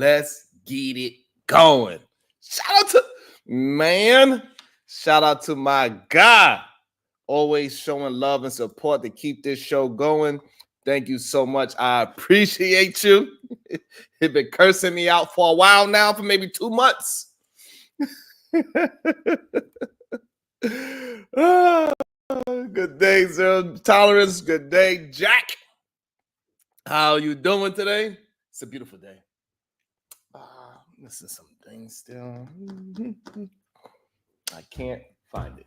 Let's get it going. Shout out to my guy. Always showing love and support to keep this show going. Thank you so much. I appreciate you. You've been cursing me out for a while now, for maybe 2 months. Good day, Zero Tolerance. Good day, Jack. How you doing today? It's a beautiful day. Missing some things still. I can't find it.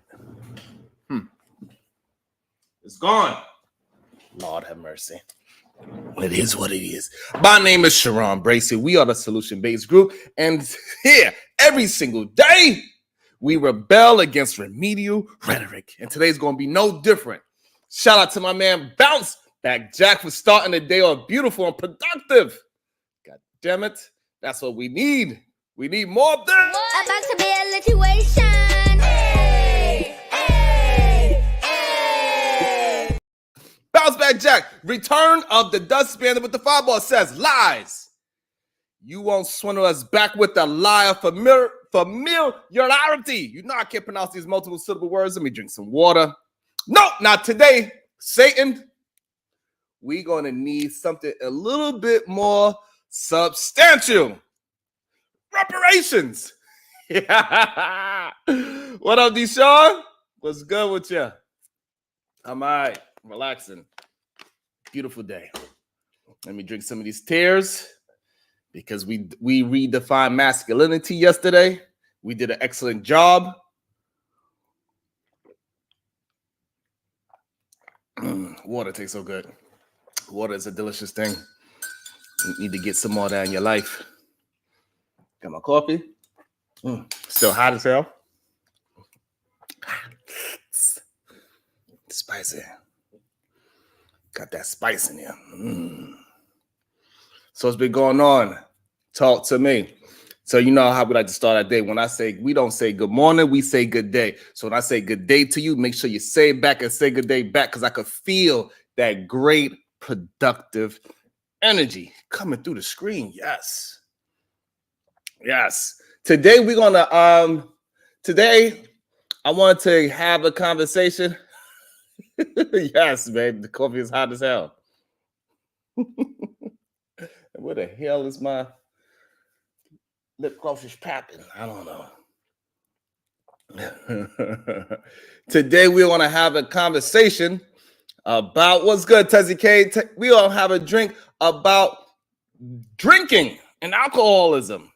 It's gone. Lord have mercy. It is what it is. My name is Sharon Bracey. We are the Solution-Based Group. And here, every single day, we rebel against remedial rhetoric. And today's going to be no different. Shout out to my man Bounce Back Jack for starting the day off beautiful and productive. God damn it. That's what we need. We need more of this. About to be a situation. Bounce Back Jack, return of the dustpan with the fireball says lies. You won't swindle us back with the lie of familiarity. You know I can't pronounce these multiple syllable words. Let me drink some water. No, not today, Satan. We're going to need something a little bit more substantial. Reparations. What up, Deshaun? What's good with you? I'm all right. Relaxing. Beautiful day. Let me drink some of these tears because we redefined masculinity yesterday. We did an excellent job. Water tastes so good. Water is a delicious thing. You need to get some more of that in your life. Got my coffee. Still hot as hell. Spicy. Got that spice in here. So what's been going on? Talk to me. So you know how we like to start our day. When I say, we don't say good morning, we say good day. So when I say good day to you, make sure you say it back and say good day back because I could feel that great productive energy coming through the screen. Yes. Yes. Today we're gonna I want to have a conversation. Yes, babe. The coffee is hot as hell. Where the hell is my lip gloss is popping? I don't know. Today we're gonna have a conversation about what's good, Tezzy K. We all have a drink about drinking and alcoholism.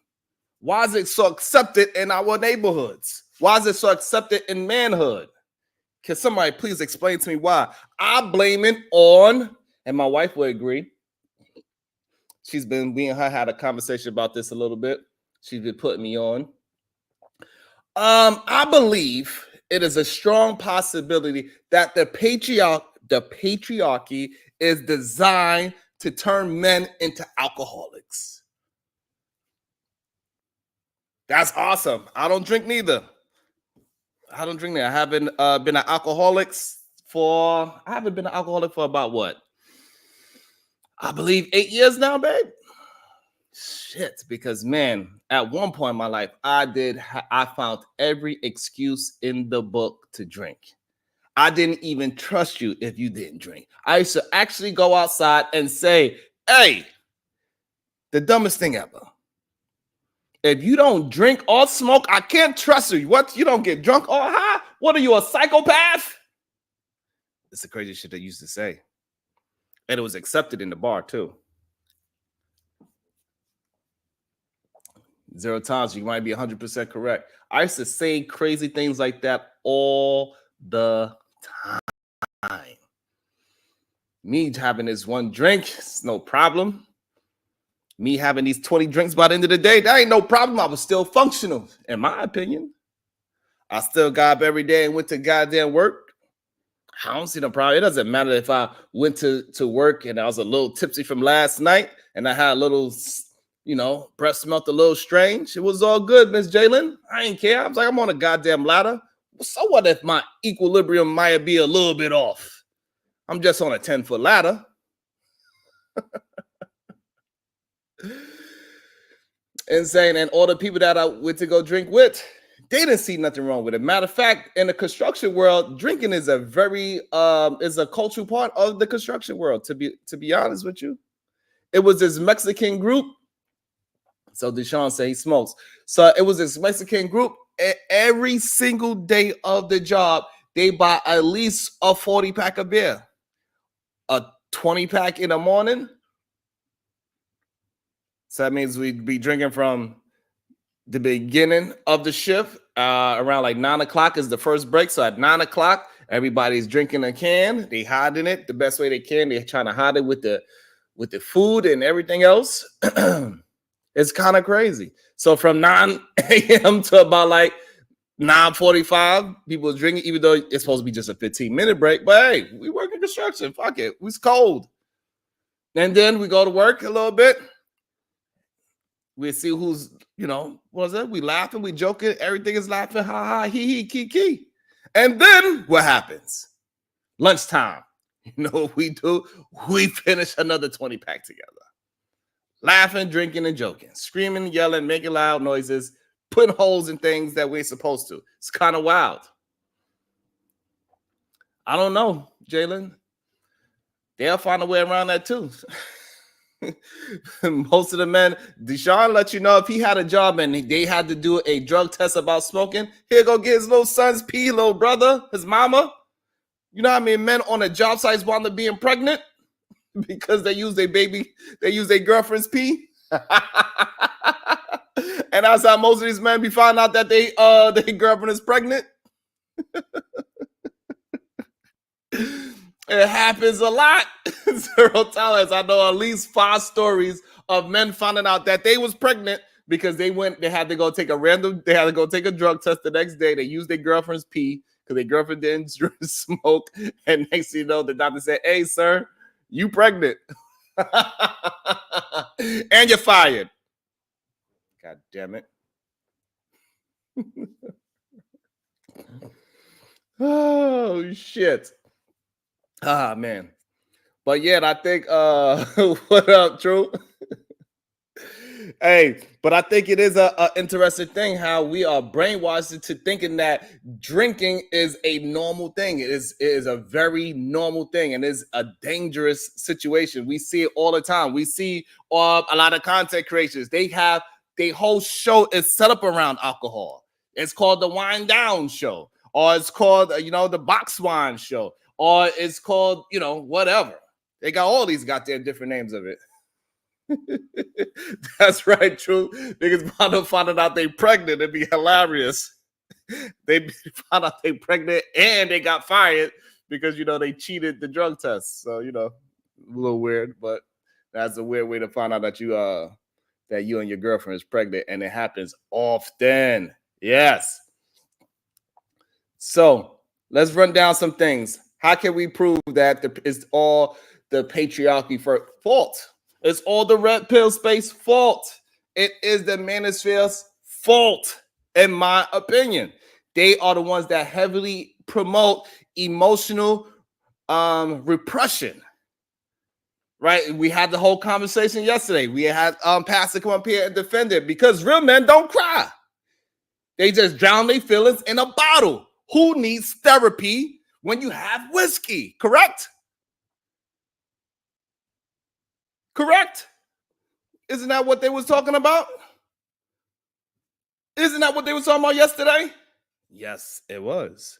Why is it so accepted in our neighborhoods? Why is it so accepted in manhood? Can somebody please explain to me why? I blame it on, and my wife will agree. We and her had a conversation about this a little bit. She's been putting me on. I believe it is a strong possibility that the patriarchy is designed to turn men into alcoholics. That's awesome. I don't drink neither. I haven't been an alcoholic for about what? I believe 8 years now, babe. Shit, because man, at one point in my life, I found every excuse in the book to drink. I didn't even trust you if you didn't drink. I used to actually go outside and say, hey, the dumbest thing ever. If you don't drink or smoke, I can't trust you. What? You don't get drunk or high? What are you, a psychopath? It's the crazy shit they used to say. And it was accepted in the bar, too. 0 times, you might be 100% correct. I used to say crazy things like that all the time. Me having this one drink, it's no problem. Me having these 20 drinks by the end of the day, that ain't no problem. I was still functional, in my opinion. I still got up every day and went to goddamn work. I don't see no problem. It doesn't matter if I went to work and I was a little tipsy from last night and I had a little, breath smelled a little strange. It was all good, Miss Jalen. I ain't care. I was like, I'm on a goddamn ladder. So what if my equilibrium might be a little bit off? I'm just on a 10-foot ladder. And saying, and all the people that I went to go drink with, they didn't see nothing wrong with it. Matter of fact, in the construction world, drinking is a very is a cultural part of the construction world. To be honest with you, it was this Mexican group. So Deshaun said he smokes. So it was this Mexican group. Every single day of the job, they buy at least a 40 pack of beer, a 20 pack in the morning. So that means we'd be drinking from the beginning of the shift. Around like 9 o'clock is the first break. So at 9 o'clock, everybody's drinking a can. They hiding it the best way they can. They're trying to hide it with the food and everything else. It's kind of crazy. So from 9 a.m. to about like 9:45, people are drinking, even though it's supposed to be just a 15-minute break. But hey, we work in construction. Fuck it. It's cold. And then we go to work a little bit. We see who's, what is it? We laughing, we joking, everything is laughing, ha ha, he, key. And then what happens? Lunchtime. You know what we do? We finish another 20 pack together. Laughing, drinking, and joking, screaming, yelling, making loud noises, putting holes in things that we're supposed to. It's kind of wild. I don't know, Jalen. They'll find a way around that too. Most of the men, Deshaun let you know if he had a job and they had to do a drug test about smoking, he'll go get his little son's pee, little brother, his mama. You know how many men on a job site wound up being pregnant because they use their girlfriend's pee? And that's how most of these men be finding out that their girlfriend is pregnant. It happens a lot. Zero tolerance. I know at least 5 stories of men finding out that they was pregnant because they had to go take a drug test the next day. They used their girlfriend's pee because their girlfriend didn't smoke. And next thing you know, the doctor said, "Hey, sir, you pregnant." And you're fired. God damn it. Oh, shit. Ah, man. But yeah, I think what up, True? Hey, but I think it is a interesting thing how we are brainwashed into thinking that drinking is a normal thing. It is a very normal thing, and is a dangerous situation. We see it all the time. We see a lot of content creators. Their whole show is set up around alcohol. It's called the Wind Down Show, or it's called the Box Wine Show, or it's called whatever. They got all these goddamn different names of it. That's right, True. Niggas finding out they pregnant. It'd be hilarious. They found out they pregnant and they got fired because they cheated the drug test. So a little weird, but that's a weird way to find out that you and your girlfriend is pregnant, and it happens often. Yes. So let's run down some things. How can we prove that it's all the patriarchy fault? It's all the red pill space fault. It is the manosphere's fault, in my opinion. They are the ones that heavily promote emotional repression. Right? We had the whole conversation yesterday. We had Pastor come up here and defend it because real men don't cry. They just drown their feelings in a bottle. Who needs therapy when you have whiskey? Correct? Correct? Isn't that what they was talking about? Isn't that what they was talking about yesterday? Yes, it was.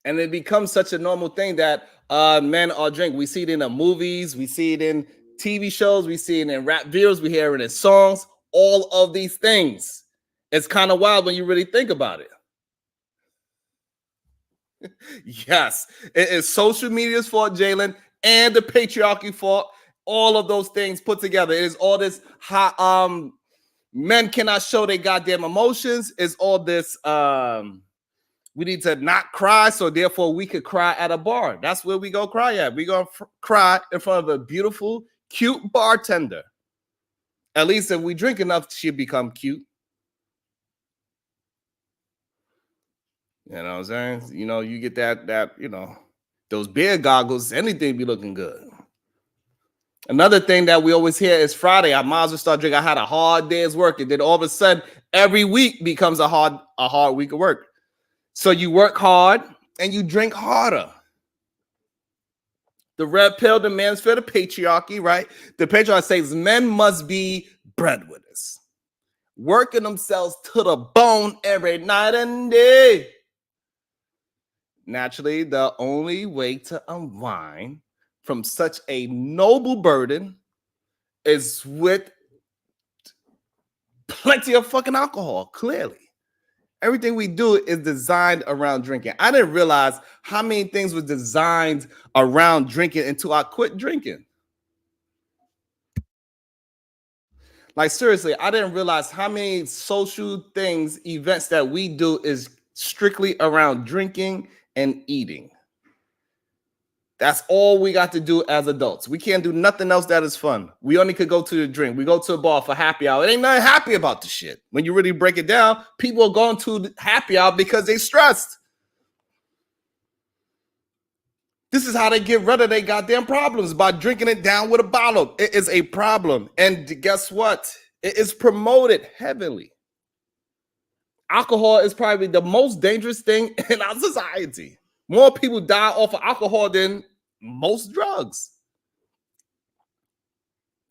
And it becomes such a normal thing that men are drinking. We see it in the movies. We see it in TV shows. We see it in rap videos. We hear it in songs. All of these things. It's kind of wild when you really think about it. Yes, it is social media's fault, Jalen, and the patriarchy fault. All of those things put together. It is all this men cannot show their goddamn emotions. It's all this we need to not cry, so therefore we could cry at a bar. That's where we go cry at. We gonna cry in front of a beautiful, cute bartender. At least if we drink enough, she'll become cute. You know what I'm saying? You get that those beer goggles, anything be looking good. Another thing that we always hear is Friday. I might as well start drinking. I had a hard day's work, and then all of a sudden, every week becomes a hard week of work. So you work hard and you drink harder. The red pill demands for the patriarchy, right? The patriarchy says men must be breadwinners, working themselves to the bone every night and day. Naturally, the only way to unwind from such a noble burden is with plenty of fucking alcohol. Clearly, everything we do is designed around drinking. I didn't realize how many things were designed around drinking until I quit drinking. Like, seriously, I didn't realize how many social things, events that we do is strictly around drinking and eating. That's all we got to do as adults. We can't do nothing else that is fun. We only could go to the drink. We go to a bar for happy hour. It ain't nothing happy about the shit. When you really break it down, people are going to the happy hour because they stressed. This is how they get rid of their goddamn problems, by drinking it down with a bottle. It is a problem. And guess what? It is promoted heavily. Alcohol is probably the most dangerous thing in our society. More people die off of alcohol than most drugs.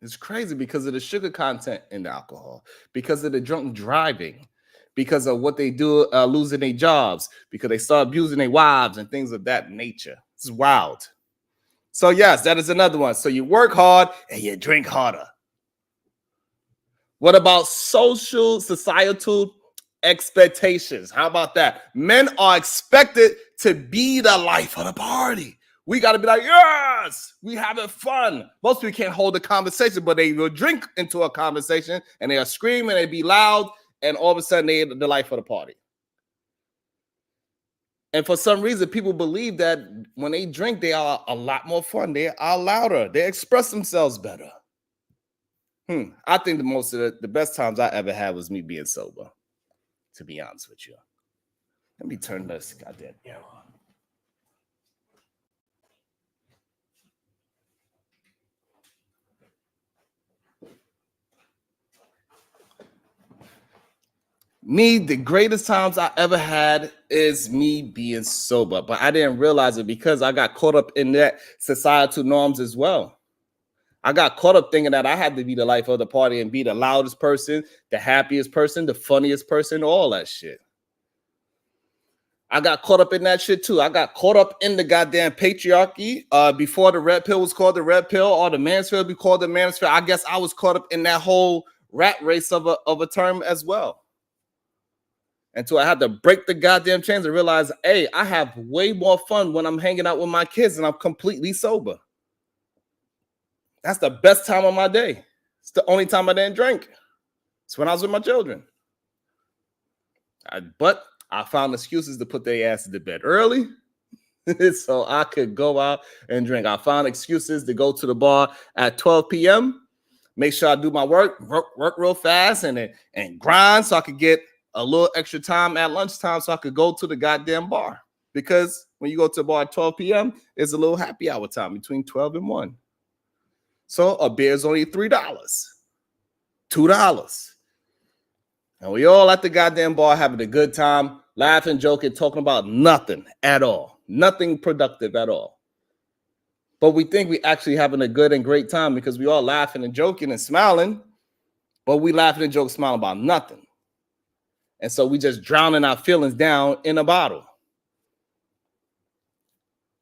It's crazy because of the sugar content in the alcohol, because of the drunk driving, because of what they do, losing their jobs, because they start abusing their wives and things of that nature. It's wild. So yes, that is another one. So you work hard and you drink harder. What about societal expectations? How about that? Men are expected to be the life of the party. We got to be like, yes, we having fun. Most people can't hold a conversation, but they will drink into a conversation and they'll scream and they be loud, and all of a sudden they're the life of the party. And for some reason, people believe that when they drink, they are a lot more fun. They are louder. They express themselves better. I think the best times I ever had was me being sober, to be honest with you. Let me turn this goddamn air on. Me, the greatest times I ever had is me being sober, but I didn't realize it because I got caught up in that societal norms as well. I got caught up thinking that I had to be the life of the party and be the loudest person, the happiest person, the funniest person, all that shit. I got caught up in that shit too. I got caught up in the goddamn patriarchy. Before the red pill was called the red pill, or the manosphere be called the manosphere. I guess I was caught up in that whole rat race of a term as well. Until I had to break the goddamn chains and realize, hey, I have way more fun when I'm hanging out with my kids and I'm completely sober. That's the best time of my day. It's the only time I didn't drink. It's when I was with my children. But I found excuses to put their asses to bed early so I could go out and drink. I found excuses to go to the bar at 12 p.m., make sure I do my work real fast and grind so I could get a little extra time at lunchtime so I could go to the goddamn bar. Because when you go to the bar at 12 p.m., it's a little happy hour time between 12 and 1. So a beer is only $3, $2. And we all at the goddamn bar having a good time, laughing, joking, talking about nothing at all. Nothing productive at all. But we think we actually having a good and great time because we all laughing and joking and smiling, but we laughing and joking, smiling about nothing. And so we just drowning our feelings down in a bottle.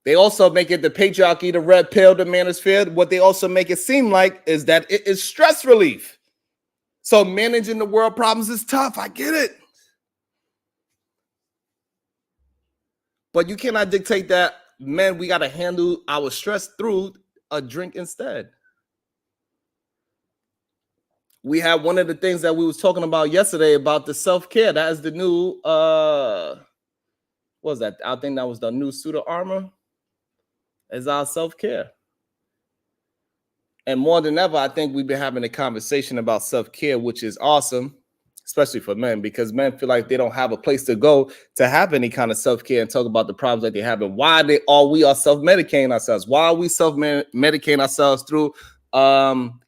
They also make it the patriarchy, the red pill, the manosphere. What they also make it seem like is that it is stress relief. So managing the world problems is tough. I get it. But you cannot dictate that, man, we got to handle our stress through a drink instead. We have one of the things that we was talking about yesterday about the self-care. That is the new, what was that? I think that was the new suit of armor. Is our self-care. And more than ever, I think we've been having a conversation about self-care, which is awesome, especially for men, because men feel like they don't have a place to go to have any kind of self-care and talk about the problems that they have and why we are self-medicating ourselves. Why are we self-medicating ourselves through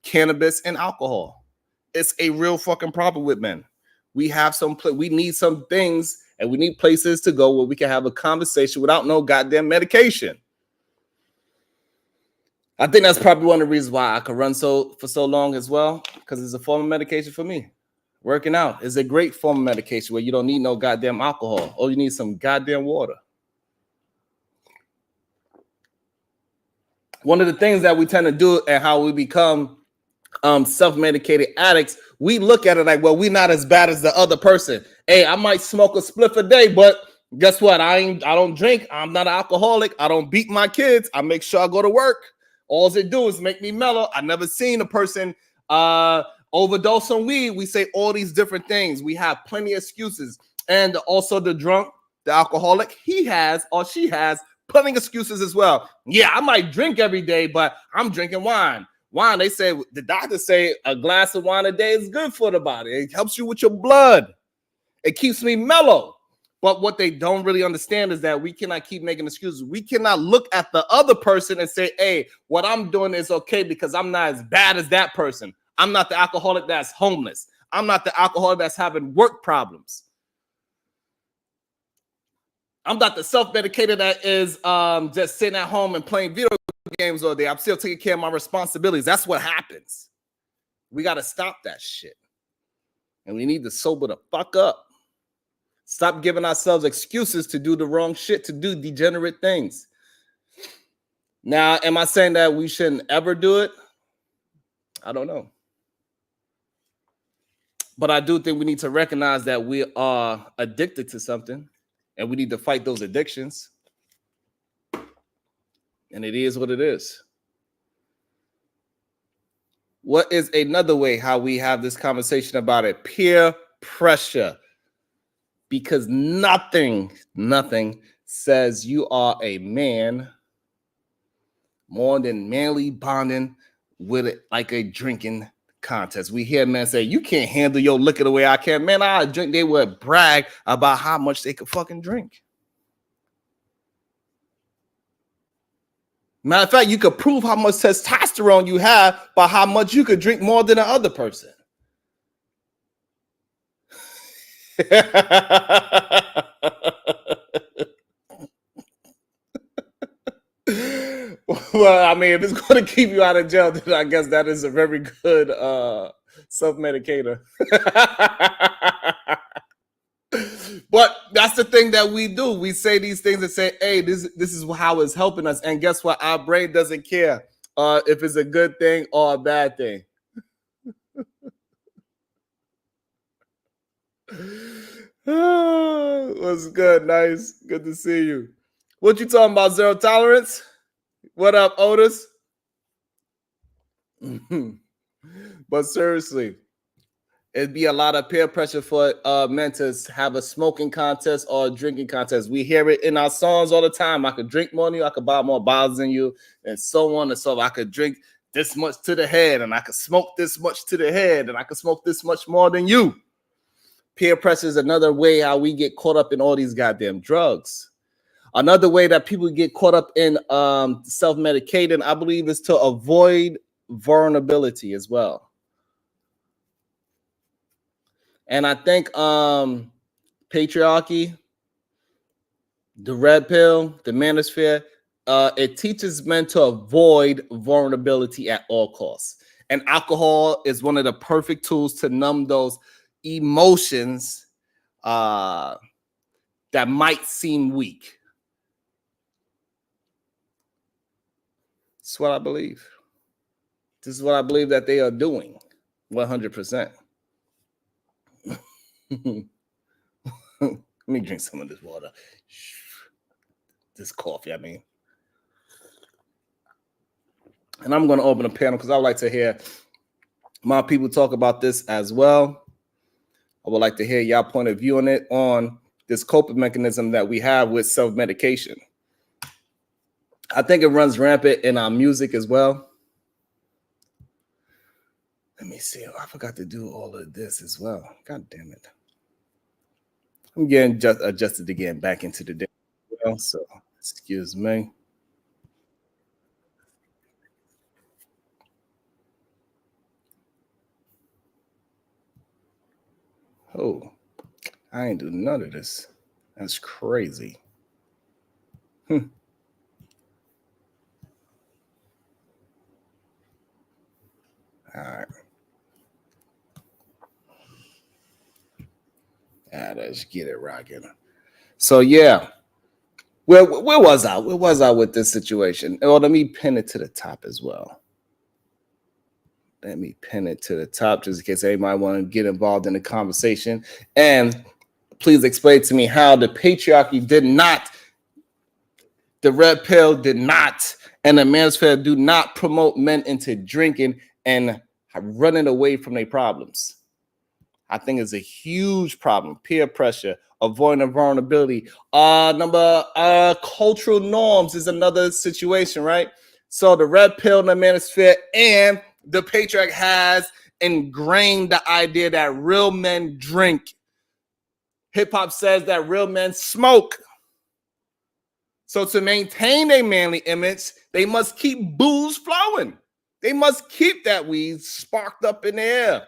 cannabis and alcohol. It's a real fucking problem with men. We have we need some things, and we need places to go where we can have a conversation without no goddamn medication. I think that's probably one of the reasons why I could run for so long as well, because it's a form of medication for me. Working out is a great form of medication where you don't need no goddamn alcohol. All you need is some goddamn water. One of the things that we tend to do and how we become self-medicated addicts, we look at it like, well, we're not as bad as the other person. Hey, I might smoke a spliff a day, but guess what? I don't drink. I'm not an alcoholic. I don't beat my kids. I make sure I go to work. All it do is make me mellow. I never seen a person overdose on weed. We say all these different things. We have plenty of excuses. And also the drunk, the alcoholic, he has or she has plenty of excuses as well. Yeah, I might drink every day, but I'm drinking wine. Wine, they say, the doctors say a glass of wine a day is good for the body. It helps you with your blood. It keeps me mellow. But what they don't really understand is that we cannot keep making excuses. We cannot look at the other person and say, hey, what I'm doing is okay because I'm not as bad as that person. I'm not the alcoholic that's homeless. I'm not the alcoholic that's having work problems. I'm not the self-medicated that is just sitting at home and playing video games all day. I'm still taking care of my responsibilities. That's what happens. We got to stop that shit. And we need to sober the fuck up. Stop giving ourselves excuses to do the wrong shit, to do degenerate things. Now, am I saying that we shouldn't ever do it? I don't know. But I do think we need to recognize that we are addicted to something and we need to fight those addictions. And it is what it is. What is another way how we have this conversation about it? Peer pressure. Because nothing says you are a man more than manly bonding with it like a drinking contest. We hear men say, you can't handle your liquor the way I can. Man, I drink. They would brag about how much they could fucking drink. Matter of fact, you could prove how much testosterone you have by how much you could drink more than the other person. Well, I mean, if it's going to keep you out of jail, then I guess that is a very good self-medicator. But that's the thing that we do. We say these things and say, hey, this is how it's helping us. And guess what? Our brain doesn't care if it's a good thing or a bad thing. What's good? Nice. Good to see you. What you talking about, zero tolerance? What up, Otis? But seriously, it'd be a lot of peer pressure for men to have a smoking contest or a drinking contest. We hear it in our songs all the time. I could drink more than you. I could buy more bottles than you, and so on and so on. I could drink this much to the head, and I could smoke this much to the head, and I could smoke this much more than you. Peer pressure is another way how we get caught up in all these goddamn drugs. Another way that people get caught up in self-medicating, I believe, is to avoid vulnerability as well. And I think patriarchy, the red pill, the manosphere, it teaches men to avoid vulnerability at all costs. And alcohol is one of the perfect tools to numb those emotions that might seem weak. That's what I believe. This is what I believe that they are doing 100%. Let me drink some of this water. This coffee, I mean. And I'm going to open a panel because I would like to hear my people talk about this as well. I would like to hear y'all point of view on it, on this coping mechanism that we have with self-medication. I think it runs rampant in our music as well. Let me see. Oh, I forgot to do all of this as well. God damn it. I'm getting adjusted again back into the day. So excuse me. Oh, I ain't do none of this. That's crazy. All right. Let's get it rocking. So yeah, where was I? Where was I with this situation? Oh, let me pin it to the top as well. Let me pin it to the top just in case anybody want to get involved in the conversation. And please explain to me how the patriarchy did not, the red pill did not, and the manosphere do not promote men into drinking and running away from their problems. I think it's a huge problem. Peer pressure, avoiding vulnerability. Cultural norms is another situation, right? So the red pill in the manosphere and the patriarch has ingrained the idea that real men drink. Hip hop says that real men smoke. So to maintain a manly image, they must keep booze flowing. They must keep that weed sparked up in the air.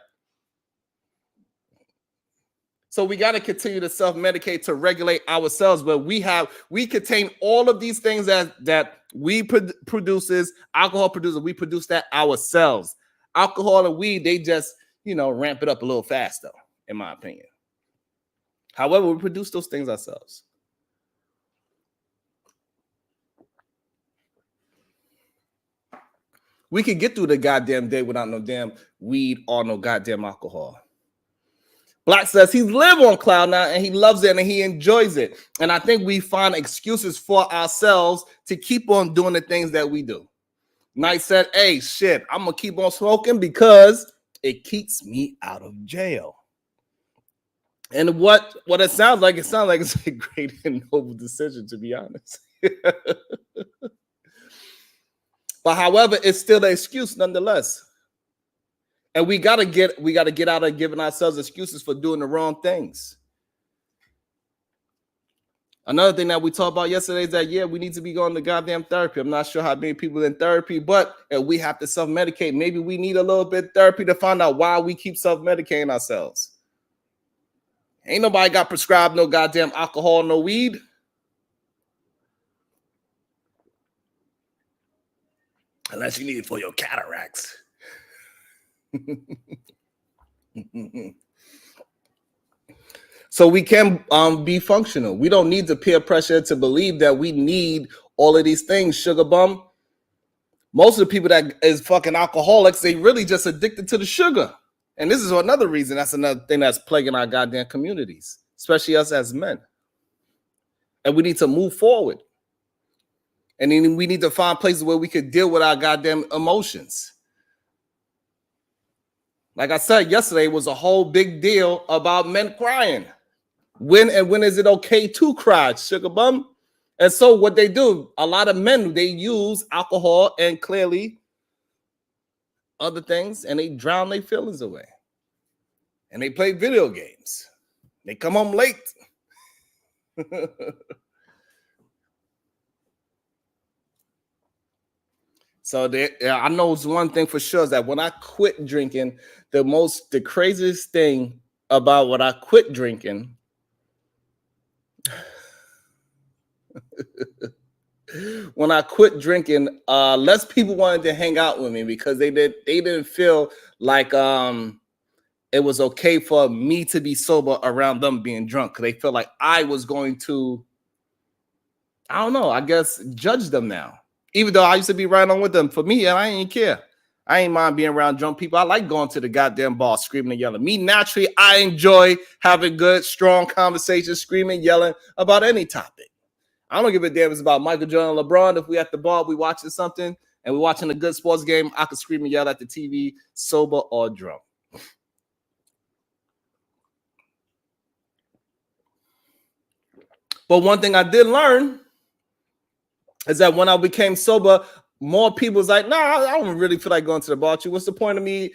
So we got to continue to self-medicate to regulate ourselves, but we contain all of these things that we produces, alcohol produces, we produce that ourselves. Alcohol and weed, they just, ramp it up a little faster, in my opinion. However, we produce those things ourselves. We could get through the goddamn day without no damn weed or no goddamn alcohol. Black says he's live on cloud now and he loves it and he enjoys it. And I think we find excuses for ourselves to keep on doing the things that we do. Knight said, hey, shit, I'm going to keep on smoking because it keeps me out of jail. And what it sounds like it's a great and noble decision, to be honest. But however, it's still an excuse nonetheless. And we gotta get out of giving ourselves excuses for doing the wrong things. Another thing that we talked about yesterday is that, we need to be going to goddamn therapy. I'm not sure how many people in therapy, but we have to self-medicate. Maybe we need a little bit of therapy to find out why we keep self-medicating ourselves. Ain't nobody got prescribed no goddamn alcohol, no weed. Unless you need it for your cataracts. So we can be functional. We don't need the peer pressure to believe that we need all of these things. Sugar bum. Most of the people that is fucking alcoholics, they really just addicted to the sugar. And this is another reason. That's another thing that's plaguing our goddamn communities, especially us as men. And we need to move forward. And then we need to find places where we could deal with our goddamn emotions. Like I said yesterday, was a whole big deal about men crying. When is it okay to cry, sugar bum? And so what they do, a lot of men, they use alcohol and clearly other things, and they drown their feelings away. And they play video games. They come home late. So I know it's one thing for sure is that when I quit drinking, the craziest thing about when I quit drinking, less people wanted to hang out with me because they didn't feel like it was okay for me to be sober around them being drunk, because they felt like I was going to, I don't know, I guess judge them now. Even though I used to be right on with them. For me, I ain't care. I ain't mind being around drunk people. I like going to the goddamn bar, screaming and yelling. Me, naturally, I enjoy having good, strong conversations, screaming, yelling about any topic. I don't give a damn if it's about Michael Jordan and LeBron. If we at the bar, we watching something, and we're watching a good sports game, I could scream and yell at the TV, sober or drunk. But one thing I did learn is that when I became sober, more people was like, nah, I don't really feel like going to the bar. What's the point of me?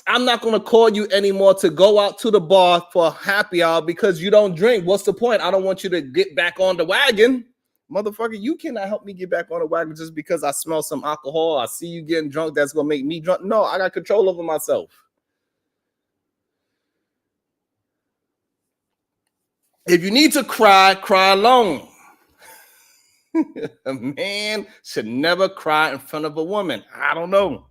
I'm not going to call you anymore to go out to the bar for a happy hour because you don't drink. What's the point? I don't want you to get back on the wagon. Motherfucker, you cannot help me get back on the wagon just because I smell some alcohol. I see you getting drunk. That's going to make me drunk. No, I got control over myself. If you need to cry, cry alone. A man should never cry in front of a woman. I don't know.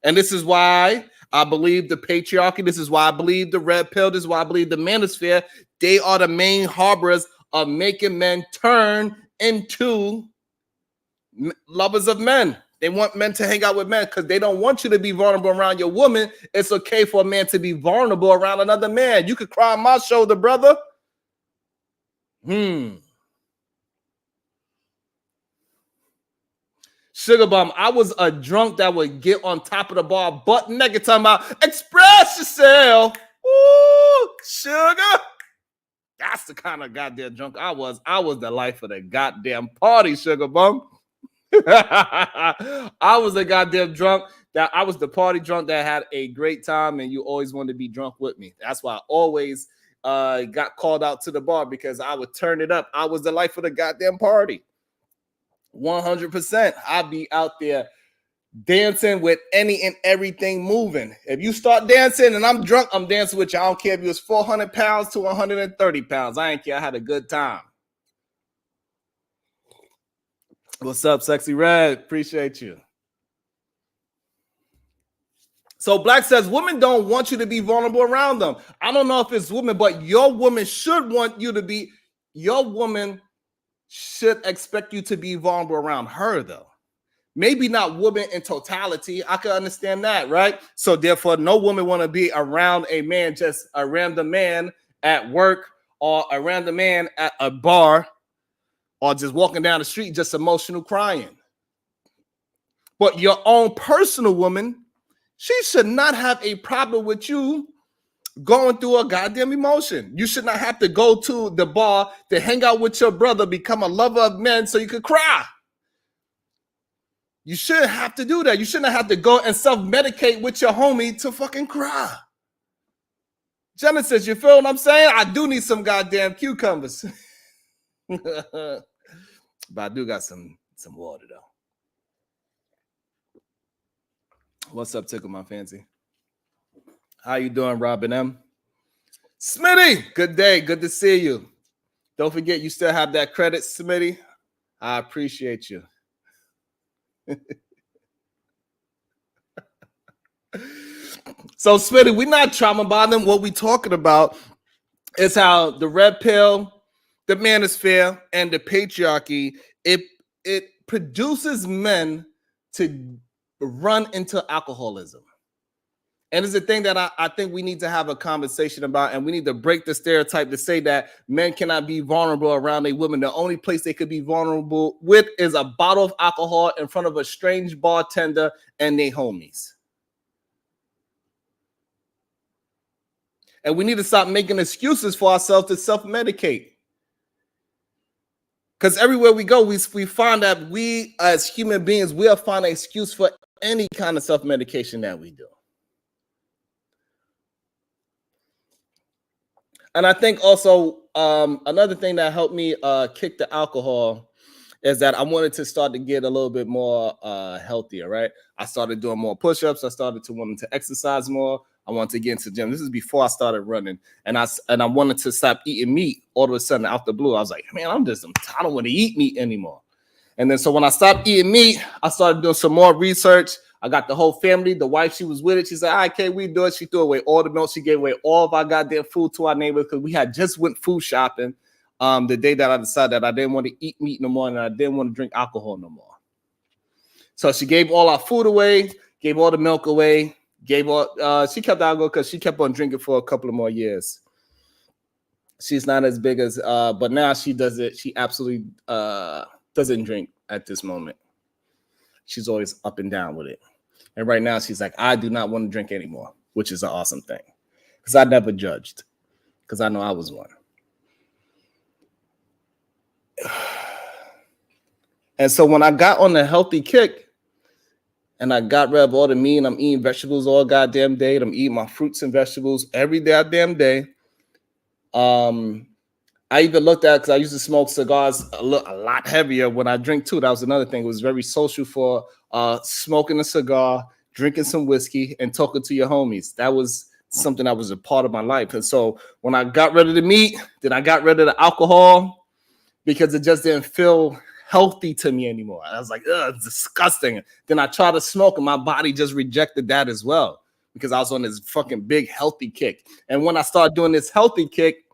And this is why I believe the patriarchy. This is why I believe the red pill. This is why I believe the manosphere. They are the main harborers of making men turn into lovers of men. They want men to hang out with men because they don't want you to be vulnerable around your woman. It's okay for a man to be vulnerable around another man. You could cry on my shoulder, brother. Sugar Bum, I was a drunk that would get on top of the bar, butt naked, talking about express yourself. Ooh, sugar. That's the kind of goddamn drunk I was. I was the life of the goddamn party, Sugar Bum. I was a goddamn drunk that I was the party drunk that had a great time, and you always wanted to be drunk with me. That's why I always got called out to the bar, because I would turn it up. I was the life of the goddamn party. 100%. I'd be out there dancing with any and everything moving. If you start dancing and I'm drunk, I'm dancing with you. I don't care if you was 400 pounds to 130 pounds. I ain't care. I had a good time. What's up, Sexy Red? Appreciate you. So Black says, women don't want you to be vulnerable around them. I don't know if it's women, but your woman should want you to be, your woman should expect you to be vulnerable around her, though. Maybe not women in totality. I can understand that, right? So therefore, no woman want to be around a man, just a random man at work, or a random man at a bar, or just walking down the street, just emotional crying. But your own personal woman, she should not have a problem with you going through a goddamn emotion. You should not have to go to the bar to hang out with your brother, become a lover of men so you could cry. You shouldn't have to do that. You shouldn't have to go and self-medicate with your homie to fucking cry. Genesis, you feel what I'm saying? I do need some goddamn cucumbers. But I do got some water, though. What's up, Tickle My Fancy? How you doing, Robin M? Smitty, good day. Good to see you. Don't forget, you still have that credit, Smitty. I appreciate you. So, Smitty, we're not trauma bonding. What we're talking about is how the red pill, the manosphere, and the patriarchy, it produces men to run into alcoholism. And it's a thing that I think we need to have a conversation about, and we need to break the stereotype to say that men cannot be vulnerable around a woman. The only place they could be vulnerable with is a bottle of alcohol in front of a strange bartender and their homies. And we need to stop making excuses for ourselves to self-medicate. Because everywhere we go, we find that we as human beings, we'll find an excuse for any kind of self-medication that we do. And I think also another thing that helped me kick the alcohol is that I wanted to start to get a little bit more healthier, right? I started doing more push-ups. I started to want to exercise more. I wanted to get into the gym. This is before I started running. And I wanted to stop eating meat. All of a sudden, out the blue, I was like, man, I don't want to eat meat anymore. And then so when I stopped eating meat, I started doing some more research. I got the whole family. The wife, she was with it. She said, all right, okay, we do it. She threw away all the milk. She gave away all of our goddamn food to our neighbors because we had just went food shopping the day that I decided that I didn't want to eat meat no more and I didn't want to drink alcohol no more. So she gave all our food away, gave all the milk away, she kept alcohol because she kept on drinking for a couple of more years. She's not as big as, but now she does it. She absolutely doesn't drink at this moment. She's always up and down with it. And right now she's like, I do not want to drink anymore, which is an awesome thing. Because I never judged. Because I know I was one. And so when I got on the healthy kick, and I got rid of all the meat, and I'm eating vegetables all goddamn day, and I'm eating my fruits and vegetables every goddamn day. I even looked at, because I used to smoke cigars a lot heavier when I drink too. That was another thing. It was very social for smoking a cigar, drinking some whiskey, and talking to your homies. That was something that was a part of my life. And so when I got rid of the meat, then I got rid of the alcohol because it just didn't feel healthy to me anymore. I was like, ugh, it's disgusting. Then I tried to smoke and my body just rejected that as well because I was on this fucking big healthy kick. And when I started doing this healthy kick,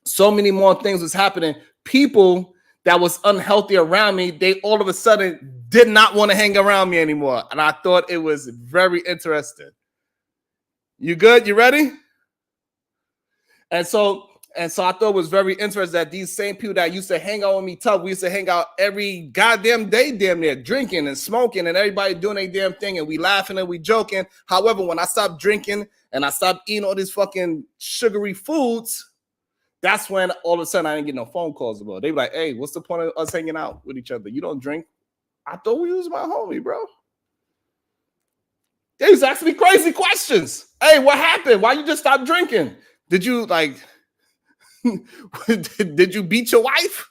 so many more things was happening. People that was unhealthy around me, they all of a sudden did not want to hang around me anymore. And I thought it was very interesting. You good? You ready? And so I thought it was very interesting that these same people that used to hang out with me tough, we used to hang out every goddamn day, damn near, drinking and smoking and everybody doing their damn thing and we laughing and we joking. However, when I stopped drinking and I stopped eating all these fucking sugary foods, that's when all of a sudden I didn't get no phone calls about. They were like, hey, what's the point of us hanging out with each other? You don't drink. I thought we was my homie, bro. They was asking me crazy questions. Hey, what happened? Why you just stopped drinking? Did you did you beat your wife?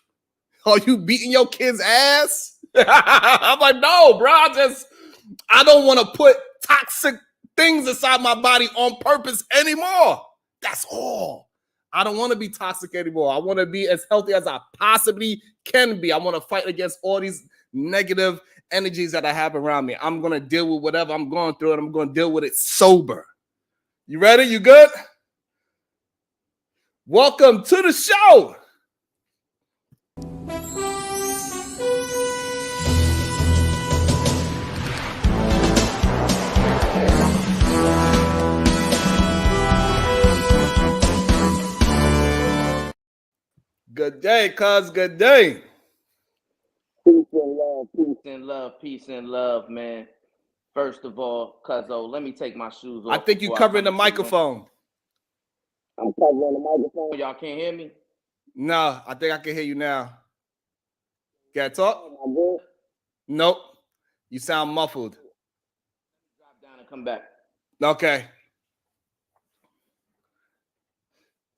Are you beating your kid's ass? I'm like, no, bro. I don't want to put toxic things inside my body on purpose anymore. That's all. I don't want to be toxic anymore. I want to be as healthy as I possibly can be. I want to fight against all these negative energies that I have around me. I'm going to deal with whatever I'm going through and I'm going to deal with it sober. You ready? You good? Welcome to the show. Good day, cuz. Good day. Peace and love, peace and love, peace and love, man. First of all, cuzzo, let me take my shoes off. I think you're covering the microphone. I'm covering the microphone. Y'all can't hear me? No, I think I can hear you now. Can I talk? Nope. You sound muffled. Drop down and come back. Okay.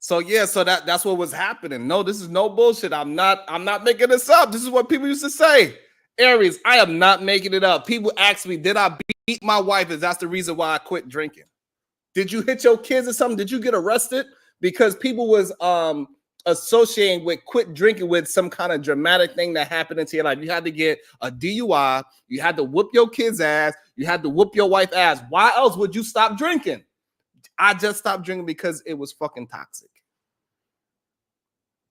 So yeah, so that's what was happening. No, this is no bullshit. I'm not making this up. This is what people used to say. Aries, I am not making it up. People ask me, did I beat my wife? Is that's the reason why I quit drinking? Did you hit your kids or something? Did you get arrested? Because people was associating with quit drinking with some kind of dramatic thing that happened into your life. You had to get a DUI. You had to whoop your kid's ass. You had to whoop your wife's ass. Why else would you stop drinking? I just stopped drinking because it was fucking toxic.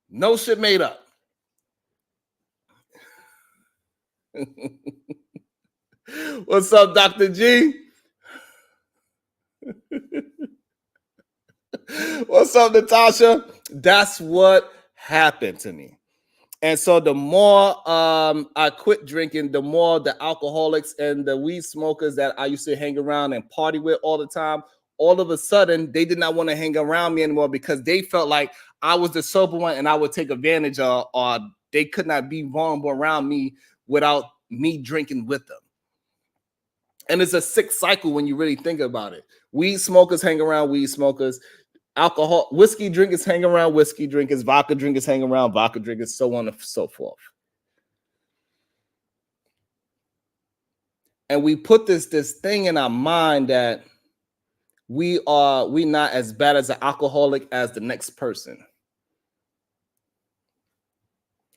No shit made up. What's up, Dr. G? What's up, Natasha? That's what happened to me. And so the more I quit drinking, the more the alcoholics and the weed smokers that I used to hang around and party with all the time, all of a sudden, they did not want to hang around me anymore because they felt like I was the sober one and I would take advantage of, or they could not be vulnerable around me without me drinking with them. And it's a sick cycle when you really think about it. Weed smokers hang around weed smokers. Whiskey drinkers hang around whiskey drinkers. Vodka drinkers hang around vodka drinkers, so on and so forth. And we put this thing in our mind that we not as bad as an alcoholic as the next person.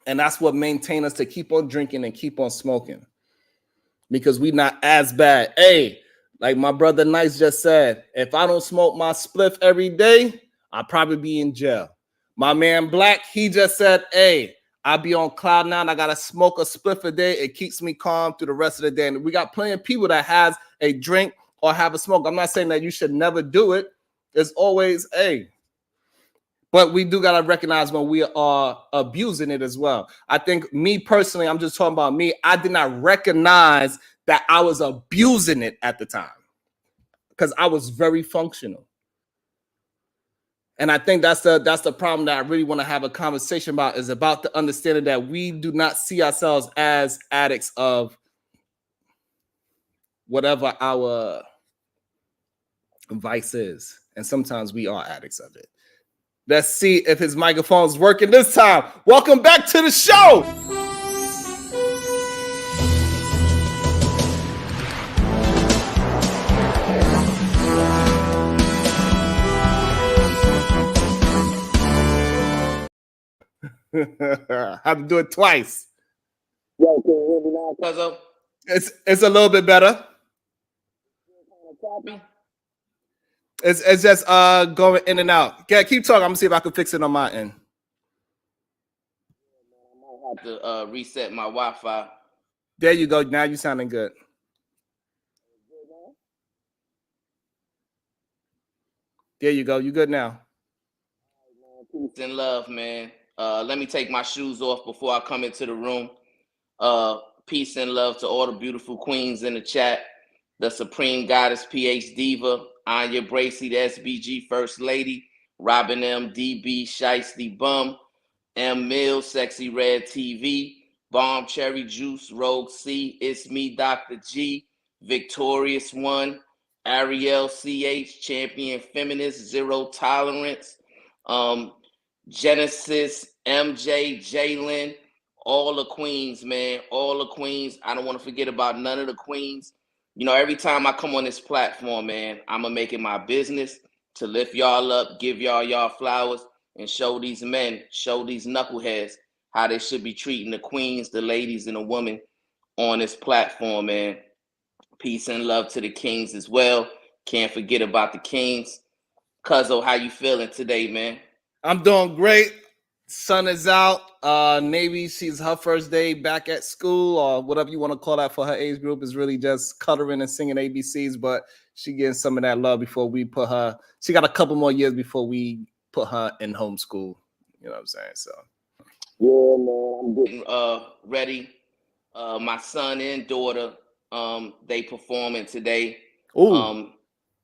And that's what maintains us to keep on drinking and keep on smoking. Because we not as bad. Hey, like my brother Nice just said, if I don't smoke my spliff every day, I'll probably be in jail. My man Black, he just said, hey, I'll be on cloud nine. I got to smoke a spliff a day. It keeps me calm through the rest of the day. And we got plenty of people that has a drink or have a smoke. I'm not saying that you should never do it. There's always but we do got to recognize when we are abusing it as well. I think me personally, I'm just talking about me. I did not recognize that I was abusing it at the time because I was very functional. And I think that's the problem that I really want to have a conversation about, is about the understanding that we do not see ourselves as addicts of whatever our vice is. And sometimes we are addicts of it. Let's see if his microphone's working this time. Welcome back to the show. Have to do it twice. Yo, can you hear me now, Cuzzo? It's a little bit better. It's just going in and out. Okay, keep talking. I'm gonna see if I can fix it on my end. I might have to reset my Wi-Fi. There you go. Now you sounding good. There you go. You good now. Peace and love, man. Let me take my shoes off before I come into the room. Peace and love to all the beautiful queens in the chat. The Supreme Goddess, PH Diva, Anya Bracy, the SBG First Lady, Robin M, DB, Shiesty Bum, M Mills, Sexy Red TV, Bomb Cherry Juice, Rogue C, It's Me, Dr. G, Victorious One, Ariel CH, Champion Feminist, Zero Tolerance, Genesis, MJ, Jalen, all the queens, man, all the queens. I don't want to forget about none of the queens. You know, every time I come on this platform, man, I'm going to make it my business to lift y'all up, give y'all flowers, and show these men, show these knuckleheads how they should be treating the queens, the ladies, and the women on this platform, man. Peace and love to the kings as well. Can't forget about the kings. Cuzzo, how you feeling today, man? I'm doing great. Sun is out. Navy, she's her first day back at school, or whatever you want to call that for her age group, is really just coloring and singing ABCs, but she getting some of that love before we put her. She got a couple more years before we put her in homeschool. You know what I'm saying? So yeah, man, I'm getting ready. My son and daughter, they performing today. Ooh.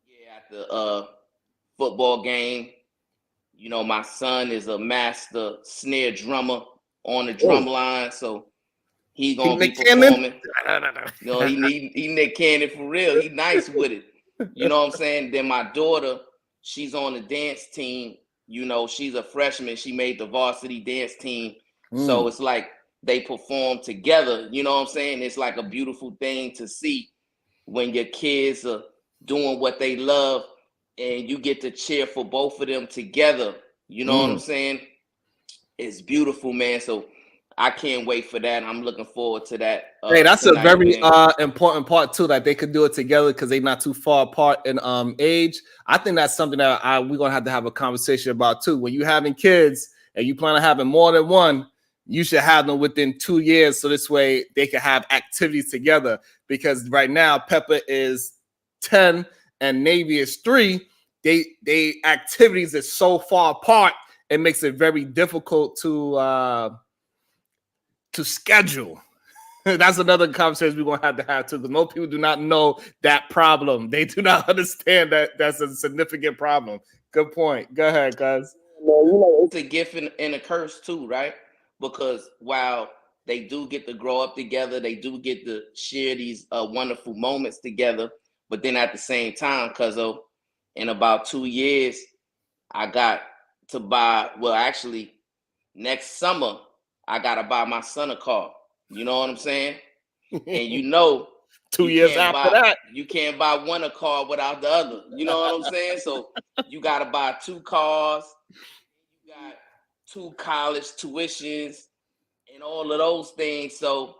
Yeah, at the football game. You know, my son is a master snare drummer on the drum line, so he's gonna be performing. You know, he Nick Cannon for real. He nice with it. You know what I'm saying? Then my daughter, she's on the dance team. You know, she's a freshman. She made the varsity dance team. So it's like they perform together. You know what I'm saying? It's like a beautiful thing to see when your kids are doing what they love and you get to cheer for both of them together. You know what I'm saying? It's beautiful, man. So I can't wait for that. I'm looking forward to that. Hey, that's tonight, a very man. important part too, that they could do it together because they're not too far apart in age. I think that's something that we're gonna have to have a conversation about too. When you're having kids and you plan on having more than one, you should have them within 2 years, so this way they can have activities together. Because right now Pepper is 10 and Navy is 3. They activities is so far apart, it makes it very difficult to schedule. That's another conversation we're gonna have too, because most people do not know that problem. They do not understand that that's a significant problem. Good point. Go ahead, guys. Well, you know, it's a gift and a curse too, right? Because while they do get to grow up together, they do get to share these wonderful moments together. But then at the same time, Cuzzo, in about 2 years, I got to buy, well, actually, next summer, I got to buy my son a car. You know what I'm saying? And you know, 2 years after that, you can't buy one a car without the other. You know what I'm saying? So you got to buy 2 cars. You got 2 college tuitions and all of those things. So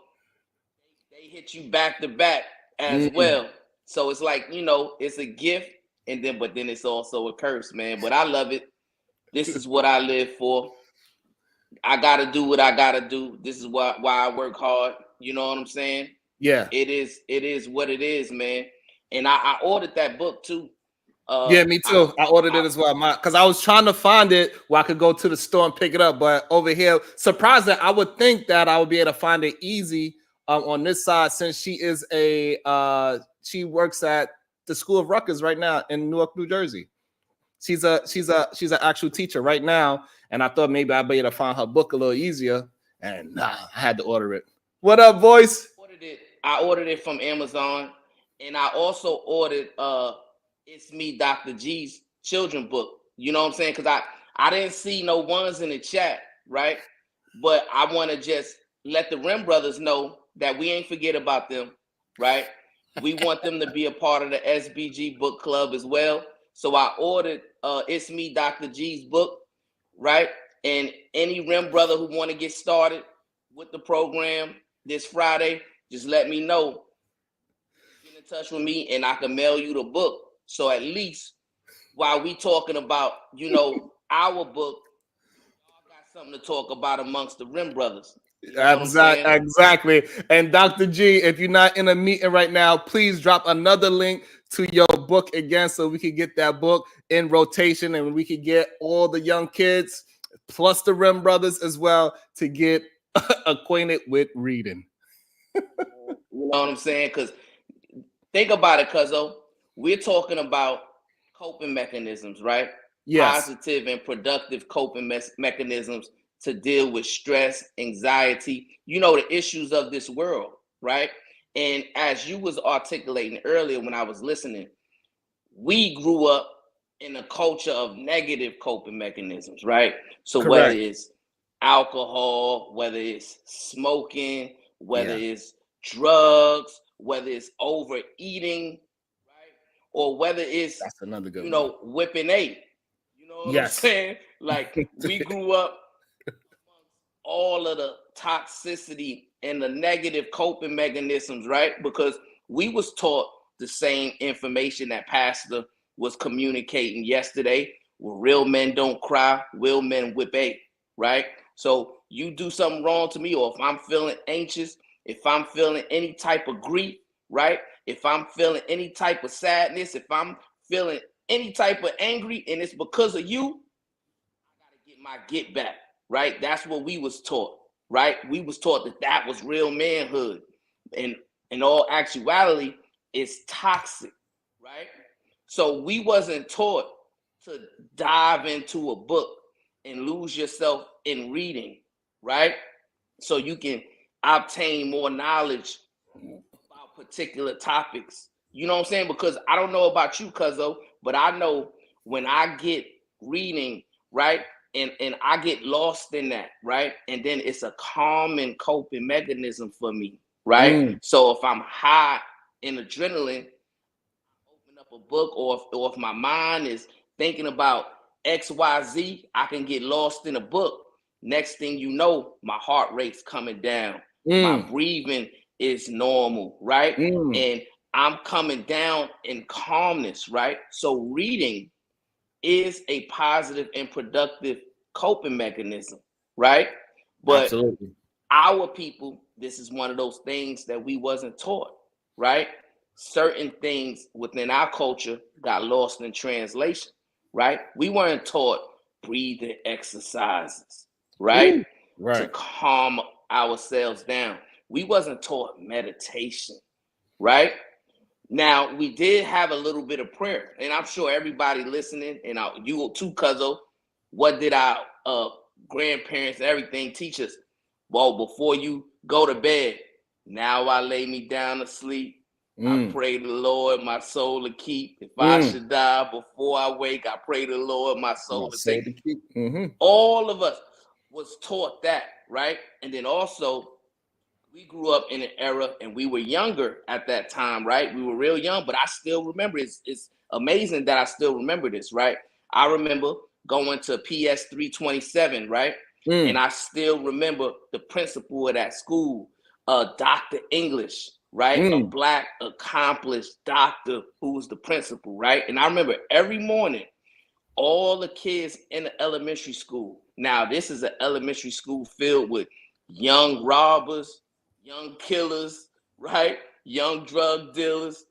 they hit you back to back as well. So it's like, you know, it's a gift, but then it's also a curse, man. But I love it. This is what I live for. I gotta do what I gotta do. This is why I work hard. You know what I'm saying? Yeah. It is what it is, man. And I ordered that book too. Yeah, me too. I ordered it as well. Because I was trying to find it where I could go to the store and pick it up, but over here, surprising. I would think that I would be able to find it easy on this side, since she is she works at the School of Rutgers right now in Newark, New Jersey. She's an actual teacher right now, and I thought maybe I'd be able to find her book a little easier, and I had to order it. What up, voice? I ordered it from Amazon, and I also ordered It's Me, Dr. G's children book. You know what I'm saying? Because I didn't see no ones in the chat, right? But I want to just let the Rim brothers know that we ain't forget about them, right? We want them to be a part of the SBG book club as well. So I ordered It's Me, Dr. G's book, right? And any Rim brother who want to get started with the program this Friday, just let me know. Get in touch with me and I can mail you the book. So at least while we talking about, our book, y'all got something to talk about amongst the Rim brothers. You know what I'm saying? Exactly. And Dr. G, if you're not in a meeting right now, please drop another link to your book again so we can get that book in rotation and we can get all the young kids plus the Rim brothers as well to get acquainted with reading. You know what I'm saying? Because think about it, cuzzo. We're talking about coping mechanisms, right? Yes. Positive and productive coping mechanisms to deal with stress, anxiety, the issues of this world, right? And as you was articulating earlier when I was listening, we grew up in a culture of negative coping mechanisms, right? So Correct. whether it's alcohol, whether it's smoking, whether it's drugs, whether it's overeating, right? Or whether it's, that's another good whipping eight. You know what I'm saying? Like we grew up all of the toxicity and the negative coping mechanisms, right? Because we was taught the same information that Pastor was communicating yesterday. Well, real men don't cry, real men whip eight, right? So you do something wrong to me, or if I'm feeling anxious, if I'm feeling any type of grief, right? If I'm feeling any type of sadness, if I'm feeling any type of angry, and it's because of you, I gotta get my get back, right? That's what we was taught, right? We was taught that was real manhood. And in all actuality, it's toxic, right? So we wasn't taught to dive into a book and lose yourself in reading, right? So you can obtain more knowledge about particular topics. You know what I'm saying? Because I don't know about you, cuzzo, but I know when I get reading, right, and I get lost in that, right, and then it's a calming coping mechanism for me, right? So if I'm high in adrenaline, open up a book, or if my mind is thinking about XYZ, I can get lost in a book. Next thing you know, my heart rate's coming down. My breathing is normal, right? And I'm coming down in calmness, right? So reading is a positive and productive coping mechanism, right? But absolutely, our people, this is one of those things that we wasn't taught, right? Certain things within our culture got lost in translation, right? We weren't taught breathing exercises, right? To calm ourselves down. We wasn't taught meditation, right? Now, we did have a little bit of prayer, and I'm sure everybody listening, and you too, cuzzo, what did our grandparents and everything teach us? Well, before you go to bed, now I lay me down to sleep. I pray the Lord my soul to keep. If I should die before I wake, I pray the Lord my soul to keep. All of us was taught that, right? And then also, we grew up in an era and we were younger at that time, right? We were real young, but I still remember. It's amazing that I still remember this, right? I remember going to PS 327, right? And I still remember the principal of that school, Dr. English, right? A Black accomplished doctor who was the principal, right? And I remember every morning, all the kids in the elementary school. Now, this is an elementary school filled with young robbers, young killers, right? Young drug dealers,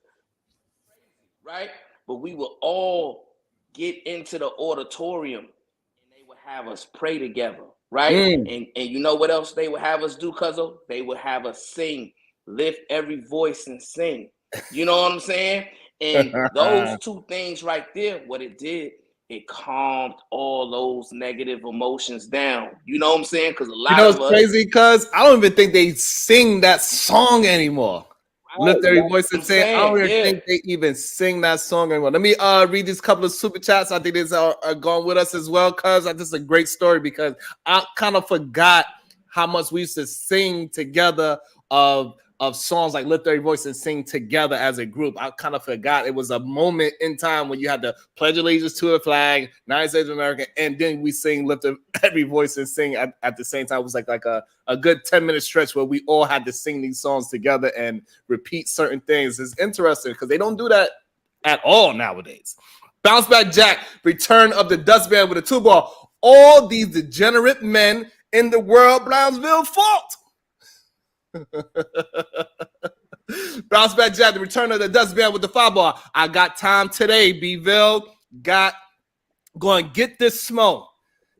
right? But we will all get into the auditorium and they would have us pray together, right? And you know what else they would have us do, cuzzo? They would have us sing, lift every voice and sing. You know what I'm saying? And those two things right there, what it did, it calmed all those negative emotions down. You know what I'm saying? Because a lot of us, crazy, cuz I don't even think they sing that song anymore. Lift every voice and say, I don't even think they even sing that song anymore. Let me read these couple of super chats. I think these are going with us as well, cuz this is a great story because I kind of forgot how much we used to sing together of of songs like Lift Every Voice and Sing together as a group. I kind of forgot it was a moment in time when you had to pledge allegiance to a flag, United States of America, and then we sing Lift Every Voice and Sing at the same time. It was like a good 10-minute stretch where we all had to sing these songs together and repeat certain things. It's interesting because they don't do that at all nowadays. Bounce Back Jack, Return of the Dustman with a 2-ball. All these degenerate men in the world, Brownsville fault. Bounce Back Jack, the Return of the Dustman with the 5-ball. I got time today, Bville. Going to get this smoke.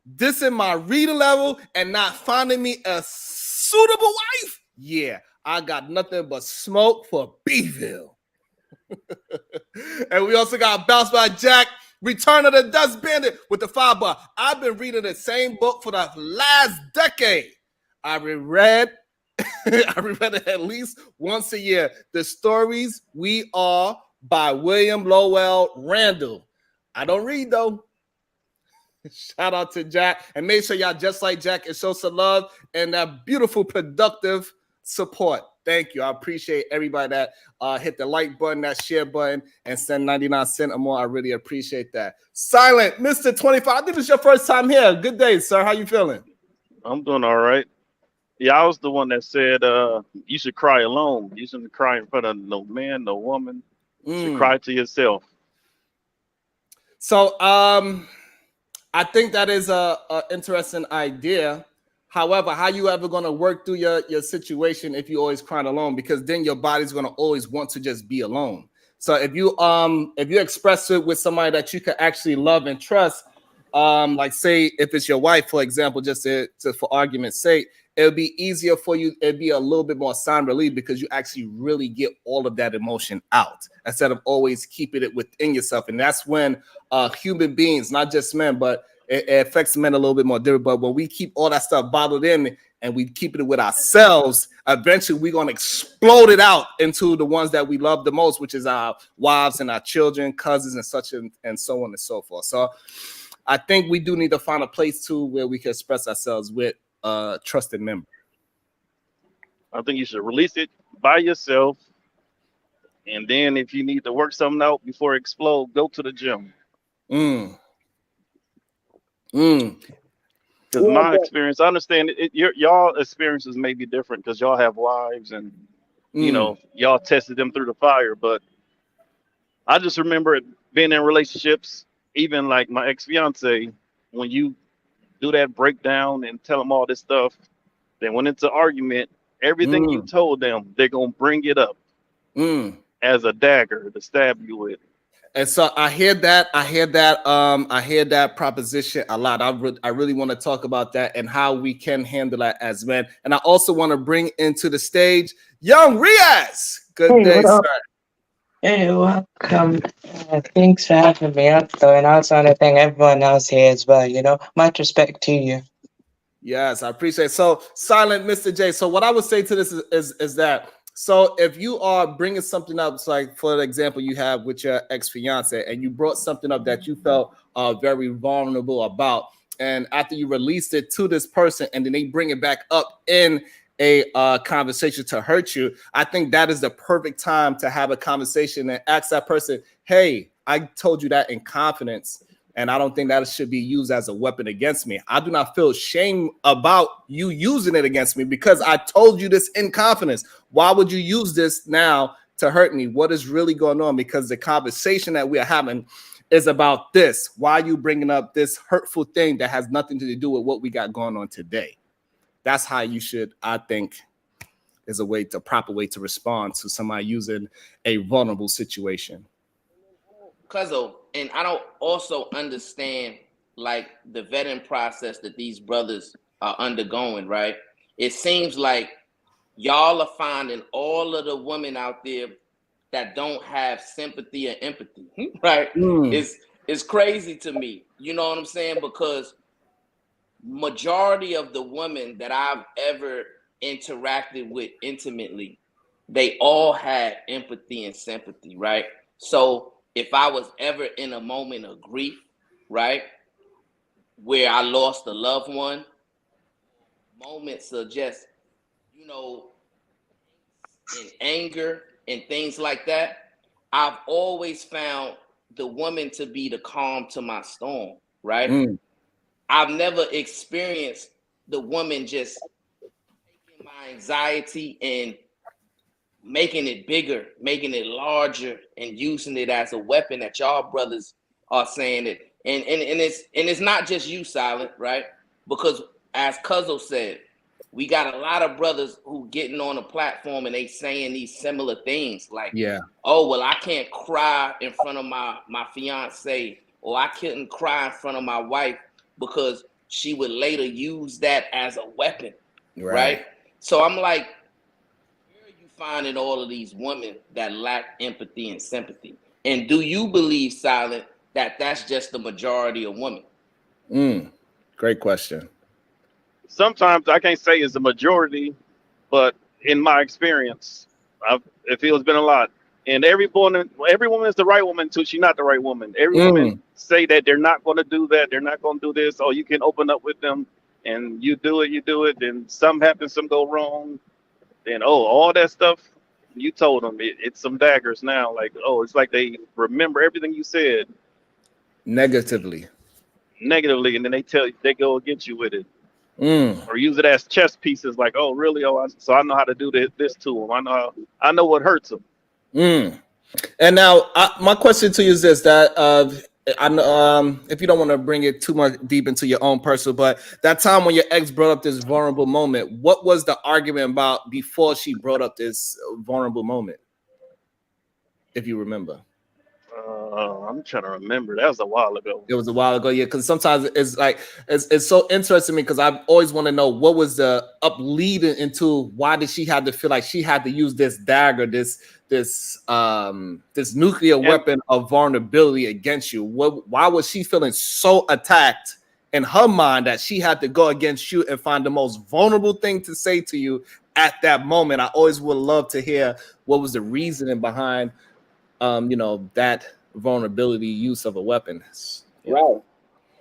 This in my reading level and not finding me a suitable wife. Yeah, I got nothing but smoke for Bville. And we also got Bounce Back Jack, Return of the Dust Bandit with the 5-ball. I've been reading the same book for the last decade. I reread it at least once a year. The Stories We Are by William Lowell Randall. I don't read though. Shout out to Jack. And make sure y'all just like Jack and show some love and that beautiful, productive support. Thank you. I appreciate everybody that hit the like button, that share button, and send 99 cents or more. I really appreciate that. Silent, Mr. 25. I think it's your first time here. Good day, sir. How you feeling? I'm doing all right. Yeah, I was the one that said you should cry alone. You shouldn't cry in front of no man, no woman. You should cry to yourself. So I think that is a interesting idea. However, how you ever going to work through your situation if you always crying alone? Because then your body's going to always want to just be alone. So if you express it with somebody that you can actually love and trust, like say if it's your wife, for example, just for argument's sake, it'll be easier for you. It'd be a little bit more sign relief because you actually really get all of that emotion out instead of always keeping it within yourself. And that's when human beings, not just men, but it affects men a little bit more different. But when we keep all that stuff bottled in and we keep it with ourselves, eventually we're going to explode it out into the ones that we love the most, which is our wives and our children, cousins, and such, and so on and so forth. So I think we do need to find a place too where we can express ourselves with a trusted member. I think you should release it by yourself. And then if you need to work something out before it explodes, go to the gym. Because my experience, I understand y'all experiences may be different because y'all have wives and you know y'all tested them through the fire. But I just remember being in relationships, even like my ex-fiance, when you do that breakdown and tell them all this stuff, then when it's an argument, everything you told them, they're gonna bring it up as a dagger to stab you with. And so I hear that proposition a lot. I really want to talk about that and how we can handle that as men. And I also want to bring into the stage Young Riaz. Good day, sir. Hey, welcome. Thanks for having me up, though. And I also want to thank everyone else here as well. You know, much respect to you. Yes, I appreciate it. So, Silent Mr. J. So, what I would say to this is that, so if you are bringing something up, it's like, for example, you have with your ex-fiance and you brought something up that you felt very vulnerable about, and after you released it to this person and then they bring it back up in a conversation to hurt you, I think that is the perfect time to have a conversation and ask that person, hey, I told you that in confidence, and I don't think that should be used as a weapon against me. I do not feel shame about you using it against me because I told you this in confidence. Why would you use this now to hurt me? What is really going on? Because the conversation that we are having is about this. Why are you bringing up this hurtful thing that has nothing to do with what we got going on today? That's how you should, I think, is a proper way to respond to somebody using a vulnerable situation. Cuzzo, and I don't also understand like the vetting process that these brothers are undergoing, right? It seems like y'all are finding all of the women out there that don't have sympathy and empathy, right? It's crazy to me. You know what I'm saying? Because majority of the women that I've ever interacted with intimately, they all had empathy and sympathy, right? So if I was ever in a moment of grief, right, where I lost a loved one, moments of just, you know, and anger and things like that, I've always found the woman to be the calm to my storm, right? I've never experienced the woman just taking my anxiety and making it bigger, making it larger, and using it as a weapon that y'all brothers are saying it. And it's not just you, Silent, right? Because as Cuzzo said, we got a lot of brothers who getting on a platform and they saying these similar things like, oh, well, I can't cry in front of my fiance, or I couldn't cry in front of my wife because she would later use that as a weapon, right? So I'm like, where are you finding all of these women that lack empathy and sympathy? And do you believe, Silent, that that's just the majority of women? Great question. Sometimes I can't say it's the majority, but in my experience, it feels been a lot. And every woman is the right woman until she's not the right woman. Every woman say that they're not going to do that, they're not going to do this. Oh, you can open up with them, and you do it. Then some happens, some go wrong. Then all that stuff you told them, it's some daggers now. Like it's like they remember everything you said negatively, and then they go against you with it. Or use it as chess pieces, like, oh, really? So I know how to do this to them. I know what hurts them. And now, my question to you is this: that if you don't want to bring it too much deep into your own personal, but that time when your ex brought up this vulnerable moment, what was the argument about before she brought up this vulnerable moment? If you remember. I'm trying to remember. That was a while ago. It was a while ago, yeah. Because sometimes it's like it's so interesting to me because I always want to know what was the up leading into why did she have to feel like she had to use this dagger, this nuclear weapon of vulnerability against you? Why was she feeling so attacked in her mind that she had to go against you and find the most vulnerable thing to say to you at that moment? I always would love to hear what was the reasoning behind that vulnerability use of a weapon. Right.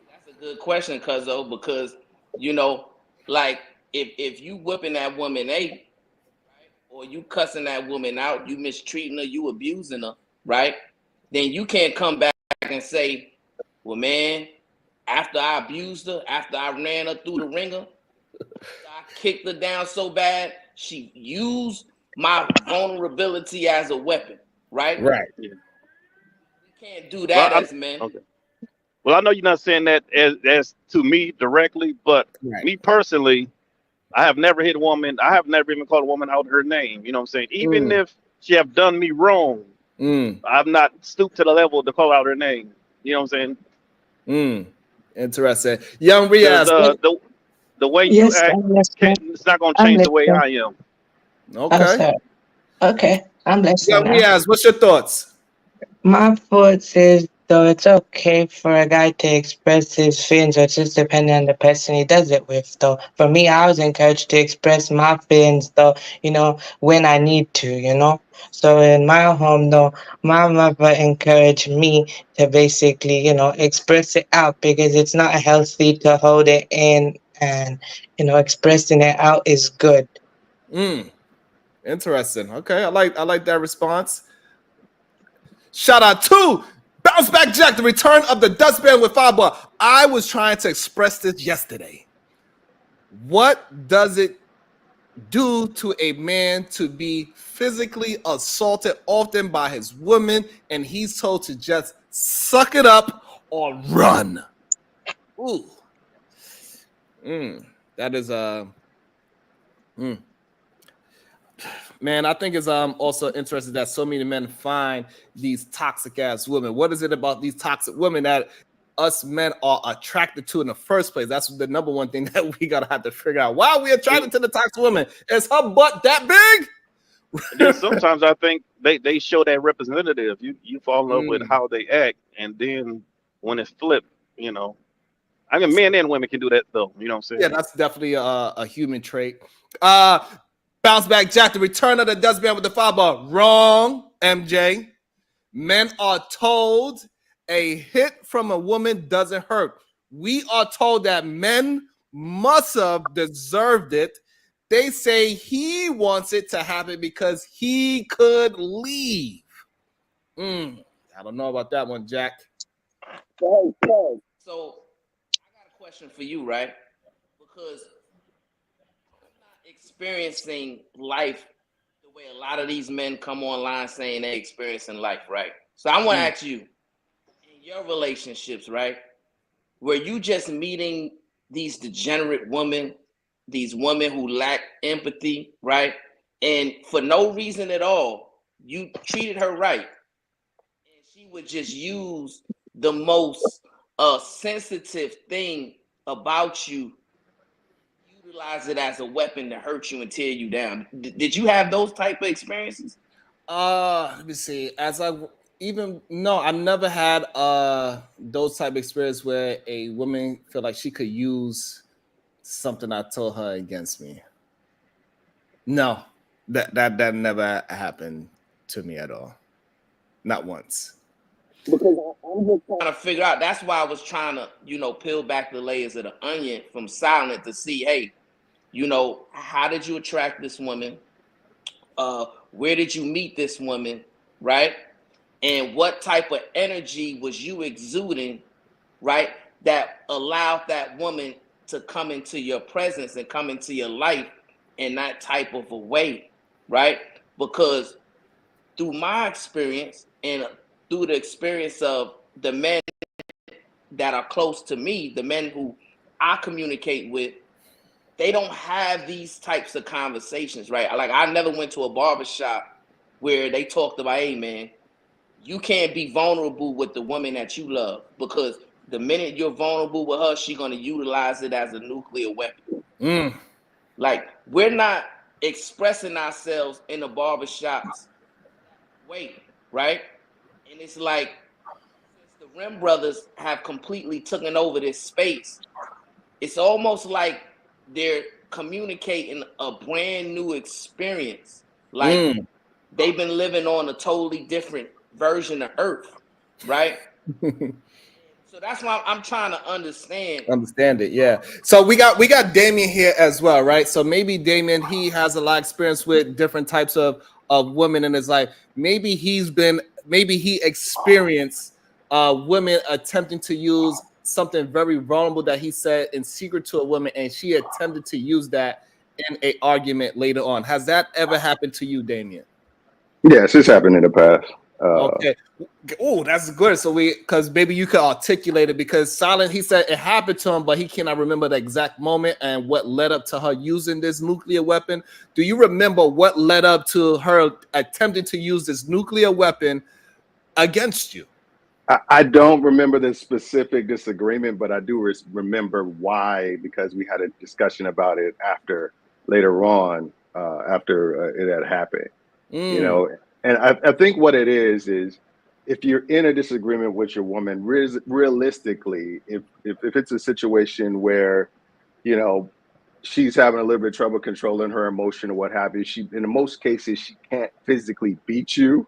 That's a good question, Cuzzo, because like if you whipping that woman right, or you cussing that woman out, you mistreating her, you abusing her, right? Then you can't come back and say, well, man, after I abused her, after I ran her through the ringer, I kicked her down so bad, she used my vulnerability as a weapon, right? Right. Yeah. We can't do that as men. Okay. Well, I know you're not saying that as to me directly, but me personally, I have never hit a woman. I have never even called a woman out her name. You know what I'm saying? Even if she have done me wrong, I've not stooped to the level to call out her name. You know what I'm saying? Interesting. Young Riaz. The way you act, it's not going to change the way I am. Okay. Okay. I'm listening. Young Riaz, what's your thoughts? My thoughts is, though, it's okay for a guy to express his feelings, or just depending on the person he does it with, though. For me, I was encouraged to express my feelings, though, when I need to, So in my home, though, my mother encouraged me to basically, express it out, because it's not healthy to hold it in, and, expressing it out is good. Interesting. Okay, I like that response. Shout out to Bounce Back Jack, the return of the dustpan with Fiber. I was trying to express this yesterday. What does it do to a man to be physically assaulted often by his woman, and he's told to just suck it up or run? Ooh. That is Man, I think it's also interesting that so many men find these toxic ass women. What is it about these toxic women that us men are attracted to in the first place? That's the number one thing that we gotta have to figure out. Why are we attracted to the toxic women? Is her butt that big? Then sometimes I think they show that representative. You fall in love with how they act, and then when it's flipped, I mean, men and women can do that though. You know what I'm saying? Yeah, that's definitely a human trait. Bounce Back Jack, the return of the dustpan with the Fiber. Wrong, MJ. Men are told a hit from a woman doesn't hurt. We are told that men must have deserved it they say he wants it to happen because he could leave. I don't know about that one, Jack. So I got a question for you, right? Because I'm not experiencing life the way a lot of these men come online saying they experiencing life, right? So I want to ask you, in your relationships, right? Were you just meeting these degenerate women, these women who lack empathy, right? And for no reason at all, you treated her right. And she would just use the most sensitive thing about you, utilize it as a weapon to hurt you and tear you down. Did you have those type of experiences? Let me see. I never had those type of experience where a woman feel like she could use something I told her against me. No, that never happened to me at all. Not once. Because I'm just trying to figure out. That's why I was trying to, peel back the layers of the onion from silent to see, hey, how did you attract this woman? Where did you meet this woman, right? And what type of energy was you exuding, right, that allowed that woman to come into your presence and come into your life in that type of a way, right? Because through my experience and through the experience of the men that are close to me, the men who I communicate with, they don't have these types of conversations, right? Like, I never went to a barbershop where they talked about, hey, man, you can't be vulnerable with the woman that you love, because the minute you're vulnerable with her, she's going to utilize it as a nuclear weapon. Like, we're not expressing ourselves in the barbershops. Wait, right? And it's like, since the Rim brothers have completely taken over this space, it's almost like they're communicating a brand new experience. Like, they've been living on a totally different version of Earth, right? So that's why I'm trying to understand it. Yeah. So we got Damien here as well, right? So maybe Damien, he has a lot of experience with different types of women in his life. Maybe he experienced women attempting to use something very vulnerable that he said in secret to a woman, and she attempted to use that in an argument later on. Has that ever happened to you, Damien? Yes, it's happened in the past. Okay. Oh, that's good. So because maybe you could articulate it, because Silent, he said it happened to him, but he cannot remember the exact moment and what led up to her using this nuclear weapon. Do you remember what led up to her attempting to use this nuclear weapon against you? I don't remember the specific disagreement, but I do remember why, because we had a discussion about it later on, after it had happened. And I think what it is if you're in a disagreement with your woman, realistically, if it's a situation where, she's having a little bit of trouble controlling her emotion or what have you, in most cases, she can't physically beat you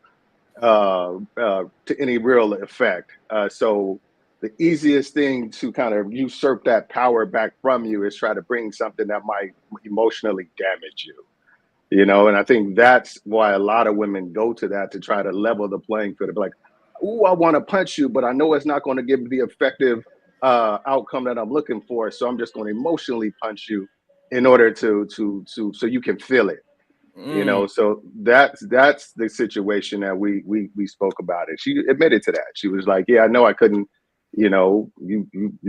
to any real effect. So the easiest thing to kind of usurp that power back from you is try to bring something that might emotionally damage you. And I think that's why a lot of women go to that, to try to level the playing field. Be like, "Ooh, I want to punch you, but I know it's not going to give the effective outcome that I'm looking for. So I'm just going to emotionally punch you in order so you can feel it." So that's the situation that we spoke about it. She admitted to that. She was like, "Yeah, I know I couldn't. You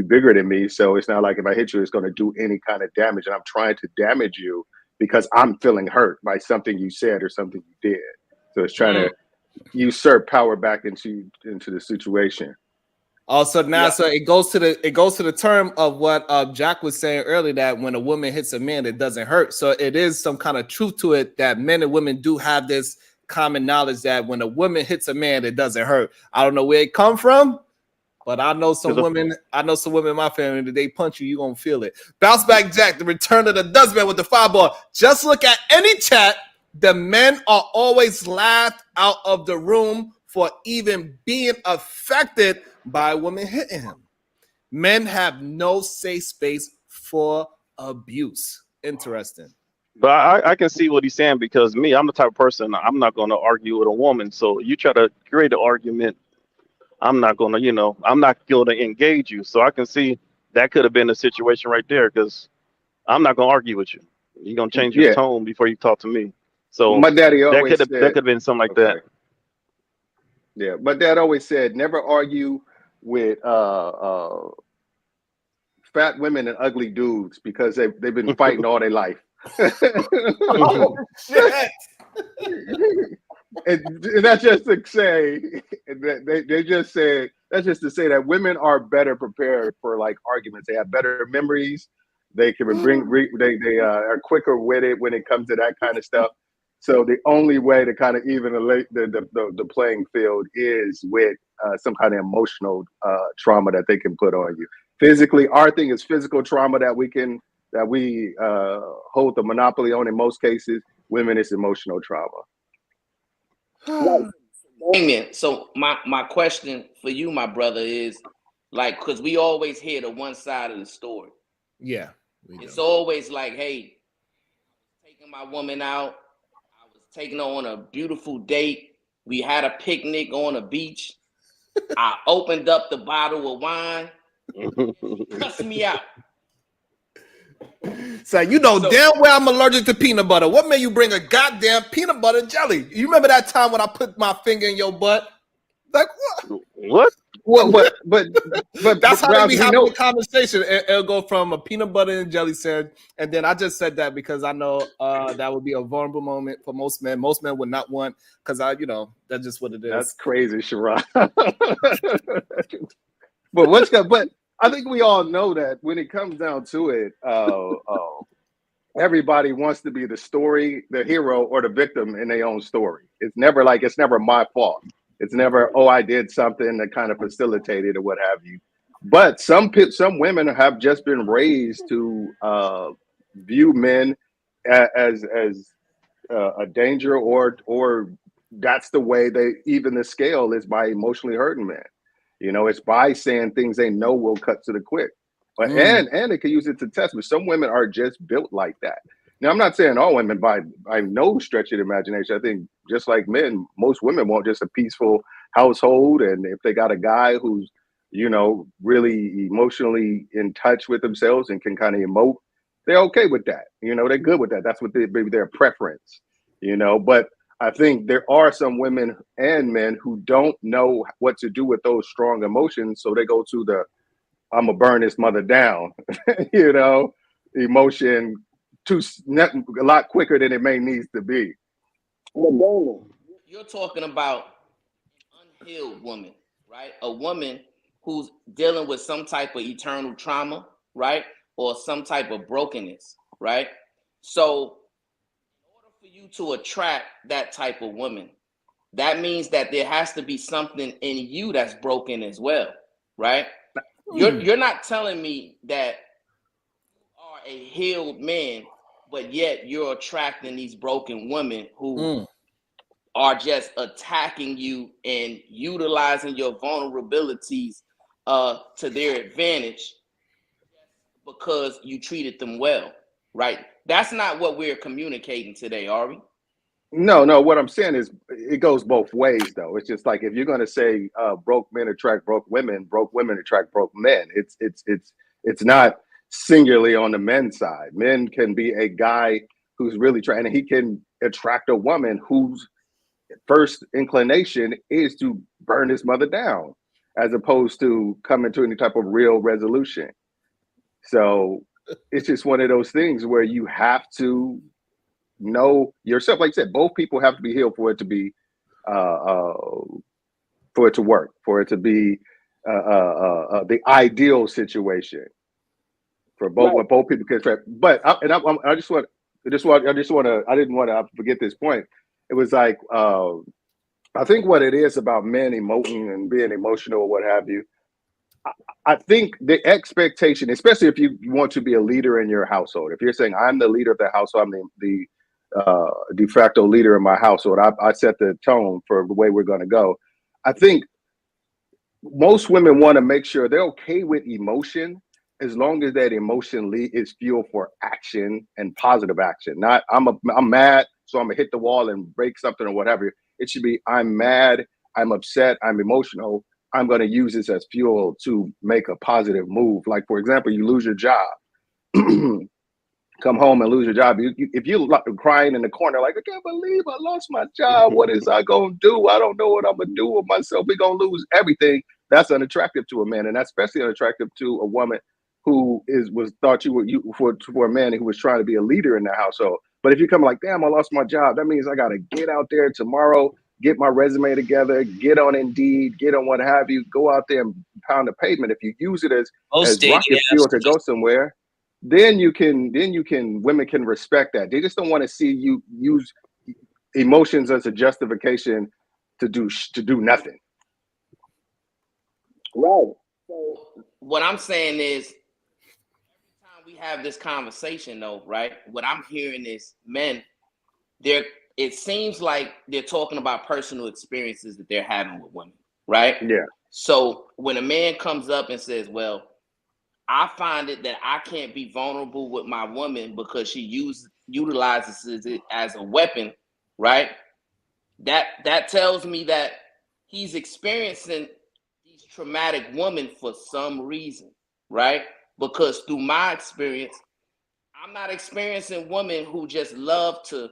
bigger than me, so it's not like if I hit you, it's going to do any kind of damage. And I'm trying to damage you because I'm feeling hurt by something you said or something you did. So it's trying to usurp power back into the situation." Also, now, so it goes to the term of what Jack was saying earlier, that when a woman hits a man, it doesn't hurt. So it is some kind of truth to it that men and women do have this common knowledge that when a woman hits a man, it doesn't hurt. I don't know where it come from, but I know some women. In my family that they punch you, you're gonna feel it. Bounce back, Jack. The return of the Dustman with the 5-ball. Just look at any chat. The men are always laughed out of the room for even being affected by a woman hitting him. Men have no safe space for abuse. Interesting. But I can see what he's saying, because me, I'm the type of person, I'm not going to argue with a woman. So you try to create an argument, I'm not going to, I'm not going to engage you. So I can see that could have been a situation right there, because I'm not going to argue with you. You're going to change your Yeah. tone before you talk to me. So My daddy that always could said, have been something like okay. that. Yeah. My dad always said, never argue with fat women and ugly dudes, because they've been fighting all their life. Oh shit! And that's just to say that they just said, that's just to say that women are better prepared for like arguments. They have better memories. They can they are quicker with it when it comes to that kind of stuff. So the only way to kind of even the playing field is with some kind of emotional trauma that they can put on you. Physically, our thing is physical trauma that we hold the monopoly on in most cases. Women, it's emotional trauma. Right. Amen. So my question for you, my brother, is like, because we always hear the one side of the story. Yeah. It's always like, hey, taking my woman out. I was taking her on a beautiful date. We had a picnic on a beach. I opened up the bottle of wine. Cussed me out. So damn well I'm allergic to peanut butter. What made you bring a goddamn peanut butter jelly? You remember that time when I put my finger in your butt? Like what? What? But That's how they be we having know the conversation. It'll go from a peanut butter and jelly sandwich, and then I just said that because I know that would be a vulnerable moment for most men. Most men would not want, because that's just what it is. That's crazy, Sharon. But I think we all know that when it comes down to it, everybody wants to be the hero or the victim in their own story. It's never my fault. It's never, oh, I did something that kind of facilitated or what have you. But some women have just been raised to view men as a danger, or that's the way they even the scale is by emotionally hurting men. It's by saying things they know will cut to the quick. But and they can use it to test. But some women are just built like that. Now, I'm not saying all women by no stretch of the imagination. I think just like men, most women want just a peaceful household, and if they got a guy who's really emotionally in touch with themselves and can kind of emote, they're okay with that. They're good with that. That's what maybe their preference. But I think there are some women and men who don't know what to do with those strong emotions, so they go to the "I'm gonna burn this mother down," emotion a lot quicker than it may needs to be. You're talking about an unhealed woman, right? A woman who's dealing with some type of eternal trauma, right? Or some type of brokenness, right? So in order for you to attract that type of woman, that means that there has to be something in you that's broken as well, right? You're not telling me that you are a healed man, but yet you're attracting these broken women who are just attacking you and utilizing your vulnerabilities to their advantage because you treated them well, right? That's not what we're communicating today, are we? No. What I'm saying is it goes both ways, though. It's just like if you're going to say broke men attract broke women attract broke men. It's not singularly on the men's side. Men can be a guy who's really trying, and he can attract a woman whose first inclination is to burn his mother down, as opposed to coming to any type of real resolution. So it's just one of those things where you have to know yourself. Like I said, both people have to be healed for it to be for it to work, for it to be the ideal situation for both. Right. Both people can try. But I didn't want to forget this point. It was like I think what it is about men emoting and being emotional or what have you. I think the expectation, especially if you want to be a leader in your household, if you're saying I'm the leader of the household, I'm the de facto leader in my household, I set the tone for the way we're going to go. I think most women want to make sure they're okay with emotion, as long as that emotion is fuel for action and positive action. Not I'm mad, so I'm gonna hit the wall and break something or whatever. It should be I'm mad, I'm upset, I'm emotional. I'm gonna use this as fuel to make a positive move. Like for example, you lose your job. Come home and lose your job. If you're crying in the corner, like, I can't believe I lost my job. What is I gonna do? I don't know what I'm gonna do with myself. We're gonna lose everything. That's unattractive to a man, and that's especially unattractive to a woman who was thought for a man who was trying to be a leader in the household. But if you come like, damn, I lost my job, that means I gotta get out there tomorrow, get my resume together, get on Indeed, get on what have you, go out there and pound the pavement. If you use it as rocket fuel to go somewhere, then women can respect that. They just don't want to see you use emotions as a justification to do nothing. Right. So what I'm saying is, every time we have this conversation, though, right? What I'm hearing is men, it seems like they're talking about personal experiences that they're having with women, right? Yeah. So when a man comes up and says, well, I find it that I can't be vulnerable with my woman because she utilizes it as a weapon, right? That tells me that he's experiencing these traumatic women for some reason, right? Because through my experience, I'm not experiencing women who just love to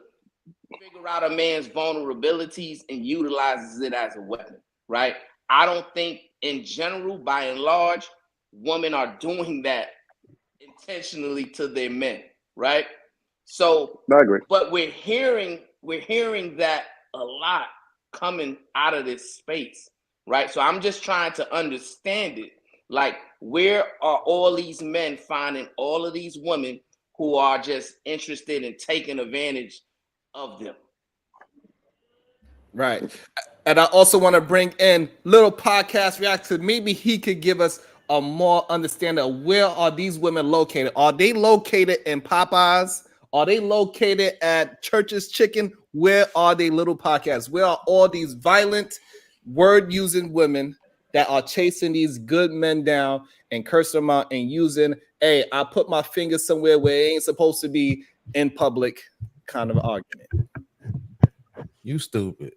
figure out a man's vulnerabilities and utilizes it as a weapon, right? I don't think in general, by and large, women are doing that intentionally to their men, right? So I agree. But we're hearing that a lot coming out of this space, right? So I'm just trying to understand it. Like, where are all these men finding all of these women who are just interested in taking advantage of them? Right. And I also want to bring in little podcast reaction. Maybe he could give us a more understanding of where are these women located. Are they located in Popeyes? Are they located at Church's Chicken? Where are they, little podcasts? Where are all these violent word-using women that are chasing these good men down and cursing them out and using, hey, I put my finger somewhere where it ain't supposed to be in public kind of argument? You stupid.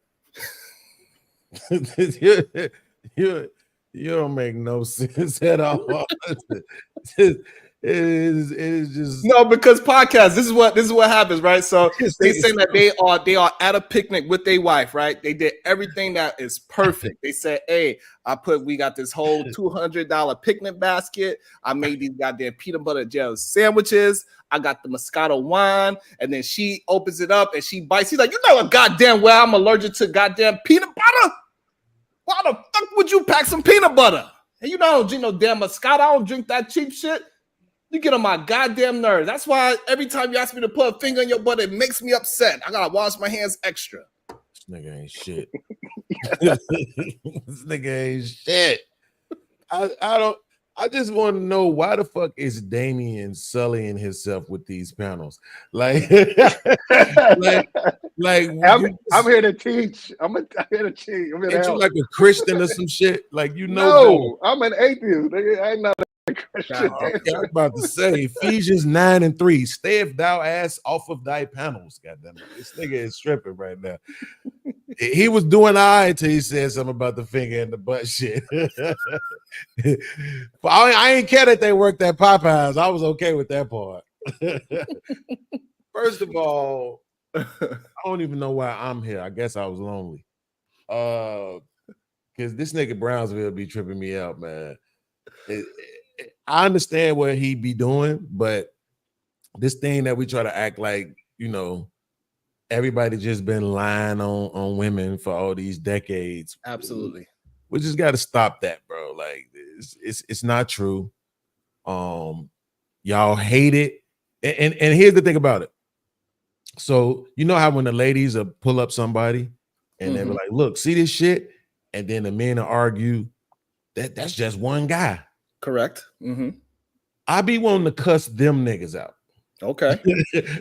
you don't make no sense at all. It is just no, because podcast. This is what happens, right? So they saying that they are at a picnic with their wife, right? They did everything that is perfect. They said, "Hey, we got this whole $200 picnic basket. I made these goddamn peanut butter jelly sandwiches. I got the Moscato wine." And then she opens it up and she bites. She's like, "You know, a goddamn well, I'm allergic to goddamn peanut butter. Why the fuck would you pack some peanut butter? And you know, I don't drink no damn Moscato. I don't drink that cheap shit." You get on my goddamn nerves. That's why every time you ask me to put a finger in your butt, it makes me upset. I gotta wash my hands extra. This nigga ain't shit. This nigga ain't shit. I just want to know why the fuck is Damien sullying himself with these panels? Like, I'm here to teach. I'm here to teach. I'm here to ain't help. you like a Christian or some shit? Like, you know, no, I'm an atheist. I'm not a Christian. Okay, I was about to say Ephesians 9:3. Stay thou ass off of thy panels. Goddamn it. This nigga is stripping right now. He was doing all right till he said something about the finger and the butt shit. But I ain't care that they worked at Popeyes. I was okay with that part. First of all, I don't even know why I'm here. I guess I was lonely. Because this nigga Brownsville be tripping me out, man. I understand what he be doing, but this thing that we try to act like, you know, everybody just been lying on women for all these decades. Absolutely. We just got to stop that, bro. Like, it's not true. Y'all hate it. And here's the thing about it. So, you know how when the ladies pull up somebody and they were like, look, see this shit? And then the men will argue that's just one guy. Correct. Mm-hmm. I be wanting to cuss them niggas out. Okay.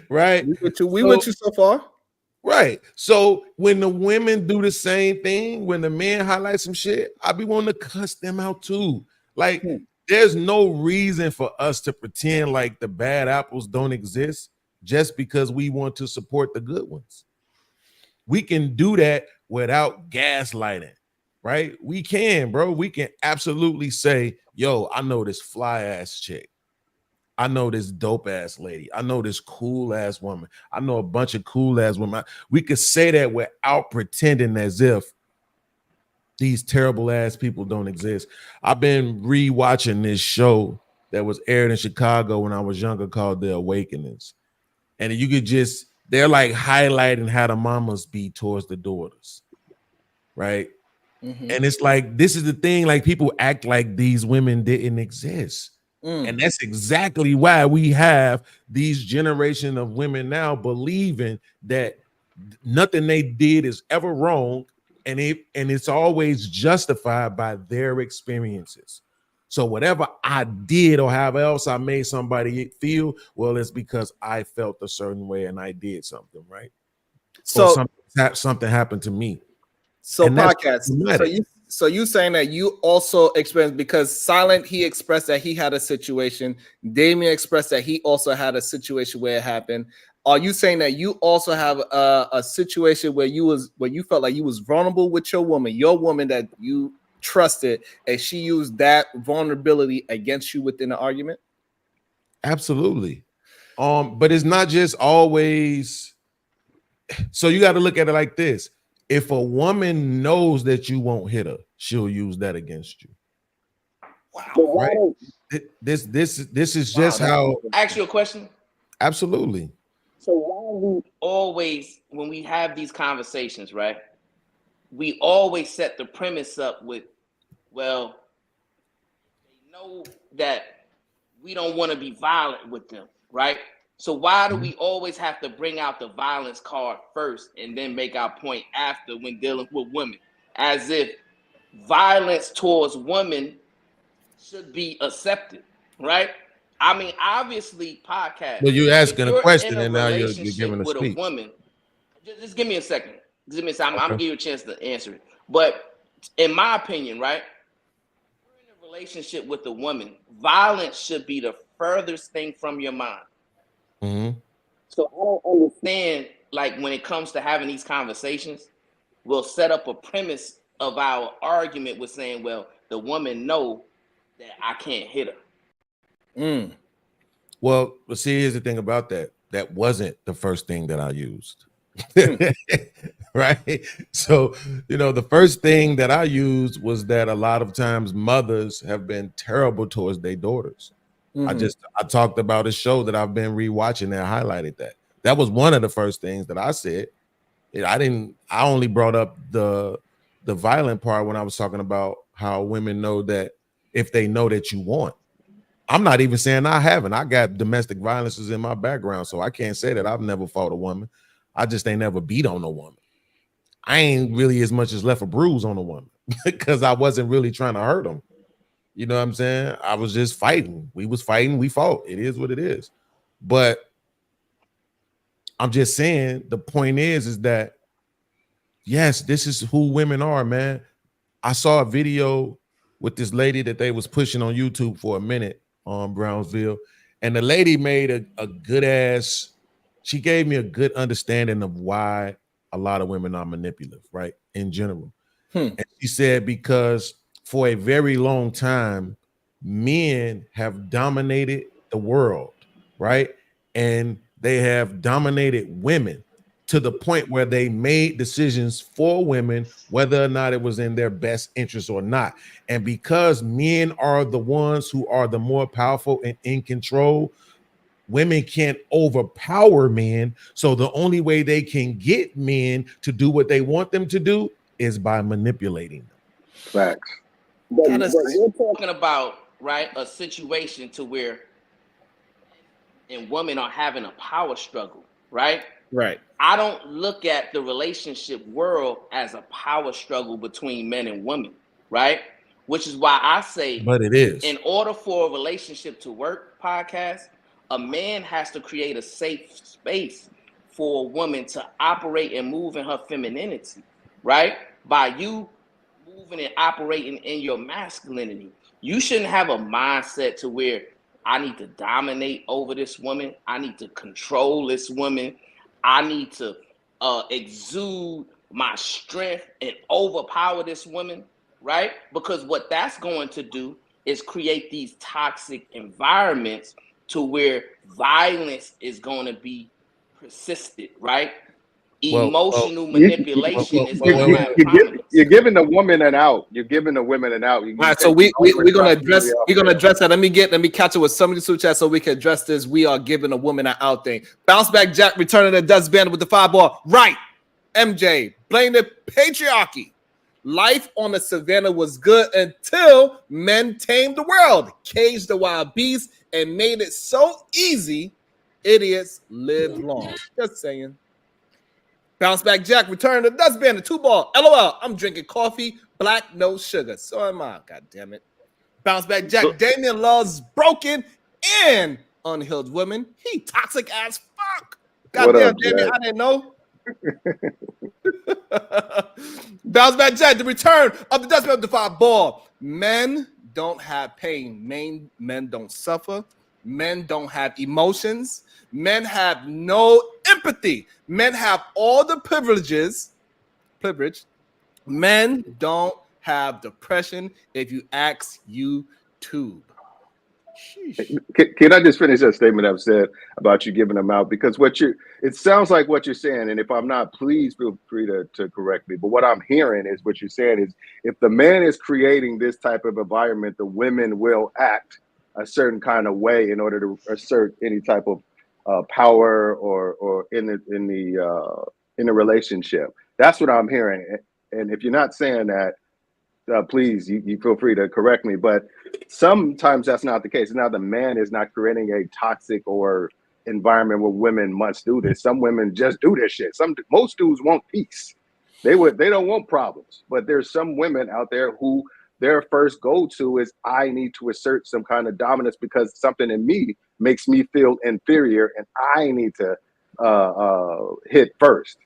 Right? We went you so far. Right. So when the women do the same thing, when the men highlight some shit, I be wanting to cuss them out too. Like, there's no reason for us to pretend like the bad apples don't exist just because we want to support the good ones. We can do that without gaslighting, right? We can, bro. We can absolutely say, yo, I know this fly ass chick. I know this dope ass lady. I know this cool ass woman. I know a bunch of cool ass women. We could say that without pretending as if these terrible ass people don't exist. I've been rewatching this show that was aired in Chicago when I was younger called The Awakenings. And you could just, they're like highlighting how the mamas be towards the daughters, right? Mm-hmm. And it's like, this is the thing, like people act like these women didn't exist. And that's exactly why we have these generation of women now believing that nothing they did is ever wrong, and it's always justified by their experiences. So whatever I did or however else I made somebody feel, well, it's because I felt a certain way and I did something, right? So or something happened to me. So And that's podcast. So you saying that you also experienced, because Silent, he expressed that he had a situation. Damien expressed that he also had a situation where it happened. Are you saying that you also have a situation where you felt like you was vulnerable with your woman that you trusted, and she used that vulnerability against you within the argument? Absolutely. But it's not just always. So you got to look at it like this. If a woman knows that you won't hit her, she'll use that against you. Wow. Right? This is just how. Ask you a question. Absolutely. So why we always, when we have these conversations, right, we always set the premise up with, well, they know that we don't want to be violent with them, right? So why do we always have to bring out the violence card first and then make our point after when dealing with women? As if violence towards women should be accepted, right? I mean, obviously, podcast. Well, you're asking a question and now you're relationship giving a with speech. a woman. Just give me a second. I'm gonna give you a chance to answer it. But in my opinion, right, if you're in a relationship with a woman, violence should be the furthest thing from your mind. Mm-hmm. So I don't understand, like, when it comes to having these conversations, we'll set up a premise of our argument with saying, well, the woman know that I can't hit her. Well, see, here's the thing about that. That wasn't the first thing that I used. Right? So, the first thing that I used was that a lot of times mothers have been terrible towards their daughters. I talked about a show that I've been rewatching that highlighted that. That was one of the first things that I said. I only brought up the violent part when I was talking about how women know that if they know that you want. I'm not even saying I haven't. I got domestic violences in my background, so I can't say that I've never fought a woman. I just ain't never beat on a woman. I ain't really as much as left a bruise on a woman because I wasn't really trying to hurt them. You know what I'm saying? I was just fighting. We was fighting. We fought. It is what it is. But I'm just saying the point is that, yes, this is who women are, man. I saw a video with this lady that they was pushing on YouTube for a minute on Brownsville. And the lady made a good ass, she gave me a good understanding of why a lot of women are manipulative, right? In general. And she said, because for a very long time, men have dominated the world, right? And they have dominated women to the point where they made decisions for women, whether or not it was in their best interest or not. And because men are the ones who are the more powerful and in control, women can't overpower men. So the only way they can get men to do what they want them to do is by manipulating them. Facts. But we're talking about, right, a situation to where and women are having a power struggle, right? Right. I don't look at the relationship world as a power struggle between men and women, right? Which is why I say, but it is. In order for a relationship to work, podcast, a man has to create a safe space for a woman to operate and move in her femininity, right? By you moving and operating in your masculinity. You shouldn't have a mindset to where I need to dominate over this woman. I need to control this woman. I need to exude my strength and overpower this woman, right? Because what that's going to do is create these toxic environments to where violence is going to be persisted, right? Emotional manipulation is going to have prominence. You're giving the woman an out. You're giving the women an out. All right, so we're gonna address that. Let me catch it with some of the super chat so we can address this. We are giving a woman an out thing. Bounce back Jack returning the dustbin with the 5-ball. Right. MJ, blame the patriarchy. Life on the savannah was good until men tamed the world, caged the wild beasts, and made it so easy. Idiots live long. Just saying. Bounce back Jack, return the dustbin, the 2-ball. LOL, I'm drinking coffee, black, no sugar. So am I, god damn it. Bounce back Jack, Damien loves broken and unhealed women. He toxic as fuck. God damn, Damien, I didn't know. Bounce back Jack, the return of the dustbin of the 5-ball. Men don't have pain. Men don't suffer. Men don't have emotions. Men have no empathy. Men have all the privilege. Men don't have depression. If you ask YouTube. Can I just finish that statement I've said about you giving them out? Because it sounds like what you're saying, and if I'm not, please feel free to correct me. But what I'm hearing is what you're saying is if the man is creating this type of environment, the women will act a certain kind of way in order to assert any type of power or in the relationship. That's what I'm hearing. And if you're not saying that, please, you feel free to correct me. But sometimes that's not the case. Now the man is not creating a toxic or environment where women must do this. Some women just do this shit. Most dudes want peace. They don't want problems. But there's some women out there who their first go-to is I need to assert some kind of dominance because something in me makes me feel inferior and I need to hit first.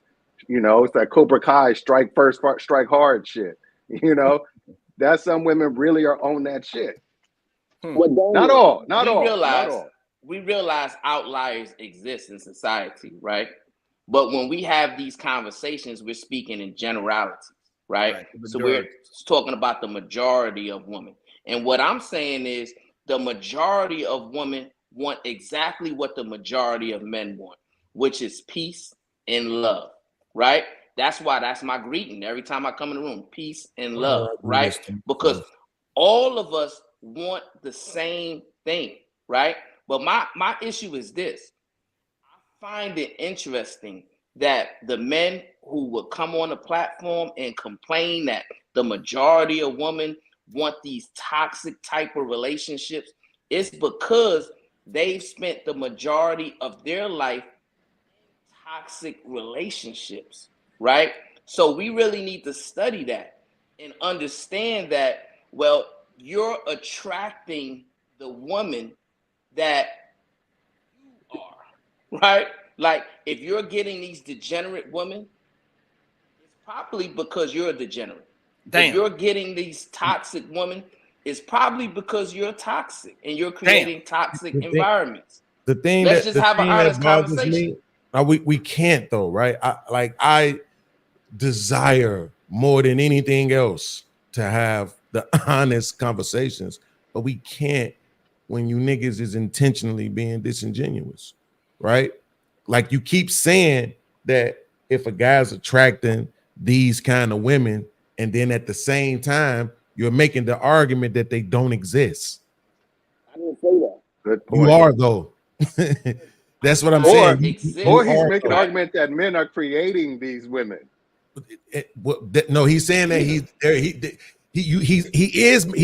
You know, it's that Cobra Kai strike first, strike hard shit. You know, that's some women really are on that shit. Not all. We realize outliers exist in society, right? But when we have these conversations, we're speaking in generalities, right? So we're talking about the majority of women. And what I'm saying is the majority of women want exactly what the majority of men want, which is peace and love, right? That's why that's my greeting every time I come in the room, peace and love, right? Because all of us want the same thing, right? But my issue is this. I find it interesting that the men who would come on the platform and complain that the majority of women want these toxic type of relationships, it's because they've spent the majority of their life in toxic relationships, right? So we really need to study that and understand that, well, you're attracting the woman that you are, right? Like if you're getting these degenerate women, it's probably because you're a degenerate. If you're getting these toxic women, it's probably because you're toxic and you're creating toxic environments. Let's just have an honest conversation. We can't though, right? I desire more than anything else to have the honest conversations, but we can't when you niggas is intentionally being disingenuous, right? Like you keep saying that if a guy's attracting these kind of women, and then at the same time, you're making the argument that they don't exist. I didn't say that. Good point. You are though. That's what I'm saying. Or he's making an argument that men are creating these women. No, he's saying that he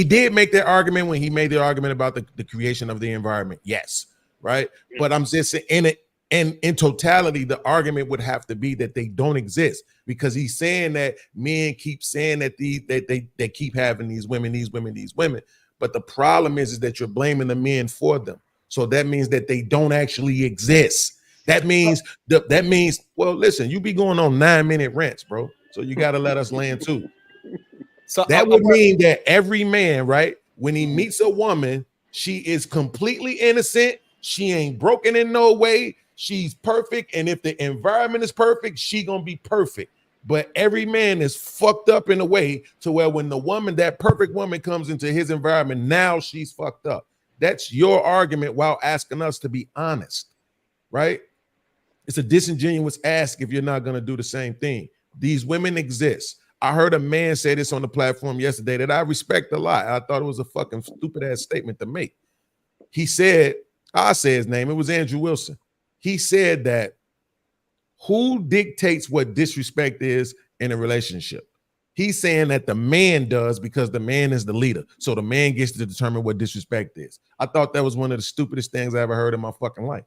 did make that argument when he made the argument about the creation of the environment. Yes, right. But I'm just saying in totality, the argument would have to be that they don't exist because he's saying that men keep saying that they keep having these women. But the problem is that you're blaming the men for them. So that means that they don't actually exist. That means well, listen, you be going on 9-minute rants, bro. So you got to let us land too. So that would mean that every man, right, When he meets a woman, she is completely innocent. She ain't broken in no way. She's perfect. And if the environment is perfect, she gonna be perfect. But every man is fucked up in a way to where when the woman, that perfect woman, comes into his environment, now she's fucked up. That's your argument while asking us to be honest, right? It's a disingenuous ask if you're not going to do the same thing. These women exist. I heard a man say this on the platform yesterday that I respect a lot. I thought it was a fucking stupid ass statement to make. He said, I'll say his name, it was Andrew Wilson. He said that who dictates what disrespect is in a relationship? He's saying that the man does because the man is the leader. So the man gets to determine what disrespect is. I thought that was one of the stupidest things I ever heard in my fucking life.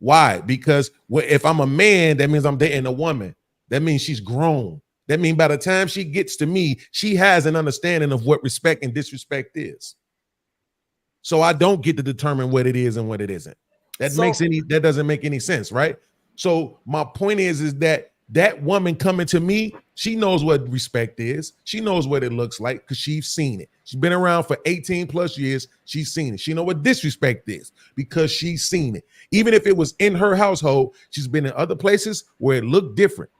Why? Because if I'm a man, that means I'm dating a woman. That means she's grown. That means by the time she gets to me, she has an understanding of what respect and disrespect is. So I don't get to determine what it is and what it isn't. That doesn't make any sense, right? So my point is that woman coming to me, she knows what respect is. She knows what it looks like because she's seen it. She's been around for 18 plus years. She's seen it. She knows what disrespect is because she's seen it. Even if it was in her household, she's been in other places where it looked different.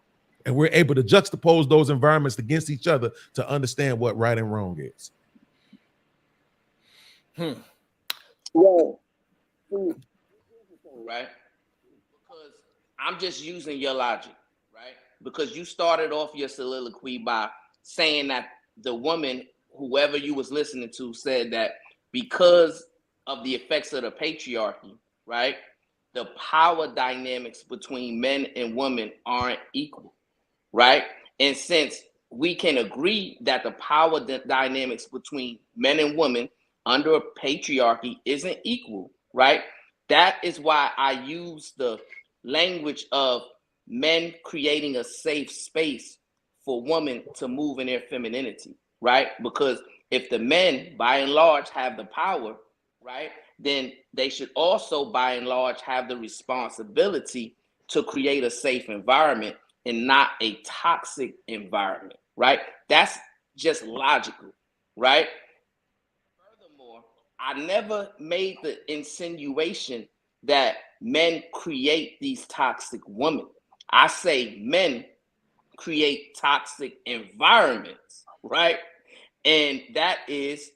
And we're able to juxtapose those environments against each other to understand what right and wrong is. Well, right? Because I'm just using your logic, right? Because you started off your soliloquy by saying that the woman, whoever you was listening to, said that because of the effects of the patriarchy, right? The power dynamics between men and women aren't equal, right? And since we can agree that the power dynamics between men and women under a patriarchy isn't equal, right? That is why I use the language of men creating a safe space for women to move in their femininity, right? Because if the men, by and large, have the power, right, then they should also, by and large, have the responsibility to create a safe environment and not a toxic environment, right? That's just logical, right? Furthermore, I never made the insinuation that men create these toxic women. I say men create toxic environments, right? And that is,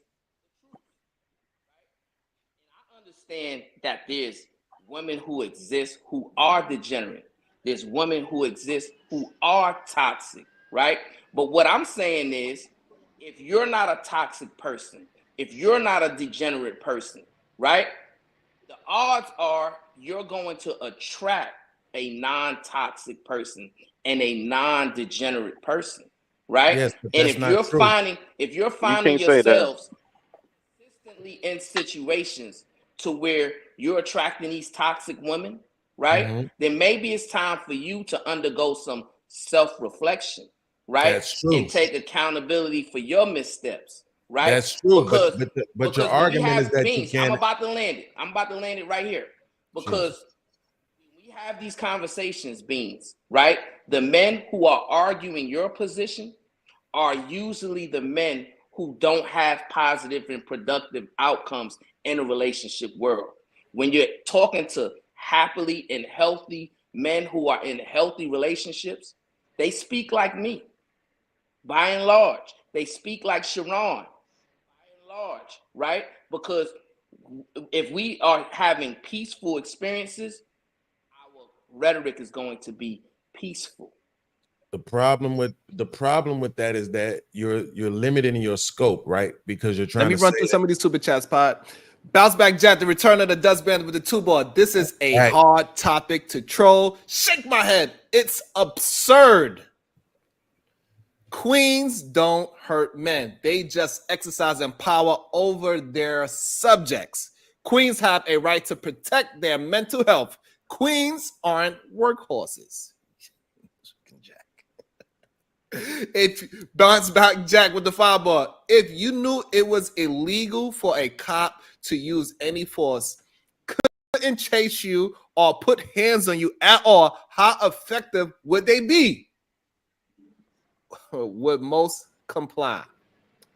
I understand that there's women who exist who are degenerate. There's women who exist who are toxic, right? But what I'm saying is, if you're not a toxic person, if you're not a degenerate person, right? The odds are you're going to attract a non-toxic person and a non-degenerate person, right? Yes, but And that's not true. if you're You finding can't say that. yourselves consistently in situations to where you're attracting these toxic women, right? Then maybe it's time for you to undergo some self-reflection, right? That's true. And take accountability for your missteps, right? That's true. Because but your when we argument have is that beings, you can't. I'm about to land it right here. Because when we have these conversations, beings, right? The men who are arguing your position are usually the men who don't have positive and productive outcomes in a relationship world. When you're talking to happily and healthy men who are in healthy relationships, they speak like me, by and large. They speak like Sharon, by and large, right? Because if we are having peaceful experiences, our rhetoric is going to be peaceful. The problem with that is that you're limiting your scope, right? Because you're trying Let me to run through some of these super chats, Pod. Bounce Back Jack, the return of the dustband with the two ball. This is a hard topic to troll. Shake my head. It's absurd. Queens don't hurt men. They just exercising power over their subjects. Queens have a right to protect their mental health. Queens aren't workhorses. If Bounce Back Jack with the fireball, if you knew it was illegal for a cop to use any force, couldn't chase you or put hands on you at all, how effective would they be? Would most comply?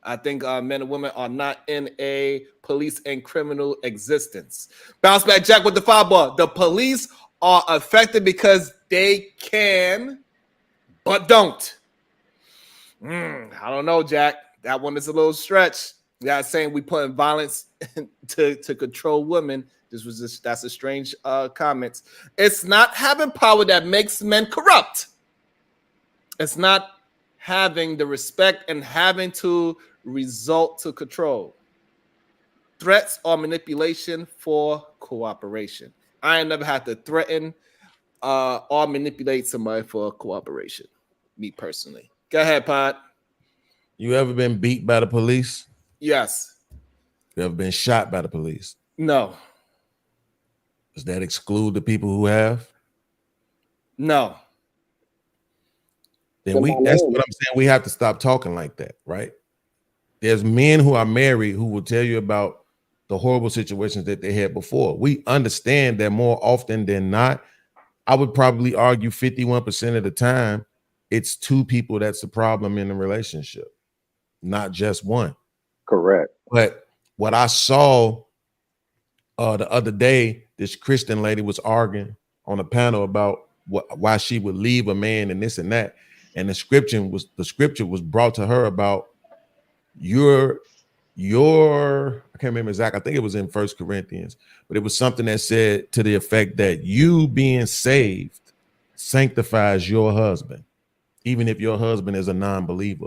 I think men and women are not in a police and criminal existence. Bounce back, Jack, with the foul ball. The police are affected because they can, but don't. I don't know, Jack. That one is a little stretch. Yeah, saying we putting violence to control women. That's a strange comment. It's not having power that makes men corrupt. It's not having the respect and having to resort to control. Threats or manipulation for cooperation. I ain't never had to threaten or manipulate somebody for cooperation. Me personally. Go ahead, Pod. You ever been beat by the police? Yes. You ever been shot by the police? No. Does that exclude the people who have? No. Then that's what I'm saying. We have to stop talking like that, right? There's men who are married who will tell you about the horrible situations that they had before. We understand that more often than not, I would probably argue 51% of the time, it's two people that's the problem in the relationship, not just one. Correct. But what I saw the other day, this Christian lady was arguing on a panel about why she would leave a man and this and that. And the scripture was brought to her about your I can't remember exactly. I think it was in 1 Corinthians, but it was something that said to the effect that you being saved sanctifies your husband, even if your husband is a non-believer.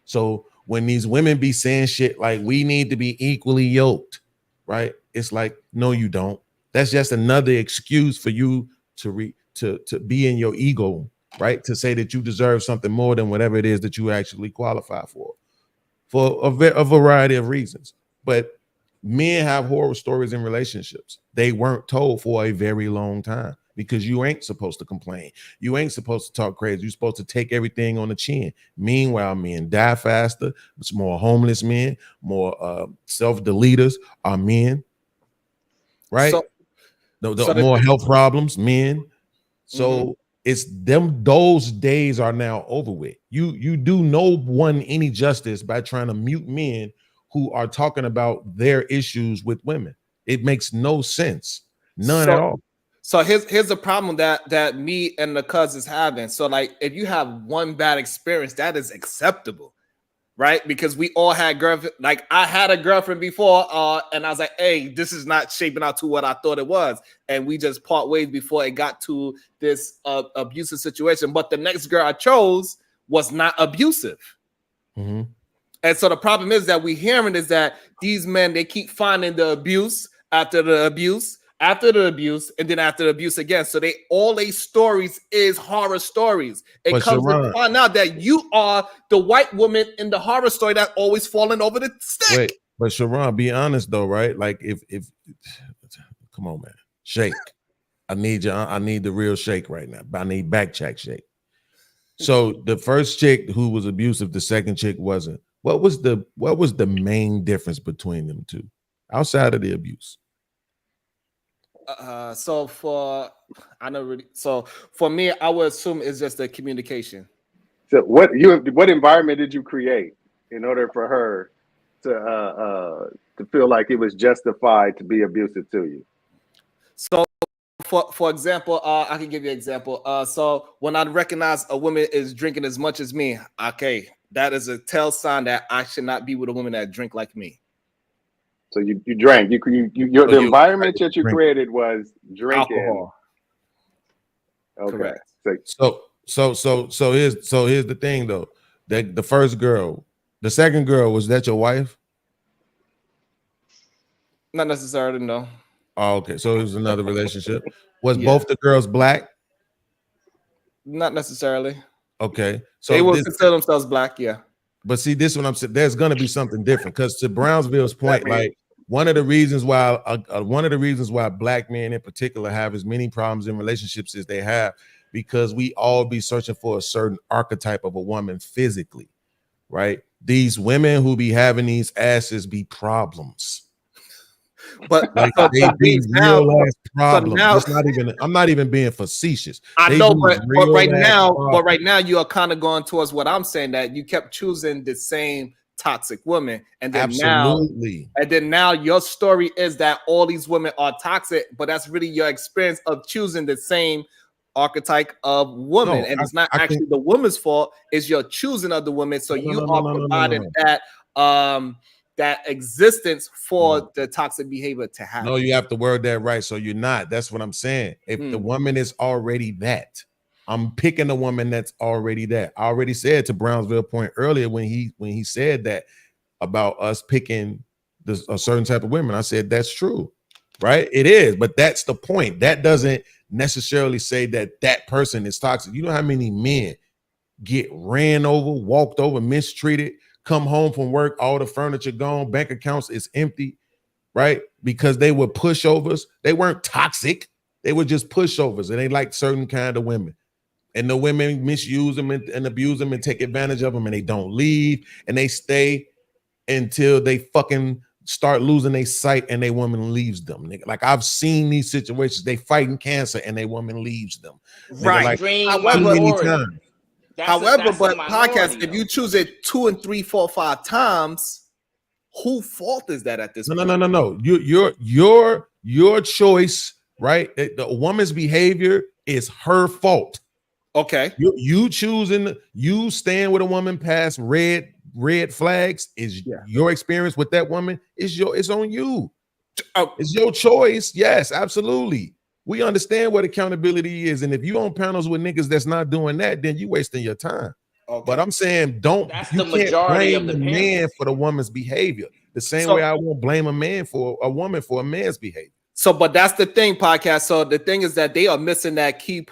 So when these women be saying shit like we need to be equally yoked, right? It's like, no, you don't. That's just another excuse for you to be in your ego, right? To say that you deserve something more than whatever it is that you actually qualify for a variety of reasons. But men have horror stories in relationships. They weren't told for a very long time because you ain't supposed to complain. You ain't supposed to talk crazy. You're supposed to take everything on the chin. Meanwhile, men die faster. It's more homeless men, more self-deleters are men, right? So more health problems, men. So it's them. Those days are now over with. You do no one any justice by trying to mute men who are talking about their issues with women. It makes no sense, none at all. So here's the problem that me and the cousins having. So like, if you have one bad experience, that is acceptable, right? Because we all had girlfriend. Like I had a girlfriend before, and I was like, hey, this is not shaping out to what I thought it was, and we just part ways before it got to this abusive situation. But the next girl I chose was not abusive. Mm-hmm. And so the problem is that we hearing is that these men, they keep finding the abuse after the abuse, after the abuse, and then after the abuse again. So all their stories is horror stories. It comes to find out that you are the white woman in the horror story that always falling over the stick. Wait, but Sharon, be honest though, right? Like if come on, man, shake. I need the real shake right now. I need back check shake. So the first chick who was abusive, the second chick wasn't. What was the main difference between them two outside of the abuse? So for me, I would assume it's just the communication. So what environment did you create in order for her to feel like it was justified to be abusive to you? So for example, I can give you an example. So when I recognize a woman is drinking as much as me, okay, that is a tell sign that I should not be with a woman that drink like me. So you drank. The environment that you created was drinking. Alcohol. Okay. Correct. So here's the thing though. That the first girl, the second girl, was that your wife? Not necessarily, no. Oh, okay. So it was another relationship. Was both the girls black? Not necessarily. Okay. So they will consider themselves black, yeah. But see, this one I'm saying, there's gonna be something different because to Brownsville's point, like one of the reasons why black men in particular have as many problems in relationships as they have, because we all be searching for a certain archetype of a woman physically, right? These women who be having these asses be problems. But like they be real ass problems. It's not even. I'm not even being facetious. I know, but right now you are kind of going towards what I'm saying, that you kept choosing the same toxic women, and then Absolutely. now your story is that all these women are toxic, but that's really your experience of choosing the same archetype of woman, No, and it's not I actually think the woman's fault. It's your choosing of the woman. So you no, are no, no, no, providing no. that existence for No. the toxic behavior to happen. No, you have to word that right. So you're not. That's what I'm saying. If the woman is already that, I'm picking a woman that's already that. I already said to Brownsville Point earlier when he said that about us picking a certain type of women. I said that's true, right? It is, but that's the point. That doesn't necessarily say that that person is toxic. You know how many men get ran over, walked over, mistreated, come home from work, all the furniture gone, bank accounts is empty, right? Because they were pushovers. They weren't toxic. They were just pushovers, and they liked certain kind of women. And the women misuse them and abuse them and take advantage of them, and they don't leave, and they stay until they fucking start losing their sight and they woman leaves them. Like I've seen these situations. They fighting cancer and they woman leaves them. Right. Like, However, That's but a minority, podcast, if you choose it 2 and 3, 4, 5 times, whose fault is that at this point? No. Your choice, right? The woman's behavior is her fault. Okay. You choosing, you staying with a woman past red flags is your experience with that woman. It's on you. It's your choice. Yes, absolutely. We understand what accountability is, and if you on panels with niggas that's not doing that, then you wasting your time. Okay. But I'm saying That's the majority of the man for the woman's behavior. The same way I won't blame a man for a woman for a man's behavior. So, but that's the thing, podcast. So the thing is that they are missing that key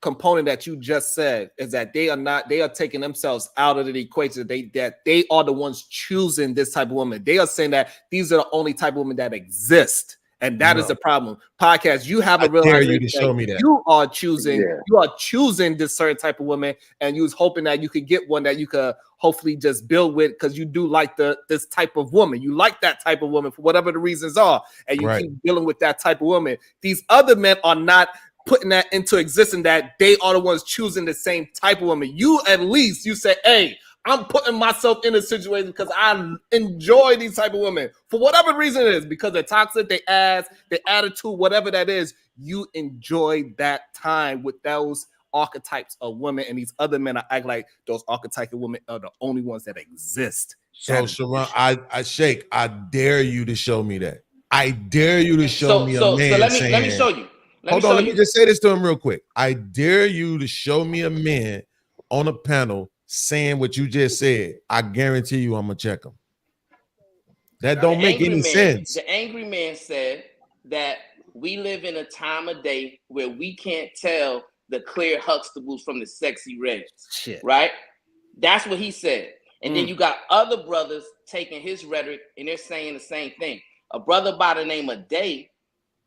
component that you just said, is that they are taking themselves out of the equation. That they are the ones choosing this type of woman. They are saying that these are the only type of women that exist. And that is the problem. Podcast, you have a realization you to show me that you are choosing this certain type of woman, and you was hoping that you could get one that you could hopefully just build with, because you do like this type of woman. You like that type of woman for whatever the reasons are, and you keep dealing with that type of woman. These other men are not putting that into existence, that they are the ones choosing the same type of woman. You at least, you say, hey, I'm putting myself in a situation because I enjoy these type of women for whatever reason it is, because they're toxic, they ass, their attitude, whatever that is. You enjoy that time with those archetypes of women, and these other men are act like those archetypal women are the only ones that exist. So Sharon, I dare you to show me that. I dare you to show me a man. So let me show you. Let me just say this to him real quick. I dare you to show me a man on a panel saying what you just said. I guarantee you I'm gonna check him. That don't make any sense. The angry man said that we live in a time of day where we can't tell the clear Huxtables from the sexy reds. Shit. Right? That's what he said. And then you got other brothers taking his rhetoric and they're saying the same thing. A brother by the name of Day,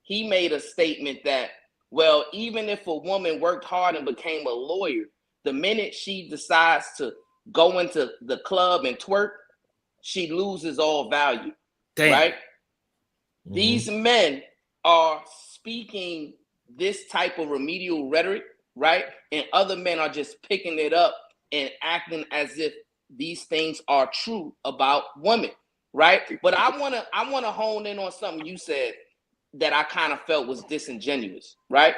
he made a statement that, well, even if a woman worked hard and became a lawyer, the minute she decides to go into the club and twerk, she loses all value. Damn. Right? Mm-hmm. These men are speaking this type of remedial rhetoric, right? And other men are just picking it up and acting as if these things are true about women, right? But I wanna hone in on something you said that I kind of felt was disingenuous, right?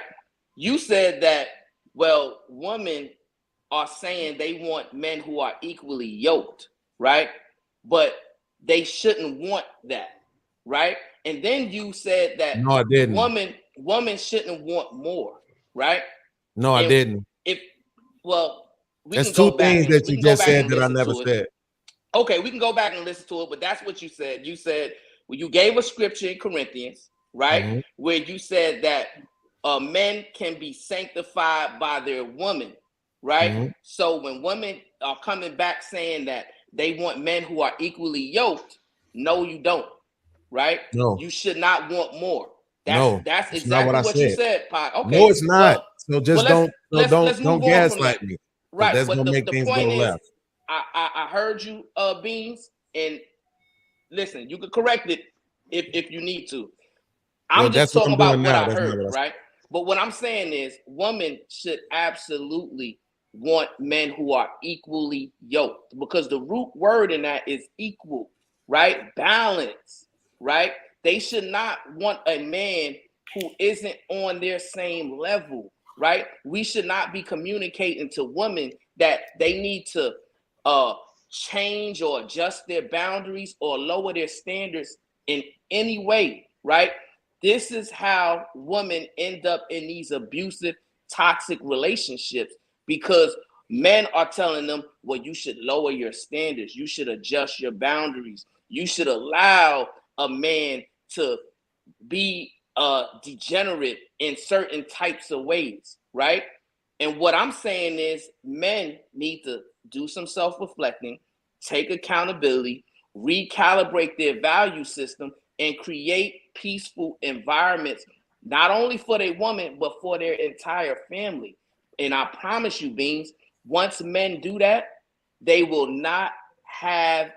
You said that, well, women are saying they want men who are equally yoked, right? But they shouldn't want that, right? And then you said that no, I didn't. Women shouldn't want more, right? No, I didn't. That's two things that you just said that I never said. Okay, we can go back and listen to it, but that's what you said. You said, well, you gave a scripture in Corinthians, right? Mm-hmm. Where you said that men can be sanctified by their woman, right? Mm-hmm. So when women are coming back saying that they want men who are equally yoked, no, you don't, right? No. You should not want more. That's not exactly what you said, Pi. Okay. No, it's not. So just don't gaslight me. Right. That's but gonna make things go left. I heard you, Beans, and listen, you can correct it if you need to. I'm just talking about what I heard, right? But what I'm saying is women should absolutely want men who are equally yoked, because the root word in that is equal, right? Balance, right? They should not want a man who isn't on their same level, right? We should not be communicating to women that they need to change or adjust their boundaries or lower their standards in any way, right? This is how women end up in these abusive, toxic relationships, because men are telling them, well, you should lower your standards, you should adjust your boundaries, you should allow a man to be degenerate in certain types of ways, right? And what I'm saying is men need to do some self-reflecting, take accountability, recalibrate their value system, and create peaceful environments, not only for their woman, but for their entire family. And I promise you, Beans, once men do that, they will not have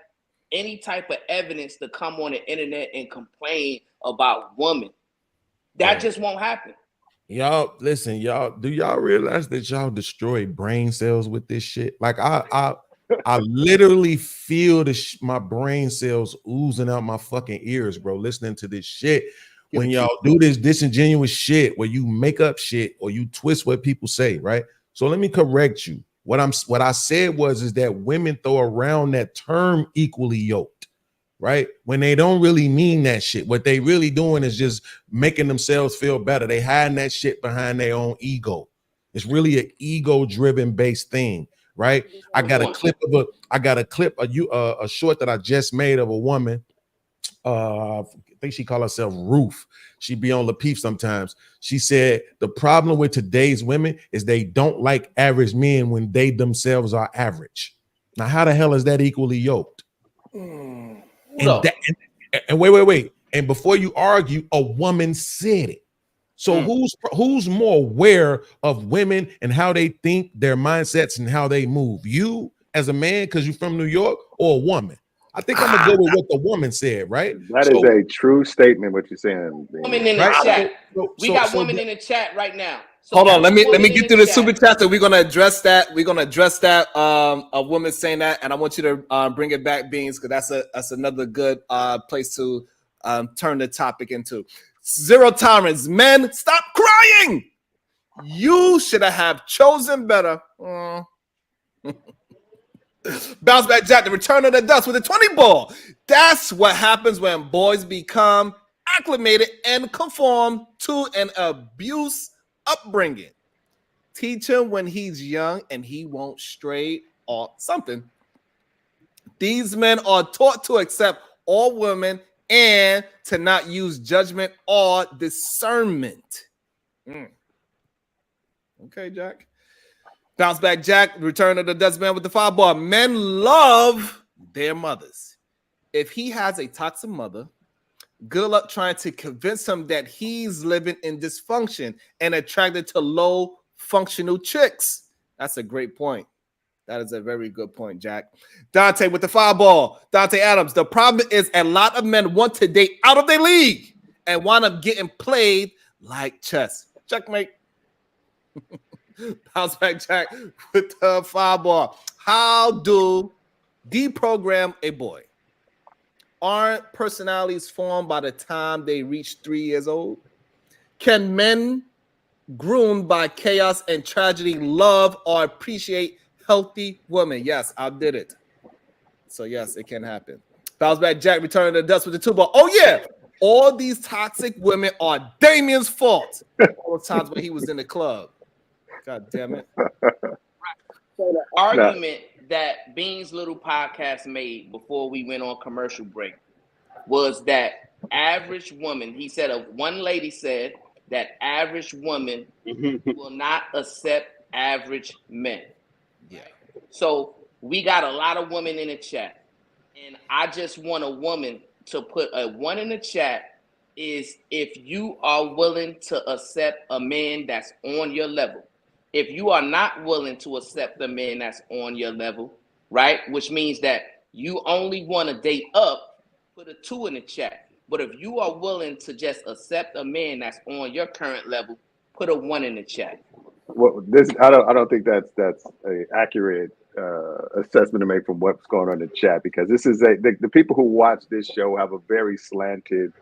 any type of evidence to come on the internet and complain about women. That just won't happen. Y'all, listen, y'all, do y'all realize that y'all destroy brain cells with this shit? Like I literally feel my brain cells oozing out my fucking ears, bro, listening to this shit. When y'all do this disingenuous shit where you make up shit or you twist what people say, right? So let me correct you. What I said is that women throw around that term equally yoked, right? When they don't really mean that shit. What they really doing is just making themselves feel better. They hiding that shit behind their own ego. It's really an ego-driven based thing, right? I got a clip a short that I just made of a woman. I think she called herself Ruth. She be on Lapeef sometimes. She said the problem with today's women is they don't like average men when they themselves are average. Now, how the hell is that equally yoked? And wait. And before you argue, a woman said it. So who's more aware of women and how they think, their mindsets, and how they move? You as a man, because you're from New York, or a woman? I think I'm gonna go with what the woman said, right? That is a true statement. What you're saying, women in the chat. We got women in the chat right now. So hold on, let me get through the super chat. We're gonna address that. We're gonna address that. A woman saying that, and I want you to bring it back, Beans, because that's another good place to turn the topic into. Zero tolerance. Men, stop crying. You should have chosen better. Bounce back Jack, the return of the dust with a 20 ball. That's what happens when boys become acclimated and conform to an abuse upbringing. Teach him when he's young and he won't stray or something. These men are taught to accept all women and to not use judgment or discernment. Okay, Jack. Bounce back Jack, return of the dustman with the 5 ball. Men love their mothers. If he has a toxic mother, good luck trying to convince him that he's living in dysfunction and attracted to low functional chicks. That's a great point. That is a very good point, Jack. Dante with the 5 ball. Dante Adams. The problem is a lot of men want to date out of their league and wind up getting played like chess. Checkmate. Bounce back Jack with the 5 ball. How do deprogram a boy? Aren't personalities formed by the time they reach 3 years old? Can men groomed by chaos and tragedy love or appreciate healthy women? Yes, I did it. So yes, it can happen. Bounce back Jack, returning to the dust with the 2 ball. Oh yeah, all these toxic women are Damien's fault. All the times when he was in the club. God damn it. So the argument that Bean's little podcast made before we went on commercial break was that average woman, he said, one lady said that average woman will not accept average men. Yeah. So we got a lot of women in the chat, and I just want a woman to put a 1 in the chat is if you are willing to accept a man that's on your level. If you are not willing to accept the man that's on your level, right, which means that you only want to date up, put a 2 in the chat. But if you are willing to just accept a man that's on your current level, put a 1 in the chat. Well, this I don't think that's a accurate assessment to make from what's going on in the chat, because this is the people who watch this show have a very slanted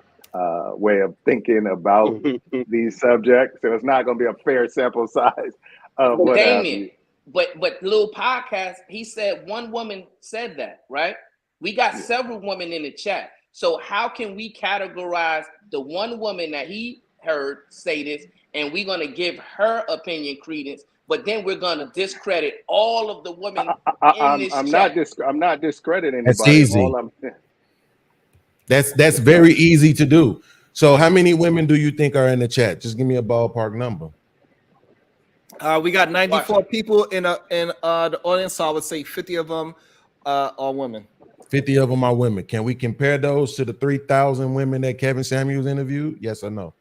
way of thinking about these subjects, so it's not going to be a fair sample size of what have you. But little podcast, he said one woman said that, right? We got several women in the chat. So how can we categorize the one woman that he heard say this, and we're going to give her opinion credence, but then we're going to discredit all of the women in this chat? I'm not discrediting anybody. That's easy. That's very easy to do. So how many women do you think are in the chat? Just give me a ballpark number. We got 94 people in the audience, so I would say 50 of them are women. 50 of them are women. Can we compare those to the 3,000 women that Kevin Samuels interviewed? Yes or no?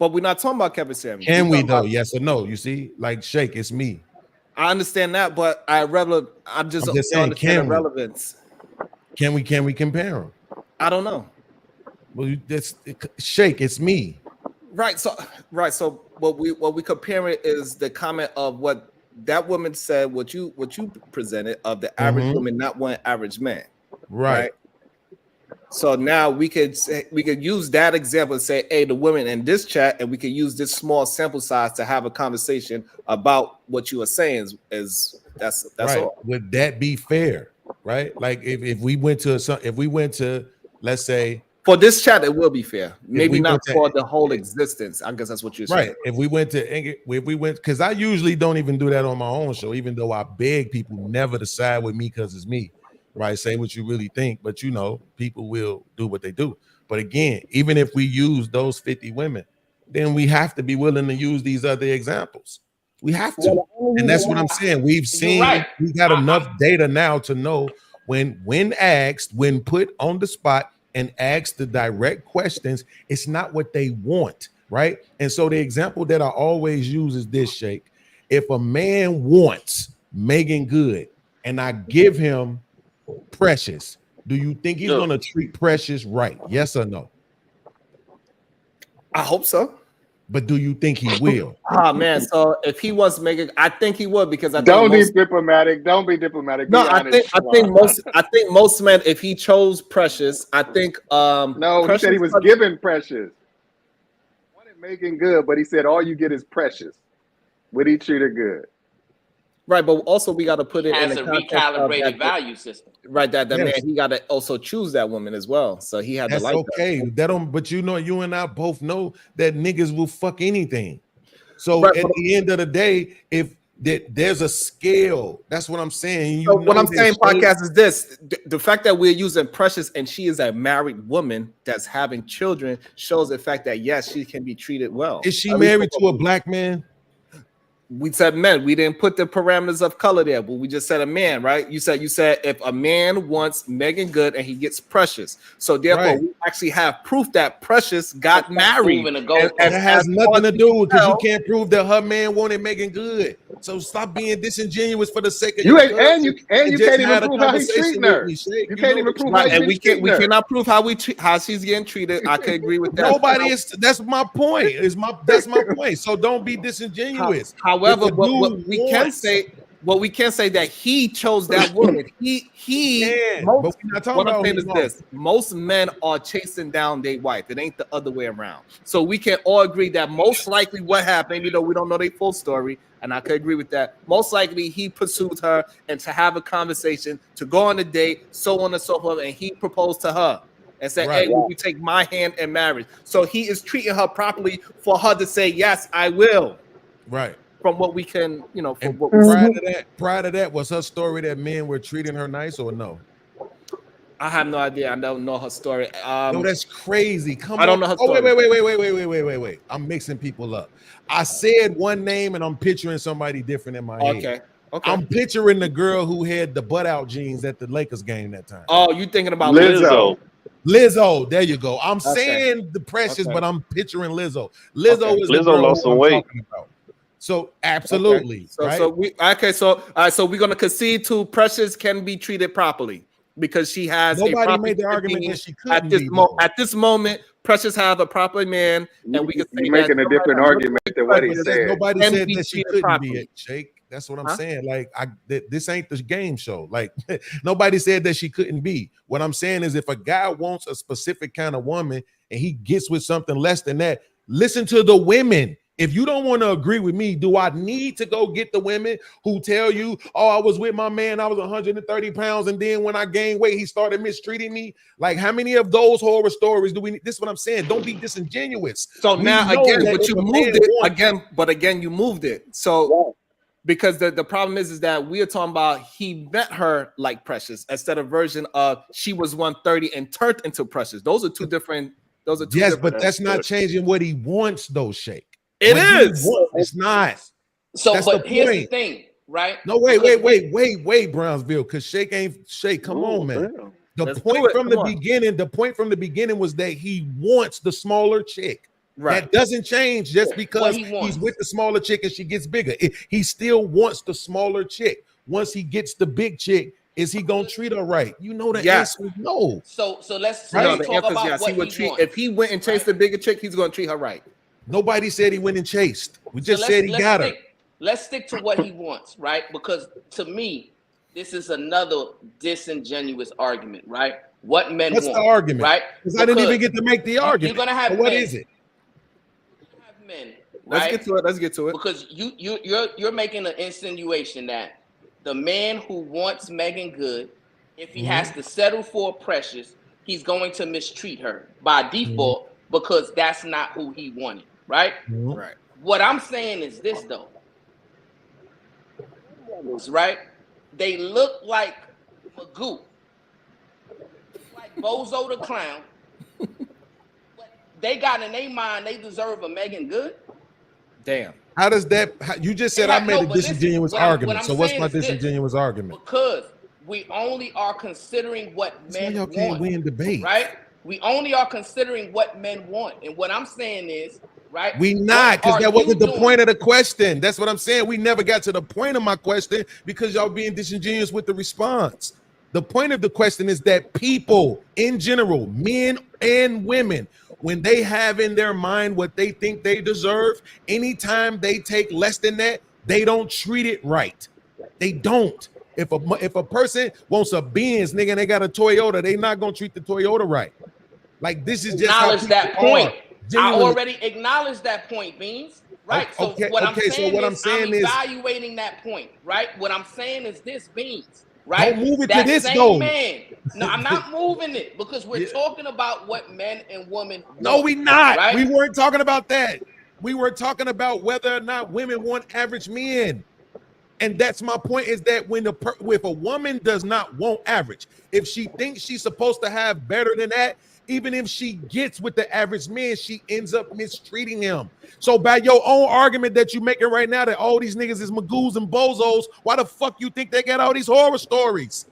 But we're not talking about Kevin Samuels. Can we though? Yes or no? You see, like Shake, it's me. I understand that, but I'm just saying, can the relevance. Can we compare them? I don't know. Well, that's Shake, it's me. Right. So what we compare it is the comment of what that woman said, what you presented of the average woman not one average man. Right. So now we could use that example and say, hey, the women in this chat, and we could use this small sample size to have a conversation about what you are saying. Is that's right. all. Would that be fair? Right. Like if we went to let's say. For this chat, it will be fair. Maybe not for the whole existence. I guess that's what you're saying. Right. If we went, because I usually don't even do that on my own show, even though I beg people never to side with me because it's me. Right. Say what you really think, but people will do what they do. But again, even if we use those 50 women, then we have to be willing to use these other examples. We have to. And that's what I'm saying. We've seen, we got enough data now to know when asked, when put on the spot, and ask the direct questions, it's not what they want, right? And so the example that I always use is this, Shake. If a man wants Megan Good and I give him Precious, do you think he's going to treat Precious right? Yes or no? I hope so. But do you think he will? Oh man, so if he wants Megan, I think he would, because don't be diplomatic. Don't be diplomatic. No, I think most men, if he chose Precious, I think no, Precious, he said he was given Precious. He wanted Megan Good, but he said all you get is Precious. Would he treat her good? Right, but also we got to put it in a recalibrated value system. Right, that man, he got to also choose that woman as well. So he had to like okay. But you and I both know that niggas will fuck anything. So at the end of the day, if there's a scale, that's what I'm saying. So what I'm saying, podcast, is this: the fact that we're using Precious and she is a married woman that's having children shows the fact that yes, she can be treated well. Is she married to a black man? We said men. We didn't put the parameters of color there, but we just said a man, right? You said if a man wants Megan Good and he gets Precious, so therefore we actually have proof that Precious got married. And it has nothing to do because you can't prove that her man wanted Megan Good. So stop being disingenuous for the sake of you. And you can't even prove how he's treating her. You can't even prove how he's treating her. We cannot prove how she's getting treated. I can agree with that. Nobody is. That's my point. That's my point. So don't be disingenuous. However, what we can say that he chose that woman. But we're not talking about most men are chasing down their wife. It ain't the other way around. So we can all agree that most likely what happened, we don't know their full story, and I could agree with that. Most likely he pursued her and to have a conversation, to go on a date, so on and so forth, and he proposed to her and said, hey, will you take my hand in marriage? So he is treating her properly for her to say, yes, I will. Right. From what we can, prior to that, was her story that men were treating her nice or no? I have no idea. I don't know her story. No, that's crazy. I don't know her story. Wait. I'm mixing people up. I said one name and I'm picturing somebody different in my head. Okay. I'm picturing the girl who had the butt out jeans at the Lakers game that time. Oh, you thinking about Lizzo, there you go. I'm saying the Precious, but I'm picturing Lizzo. Lizzo lost some weight. So absolutely, so we're gonna concede to Precious can be treated properly because she has nobody made the argument that she couldn't at this moment. Precious have a proper man, and we can say You're that making a different argument than what he said. Nobody Can said be that she treated couldn't properly. be a Shake. That's what I'm Huh? saying. Like, this ain't the game show. Like, nobody said that she couldn't be. What I'm saying is, if a guy wants a specific kind of woman and he gets with something less than that, listen to the women. If you don't want to agree with me, do I need to go get the women who tell you, oh, I was with my man, I was 130 pounds, and then when I gained weight, he started mistreating me? Like, how many of those horror stories do we need? This is what I'm saying. Don't be disingenuous. So We now know again, that but if you a moved man it wants- again. But again, you moved it. So because the problem is that we are talking about he met her like Precious instead of version of she was 130 and turned into Precious. Those are two different. Those are two. Yes, different. but that's not changing what he wants, though, Shake. It What is. he wants, it's not. So, That's but the here's the point. thing, right? No, wait, Because Brownsville, because Shake ain't Shake. Come on, man. Damn. The Let's do point it. from Come the on. beginning, was that he wants the smaller chick. Right. That doesn't change just because he wants. he's with the smaller chick and she gets bigger. He still wants the smaller chick. Once he gets the big chick, is he gonna treat her right? You know the Yes. answer is no. So let's No, talk the answer is about yes. what He would he treat wants. if he went and chased the bigger chick, he's going to treat her right. Nobody said he went and chased. We just So said he got her. Let's stick to what he wants, right? Because to me, this is another disingenuous argument, right? What men What's want, the argument? right? Because I didn't even get to make the argument. You're gonna have so what men, is it? have men, Let's right? get to it. Let's get to it. Because you're making an insinuation that the man who wants Megan Good, if he has to settle for Precious, he's going to mistreat her by default because that's not who he wanted, right? Right. What I'm saying is this though, right? They look like Magoo, like Bozo the Clown. But they got in their mind they deserve a Megan Good. Damn. How does that? You just said I made a but listen, disingenuous what I'm argument. So what's saying my is this, disingenuous argument? Because we only are considering what That's why men y'all can't want, win debate, right? We only are considering what men want, and what I'm saying is, right? We not, because what that are wasn't you the doing? point of the question. That's what I'm saying. We never got to the point of my question because y'all being disingenuous with the response. The point of the question is that people in general, men and women, when they have in their mind what they think they deserve, anytime they take less than that, they don't treat it right. They don't. If a person wants a Benz, nigga, and they got a Toyota, they not gonna treat the Toyota right. Like, this is just how Acknowledge that people are. point. I Genuinely. already acknowledged that point, Beans. Right. Okay, So what I'm okay, so saying what is I'm saying I'm is- evaluating that point. Right. What I'm saying is this, Beans. Right. Don't move it to that this, same though. man. No, I'm not moving it because we're Yeah. talking about what men and women No, want, we not. Right? We weren't talking about that. We were talking about whether or not women want average men. And that's my point, is that if a woman does not want average, if she thinks she's supposed to have better than that, even if she gets with the average man, she ends up mistreating him. So by your own argument that you're making right now that all these niggas is magoos and bozos, why the fuck you think they got all these horror stories?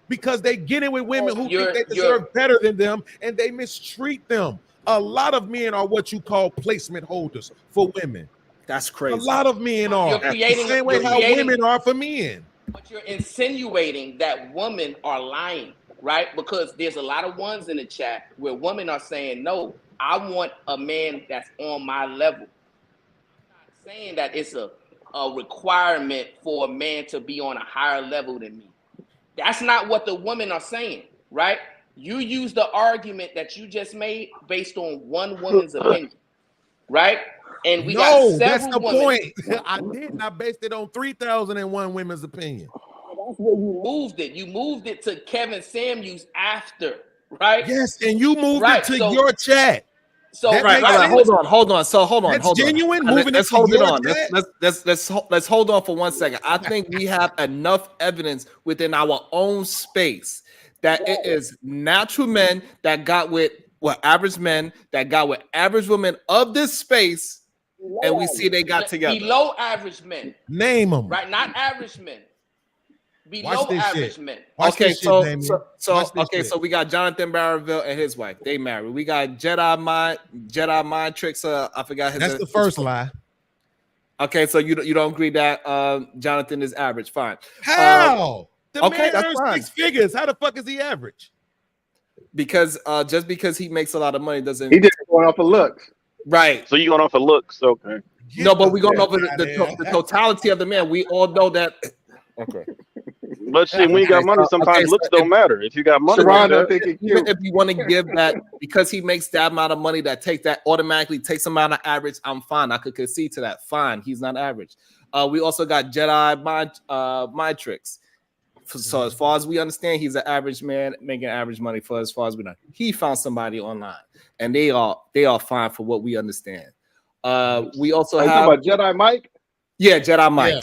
Because they get in with women who think they deserve better than them and they mistreat them. A lot of men are what you call placement holders for women. That's crazy. A lot of men are. You're creating- the same way you're how creating- women are for men. But you're insinuating that women are lying, right? Because there's a lot of ones in the chat where women are saying, no, I want a man that's on my level. I'm not saying that it's a requirement for a man to be on a higher level than me. That's not what the women are saying, right? You use the argument that you just made based on one woman's opinion, right? And we got several that's the women. point. I didn't. I based it on 3,001 women's opinion. That's where you moved it. You moved it to Kevin Samuels after, right? Yes, and you moved Right, it to so- your chat. So That Right, makes right. sense. Hold on. So hold on. That's hold on. genuine? Moving Let's it to hold it your on. chat? Let's hold on for 1 second. I think we have enough evidence within our own space that it is natural men that got with average men that got with average women of this space, and we see they got together. Below average men, Name them. right? Not average men. Below Watch this average shit. men. Watch Okay, this shit, so Damien. so Watch this okay, shit. so we got Jonathan Barreville and his wife. They married. We got Jedi mind tricks. I forgot his. That's the first lie. Okay, so you don't agree that Jonathan is average. Fine. How? The okay, man that's earns fine. 6 figures. How the fuck is he average? because just because he makes a lot of money doesn't. He just going off of looks. Right. So you going off of looks, okay? No, but we're going over the totality of the man. We all know that. Okay. But shit, when you got money, sometimes looks don't matter. If you got money, even if you want to give that, because he makes that amount of money, that automatically takes him out of average, I'm fine. I could concede to that. Fine, he's not average. We also got Jedi mind tricks. So as far as we understand, he's an average man making average money. For as far as we know, he found somebody online, and they are fine for what we understand. We also have talking about Jedi Mike. Yeah, Jedi Mike. Yeah.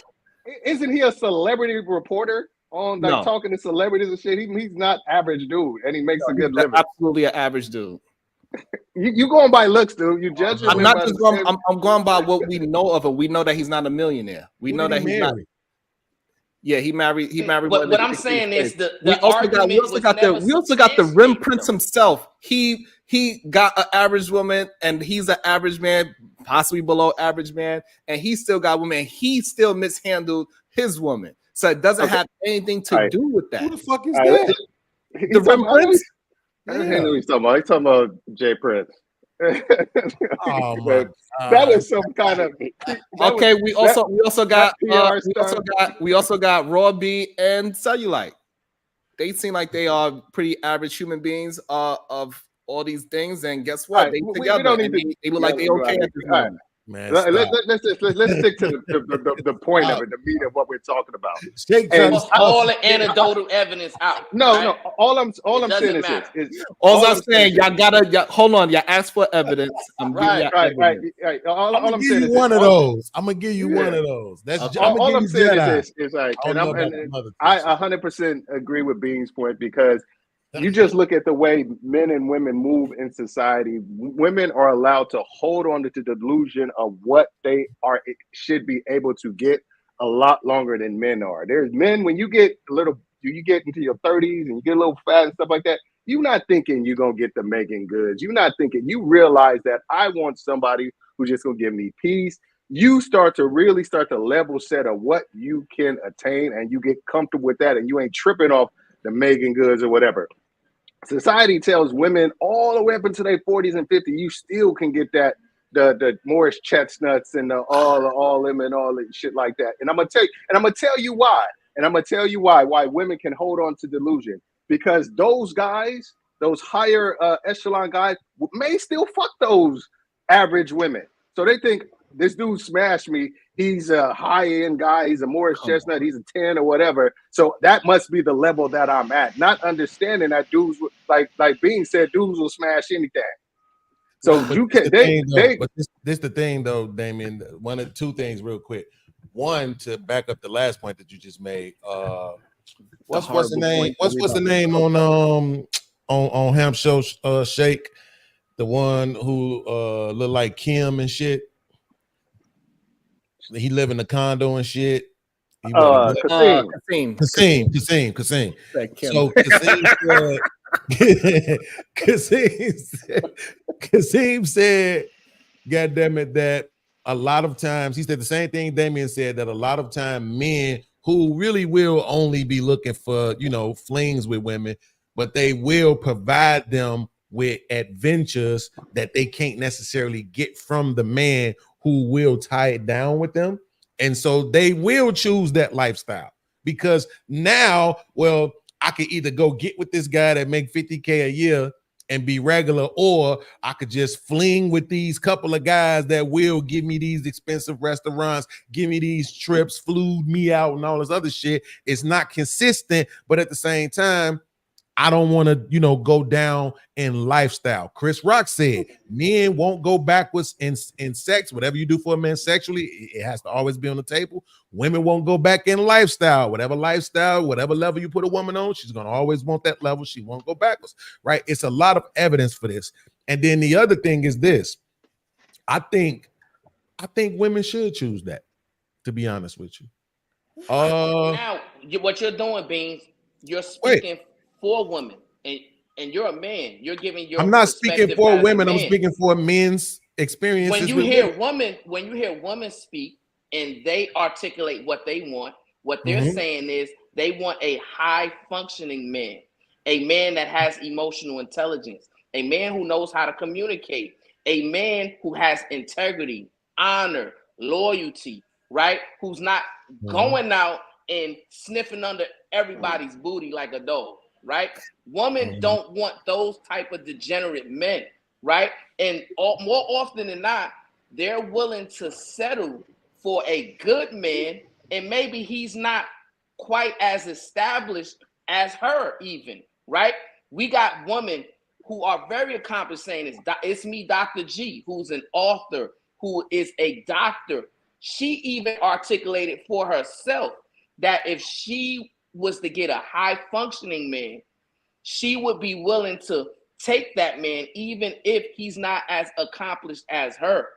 Isn't he a celebrity reporter on talking to celebrities and shit? He's not average dude, and he makes a good living. Absolutely an average dude. You going by looks, dude. You judge him. I'm not just going. I'm going by what we know of him. We know that he's not a millionaire. We know that he's not. Yeah, he married. But what I'm saying is we also got the Rim Prince himself. He got an average woman, and he's an average man, possibly below average man, and he still got women. He still mishandled his woman, so it doesn't have anything to do with that. Who the fuck is that? The Rim Prince. I don't know who he's talking about. He's talking about Jay Prince. That was some kind of okay. We also got Raw B and Cellulite. They seem like they are pretty average human beings of all these things, and guess what? They together. They look like they okay at this moment. Man, let's stick to the point of it, the meat of what we're talking about. All the anecdotal evidence out. No. All I'm saying is all I'm saying. Y'all gotta hold on. Y'all ask for evidence. I'm giving right. All I'm saying is one of those. I'm gonna give you one of those. That's all I'm saying is like, and I 100% agree with Bean's point, because you just look at the way men and women move in society. Women are allowed to hold on to the delusion of what they should be able to get a lot longer than men are. There's men, when you get into your 30s and you get a little fat and stuff like that, you're not thinking you're gonna get the Megan goods. You're not thinking, you realize that I want somebody who's just gonna give me peace. You start to level set of what you can attain, and you get comfortable with that, and you ain't tripping off the Megan goods or whatever. Society tells women all the way up into their 40s and 50s, you still can get that the Morris chestnuts and the all them and all that shit like that. And I'm gonna tell you why women can hold on to delusion, because those guys, those higher echelon guys, may still fuck those average women. So they think, this dude smashed me. He's a high-end guy. He's a Morris chestnut. He's a 10 or whatever. So that must be the level that I'm at. Not understanding that dudes, like Bean said, dudes will smash anything. So you can. This the thing though, Damien. One of two things, real quick. One, to back up the last point that you just made. What's the name? What's the name on Ham Show Shake? The one who look like Kim and shit. He live in a condo and shit. Kasim. So Kasim said, God damn it, that a lot of times, he said the same thing Damien said, that a lot of time men who really will only be looking for, flings with women, but they will provide them with adventures that they can't necessarily get from the man who will tie it down with them. And so they will choose that lifestyle, because now, well, I could either go get with this guy that make 50K a year and be regular, or I could just fling with these couple of guys that will give me these expensive restaurants, give me these trips, flew me out and all this other shit. It's not consistent, but at the same time, I don't want to, go down in lifestyle. Chris Rock said men won't go backwards in sex. Whatever you do for a man sexually, it has to always be on the table. Women won't go back in lifestyle. Whatever level you put a woman on, she's going to always want that level. She won't go backwards, right? It's a lot of evidence for this. And then the other thing is this. I think women should choose that, to be honest with you. Now, what you're doing, Beans, you're speaking for women, and you're a man. You're giving your. I'm not speaking for women. I'm speaking for men's experiences. When you hear women speak and they articulate what they want, what they're saying is they want a high functioning man, a man that has emotional intelligence, a man who knows how to communicate, a man who has integrity, honor, loyalty, right? Who's not going out and sniffing under everybody's booty like a dog, right? Women don't want those type of degenerate men, right? And more often than not, they're willing to settle for a good man, and maybe he's not quite as established as her even, right? We got women who are very accomplished saying, it's me, Dr. G, who's an author, who is a doctor. She even articulated for herself that if she was to get a high functioning man, she would be willing to take that man, even if he's not as accomplished as her.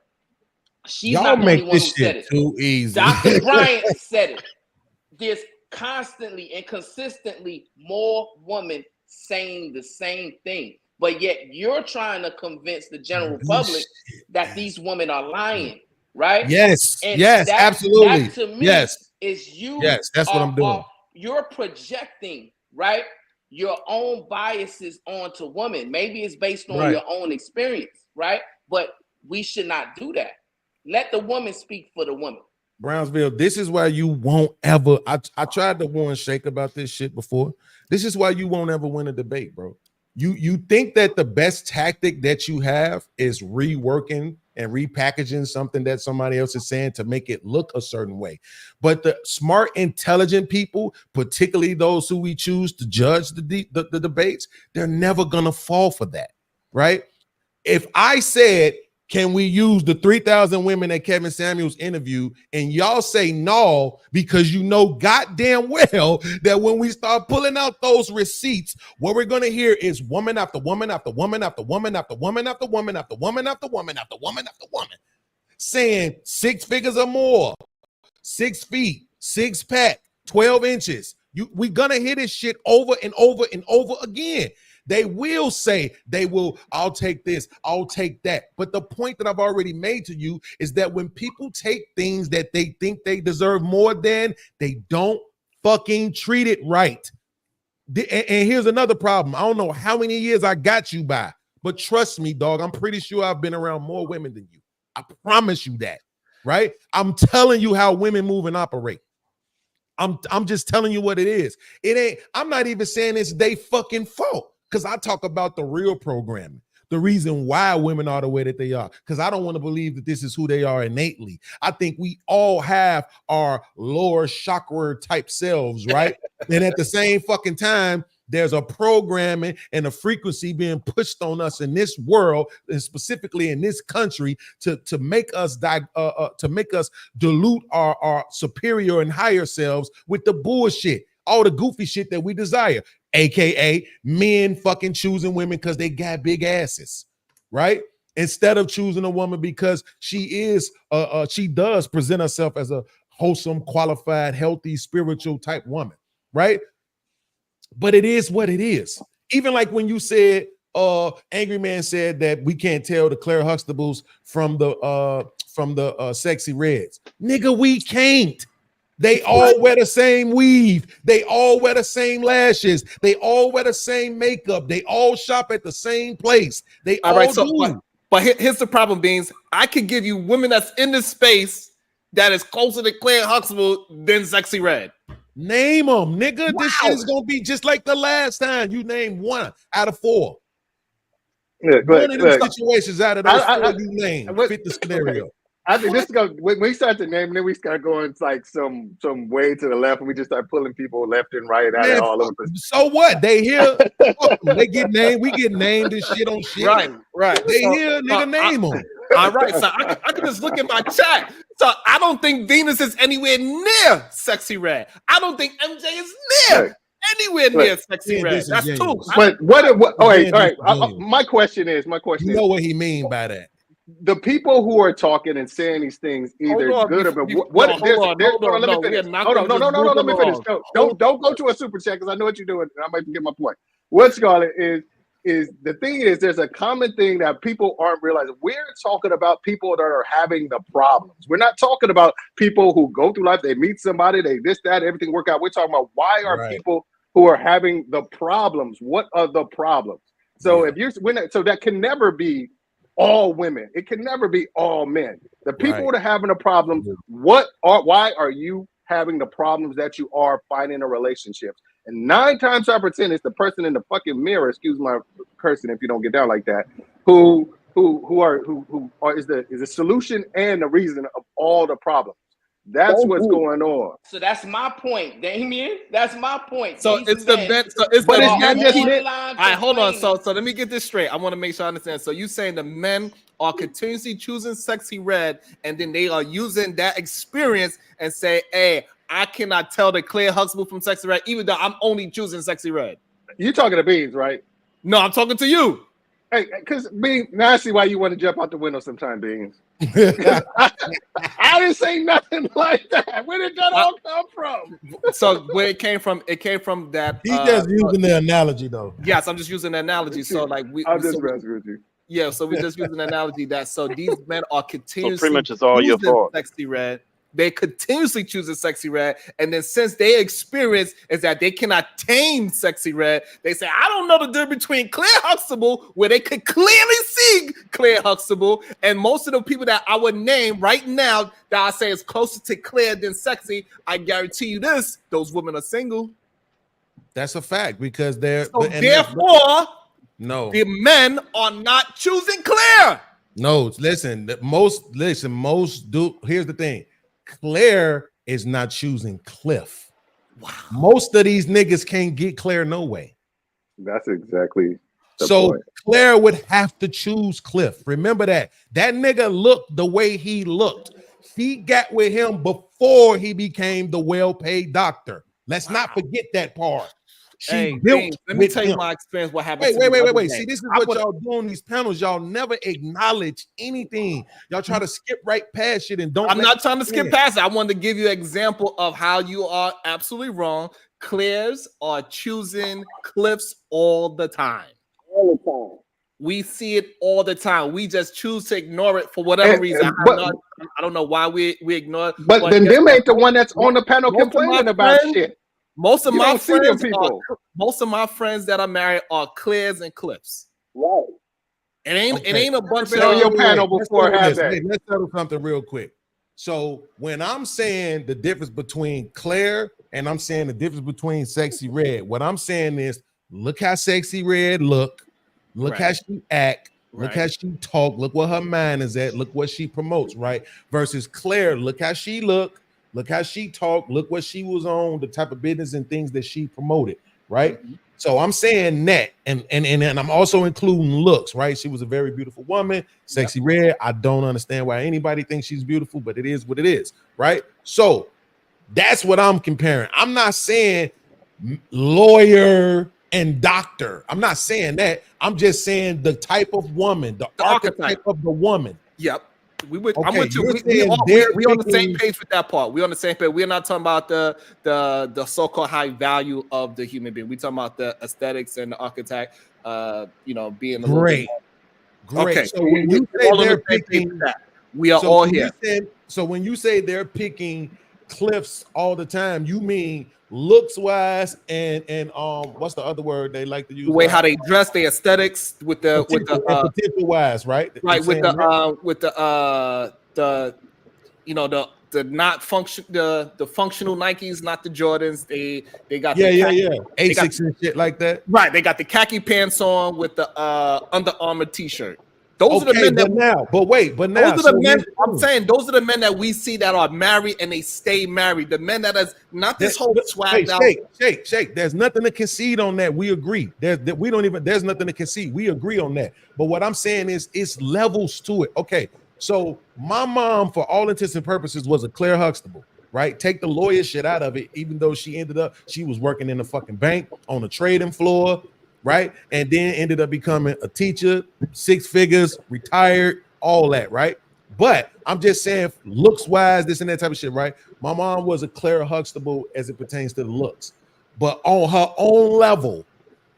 She's Y'all not the make only one who this said shit it. too easy. Dr. Bryant said it. There's constantly and consistently more women saying the same thing, but yet you're trying to convince the general public that these women are lying, right? Yes, And yes, that, absolutely. that to me Yes, is you. yes, that's what I'm doing. You're projecting, right, your own biases onto women. Maybe it's based on your own experience, right? But we should not do that. Let the woman speak for the woman. Brownsville, this is why you won't ever. I tried to warn Shake about this shit before. This is why you won't ever win a debate, bro. You think that the best tactic that you have is reworking and repackaging something that somebody else is saying to make it look a certain way. But the smart, intelligent people, particularly those who we choose to judge the debates, they're never gonna fall for that, right? If I said, can we use the 3,000 women that Kevin Samuels interviewed, and y'all say no, because you know goddamn well that when we start pulling out those receipts, what we're going to hear is woman after woman after woman after woman after woman after woman after woman after woman after woman after woman saying 6 figures or more, 6 feet, 6 pack, 12 inches. We're going to hear this shit over and over and over again. They will say, I'll take this, I'll take that. But the point that I've already made to you is that when people take things that they think they deserve more than, they don't fucking treat it right. And here's another problem. I don't know how many years I got you by, but trust me, dog, I'm pretty sure I've been around more women than you. I promise you that, right? I'm telling you how women move and operate. I'm just telling you what it is. It ain't, I'm not even saying it's they fucking fault. Because I talk about the real programming, the reason why women are the way that they are. Because I don't want to believe that this is who they are innately. I think we all have our lower chakra type selves, right? And at the same fucking time, there's a programming and a frequency being pushed on us in this world, and specifically in this country, to make us dilute our superior and higher selves with the bullshit, all the goofy shit that we desire. AKA men fucking choosing women because they got big asses, right? Instead of choosing a woman because she does present herself as a wholesome, qualified, healthy, spiritual type woman, right? But it is what it is. Even like when you said, Angry Man said that we can't tell the Claire Huxtables from the Sexy Reds. Nigga, we can't. They all wear the same weave. They all wear the same lashes. They all wear the same makeup. They all shop at the same place. They all do. But here's the problem, Beans. I could give you women that's in this space that is closer to Claire Huxtable than Sexy Red. Name them, nigga. Wow. This shit is going to be just like the last time. You named 1 out of 4. One of them situations out of those 4 you named fit the scenario. Okay. I think this is going when we start to name, then we start going like some way to the left, and we just start pulling people left and right out of all over. So what? They here, they get named. We get named and shit on shit. Right. They here, nigga, name them. All right, so I can just look at my chat. So I don't think Venus is anywhere near Sexy Red. I don't think MJ is near anywhere near Sexy Red. That's 2. But what? All right. My question is, you know what he mean by that? The people who are talking and saying these things, either good or bad. Let me finish. No, let me finish. Don't go to a super chat because I know what you're doing. And I might get my point. What, Scarlett, is the thing is there's a common thing that people aren't realizing. We're talking about people that are having the problems. We're not talking about people who go through life, they meet somebody, they this, that, everything work out. We're talking about why are people who are having the problems. What are the problems? So if you're so that can never be all women. It can never be all men. The people that are having the problems, why are you having the problems that you are finding in relationships? And 9 times out of 10, it's the person in the fucking mirror, excuse my cursing if you don't get down like that, who is the solution and the reason of all the problems. That's what's going on. So that's my point, Damien. That's my point. So These it's the men men. So it's But the it's not men. just All men. right, hold on. So let me get this straight. I want to make sure I understand. So you saying the men are continuously choosing Sexy Red, and then they are using that experience and say, "Hey, I cannot tell the Claire Huxtable from Sexy Red, even though I'm only choosing Sexy Red." You talking to Beans, right? No, I'm talking to you. Hey, because Beans, now I see why you want to jump out the window sometime, Beans. I didn't say nothing like that. Where did that all come from? So where it came from that He's just using the analogy though. Yes, I'm just using the analogy. So like I'm just messing with you. Yeah, so we're just using the analogy that so these men are continuously pretty much it's all your fault. Sexy Red. They continuously choosing Sexy Red, and then since their experience is that they cannot tame Sexy Red, they say, I don't know the difference between Claire Huxtable, where they could clearly see Claire Huxtable, and most of the people that I would name right now that I say is closer to Claire than Sexy, I guarantee you this, those women are single. That's a fact because they're so therefore no, the men are not choosing Claire. No, listen, most do. Here's the thing. Claire is not choosing Cliff. Wow. Most of these niggas can't get Claire no way. That's exactly the so point. Claire would have to choose Cliff. Remember that. That nigga looked the way he looked. He got with him before he became the well-paid doctor. Let's not forget that part. She built. Let me tell you my experience. What happened? Wait. See, this is what y'all do on these panels. Y'all never acknowledge anything. Y'all try to skip right past shit and don't. I'm not trying to skip past it. I wanted to give you an example of how you are absolutely wrong. Claire's are choosing Cliffs all the time. All the time. We see it all the time. We just choose to ignore it for whatever reason. I don't know why we ignore it. But then them ain't the one that's on the panel complaining about shit. Most of my friends that are married are Claire's and Cliffs. Right. It ain't a bunch of on your panel before. Let's settle something real quick. So when I'm saying the difference between Claire and I'm saying the difference between Sexy Red, what I'm saying is look how Sexy Red look how she act, look how she talk, look what her mind is at, look what she promotes, right? Versus Claire, look how she look how she talked, look what she was on, the type of business and things that she promoted, right? Mm-hmm. So I'm saying that, and I'm also including looks, right? She was a very beautiful woman, Sexy Red. I don't understand why anybody thinks she's beautiful, but it is what it is, right? So that's what I'm comparing. I'm not saying lawyer and doctor. I'm not saying that. I'm just saying the type of woman, the archetype of the woman. Yep. I'm with you. We on the same page with that part. We're on the same page. We're not talking about the so-called high value of the human being. We're talking about the aesthetics and the archetype. Being great. Okay. So when you say they're picking, we are all here. So when you say they're picking Cliffs all the time, you mean looks wise and what's the other word they like to use? The way how they dress, their aesthetics with the potential wise, right? Right, with the not function the functional Nikes, not the Jordans. They got Asics and shit like that. Right, they got the khaki pants on with the Under Armour t-shirt. Those are the men but now. Those are the men. I'm saying those are the men that we see that are married and they stay married. The men that is not this whole swag out. Shake. There's nothing to concede on that. We agree. There's nothing to concede. We agree on that. But what I'm saying is it's levels to it. Okay. So my mom, for all intents and purposes, was a Claire Huxtable, right? Take the lawyer shit out of it, even though she was working in the fucking bank on the trading floor. Right, and then ended up becoming a teacher, 6 figures, retired, all that, right? But I'm just saying, looks wise, this and that type of shit, right? My mom was a Claire Huxtable as it pertains to the looks, but on her own level,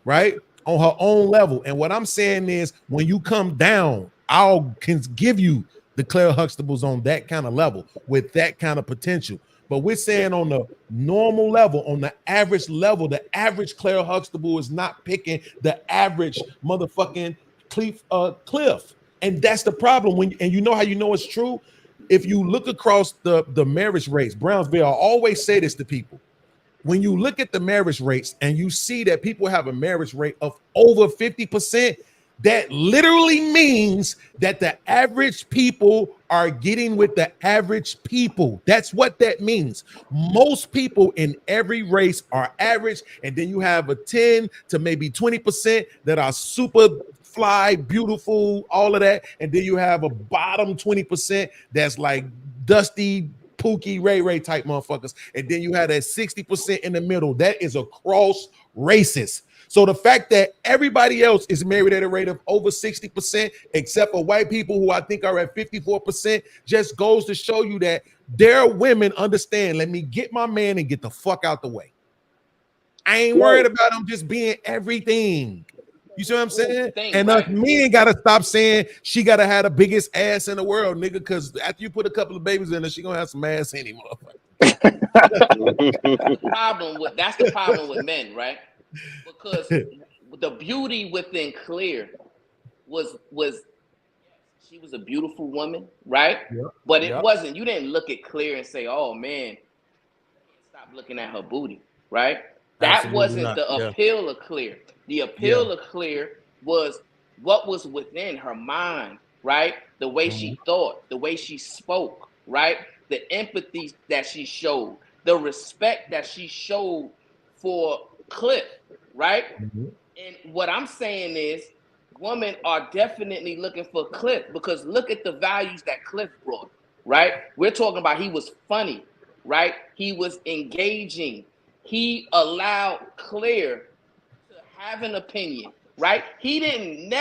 right? On her own level. And what I'm saying is, when you come down, can give you the Claire Huxtables on that kind of level with that kind of potential. But we're saying on the normal level, on the average level, the average Claire Huxtable is not picking the average motherfucking Cliff. And that's the problem. And you know how you know it's true? If you look across the marriage rates, Brownsville, I always say this to people. When you look at the marriage rates and you see that people have a marriage rate of over 50%, that literally means that the average people are getting with the average people. That's what that means. Most people in every race are average, and then you have a 10 to maybe 20% that are super fly, beautiful, all of that, and then you have a bottom 20% that's like dusty, Pookie, Ray type motherfuckers, and then you have that 60% in the middle. That is across races. So the fact that everybody else is married at a rate of over 60%, except for white people who I think are at 54%, just goes to show you that their women understand, let me get my man and get the fuck out the way. I ain't worried about him just being everything. You see what I'm saying? And us men gotta stop saying she gotta have the biggest ass in the world, nigga, because after you put a couple of babies in her, she gonna have some ass anymore. That's the problem with men, right? Because the beauty within Clear was she was a beautiful woman, right? Yep. But it wasn't, you didn't look at Clear and say, oh man, stop looking at her booty, right? That Absolutely wasn't not. The appeal of Clear. The appeal of Clear was what was within her mind, right? The way she thought, the way she spoke, right? The empathy that she showed, the respect that she showed for Cliff, right? And what I'm saying is women are definitely looking for Cliff because look at the values that Cliff brought, right? We're talking about he was funny, right? He was engaging. He allowed Claire to have an opinion, right? He didn't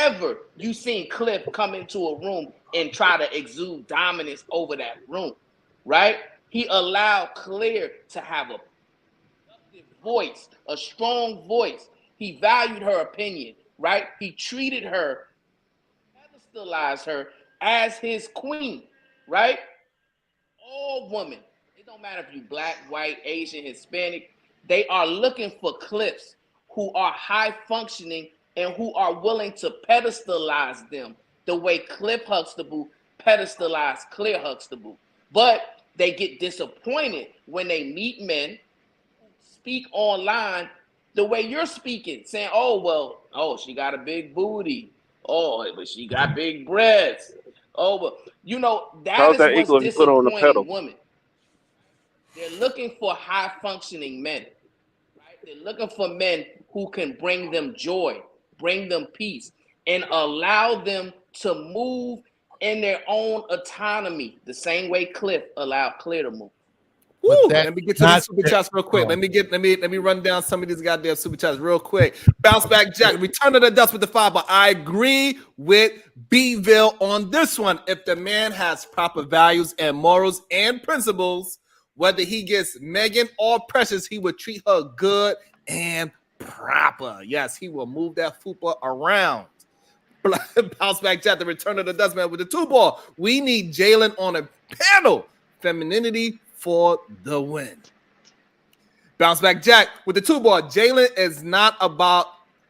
you seen Cliff come into a room and try to exude dominance over that room, right? He allowed Claire to have a voice, a strong voice. He valued her opinion, right? He treated her, pedestalized her as his queen, right? All women, it don't matter if you black, white, Asian, Hispanic, they are looking for Cliffs who are high functioning and who are willing to pedestalize them the way Cliff Huxtable pedestalized Claire Huxtable. But they get disappointed when they meet men who speak online the way you're speaking, saying, she got a big booty. Oh, but she got big breasts. Oh, but you know, that is what's disappointing women. They're looking for high functioning men, right? They're looking for men who can bring them joy, bring them peace, and allow them to move in their own autonomy, the same way Cliff allowed Claire to move. Let me get to the super chats real quick. Let me run down some of these goddamn super chats real quick. Bounce back, Jack. Return to the dust with the 5, but I agree with Bville on this one. If the man has proper values and morals and principles, whether he gets Megan or Precious, he would treat her good and proper. Yes, he will move that fupa around. Bounce back, Jack. The return of the dust man with the 2 ball. We need Jalen on a panel. Femininity for the win. Bounce back, Jack with the 2 ball. Jalen is not about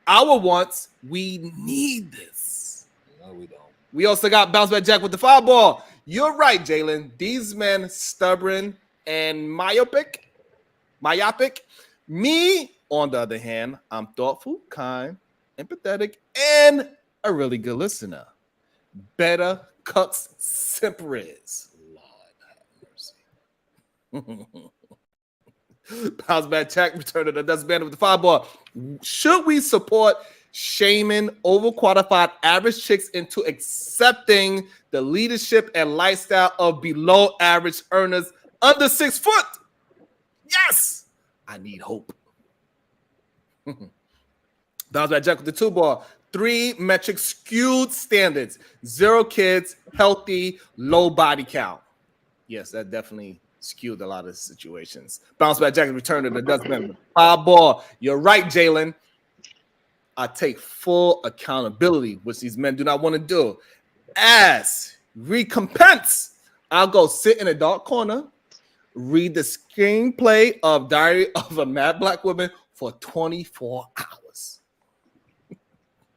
our wants. We need this. No, we don't. We also got bounce back, Jack with the 5 ball. You're right, Jalen. These men stubborn and myopic. Me, on the other hand, I'm thoughtful, kind, empathetic, and a really good listener. Better cucks simper is. Bounce back, Jack. Return to the dust band with the 5 ball. Should we support shaming overqualified average chicks into accepting the leadership and lifestyle of below average earners under 6 foot? Yes. I need hope. Bounce back, Jack with the 2 ball. 3 metric skewed standards. 0 kids, healthy, low body count. Yes, that definitely skewed a lot of situations. Bounce back, Jack, return to the dust member. 5 ball. You're right, Jalen. I take full accountability, which these men do not want to do. As recompense, I'll go sit in a dark corner read the screenplay of Diary of a Mad Black Woman for 24 hours.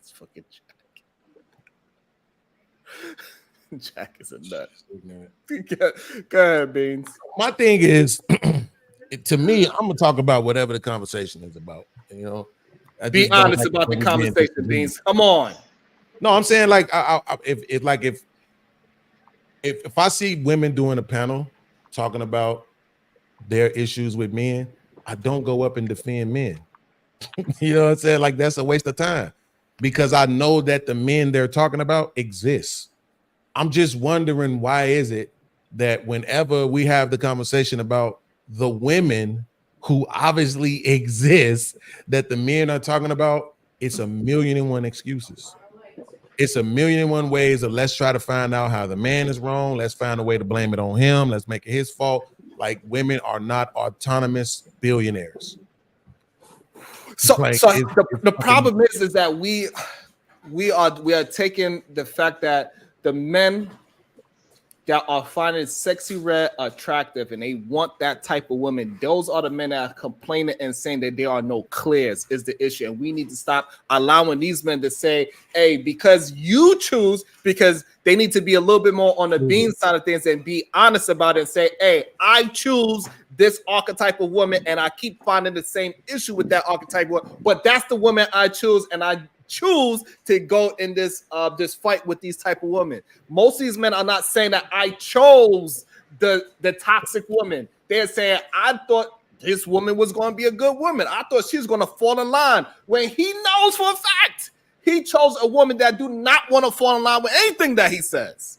It's fucking Jack. Jack is a nut. Go ahead, Beans. My thing is, to me, I'm gonna talk about whatever the conversation is about. You know, be honest about the conversation, Beans. Come on. No, I'm saying like, if I see women doing a panel talking about their issues with men, I don't go up and defend men. You know what I'm saying? Like, that's a waste of time because I know that the men they're talking about exist. I'm just wondering, why is it that whenever we have the conversation about the women who obviously exist that the men are talking about, it's 1,000,001 excuses. It's 1,000,001 ways of let's try to find out how the man is wrong. Let's find a way to blame it on him. Let's make it his fault. Like, women are not autonomous billionaires. So, like, the problem is that we are taking the fact that the men that are finding Sexy Red attractive and they want that type of woman, those are the men that are complaining and saying that there are no clears is the issue. And we need to stop allowing these men to say, hey, because you choose, because they need to be a little bit more on the bean side of things and be honest about it and say, hey, I choose this archetype of woman and I keep finding the same issue with that archetype of woman, but that's the woman I choose, and I choose to go in this fight with these type of women. Most of these men are not saying that I chose the toxic woman. They're saying I thought this woman was going to be a good woman. I thought she was going to fall in line, when he knows for a fact he chose a woman that do not want to fall in line with anything that he says.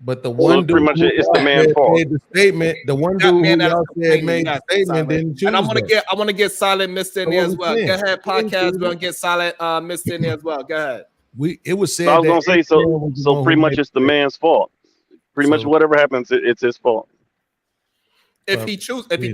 But the one dude, pretty much it's the man's fault. Made the statement. The one dude who y'all said made the statement didn't choose. And I want to get Silent Mr. in there as well. Go ahead, podcast. We're gonna get Silent Mr. in there as well. Go ahead. It was said. I was gonna say so. Pretty much it's the man's fault. Pretty much whatever happens, it's his fault. If he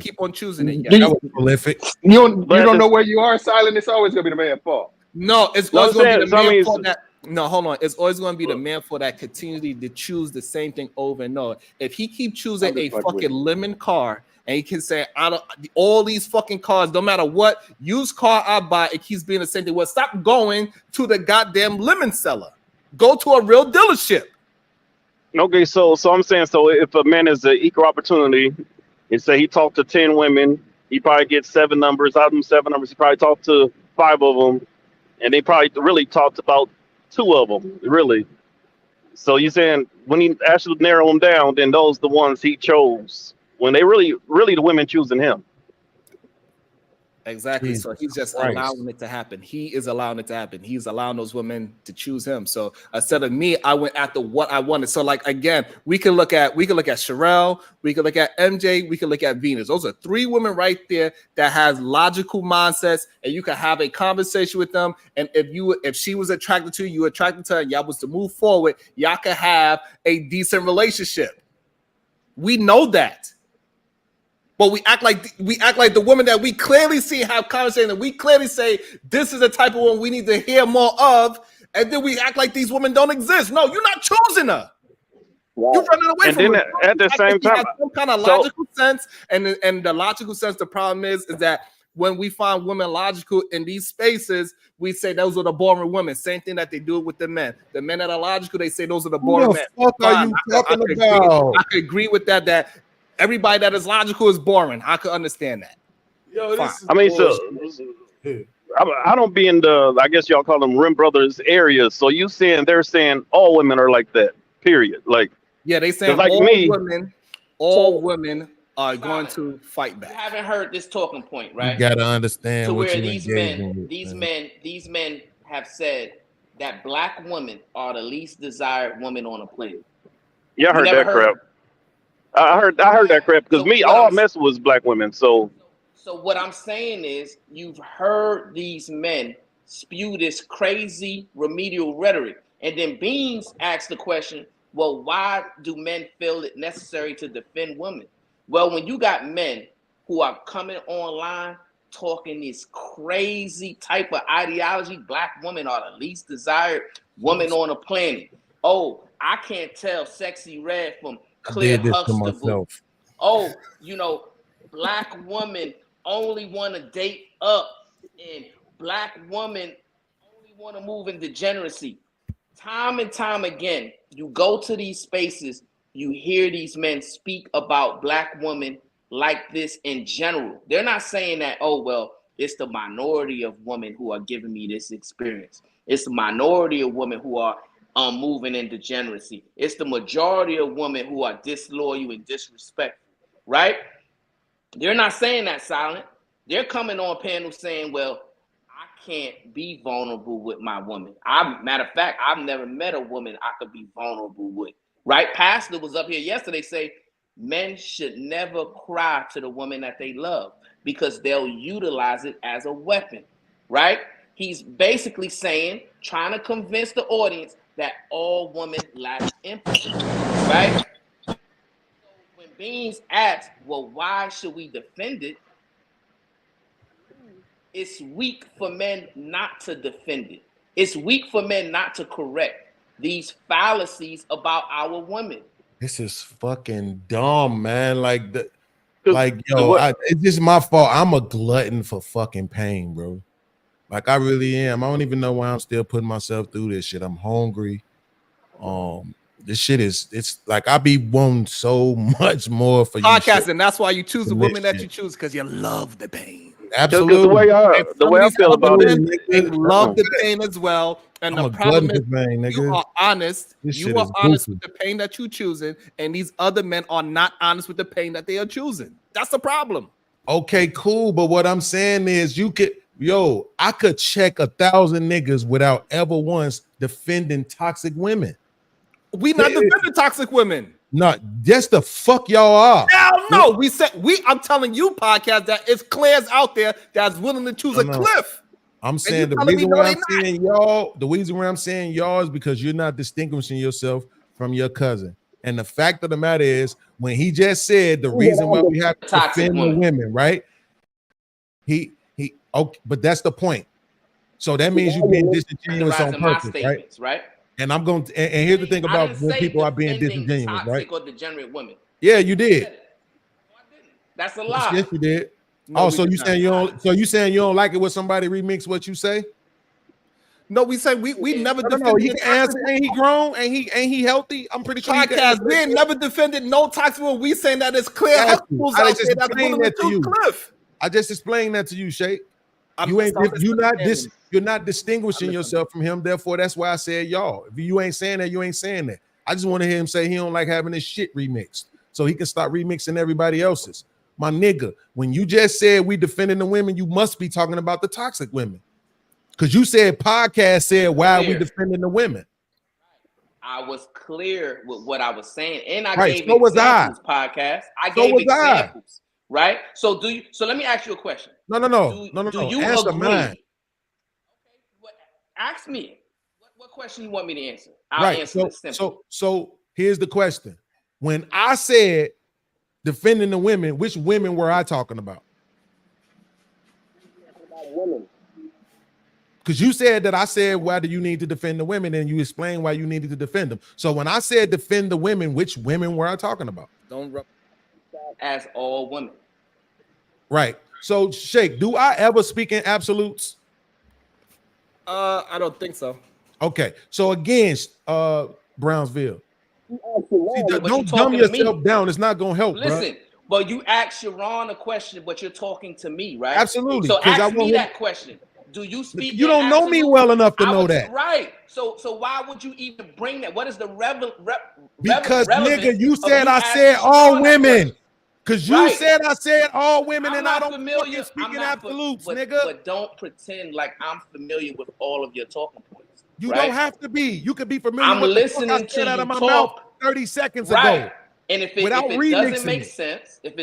keep on choosing it, that was prolific. You don't know where you are, Silent. It's always gonna be the man's fault. No, it's always gonna be the man's fault that. No, hold on. It's always going to be the man for that continuity to choose the same thing over and over. If he keep choosing a fucking lemon car and he can say, I don't, all these fucking cars, no matter what used car I buy, it keeps being the same thing. Well, stop going to the goddamn lemon seller. Go to a real dealership. Okay, so I'm saying, so if a man is an equal opportunity and say he talked to 10 women, he probably gets 7 numbers. Out of them 7 numbers, he probably talked to 5 of them, and they probably really talked about 2 of them, really. So you're saying when he actually narrow them down, then those the ones he chose. When they really the women choosing him. Exactly. So he's just allowing it to happen. He is allowing it to happen. He's allowing those women to choose him. So instead of me, I went after what I wanted. So like again, we can look at Sherelle, we can look at MJ, we can look at Venus. Those are 3 women right there that has logical mindsets, and you can have a conversation with them. And if she was attracted to you, attracted to her, and y'all was to move forward, y'all can have a decent relationship. We know that. But we act like the women that we clearly see have conversation, and we clearly say this is the type of one we need to hear more of, and then we act like these women don't exist. No, you're not choosing her. Wow. You're running away from her. At the same time, some kind of logical sense, and the logical sense. The problem is that when we find women logical in these spaces, we say those are the boring women. Same thing that they do with the men. The men that are logical, they say those are the boring men. What are you talking about? I could agree with that. That everybody that is logical is boring. I could understand that. I mean, so I don't be in the, I guess y'all call them Rim Brothers areas. So you saying they're saying all women are like that, period. Like, yeah, they saying like all women are going to fight back. You haven't heard this talking point, right? You gotta understand to what where these men have said that black women are the least desired women on the planet. Yeah, I heard that crap. I heard that crap because all I mess with was black women. So what I'm saying is, you've heard these men spew this crazy remedial rhetoric, and then Beans asked the question, well, why do men feel it necessary to defend women? Well, when you got men who are coming online talking this crazy type of ideology, black women are the least desired woman on the planet. Oh, I can't tell Sexy Red from Clear Huxtable. oh, black women only want to date up, and black women only want to move in degeneracy. Time and time again, you go to these spaces, you hear these men speak about black women like this in general. They're not saying that, oh, well, it's the minority of women who are giving me this experience. It's the minority of women who are moving in degeneracy. It's the majority of women who are disloyal and disrespectful, right? They're not saying that, Silent. They're coming on panels saying, well, I can't be vulnerable with my woman. Matter of fact, I've never met a woman I could be vulnerable with, right? Pastor was up here yesterday saying men should never cry to the woman that they love because they'll utilize it as a weapon, right? He's basically saying, trying to convince the audience that all women lack empathy, right? So when Beans asks, well, why should we defend it? It's weak for men not to defend it. It's weak for men not to correct these fallacies about our women. This is fucking dumb, man. It's just my fault. I'm a glutton for fucking pain, bro. Like I really am. I don't even know why I'm still putting myself through this shit. I'm hungry. This shit it's like I be wanting so much more for you. Podcasting. That's why you choose the women that you choose, because you love the pain. Absolutely. The way I feel about it, they love the pain as well. And the problem is, you are honest. You are honest with the pain that you're choosing, and these other men are not honest with the pain that they are choosing. That's the problem. Okay, cool. But what I'm saying is, I could check 1,000 niggas without ever once defending toxic women. We not defending toxic women. Not just the fuck y'all are. Hell no. I'm telling you, podcast, that it's Claire's out there that's willing to choose a cliff. I'm saying the reason why I'm saying y'all is because you're not distinguishing yourself from your cousin. And the fact of the matter is, when he just said the reason why we have to defend the women, right? Okay, but that's the point. So that means you're being disingenuous on purpose, right? And I'm going to, and here's the thing about when people are being disingenuous, right? Or degenerate women. Yeah, you did. That's a lie. Yes, you did. No, so you saying you don't like it when somebody remix what you say? No, we say we never defended. No, he can answer. Ain't he grown? Ain't he healthy? I'm pretty sure. Podcast. We ain't never defended no toxic women. We saying that it's clear. I just explained that to you. I just explained that to you, Shay. You're not distinguishing yourself from him. Therefore, that's why I said y'all. If you ain't saying that, you ain't saying that. I just want to hear him say he don't like having his shit remixed, so he can start remixing everybody else's. My nigga, when you just said we defending the women, you must be talking about the toxic women. Because you said podcast said why are we defending the women? I was clear with what I was saying, and I gave examples. Podcast. I gave examples. Right. So let me ask you a question. No. Do you answer agree? Mine. Okay. Ask me. What question you want me to answer? I'll answer it simple. So here's the question. When I said defending the women, which women were I talking about? Women. Because you said that I said, why do you need to defend the women? And you explained why you needed to defend them. So when I said defend the women, which women were I talking about? As all women. Right. So, Shake, do I ever speak in absolutes? I don't think so. Okay. So again, Brownsville. Don't dumb yourself down. It's not gonna help. Listen, but you asked Sharon a question, but you're talking to me, right? Absolutely. So ask me that question. Do you speak? You don't know me well enough to know that. Right. So why would you even bring that? What is the because nigga, you said I said all women. Because you said I said all women, and I don't fucking speak in absolutes, nigga. But don't pretend like I'm familiar with all of your talking points. You don't have to be. You could be familiar I'm with listening the fuck I said to out of my you mouth talk 30 seconds ago. And if it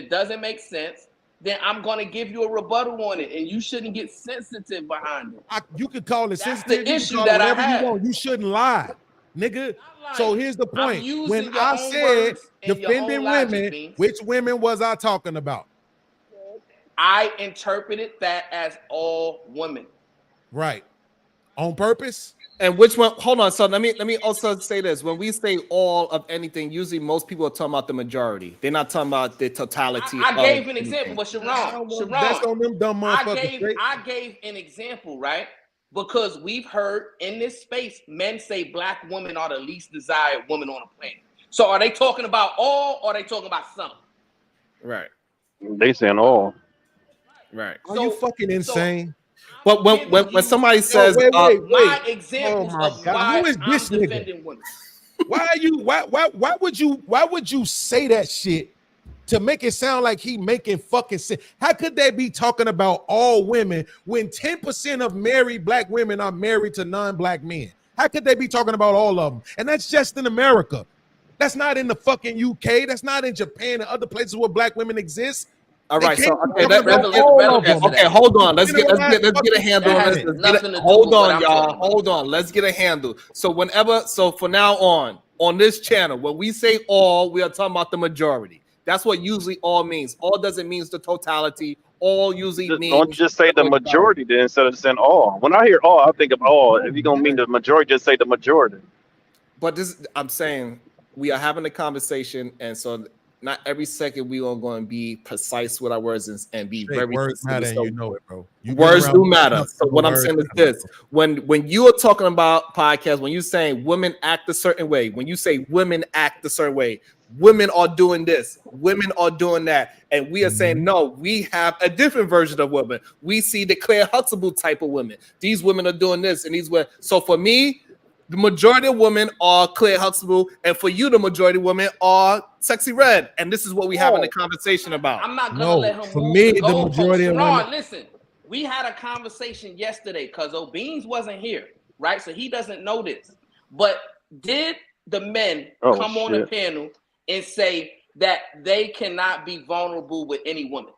doesn't make sense, then I'm gonna give you a rebuttal on it, and you shouldn't get sensitive behind it. You could call it That's sensitive. the issue that I have. You shouldn't lie, nigga. So here's the point. When I said defending women, which women was I talking about? I interpreted that as all women. Right. on purpose. And which one? Hold on. So let me also say this. When we say all of anything, usually most people are talking about the majority. They're not talking about the totality. I gave an anything. example, but Sharon, That's on them dumb motherfuckers. I gave an example, right? Because we've heard in this space, men say black women are the least desired woman on the planet. So are they talking about all, or are they talking about some? Right. They saying all. Right. Are you fucking insane? But when somebody says my examples of why who is this I'm nigga? defending women. Why would you say that shit to make it sound like he making fucking sense? How could they be talking about all women when 10% of married black women are married to non-black men? How could they be talking about all of them? And that's just in America. That's not in the fucking UK. That's not in Japan and other places where black women exist. All right, so okay, okay, hold on. Let's get a handle on this. Hold on, y'all. Hold on. Let's get a handle. So for now on this channel, when we say all, we are talking about the majority. That's what usually all means. All doesn't mean the totality. All usually means. Don't just say the majority then instead of saying all. When I hear all, I think of all. If you're gonna mean the majority, just say the majority. But I'm saying we are having a conversation, and so not every second we are going to be precise with our words and be very words matter, and you know it, bro. Words do matter. So what I'm saying is this: when you are talking about podcasts, when you're saying women act a certain way, when you say women act a certain way, women are doing this, women are doing that, and we are saying no, we have a different version of women. We see the Claire Huxtable type of women. These women are doing this, and these women. So for me, the majority of women are Claire Huxtable, and for you, the majority of women are Sexy Red. And this is what we having a conversation about. I'm not gonna let him move the goalposts. Listen, we had a conversation yesterday because Beans wasn't here, right? So he doesn't know this. But did the men come on the panel and say that they cannot be vulnerable with any woman?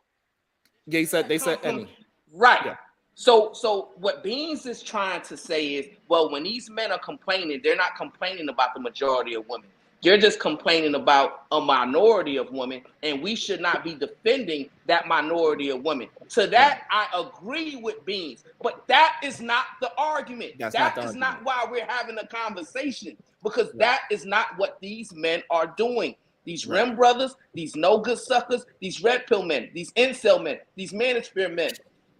Yeah, they said any. Right. Yeah. So what Beans is trying to say is, well, when these men are complaining, they're not complaining about the majority of women. They're just complaining about a minority of women, and we should not be defending that minority of women. To that, I agree with Beans, but that is not the argument. That is not why we're having a conversation, because that is not what these men are doing. These rim brothers, these no good suckers, these red pill men, these incel men, these manosphere men,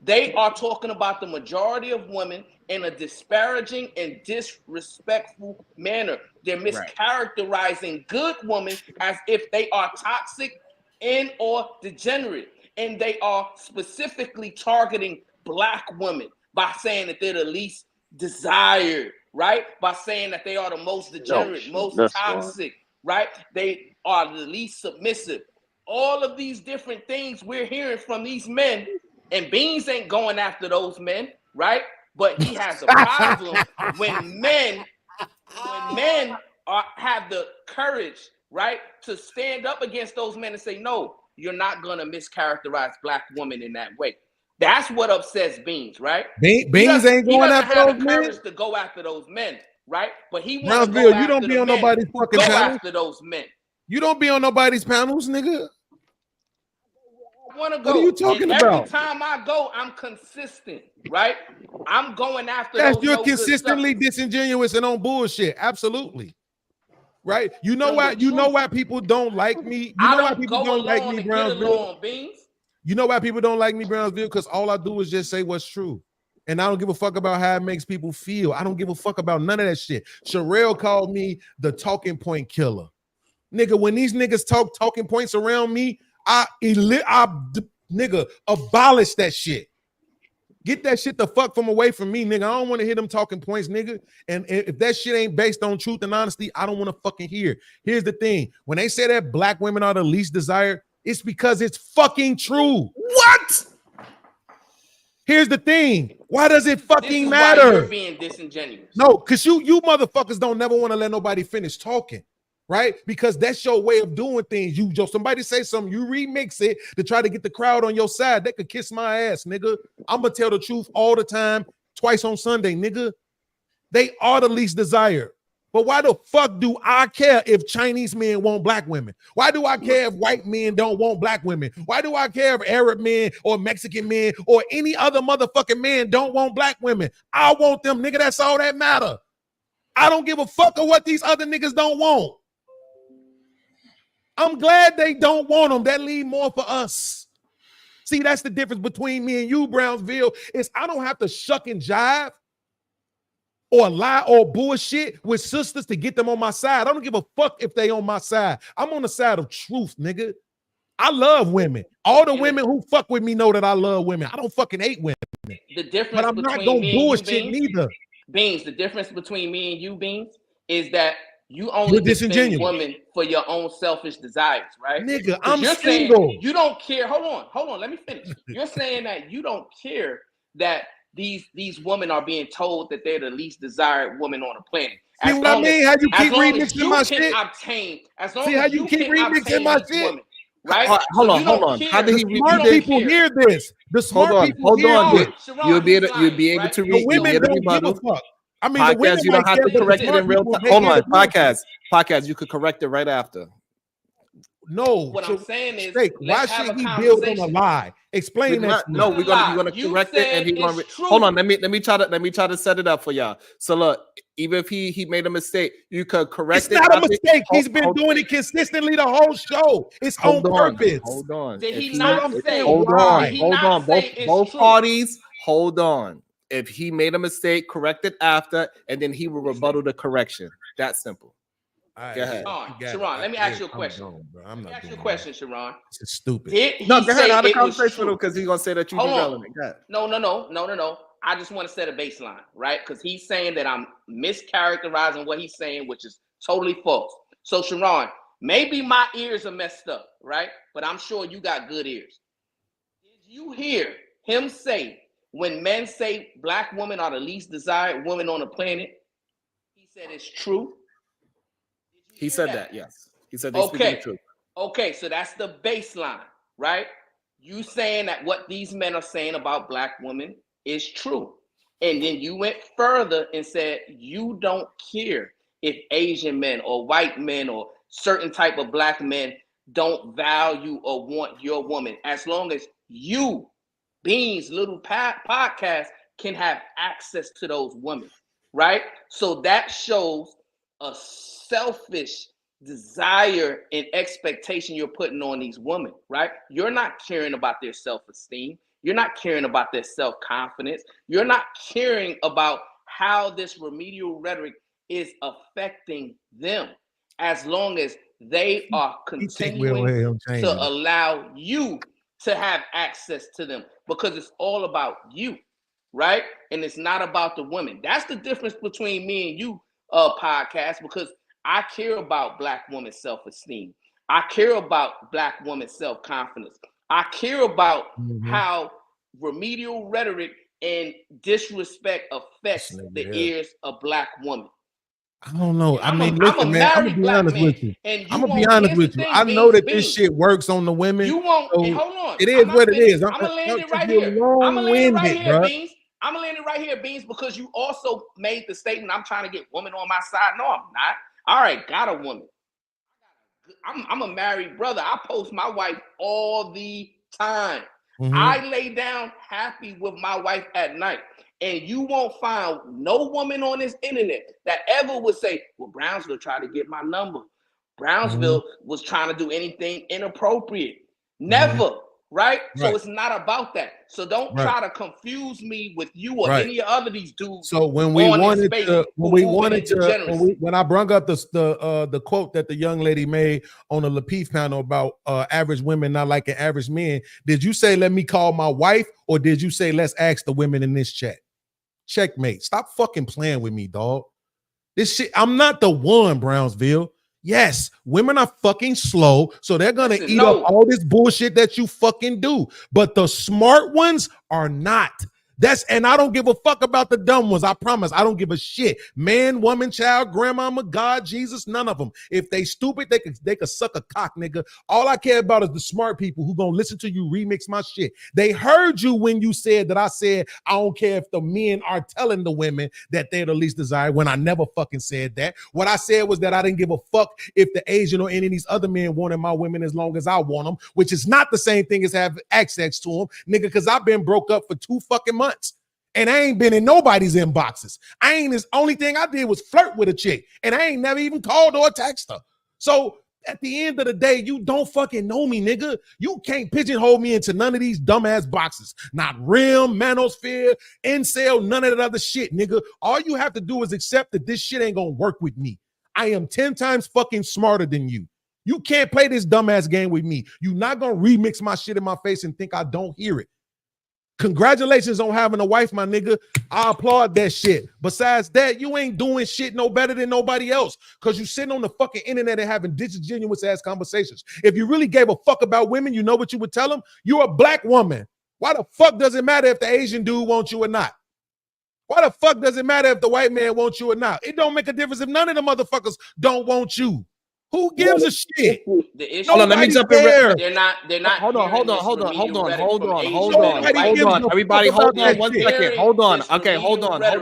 they are talking about the majority of women in a disparaging and disrespectful manner. They're mischaracterizing good women as if they are toxic and or degenerate. And they are specifically targeting black women by saying that they're the least desired, right? By saying that they are the most degenerate, most toxic, right? They are the least submissive. All of these different things we're hearing from these men. And Beans ain't going after those men, right? But he has a problem when men have the courage, right, to stand up against those men and say, no, you're not going to mischaracterize black women in that way. That's what upsets Beans, right? Beans ain't going after those men. He doesn't have the courage to go after those men, right? But he wants to go after you don't be on nobody's fucking panels. After those men. You don't be on nobody's panels, nigga. Want to go. What are you talking about? Every time I go, I'm consistent, right? I'm going after those. You're consistently disingenuous and on bullshit. Absolutely. Right? You know why people don't like me? You know why people don't like me, Brownsville? You know why people don't like me, Brownsville? Because all I do is just say what's true. And I don't give a fuck about how it makes people feel. I don't give a fuck about none of that shit. Sherelle called me the talking killer. Nigga, when these niggas talking points around me, I abolish that shit. Get that shit the fuck from away from me, nigga. I don't want to hear them talking points, nigga. And if that shit ain't based on truth and honesty, I don't want to fucking hear. Here's the thing. When they say that black women are the least desired, it's because it's fucking true. What? Here's the thing. Why does it fucking matter? Why you're being disingenuous. No, because you motherfuckers don't never want to let nobody finish talking. Right? Because that's your way of doing things. Somebody say something, you remix it to try to get the crowd on your side. They could kiss my ass, nigga. I'm gonna tell the truth all the time, twice on Sunday, nigga. They are the least desired. But why the fuck do I care if Chinese men want black women? Why do I care if white men don't want black women? Why do I care if Arab men or Mexican men or any other motherfucking men don't want black women? I want them, nigga. That's all that matter. I don't give a fuck of what these other niggas don't want. I'm glad they don't want them. That leave more for us. See, that's the difference between me and you, Brownsville, is I don't have to shuck and jive or lie or bullshit with sisters to get them on my side. I don't give a fuck if they on my side. I'm on the side of truth, nigga. I love women. All the women who fuck with me know that I love women. I don't fucking hate women. The difference but I'm not between gonna bullshit neither. Beans, the difference between me and you, Beans, is that you only defend women for your own selfish desires, right? Nigga, I'm you're single. Saying you don't care. Hold on. Let me finish. You're saying that you don't care that these women are being told that they're the least desired woman on the planet. See what I mean? How you keep remixing my shit? See how you keep remixing my shit? Women, right? Hold on. How did he? Smart people hear this. The smart people hear this. You'll be able to read. The women don't give a fuck. I mean, podcast, you don't have to correct it in real time. Hold on, podcast. You could correct it right after. No, what I'm saying is, why should he build on a lie? Explain that. No, we're gonna correct it, and he's gonna. Hold on, let me try to set it up for y'all. So look, even if he made a mistake, you could correct it. It's not a mistake. He's been doing it consistently the whole show. It's on purpose. Hold on. Did he not say? Hold on. Both parties. Hold on. If he made a mistake, correct it after, and then he will rebuttal the correction. That simple. Right, go ahead. Sharon, let me ask you a question. Let me ask you a question, Sharon. It's stupid. No, go ahead. I had a conversation with him because he's gonna say that you derailing me. No. I just want to set a baseline, right? Because he's saying that I'm mischaracterizing what he's saying, which is totally false. So, Sharon, maybe my ears are messed up, right? But I'm sure you got good ears. Did you hear him say when men say black women are the least desired women on the planet? He said it's true. He said that, yes. He said they speak the truth. Okay, so that's the baseline, right? You saying that what these men are saying about black women is true. And then you went further and said you don't care if Asian men or white men or certain type of black men don't value or want your woman, as long as you, Beans, little podcast, can have access to those women, right? So that shows a selfish desire and expectation you're putting on these women, right? You're not caring about their self-esteem. You're not caring about their self-confidence. You're not caring about how this remedial rhetoric is affecting them, as long as they are continuing to allow you to have access to them, because it's all about you, right? And it's not about the women. That's the difference between me and you, podcast, because I care about black women's self-esteem. I care about black women's self-confidence. I care about how remedial rhetoric and disrespect affects the ears of black women. I don't know. I mean, listen, man, I'm gonna be honest with you. I'm gonna be honest with you. I know that this shit works on the women. You won't. So hold on. It is what it is. I'm gonna land it right here. I'm gonna land it right here, Beans. I'm gonna land it right here, Beans, because you also made the statement, I'm trying to get women on my side. No, I'm not. All right, got a woman. I'm a married brother. I post my wife all the time. I lay down happy with my wife at night. And you won't find no woman on this internet that ever would say, well, Brownsville tried to get my number. Brownsville was trying to do anything inappropriate. Never. Right? So it's not about that. So don't try to confuse me with you or any other these dudes. So when we wanted to, when I brought up the quote that the young lady made on the Lapeef panel about average women not liking average men, did you say let me call my wife, or did you say let's ask the women in this chat? Checkmate. Stop fucking playing with me, dog. This shit, I'm not the one, Brownsville. Yes, women are fucking slow, so they're gonna eat up all this bullshit that you fucking do. But the smart ones are not. And I don't give a fuck about the dumb ones. I promise. I don't give a shit. Man, woman, child, grandmama, God, Jesus, none of them. If they stupid, they could suck a cock, nigga. All I care about is the smart people who gonna listen to you remix my shit. They heard you when you said that I said I don't care if the men are telling the women that they're the least desired, when I never fucking said that. What I said was that I didn't give a fuck if the Asian or any of these other men wanted my women as long as I want them, which is not the same thing as have access to them, nigga, because I've been broke up for 2 fucking months. And I ain't been in nobody's inboxes. This only thing I did was flirt with a chick. And I ain't never even called or texted her. So at the end of the day, you don't fucking know me, nigga. You can't pigeonhole me into none of these dumbass boxes. Not Rim, Manosphere, Incel, none of that other shit, nigga. All you have to do is accept that this shit ain't gonna work with me. I am 10 times fucking smarter than you. You can't play this dumbass game with me. You're not gonna remix my shit in my face and think I don't hear it. Congratulations on having a wife, my nigga. I applaud that shit. Besides that, you ain't doing shit no better than nobody else because you sitting on the fucking internet and having disingenuous ass conversations. If you really gave a fuck about women, you know what you would tell them? You're a black woman. Why the fuck does it matter if the Asian dude wants you or not? Why the fuck does it matter if the white man wants you or not? It don't make a difference if none of the motherfuckers don't want you. Who gives a shit? The issue. Hold on, let me jump in. They're not. Hold on. Everybody, hold on 1 second. Hold on. Okay, hold on, cuz.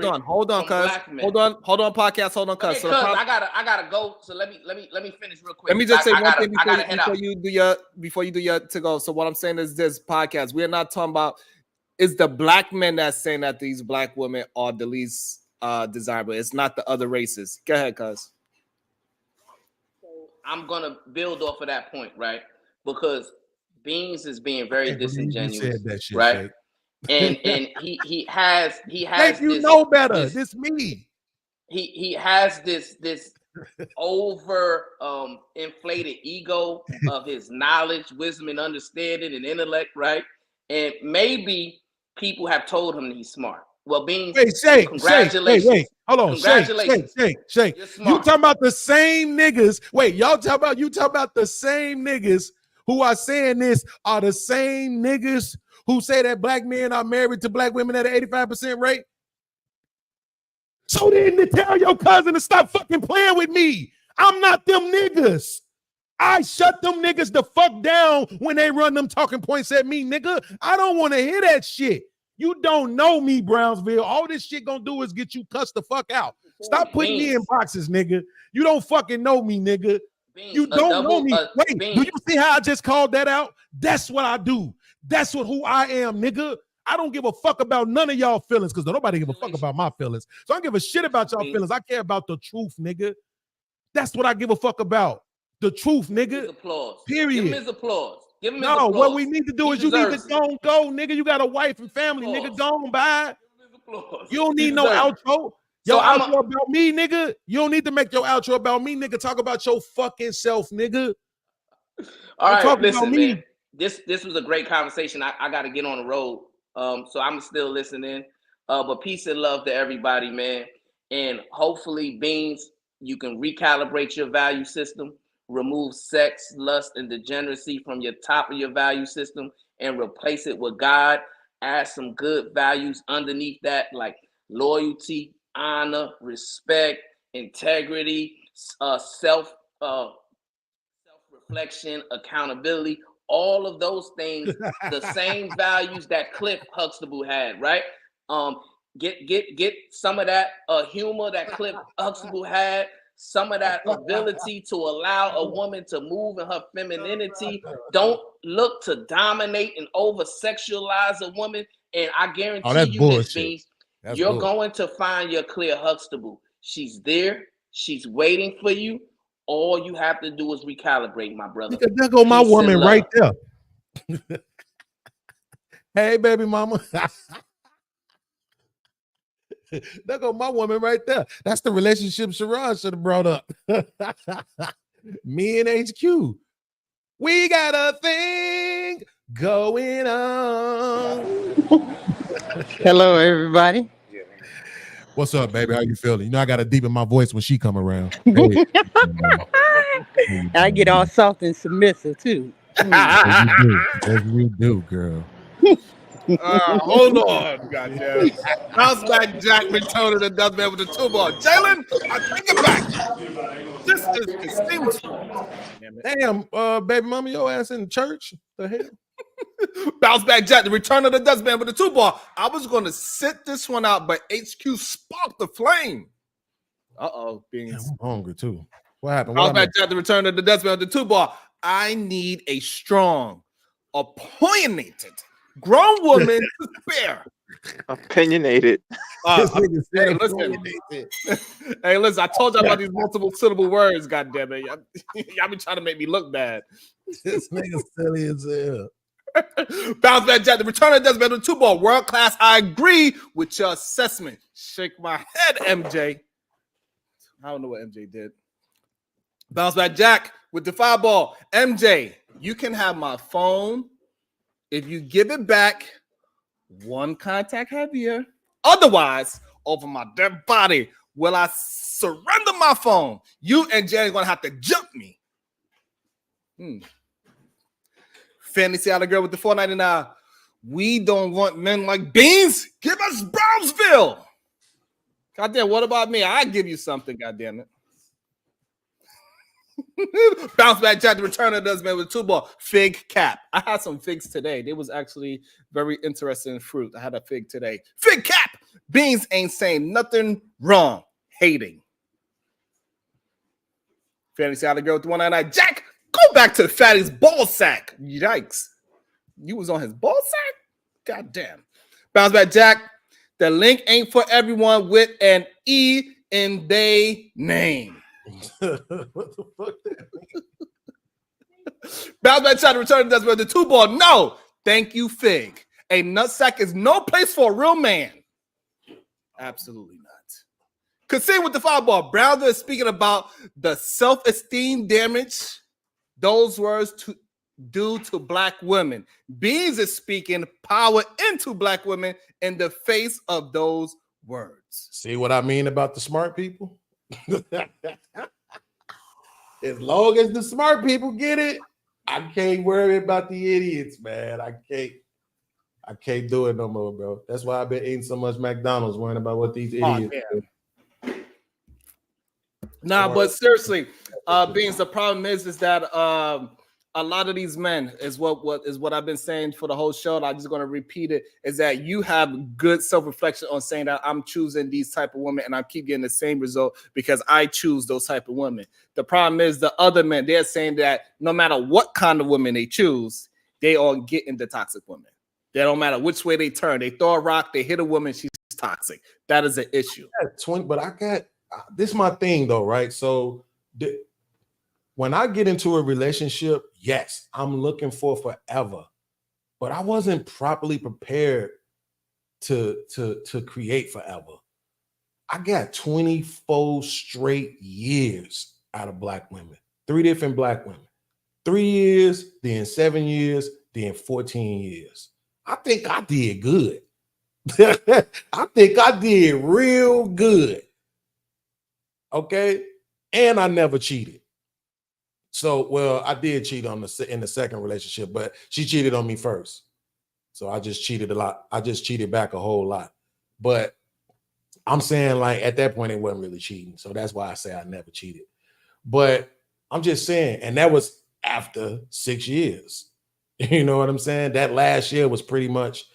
Hold on, podcast. Hold on, cuz. Okay, I gotta go. So let me finish real quick. Let me just say one thing before you do your to go. So what I'm saying is this podcast. We're not talking about it's the black men that's saying that these black women are the least desirable. It's not the other races. Go ahead, cuz. I'm gonna build off of that point, right? Because Beans is being very disingenuous, shit, right? And he has Thank you, know better. This me. He has this over inflated ego of his knowledge, wisdom, and understanding and intellect, right? And maybe people have told him that he's smart. Well, Beans, congratulations. Wait. Hold on. Shake. You talking about the same niggas. Wait, you talking about the same niggas who are saying this are the same niggas who say that black men are married to black women at an 85% rate? So then to tell your cousin to stop fucking playing with me. I'm not them niggas. I shut them niggas the fuck down when they run them talking points at me, nigga. I don't want to hear that shit. You don't know me, Brownsville. All this shit gonna do is get you cussed the fuck out. Stop putting me in boxes, nigga. You don't fucking know me, nigga. You don't know me. Wait, do you see how I just called that out? That's what I do. That's who I am, nigga. I don't give a fuck about none of y'all feelings because nobody give a fuck about my feelings. So I don't give a shit about y'all feelings. I care about the truth, nigga. That's what I give a fuck about. The truth, nigga. Period. Give him his applause. No, what we need to do is you need to go, nigga. You got a wife and family, nigga. Go on by. You don't need no outro. Your outro about me, nigga. You don't need to make your outro about me, nigga. Talk about your fucking self, nigga. All right, listen, man. This was a great conversation. I got to get on the road, so I'm still listening. But peace and love to everybody, man. And hopefully, Beans, you can recalibrate your value system. Remove sex, lust, and degeneracy from your top of your value system and replace it with God. Add some good values underneath that, like loyalty, honor, respect, integrity, self-reflection, accountability, all of those things, the same values that Cliff Huxtable had, right? Get some of that humor that Cliff Huxtable had, some of that ability to allow a woman to move in her femininity. Don't look to dominate and over-sexualize a woman. And I guarantee you this, Beans, you're going to find your Clear Huxtable. She's there. She's waiting for you. All you have to do is recalibrate, my brother. There go my woman right there. Hey, baby mama. There go my woman right there. That's the relationship Sharon should have brought up. Me and HQ. We got a thing going on. Hello, everybody. What's up, baby? How you feeling? You know I got to deepen my voice when she come around. Hey. I get all soft and submissive too. As we do, girl. Hold on, goddamn. Bounce back, Jack, returning the dustman with the 2 ball. Jalen, I take it back. This is Kasim's fault. Damn it. Damn, baby mama, your ass in church? The hell? Bounce back, Jack, the return of the dustman with the 2 ball. I was going to sit this one out, but HQ sparked the flame. Beans. I'm hungry too. What happened? Bounce back, Jack, the return of the dustman with the 2 ball. I need a strong, opinionated, grown woman to spare. Opinionated. Hey, listen. Hey, listen, I told y'all about these multiple syllable words, goddammit. Y'all be trying to make me look bad. This nigga silly as hell. Bounce back, Jack. The return of Desmond with 2 ball. World class. I agree with your assessment. Shake my head, MJ. I don't know what MJ did. Bounce back, Jack, with the 5 ball. MJ, you can have my phone if you give it back 1 contact heavier. Otherwise, over my dead body, will I surrender my phone? You and Jay are going to have to jump me. Fantasy out of girl with the $4.99. We don't want men like Beans. Give us Brownsville. Goddamn, what about me? I give you something, goddamn it. Bounce back, Jack, the returner does man with 2 ball. Fig cap. I had some figs today. They was actually very interesting fruit. I had a fig today. Fig cap. Beans ain't saying nothing wrong. Hating. Fantasy out of girl with the $1.99. Jack, go back to Fatty's ball sack. Yikes. You was on his ball sack? Goddamn. Bounce back, Jack. The link ain't for everyone with an E in they name. What the fuck? Bounce back, try to return that's where the 2 ball. No, thank you, Fig. A nutsack is no place for a real man. Absolutely not. Kasim with the 5 ball. Browder is speaking about the self-esteem damage those words do to black women. Beans is speaking power into black women in the face of those words. See what I mean about the smart people? As long as the smart people get it, I can't worry about the idiots, man. I can't do it no more, bro. That's why I've been eating so much McDonald's, worrying about what these idiots do. Nah, but seriously, Beans, the problem is that a lot of these men is what I've been saying for the whole show. And I'm just going to repeat it, is that you have good self-reflection on saying that I'm choosing these type of women and I keep getting the same result because I choose those type of women. The problem is the other men, they're saying that no matter what kind of women they choose, they all get into toxic women. They don't matter which way they turn. They throw a rock, they hit a woman, she's toxic. That is an issue. But I got, this is my thing though, right? So when I get into a relationship, yes, I'm looking for forever, but I wasn't properly prepared to create forever. I got 24 straight years out of black women, 3 different black women, 3 years, then 7 years, then 14 years. I think I did good. I think I did real good. Okay. And I never cheated. So, well, I did cheat in the second relationship, but she cheated on me first. So I just cheated a lot. I just cheated back a whole lot. But I'm saying, like, at that point, it wasn't really cheating. So that's why I say I never cheated. But I'm just saying, and that was after 6 years. You know what I'm saying? That last year was pretty much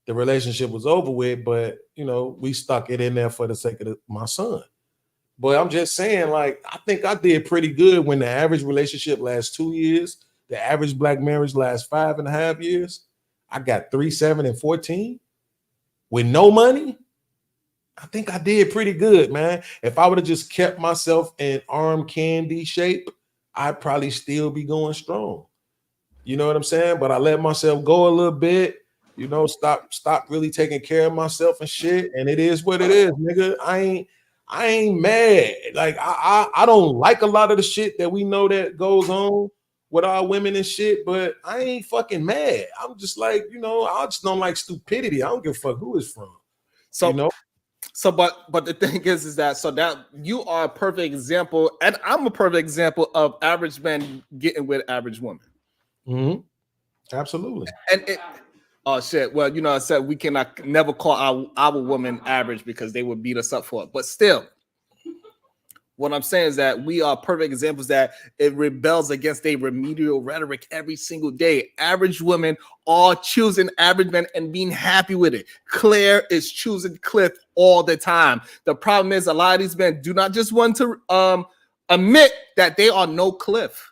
the relationship was over with, but, you know, we stuck it in there for the sake of my son. But I'm just saying, like, I think I did pretty good when the average relationship lasts 2 years. The average black marriage lasts 5.5 years. I got 3, 7, and 14 with no money. I think I did pretty good, man. If I would have just kept myself in arm candy shape, I'd probably still be going strong. You know what I'm saying? But I let myself go a little bit, you know, stop really taking care of myself and shit. And it is what it is, nigga. I ain't mad. Like I don't like a lot of the shit that we know that goes on with our women and shit, but I ain't fucking mad. I'm just like, you know, I just don't like stupidity. I don't give a fuck who it's from. So, you know? So, but the thing is that you are a perfect example, and I'm a perfect example of average men getting with average women. Mm-hmm. Absolutely. And Oh shit. Well, I said we cannot never call our women average because they would beat us up for it. But still, what I'm saying is that we are perfect examples that it rebels against a remedial rhetoric every single day. Average women are choosing average men and being happy with it. Claire is choosing Cliff all the time. The problem is a lot of these men do not just want to admit that they are no Cliff.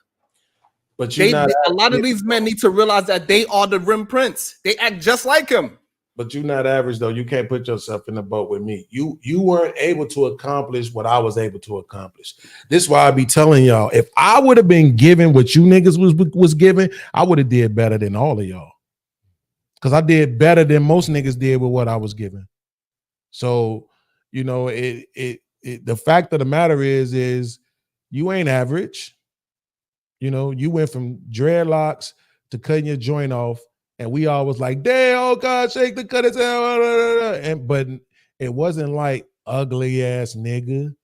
But a lot of these men need to realize that they are the Rim Prince. They act just like him. But you're not average though. You can't put yourself in the boat with me. You weren't able to accomplish what I was able to accomplish. This is why I be telling y'all, if I would have been given what you niggas was given, I would have did better than all of y'all. Because I did better than most niggas did with what I was given. So, the fact of the matter is you ain't average. You went from dreadlocks to cutting your joint off. And we all was like, damn, oh God, shake the cut his hair. But it wasn't like ugly ass nigga.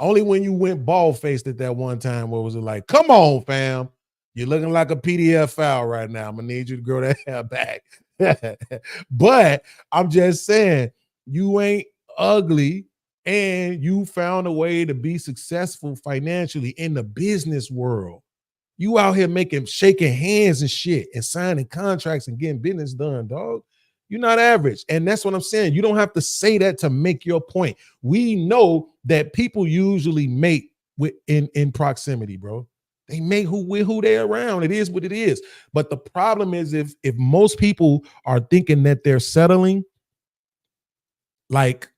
Only when you went bald faced at that one time where was it like, come on, fam. You're looking like a PDF file right now. I'm gonna need you to grow that hair back. But I'm just saying, you ain't ugly and you found a way to be successful financially in the business world. You out here shaking hands and shit and signing contracts and getting business done, dog. You're not average. And that's what I'm saying. You don't have to say that to make your point. We know that people usually mate in proximity, bro. They mate who they're around. It is what it is. But the problem is if most people are thinking that they're settling, like,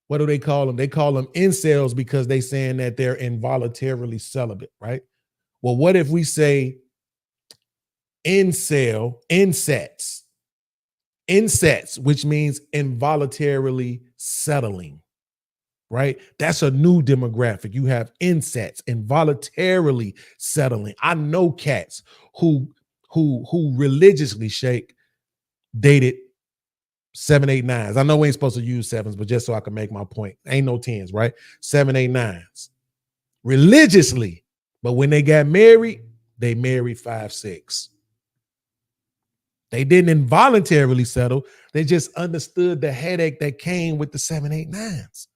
what do they call them? They call them incels because they saying that they're involuntarily celibate, right? Well, what if we say insets, which means involuntarily settling, right? That's a new demographic. You have insets, involuntarily settling. I know cats who religiously dated 7, 8, 9s. I know we ain't supposed to use 7s, but just so I can make my point. Ain't no 10s, right? 7, 8, 9s. Religiously. But when they got married, they married 5, 6. They didn't involuntarily settle. They just understood the headache that came with the 7, 8, 9s.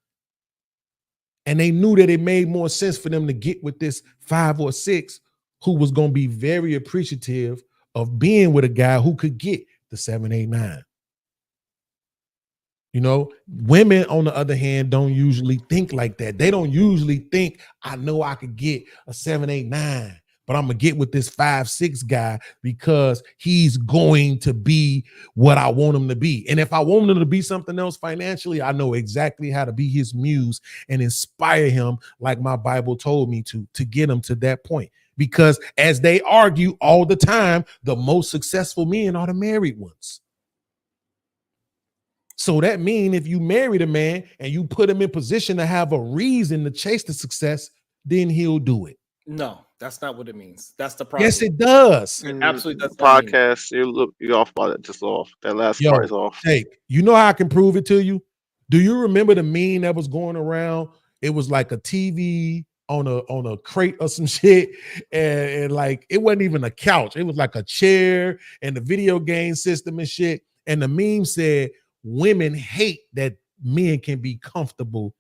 And they knew that it made more sense for them to get with this 5 or 6 who was going to be very appreciative of being with a guy who could get the 7, 8, 9. Women, on the other hand, don't usually think like that. They don't usually think, I know I could get a 7, 8, 9, but I'm going to get with this 5, 6 guy because he's going to be what I want him to be. And if I want him to be something else financially, I know exactly how to be his muse and inspire him like my Bible told me to get him to that point. Because as they argue all the time, the most successful men are the married ones. So that means if you married a man and you put him in position to have a reason to chase the success, then he'll do it. No, that's not what it means. That's the problem. Yes, it does. It absolutely does. Podcast, you're off by that. Just off. That last part is off. Jake, you know how I can prove it to you? Do you remember the meme that was going around? It was like a TV on a crate or some shit, and like it wasn't even a couch. It was like a chair and the video game system and shit. And the meme said, women hate that men can be comfortable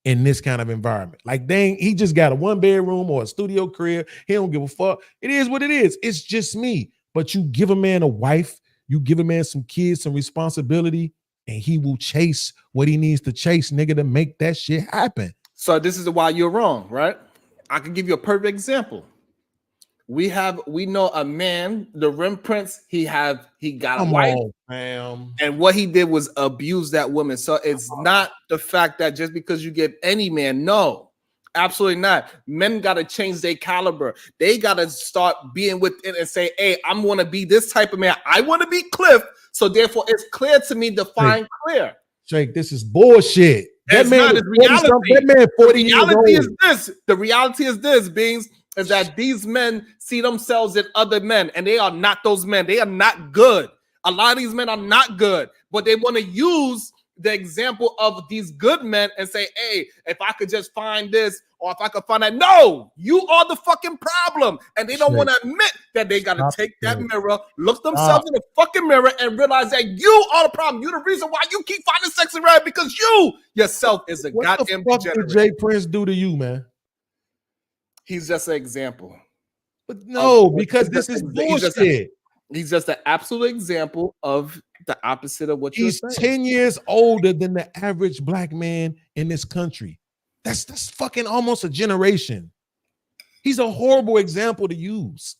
in this kind of environment. Like, dang, he just got a 1-bedroom or a studio crib. He don't give a fuck. It is what it is. It's just me. But you give a man a wife, you give a man some kids, some responsibility, and he will chase what he needs to chase, nigga, to make that shit happen. So this is why you're wrong, right? I can give you a perfect example. We know a man, the Rim Prince, he got a wife, and what he did was abuse that woman. So it's not the fact that just because you get any man, no, absolutely not. Men got to change their caliber. They got to start being with it and say, hey, I'm going to be this type of man. I want to be Cliff. So therefore it's clear to me, define clear. Jake, this is bullshit. That man is reality. That man 40 years old. The reality is this, Beans, is that these men see themselves in other men, and they are not those men. They are not good. A lot of these men are not good, but they want to use the example of these good men and say, hey, if I could just find this or if I could find that. No, you are the fucking problem. And they don't Shit. want to admit that they got to Stop take that it. mirror, look themselves in the fucking mirror, and realize that you are the problem. You're the reason why you keep finding sex around, because you yourself is a What goddamn the fuck did degenerate. Jay Prince do to you, man? He's just an example. But no, because He's this just- is he's just bullshit. He's just an absolute example of the opposite of what He's you're saying. 10 years older than the average black man in this country. That's fucking almost a generation. He's a horrible example to use.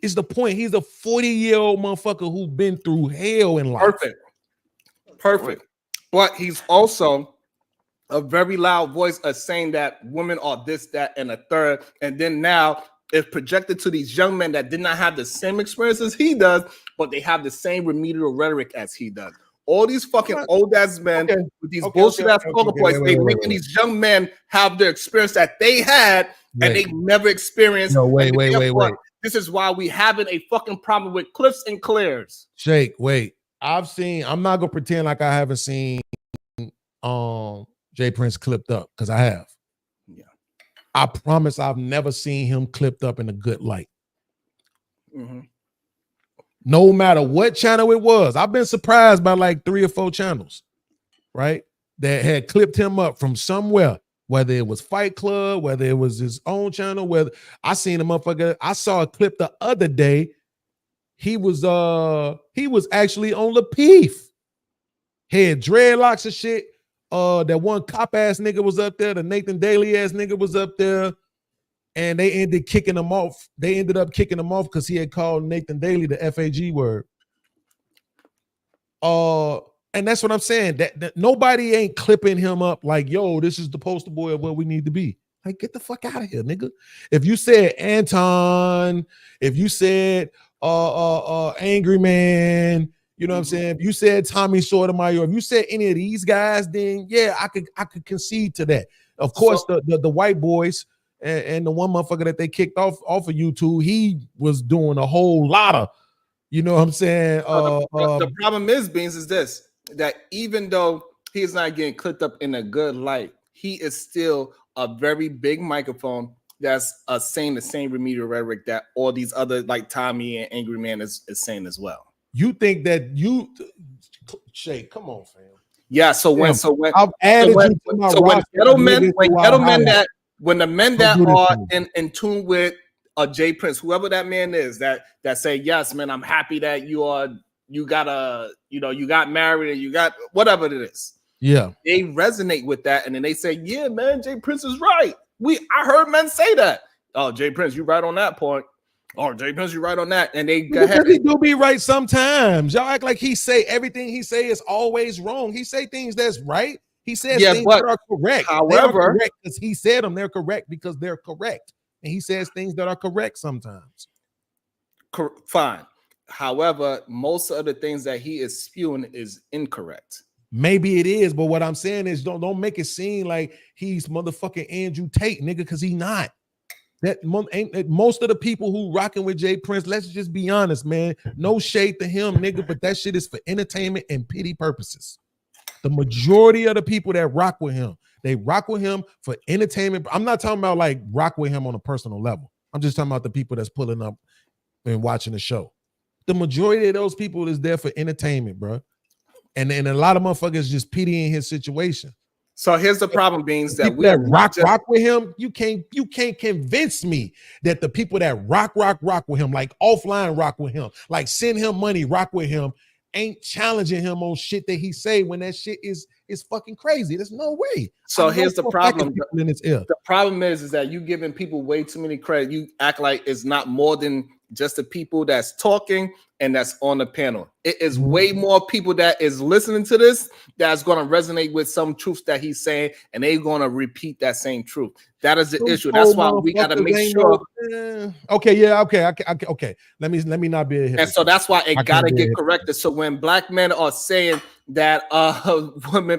Is the point. He's a 40-year-old motherfucker who's been through hell in life. Perfect. But he's also a very loud voice of saying that women are this, that, and a third. And then now it's projected to these young men that did not have the same experience as he does, but they have the same remedial rhetoric as he does. All these fucking old ass men with these bullshit ass talking points, they making these young men have the experience that they had and they never experienced. No, wait. This is why we having a fucking problem with Cliffs and Claire's. Shake, wait. I'm not gonna pretend like I haven't seen Jay Prince clipped up, because I have. Yeah. I promise I've never seen him clipped up in a good light. Mm-hmm. No matter what channel it was. I've been surprised by like 3 or 4 channels, right? That had clipped him up from somewhere, whether it was Fight Club, whether it was his own channel, whether I seen a motherfucker. I saw a clip the other day. He was actually on Lapeef. Had dreadlocks and shit. That one cop ass nigga was up there. The Nathan Daly ass nigga was up there. And they ended kicking him off. They ended up kicking him off because he had called Nathan Daly the FAG word. And that's what I'm saying. That nobody ain't clipping him up like, yo, this is the poster boy of what we need to be. Like, get the fuck out of here, nigga. If you said Anton, if you said Angry Man, you know what I'm saying? If you said Tommy Sotomayor, if you said any of these guys, then yeah, I could concede to that. Of course, the white boys and the one motherfucker that they kicked off of YouTube, he was doing a whole lot of, you know what I'm saying? The problem is, Beans, is this, that even though he's not getting clipped up in a good light, he is still a very big microphone that's saying the same remedial rhetoric that all these other, like Tommy and Angry Man is saying as well. You think that Shay, come on, fam. Yeah, when the men that are in tune with Jay Prince, whoever that man is, that say, yes, man, I'm happy that you got married and you got whatever it is. Yeah, they resonate with that, and then they say, yeah, man, Jay Prince is right. I heard men say that. Oh, Jay Prince, you right on that point. Oh, Jay Prince, you right on that. And they go ahead. He do be right sometimes. Y'all act like he say everything he say is always wrong. He say things that's right. He says things that are correct. However, because he said them, they're correct because they're correct. And he says things that are correct sometimes. Fine. However, most of the things that he is spewing is incorrect. Maybe it is, but what I'm saying is don't make it seem like he's motherfucking Andrew Tate, nigga, because he not. Most of the people who rocking with Jay Prince, let's just be honest, man. No shade to him, nigga, but that shit is for entertainment and pity purposes. The majority of the people that rock with him, they rock with him for entertainment. I'm not talking about like rock with him on a personal level. I'm just talking about the people that's pulling up and watching the show. The majority of those people is there for entertainment, bro. And a lot of motherfuckers just pitying his situation. So here's the problem, Beans, that we rock with him. You can't convince me that the people that rock with him, like offline rock with him, like send him money, rock with him, ain't challenging him on shit that he say when that shit is fucking crazy. There's no way. So here's the problem. In his ear. The problem is that you giving people way too many credit. You act like it's not more than just the people that's talking and that's on the panel. It is way more people that is listening to this that's going to resonate with some truths that he's saying, and they're going to repeat that same truth. That is the issue. That's why we got to make sure. Okay. Let me not be a hypocrite. And so that's why it got to get corrected. So when black men are saying that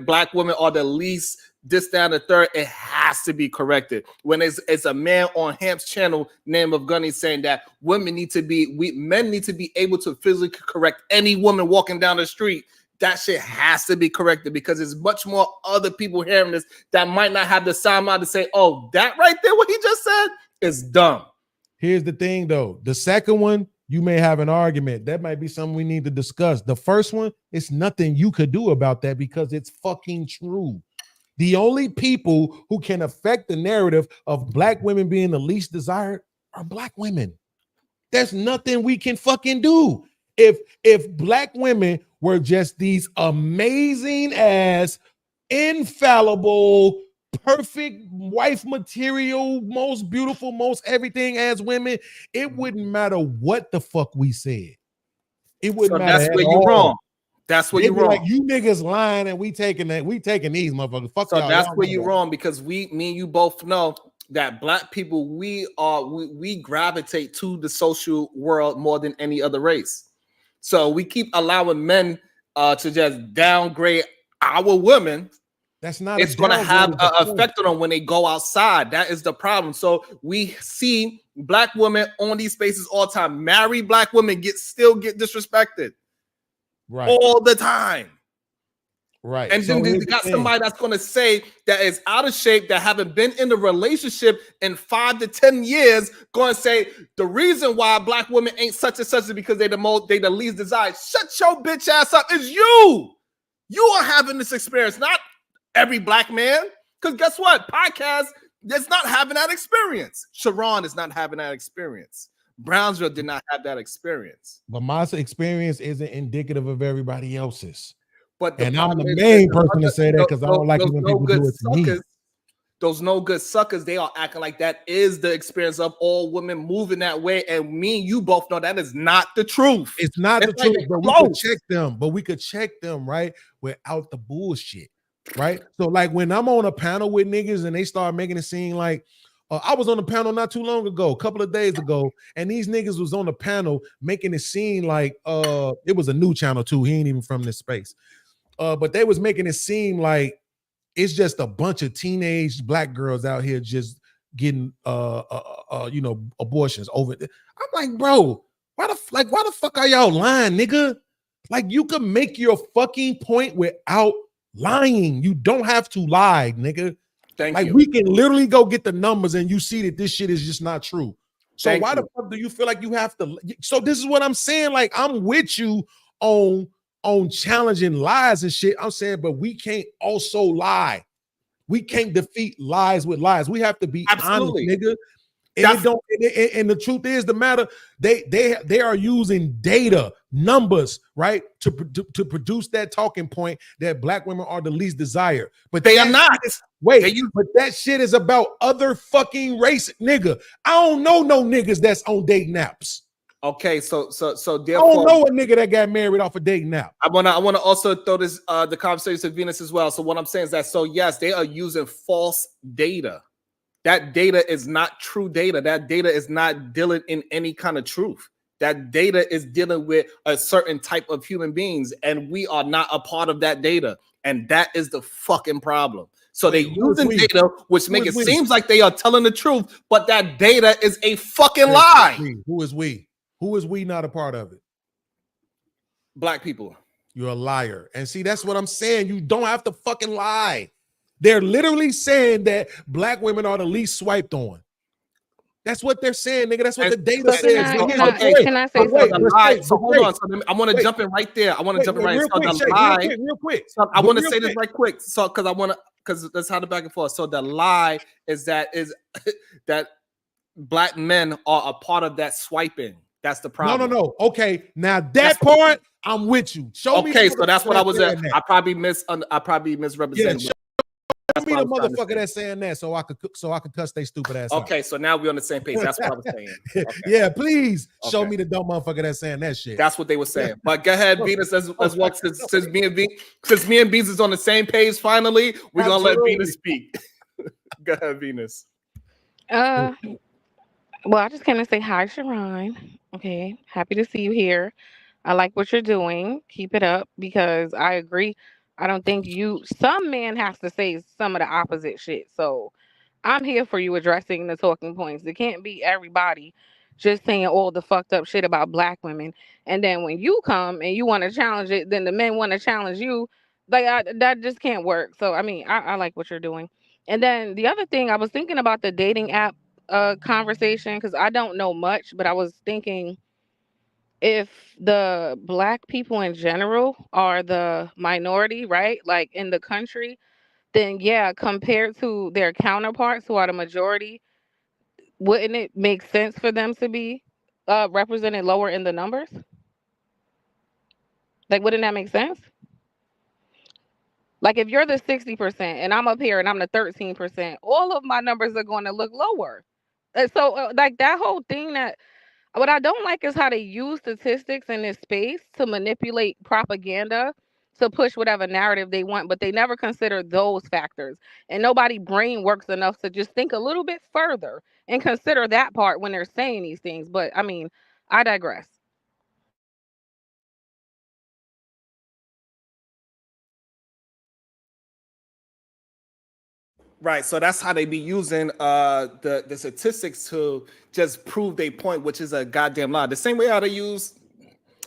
black women are the least this, that, and the third, it has to be corrected. When it's a man on Hamp's channel, name of Gunny, saying that men need to be able to physically correct any woman walking down the street, that shit has to be corrected because there's much more other people hearing this that might not have the sound mind to say, oh, that right there, what he just said is dumb. Here's the thing, though. The second one, you may have an argument. That might be something we need to discuss. The first one, it's nothing you could do about that because it's fucking true. The only people who can affect the narrative of black women being the least desired are black women. There's nothing we can fucking do. If black women were just these amazing ass, infallible, perfect wife material, most beautiful, most everything as women, it wouldn't matter what the fuck we said. It wouldn't matter. That's where you're wrong. That's where you're wrong. Like, you niggas lying and we taking these motherfuckers. Fuck so y'all. That's y'all where you're wrong because me and you both know that black people, we gravitate to the social world more than any other race. So we keep allowing men to just downgrade our women. That's not. It's going to have an effect on them when they go outside. That is the problem. So we see black women on these spaces all the time. Married black women still get disrespected, right, all the time. Right. And then you got somebody that's going to say that is out of shape, that haven't been in a relationship in 5 to 10 years, going to say the reason why black women ain't such and such is because they the least desired. Shut your bitch ass up. It's you. You are having this experience, not every black man. Because guess what? Podcast is not having that experience. Sharon is not having that experience. Brownsville did not have that experience. But my experience isn't indicative of everybody else's. But and I'm the main person to say that because I don't like it when people do it to me. Those no good suckers, they are acting like that is the experience of all women moving that way. And me and you both know that is not the truth. It's not the truth, but we could check them. But we could check them, right, without the bullshit, right? So like when I'm on a panel with niggas and they start making it seem like, I was on the panel not too long ago, a couple of days ago, and these niggas was on the panel making it seem like it was a new channel too. He ain't even from this space. But they was making it seem like it's just a bunch of teenage black girls out here just getting abortions over. I'm like, bro, why the fuck are y'all lying, nigga? Like, you can make your fucking point without lying. You don't have to lie, nigga. Thank you. We can literally go get the numbers and you see that this shit is just not true. So why the fuck do you feel like you have to? So this is what I'm saying. Like, I'm with you on challenging lies and shit. I'm saying, but we can't also lie. We can't defeat lies with lies. We have to be honest, nigga. And the truth is the matter. They are using data, numbers, right, to produce that talking point that black women are the least desired. But they are not. But that shit is about other fucking race, nigga. I don't know no niggas that's on dating apps. Okay, so therefore, I don't know a nigga that got married off a dating app. I wanna also throw this the conversation to Venus as well. So what I'm saying is that yes, they are using false data. That data is not true data. That data is not dealing in any kind of truth. That data is dealing with a certain type of human beings, and we are not a part of that data. And that is the fucking problem. So they're using data, which make it seems like they are telling the truth, but that data is a fucking lie. Who is we? Who is we not a part of it? Black people. You're a liar. And see, that's what I'm saying. You don't have to fucking lie. They're literally saying that black women are the least swiped on. That's what they're saying, nigga. That's what the data says. Can I say something? So hold on. So I want to jump in right there. I want to jump in right there. So the lie, real quick. So I want to say this right quick. So because that's how the back and forth. So the lie is that black men are a part of that swiping. That's the problem. No. Okay, now that part, I'm with you. Show me. Okay, so that's what I was at. I probably misrepresented. Yeah, show me the motherfucker that's saying that, so I could cuss they stupid ass. Okay, so now we're on the same page. That's what I was saying. Okay. Yeah, please show me the dumb motherfucker that's saying that shit. That's what they were saying. But go ahead, Venus. As well, since me and Venus is on the same page. Finally, we're gonna let Venus speak. Go ahead, Venus. Well, I just came to say hi, Sharon. Okay, happy to see you here. I like what you're doing. Keep it up because I agree. I don't think some man has to say some of the opposite shit. So I'm here for you addressing the talking points. It can't be everybody just saying all the fucked up shit about black women. And then when you come and you want to challenge it, then the men want to challenge you. Like that just can't work. So I mean, I like what you're doing. And then the other thing, I was thinking about the dating app conversation, because I don't know much, but I was thinking, if the black people in general are the minority, right? Like in the country, then yeah, compared to their counterparts who are the majority, wouldn't it make sense for them to be represented lower in the numbers? Like, wouldn't that make sense? Like, if you're the 60% and I'm up here and I'm the 13%, all of my numbers are going to look lower. So, like, that whole thing, that what I don't like is how they use statistics in this space to manipulate propaganda to push whatever narrative they want, but they never consider those factors. And nobody brain works enough to just think a little bit further and consider that part when they're saying these things. But I mean, I digress. Right. So that's how they be using the statistics to just prove their point, which is a goddamn lie. The same way how they use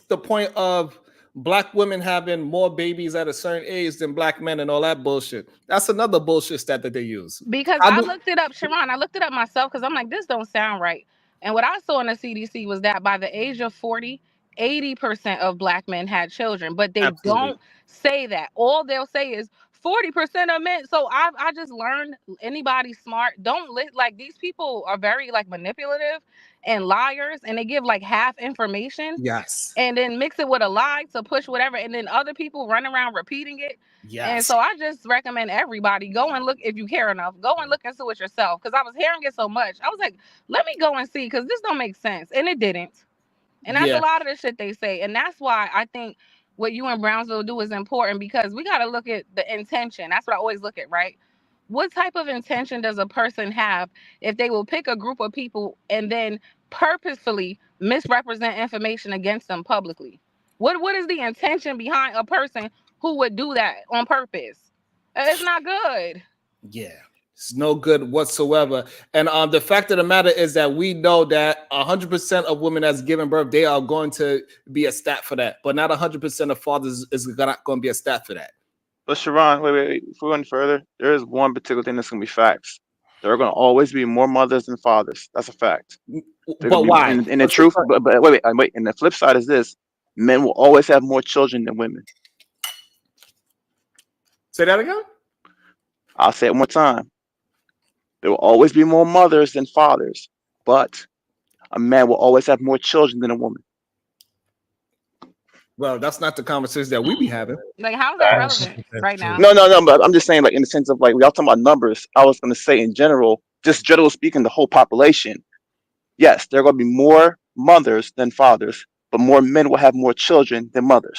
the point of black women having more babies at a certain age than black men and all that bullshit. That's another bullshit stat that they use. Because I looked it up, Sharon. I looked it up myself because I'm like, this don't sound right. And what I saw in the CDC was that by the age of 40, 80% of black men had children, but they don't say that. All they'll say is 40% of men. So I just learned, anybody smart, don't like, these people are very like manipulative and liars, and they give like half information. Yes. And then mix it with a lie to push whatever, and then other people run around repeating it. Yes. And so I just recommend everybody go and look, if you care enough, go and look into it yourself. Because I was hearing it so much, I was like, let me go and see, because this don't make sense, and it didn't. And that's a lot of the shit they say, and that's why I think what you and Brownsville do is important, because we got to look at the intention. That's what I always look at, right? What type of intention does a person have if they will pick a group of people and then purposefully misrepresent information against them publicly? What is the intention behind a person who would do that on purpose? It's not good. Yeah. It's no good whatsoever. And the fact of the matter is that we know that 100% of women that's giving birth, they are going to be a stat for that. But not 100% of fathers is not going to be a stat for that. But Sharon, wait. If we go any further, there is one particular thing that's going to be facts. There are going to always be more mothers than fathers. That's a fact. But why? In the truth, but wait. And the flip side is this: men will always have more children than women. Say that again? I'll say it one more time. There will always be more mothers than fathers, but a man will always have more children than a woman. Well, that's not the conversation that we be having. Like, how's that relevant right now? No. But I'm just saying, like, in the sense of, like, we all talking about numbers. I was going to say, in general, just generally speaking, the whole population. Yes, there are going to be more mothers than fathers, but more men will have more children than mothers.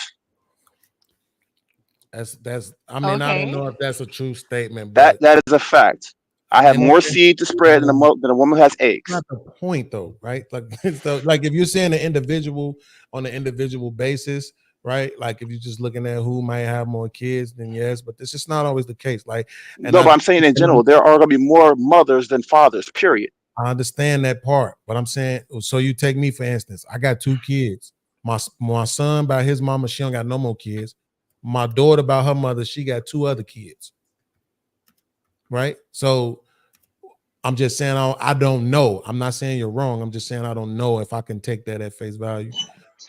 That's. I mean, I don't know if that's a true statement. But that is a fact. I have more seed to spread than a woman who has eggs. That's not the point, though, right? Like, so, like if you're saying an individual on an individual basis, right? Like if you're just looking at who might have more kids, then yes, but this is not always the case. Like, but I'm saying in general, there are going to be more mothers than fathers. Period. I understand that part, but I'm saying, so you take me for instance. I got 2 kids. My son by his mama, she don't got no more kids. My daughter by her mother, she got 2 other kids. Right? So I'm just saying I don't know. I'm not saying you're wrong. I'm just saying I don't know if I can take that at face value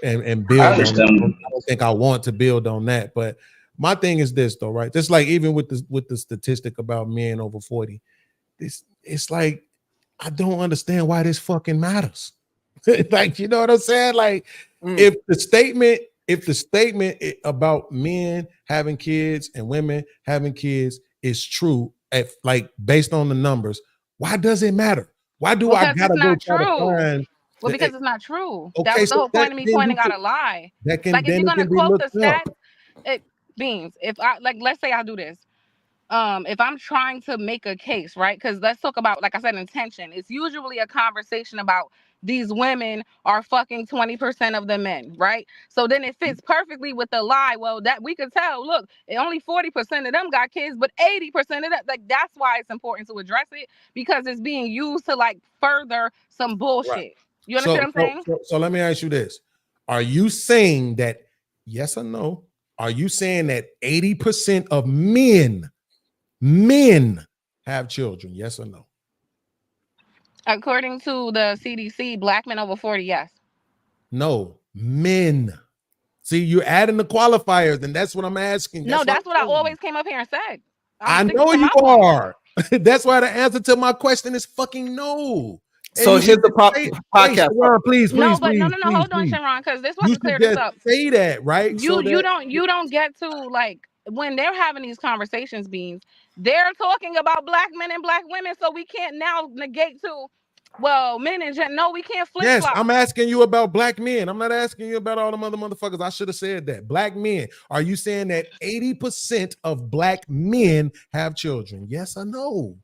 and build on that. I don't think I want to build on that. But my thing is this though, right? Just like even with the statistic about men over 40, it's like I don't understand why this fucking matters. Like, you know what I'm saying? Like if the statement about men having kids and women having kids is true, like based on the numbers, why does it matter? Why do I gotta go try to find? Well, because it's not true. Okay, that was the so whole point of me pointing out a lie. That can, like if you're gonna quote the stats, it Beans. If I let's say I do this. If I'm trying to make a case, right? Because let's talk about, like I said, intention. It's usually a conversation about these women are fucking 20% of the men, right? So then it fits perfectly with the lie. Well, that we could tell, look, only 40% of them got kids, but 80% of that, like that's why it's important to address it, because it's being used to like further some bullshit. You understand what I'm saying? So let me ask you this. Are you saying that, yes or no? Are you saying that 80% of men have children? Yes or no? According to the CDC, black men over 40, yes. No, men. See, you're adding the qualifiers, and that's what I'm asking. No, that's what I always came up here and said. I know you are. That's why the answer to my question is fucking no. So here's the podcast. Please, no, hold on, Sharon, because this was to clear this up. Say that, right? You don't get to, like, when they're having these conversations, Beans, they're talking about black men and black women, so we can't now negate to, well, men and no, we can't flip flop. Yes, I'm asking you about black men. I'm not asking you about all the other motherfuckers. I should have said that. Black men. Are you saying that 80% of black men have children? Yes or no?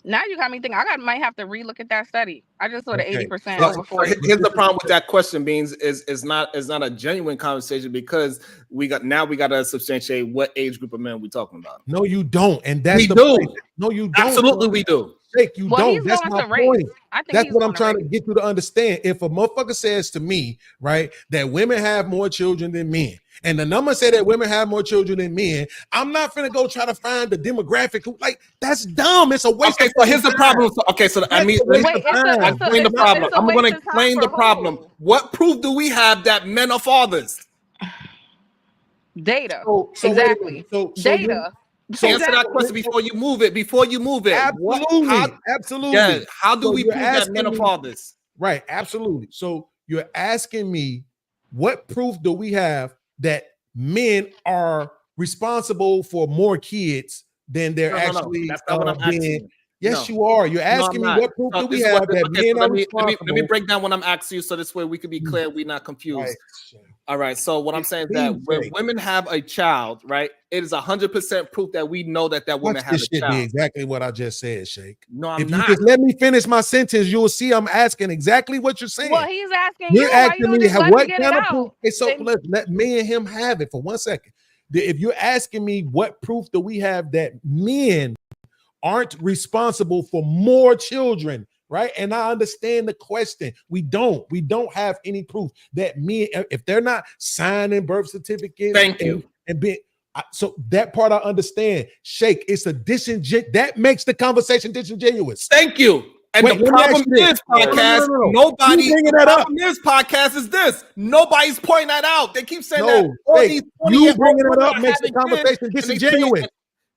Now you got me thinking. Might have to relook at that study. I just saw the 80% over 40. Here's the problem with that question, Beans, is not a genuine conversation because we got to substantiate what age group of men we're talking about. No, you don't, and that's we the do. Point. No, you don't. Absolutely, we do. You don't. That's my point. That's what I'm trying to get you to understand. If a motherfucker says to me, right, that women have more children than men, and the number say that women have more children than men, I'm not finna go try to find the demographic. Like, that's dumb. It's a waste. Okay, so here's the problem. I mean, explain the problem. I'm going to explain the problem. What proof do we have that men are fathers? Data. Exactly. So data. Answer that question before you move it. Absolutely. Yeah. How do we prove that men are fathers? Right. Absolutely. So you're asking me, what proof do we have that men are responsible for more kids than they're actually? That's not what I'm asking. Yes, you are. You're asking me what proof do we have that men are responsible? Let me break down what I'm asking you, so this way we can be clear. We're not confused. Right. All right. So what I'm saying is that when women have a child, right, it is 100% proof that we know that woman has a child. Be exactly what I just said, Shake. No, I'm if not. You just let me finish my sentence, you'll see I'm asking exactly what you're saying. Well, he's asking you're asking me what kind of proof. Okay, so let me and him have it for 1 second. If you're asking me what proof do we have that men aren't responsible for more children, right? And I understand the question. We don't have any proof that men, if they're not signing birth certificates. Thank you. So that part I understand. Shake, it's a that makes the conversation disingenuous. Thank you. And the problem is, podcast, nobody. The problem is, podcast is this. Nobody's pointing that out. They keep saying that all these you bringing it up makes the conversation disingenuous.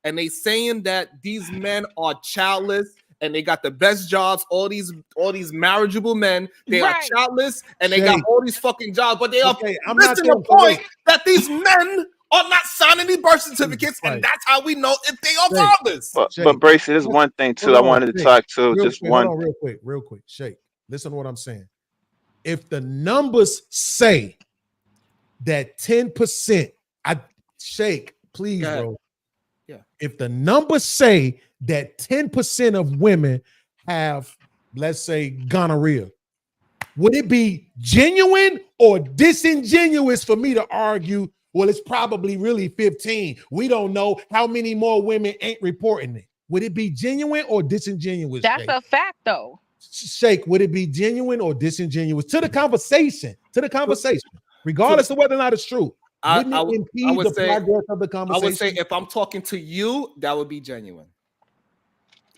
And they saying that these men are childless and they got the best jobs. All these marriageable men, they are childless and they got all these fucking jobs, but they are missing the point that these men are not signing these birth certificates, and that's how we know if they are fathers. But Bracy, there's one thing too I wanted to talk to. Real quick. Shake, listen to what I'm saying. If the numbers say that 10%, Shake, please, bro. Yeah. If the numbers say that 10% of women have, let's say, gonorrhea, would it be genuine or disingenuous for me to argue, well, it's probably really 15. We don't know how many more women ain't reporting it. Would it be genuine or disingenuous? That's a fact, though. Shake, would it be genuine or disingenuous to the conversation? Regardless of whether or not it's true. I would say if I'm talking to you, that would be genuine.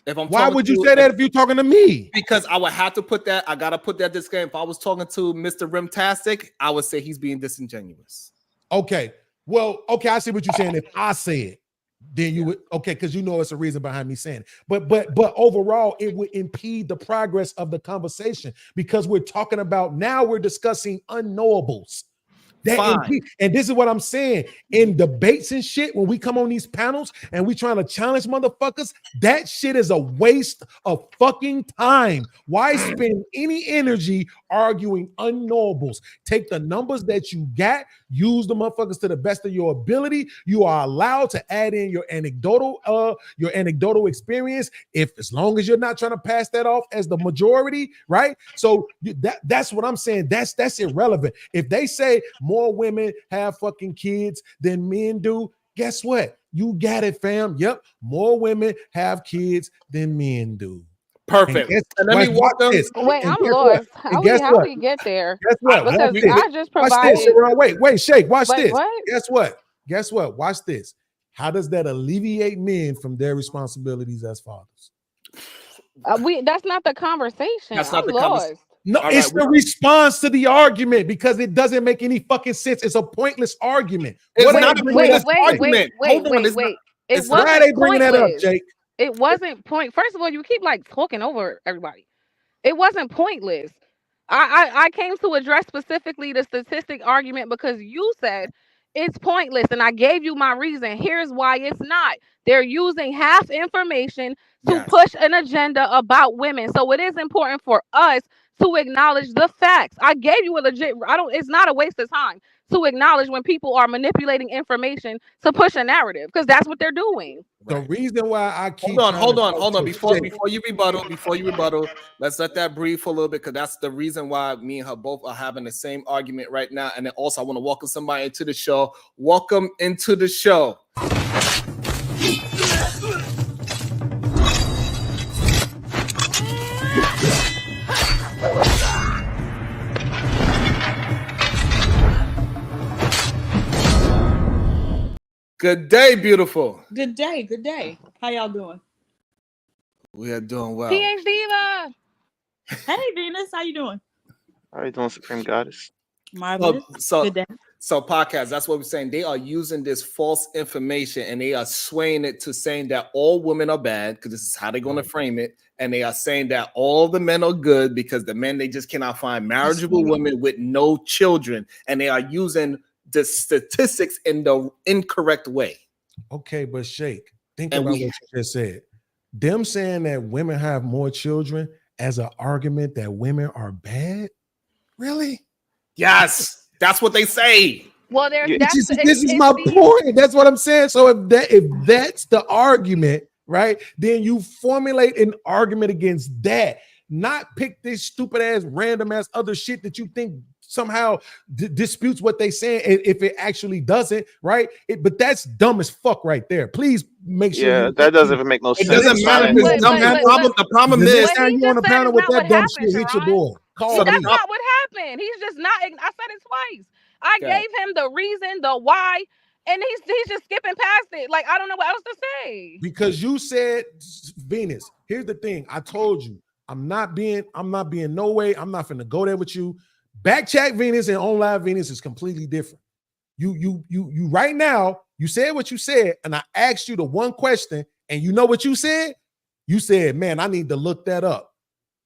Why would you say that if you're talking to me? Because I would have to put that. I gotta put that disclaimer. If I was talking to Mr. Rimtastic, I would say he's being disingenuous. Okay. Well, okay, I see what you're saying. If I say it, then you would, okay, because you know it's a reason behind me saying it. But overall, it would impede the progress of the conversation because we're talking about now we're discussing unknowables. And this is what I'm saying in debates and shit. When we come on these panels and we trying to challenge motherfuckers, that shit is a waste of fucking time. Why spend any energy arguing unknowables? Take the numbers that you got, use the motherfuckers to the best of your ability. You are allowed to add in your anecdotal experience, as long as you're not trying to pass that off as the majority, right? So that's what I'm saying. That's irrelevant. If they say more women have fucking kids than men do, guess what? You got it, fam. Yep, more women have kids than men do. Perfect. And let me walk them. Wait, I'm lost. How we get there? Guess what? Because I just provided. Watch this, Sharon. Wait, Shake. Watch Wait, this. what? Guess what? Watch this. How does that alleviate men from their responsibilities as fathers? That's not the conversation. That's not I'm the lost. conversation. No, All it's right, the response to the argument because it doesn't make any fucking sense. It's a pointless argument. It's not a pointless argument. Hold on, It wasn't why are they bringing that up, Jake? It wasn't point. First of all, you keep like talking over everybody. It wasn't pointless. I came to address specifically the statistic argument because you said it's pointless, and I gave you my reason. Here's why it's not. They're using half information to push an agenda about women. So it is important for us to acknowledge the facts. I gave you a legit. It's not a waste of time to acknowledge when people are manipulating information to push a narrative because that's what they're doing. The reason why I keep hold on. Before you rebuttal, let's let that breathe for a little bit because that's the reason why me and her both are having the same argument right now. And then also I want to welcome somebody into the show. Welcome into the show. Good day, beautiful. Good day. How y'all doing? We are doing well. PhD Diva. Hey, Venus, how you doing? How you doing, Supreme Goddess? Marvelous. Good day. So podcast, that's what we're saying. They are using this false information and they are swaying it to saying that all women are bad because this is how they're going to frame it. And they are saying that all the men are good because the men, they just cannot find marriageable women with no children. And they are using the statistics in the incorrect way. Okay, but Shake, think about what you just said. Them saying that women have more children as an argument that women are bad? Really? Yes. That's what they say. Well, this is my point. That's what I'm saying. So if that's the argument, right, then you formulate an argument against that, not pick this stupid ass, random ass other shit that you think somehow disputes what they saying if it actually doesn't, right? But that's dumb as fuck right there. Please make sure. Yeah, that doesn't even make no sense. It doesn't matter. The problem is you on the panel with that dumb shit, hit your boy. So that's not what happened. He's just not. I said it twice. I gave him the reason, the why, and he's just skipping past it. Like I don't know what else to say. Because you said, Venus. Here's the thing. I told you, I'm not being no way. I'm not finna go there with you. Back chat Venus and online Venus is completely different. You right now. You said what you said, and I asked you the one question, and you know what you said? You said, "Man, I need to look that up."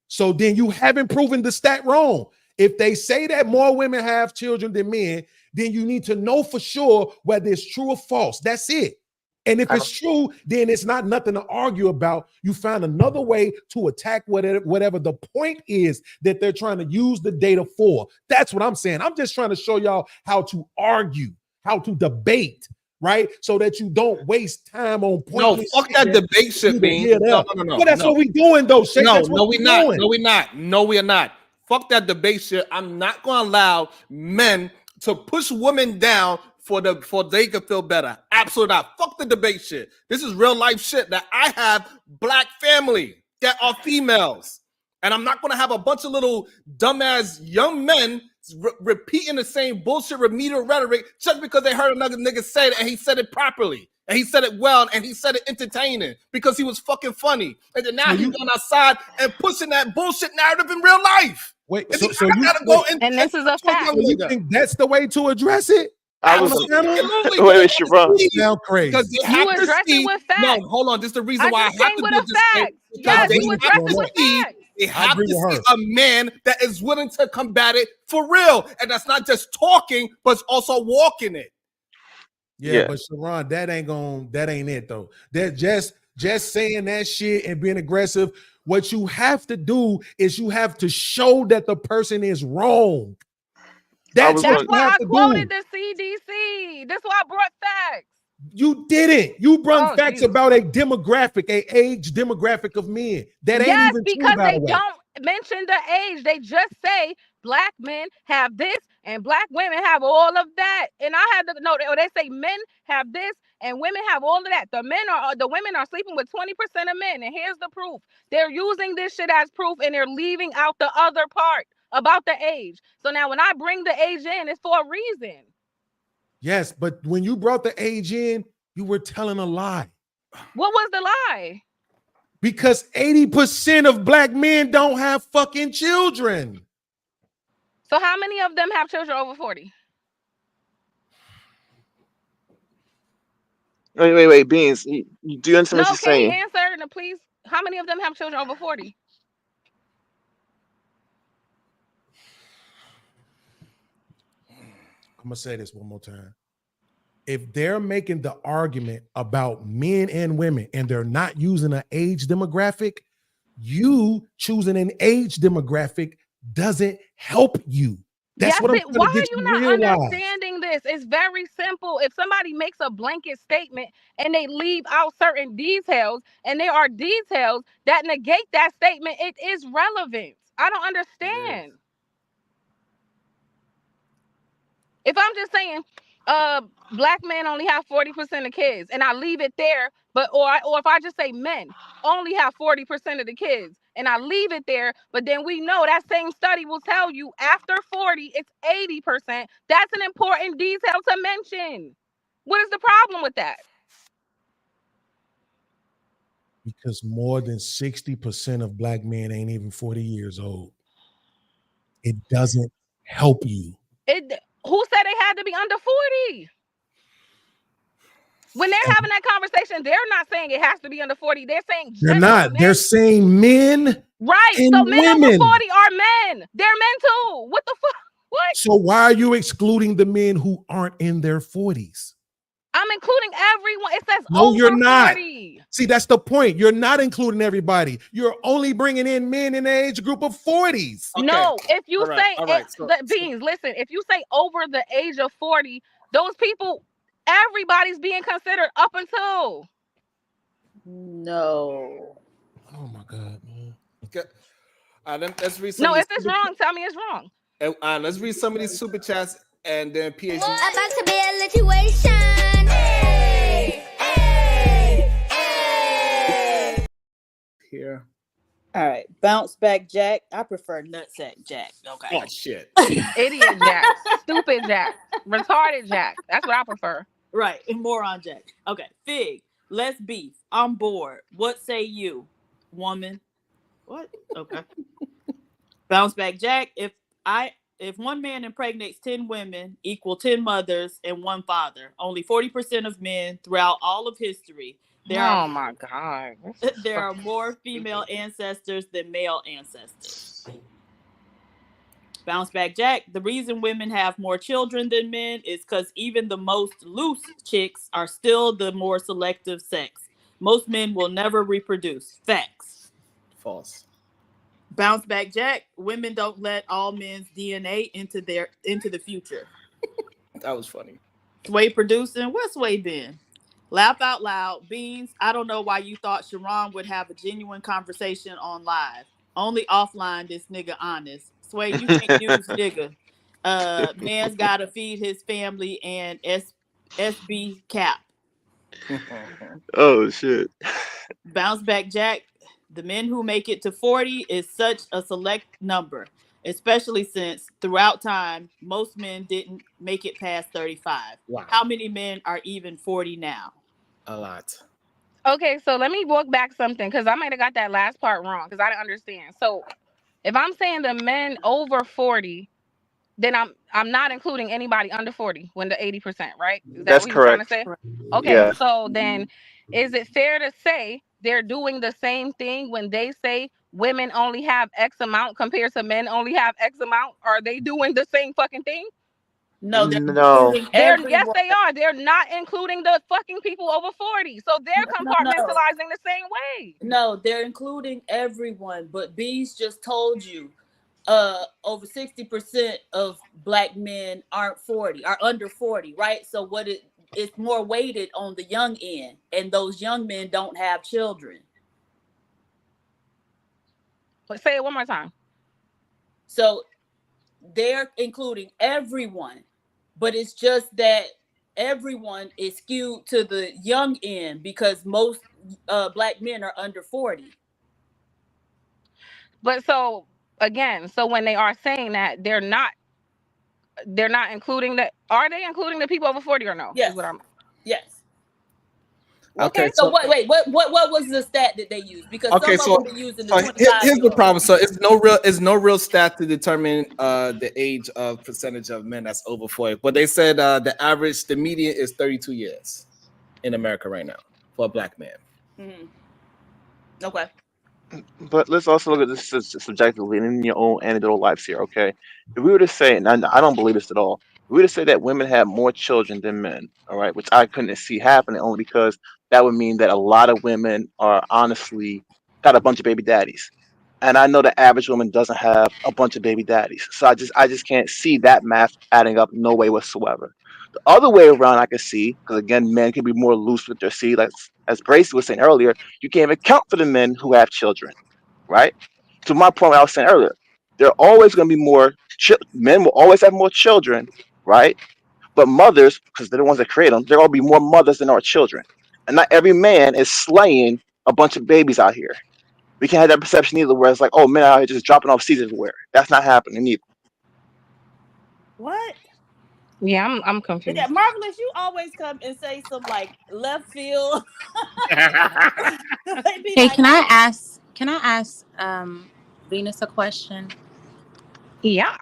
So then you haven't proven the stat wrong. If they say that more women have children than men, then you need to know for sure whether it's true or false. That's it. And if it's true, then it's not nothing to argue about. You find another way to attack whatever the point is that they're trying to use the data for. That's what I'm saying. I'm just trying to show y'all how to argue, how to debate, right? So that you don't waste time on pointless. No, fuck that debate shit, man. No. But that's what we doing, though, Shake. No, we're not. No, we are not. Fuck that debate shit. I'm not going to allow men to push women down for they can feel better. Absolutely not. Fuck the debate shit. This is real life shit that I have black family that are females. And I'm not going to have a bunch of little dumbass young men repeating the same bullshit remedial rhetoric just because they heard another nigga say it and he said it properly. And he said it well and he said it entertaining because he was fucking funny. And then now he's going outside and pushing that bullshit narrative in real life. Wait, and this is a fact. You think that's the way to address it? Wait, Sharon. Sound crazy. Because they have you address it with facts. No, hold on. This is the reason why I have to do this. Yes, you address it with facts. They have to see a man that is willing to combat it for real. And that's not just talking, but it's also walking it. Yeah, but Sharon, that ain't it though. That just saying that shit and being aggressive. What you have to do is you have to show that the person is wrong. That's why I quoted the CDC. That's why I brought facts. You didn't. You brought facts about a demographic, a age demographic of men. That ain't even because true, by they the way. don't mention the age. They just say black men have this and black women have all of that. And I had to know, they say men have this and women have all of that. The women are sleeping with 20% of men, and here's the proof. They're using this shit as proof, and they're leaving out the other part about the age. So now when I bring the age in, it's for a reason. Yes, but when you brought the age in, you were telling a lie. What was the lie? Because 80% of black men don't have fucking children. So how many of them have children over 40? Wait, Beans. Do you understand what No, she's can he saying? answer? No, please. How many of them have children over 40? I'm gonna say this one more time. If they're making the argument about men and women and they're not using an age demographic, you choosing an age demographic doesn't help you. That's what I'm trying Why to get are you you not realize. understanding this? It's very simple. If somebody makes a blanket statement and they leave out certain details, and there are details that negate that statement, it is relevant. I don't understand. If I'm just saying, black men only have 40% of kids, and I leave it there, or if I just say men only have 40% of the kids, and I leave it there, but then we know that same study will tell you after 40, it's 80%. That's an important detail to mention. What is the problem with that? Because more than 60% of black men ain't even 40 years old. It doesn't help you. Who said they had to be under 40? When they're having that conversation, they're not saying it has to be under 40. They're saying They're not. men. They're saying men. Right. And so men women. over 40 are men. They're men too. What the fuck? What? So why are you excluding the men who aren't in their 40s? I'm including everyone. It says no, over you're not. 40. See, that's the point. You're not including everybody. You're only bringing in men in the age group of 40s. Okay. No, if you say Beans, listen, if you say over the age of 40, those people, everybody's being considered up until. No. Oh my God, man. Okay. Let's read some. No, if it's wrong, tell me it's wrong. And let's read some of these super chats, and then PhD. About to be a situation. Hey, hey, hey. Here. All right. Bounce back Jack. I prefer nutsack Jack. Okay. Oh shit. Idiot Jack. Stupid Jack. Retarded Jack. That's what I prefer. Right. And moron Jack. Okay. Fig. Let's beef. I'm bored. What say you, woman? What? Okay. Bounce back Jack. If one man impregnates 10 women equal 10 mothers and one father, only 40% of men throughout all of history. My God. There are more female ancestors than male ancestors. Bounce back Jack. The reason women have more children than men is because even the most loose chicks are still the more selective sex. Most men will never reproduce. Facts. False. Bounce back Jack. Women don't let all men's DNA into the future. That was funny. Sway producing. What's Sway been? Laugh out loud. Beans. I don't know why you thought Sharon would have a genuine conversation on live. Only offline this nigga honest. Sway, you can't use nigga. Man's gotta feed his family and SB cap. Oh shit. Bounce back Jack. The men who make it to 40 is such a select number, especially since throughout time, most men didn't make it past 35. Wow. How many men are even 40 now? A lot. Okay, so let me walk back something because I might have got that last part wrong because I didn't understand. So if I'm saying the men over 40, then I'm not including anybody under 40 when the 80%, right? Is that That's what you're trying to correct. say? Okay, Yeah. so then is it fair to say they're doing the same thing when they say women only have X amount compared to men only have X amount? Are they doing the same fucking thing? No, they're No. including Yes, everyone. they are. They're not including the fucking people over 40. So they're compartmentalizing the same way. No, they're including everyone. But Bees just told you over 60% of black men are under 40, right? So it's more weighted on the young end, and those young men don't have children. Say it one more time. So they're including everyone, but it's just that everyone is skewed to the young end because most black men are under 40. But so again, so when they are saying that, they're not including that. Are they including the people over 40 or no? Yes. Is what I'm. Yes. Okay. So wait, what was the stat that they used? Because Okay, some so, of them are using the so 25. here's the problem. So it's no real stat to determine the age of percentage of men that's over 40. But they said the median is 32 years in America right now for a black man. Mm-hmm. Okay. But let's also look at this subjectively and in your own anecdotal lives here, okay? If we were to say, and I don't believe this at all, if we were to say that women have more children than men, all right, which I couldn't see happening only because that would mean that a lot of women are honestly got a bunch of baby daddies. And I know the average woman doesn't have a bunch of baby daddies. So I just can't see that math adding up no way whatsoever. The other way around I can see, because again, men can be more loose with their seed, like as Gracie was saying earlier, you can't even count for the men who have children, right? To my point, I was saying earlier, there are always going to be more men will always have more children, right? But mothers, because they're the ones that create them, there will be more mothers than there are children, and not every man is slaying a bunch of babies out here. We can't have that perception either, where it's like, oh, men out here just dropping off seeds everywhere. That's not happening either. What? Yeah, I'm confused. Yeah, Marvelous, you always come and say some like left field. Hey, can I ask Venus a question? Yeah.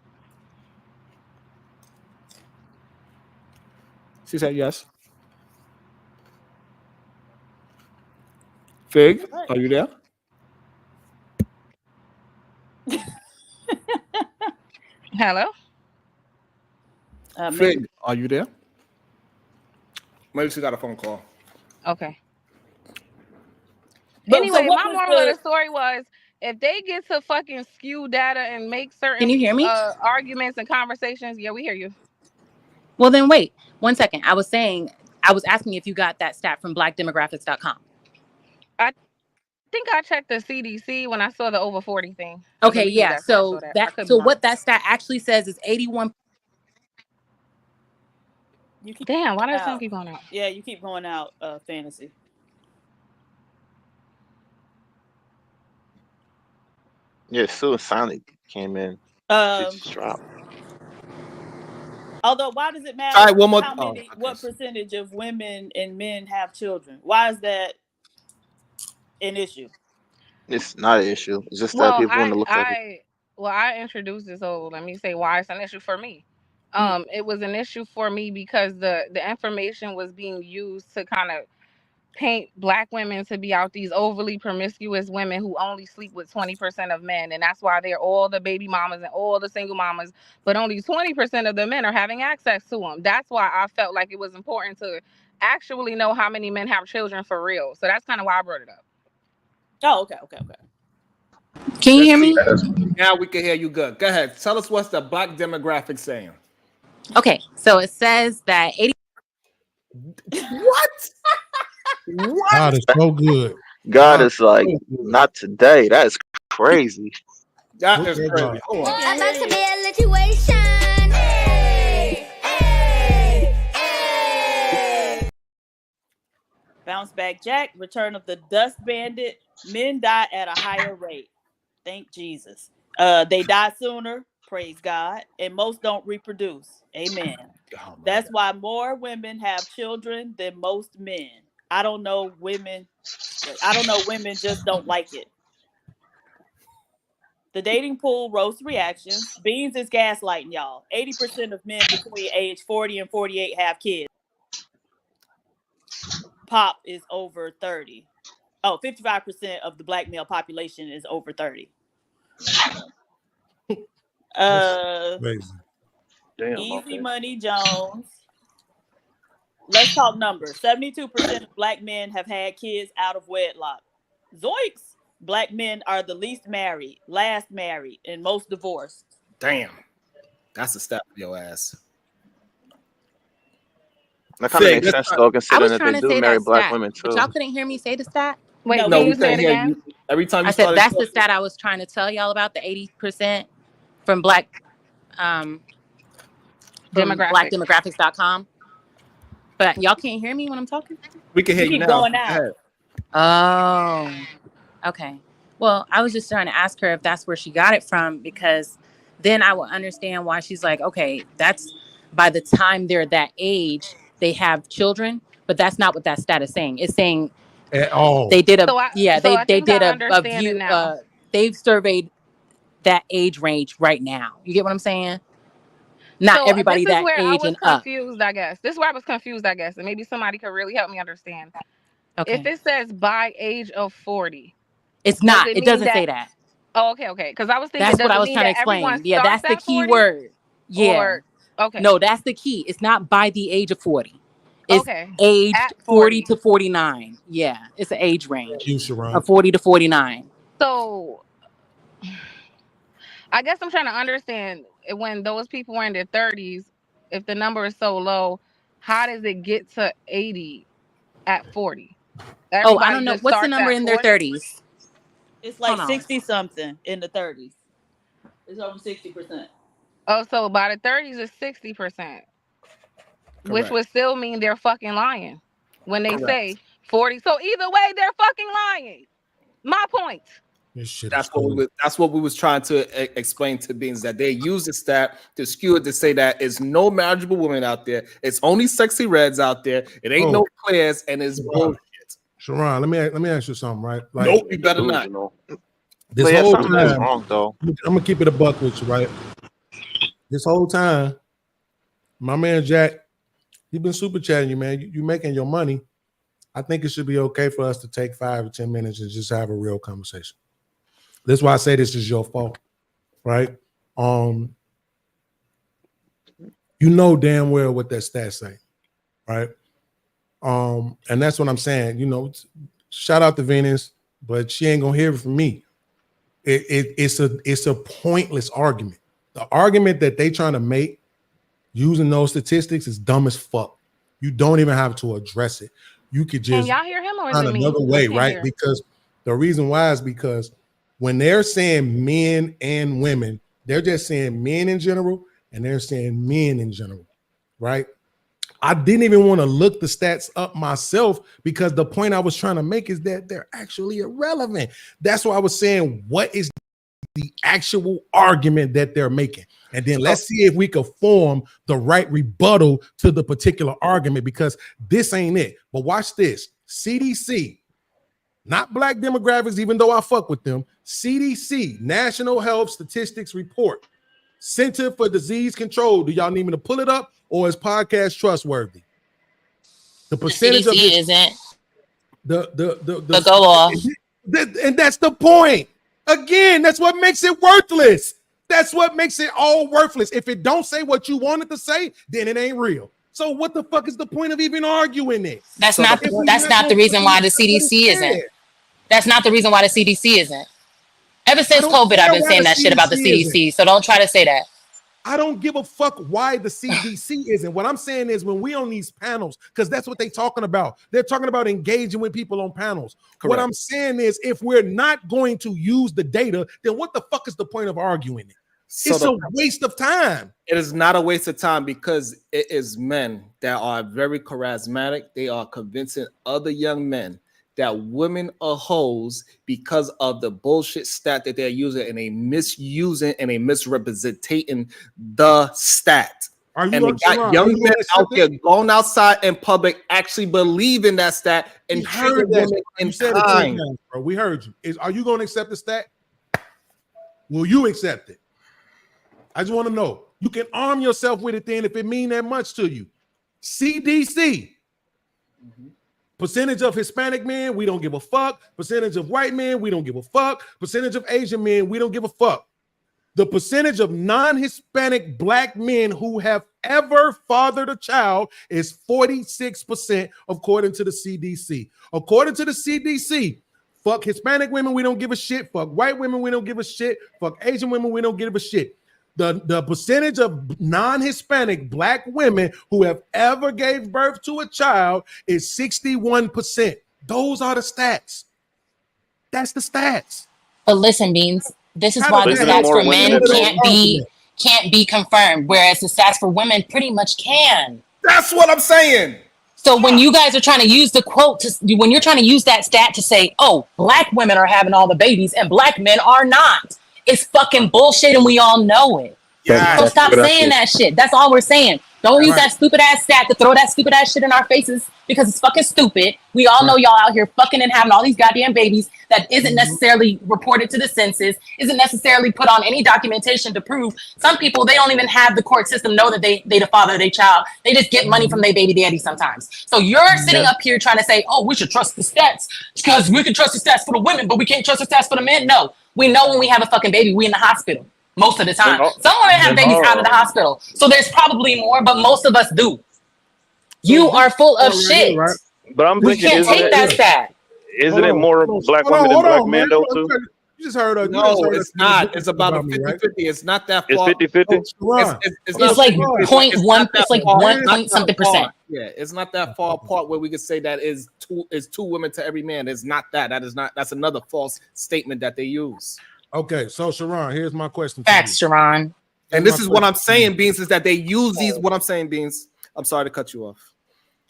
She said yes. Fig, are you there? Hello? Fig, are you there? Maybe she got a phone call. Okay. But, anyway, so my moral of the story was, if they get to fucking skew data and make certain Can you hear me? Arguments and conversations, yeah, we hear you. Well, then wait 1 second. I was asking if you got that stat from blackdemographics.com. I think I checked the CDC when I saw the over 40 thing. Okay, yeah. So what that stat actually says is 81. Damn, why does it keep going out? Yeah, you keep going out, Fantasy. Yeah, suicide came in. It just dropped. Although, why does it matter? All right, one more. What percentage of women and men have children? Why is that an issue? It's not an issue. It's just that people want to look at it. I introduced this. So let me say why it's an issue for me. It was an issue for me because the information was being used to kind of paint black women to be out these overly promiscuous women who only sleep with 20% of men, and that's why they're all the baby mamas and all the single mamas, but only 20% of the men are having access to them. That's why I felt like it was important to actually know how many men have children for real. So that's kind of why I brought it up. Oh, okay. Can you hear me? Now we can hear you good. Go ahead. Tell us what's the black demographic saying. Okay, so it says that 80. What? God is so good. God is like, not today. That is crazy. That is crazy. Hold on. About to be a situation. Bounce Back Jack, Return of the Dust Bandit. Men die at a higher rate. Thank Jesus. They die sooner. Praise God. And most don't reproduce. Amen. That's why more women have children than most men. I don't know women just don't like it. The dating pool roast reactions. Beans is gaslighting y'all. 80% of men between age 40 and 48 have kids. Pop is over 30. 55% of the black male population is over 30. Easy Money Jones. Let's talk numbers. 72% of black men have had kids out of wedlock. Zoinks! Black men are the least married, last married, and most divorced. Damn. That's a step for your ass. That kind of makes sense, though, considering that they do marry black women, too. But y'all couldn't hear me say the stat? Wait, no, we can't hear you. Every time you I said that's the stat I was trying to tell y'all about, the 80% from black Demographics. blackdemographics.com. But y'all can't hear me when I'm talking? We can hear you keep now. going Go out. ahead. Oh, okay. Well, I was just trying to ask her if that's where she got it from, because then I will understand why she's like, okay, that's by the time they're that age, they have children, but that's not what that stat is saying. It's saying At all. they did So I they think did I a understand it view, now. they've surveyed that age range right now. You get what I'm saying? Not So everybody this is that where I age was and up. confused, I guess. This is where I was confused, I guess. And maybe somebody could really help me understand. Okay. If it says by age of 40, It's does not. it It mean doesn't that? say that. Oh, okay. Because I was thinking, That's does what I it was mean trying to that everyone explain. Yeah, starts that's the at key 40? word. Yeah. Or okay. No, that's the key. It's not by the age of 40. It's Okay. aged At 40 40. to 49. Yeah, it's an age range You, Sharon. of 40 to 49. So I guess I'm trying to understand, when those people were in their 30s, if the number is so low, how does it get to 80 at 40? Oh, I Everybody don't know. just What's the starts number at in their 40? 30s? It's like Hold on. 60 something in the 30s. It's over 60%. Oh, so by the 30s is 60%, which Correct. would still mean they're fucking lying when they Correct. say 40. So either way, they're fucking lying. My point. This shit That's is what cool. that's what we was trying to explain to beings, that they use the stat to skew it to say that it's no marriageable women out there. It's only sexy reds out there. It ain't no players, and it's bullshit. Sharon, let me ask you something, right? Like, Nope, you better not. This But yeah, whole something is time, wrong though. I'm gonna keep it a buck with you, right? This whole time, my man Jack, he been super chatting you, man. You making your money. I think it should be okay for us to take 5 or 10 minutes and just have a real conversation. That's why I say this is your fault, right? You know damn well what that stat say, right? And that's what I'm saying. You know, shout out to Venus, but she ain't gonna hear it from me. It's a pointless argument. The argument that they trying to make using those statistics is dumb as fuck. You don't even have to address it. You could Can just y'all hear him or is find it me? another I way, can't right? hear. Because the reason why is because when they're saying men and women, they're just saying men in general and they're saying men in general, right? I didn't even want to look the stats up myself because the point I was trying to make is that they're actually irrelevant. That's why I was saying, what is the actual argument that they're making? And then let's see if we can form the right rebuttal to the particular argument, because this ain't it. But watch this. CDC, not Black demographics, even though I fuck with them. CDC, National Health Statistics Report, Center for Disease Control. Do y'all need me to pull it up, or is podcast trustworthy? The percentage CDC of this, isn't. the Go off. and that's the point. Again, that's what makes it worthless. That's what makes it all worthless. If it don't say what you wanted to say, then it ain't real. So what the fuck is the point of even arguing it? That's So not the reason why the CDC isn't. That's not the reason why the CDC isn't. Ever since COVID, I've been saying that shit about the CDC. So don't try to say that. I don't give a fuck why the CDC isn't. What I'm saying is when we on these panels, because that's what they're talking about. They're talking about engaging with people on panels. Correct. What I'm saying is if we're not going to use the data, then what the fuck is the point of arguing it? So it's a waste of time. It is not a waste of time because it is men that are very charismatic. They are convincing other young men that women are hoes because of the bullshit stat that they're using, and they misusing and they misrepresenting the stat. And they got young men out there going outside in public actually believing that stat and treating women in kind. Bro. We heard you. Are you going to accept the stat? Will you accept it? I just want to know. You can arm yourself with it then if it mean that much to you. CDC. Percentage of Hispanic men, we don't give a fuck. Percentage of white men, we don't give a fuck. Percentage of Asian men, we don't give a fuck. The percentage of non-Hispanic Black men who have ever fathered a child is 46%, according to the CDC. According to the CDC, fuck Hispanic women, we don't give a shit. Fuck white women, we don't give a shit. Fuck Asian women, we don't give a shit. The percentage of non-Hispanic Black women who have ever gave birth to a child is 61%. Those are the stats. That's the stats. But listen, Beans, this is why the stats for men can't be. can't be confirmed, whereas the stats for women pretty much can. That's what I'm saying. So when you guys are trying to use the quote when you're trying to use that stat to say, oh, black women are having all the babies and black men are not, it's fucking bullshit and we all know it. Yeah. So stop saying that shit. That's all we're saying. Don't use that stupid ass stat to throw that stupid ass shit in our faces because it's fucking stupid. We all know y'all out here fucking and having all these goddamn babies that isn't necessarily reported to the census, isn't necessarily put on any documentation to prove. Some people, they don't even have the court system know that they the father of their child. They just get money from their baby daddy sometimes. So you're sitting up here trying to say, oh, we should trust the stats because we can trust the stats for the women, but we can't trust the stats for the men. No, we know when we have a fucking baby, we in the hospital. Most of the time. Some women have babies out of the hospital. So there's probably more, but most of us do. You are full of shit. Right? But I'm thinking, you can't take that stat. Isn't it more black women than black men, though, too? You just heard no, it's not. It's about a 50-50. It's not that far. It's 50-50? It's like 0.1, it's like 1 point something percent. Yeah, it's not that far apart where we could say that is two women to every man. It's not that. That's another false statement that they use. Okay, so Sharon, here's my question. Facts, Sharon. And this is what I'm saying, Beans, is that they use these. What I'm saying, Beans. I'm sorry to cut you off.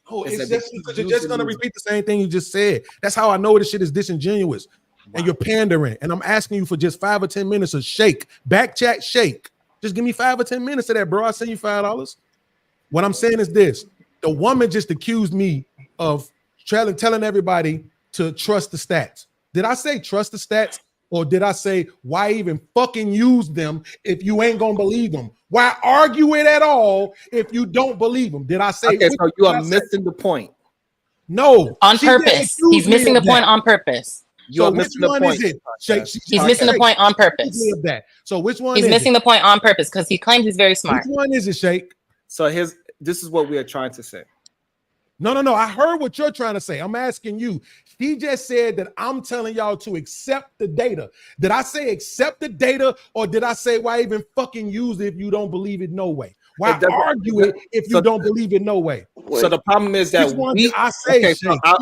Oh, it's just because you're just gonna repeat the same thing you just said. That's how I know this shit is disingenuous. Wow. And you're pandering. And I'm asking you for just 5 or 10 minutes of shake. Back chat shake. Just give me 5 or 10 minutes of that, bro. I'll send you $5. What I'm saying is this: the woman just accused me of telling everybody to trust the stats. Did I say trust the stats? Or did I say, why even fucking use them if you ain't gonna believe them? Why argue it at all if you don't believe them? Did I say? Okay, so you are missing the point. No, on purpose. He's missing the point on purpose. You are missing the point. He's missing the point on purpose. So which one? He's missing the point on purpose because he claims he's very smart. Which one is it, Shake? So this is what we are trying to say. No. I heard what you're trying to say. I'm asking you. He just said that I'm telling y'all to accept the data. Did I say accept the data, or did I say why even fucking use it if you don't believe it? No way. Why argue it if you don't believe it? No way. So the problem is that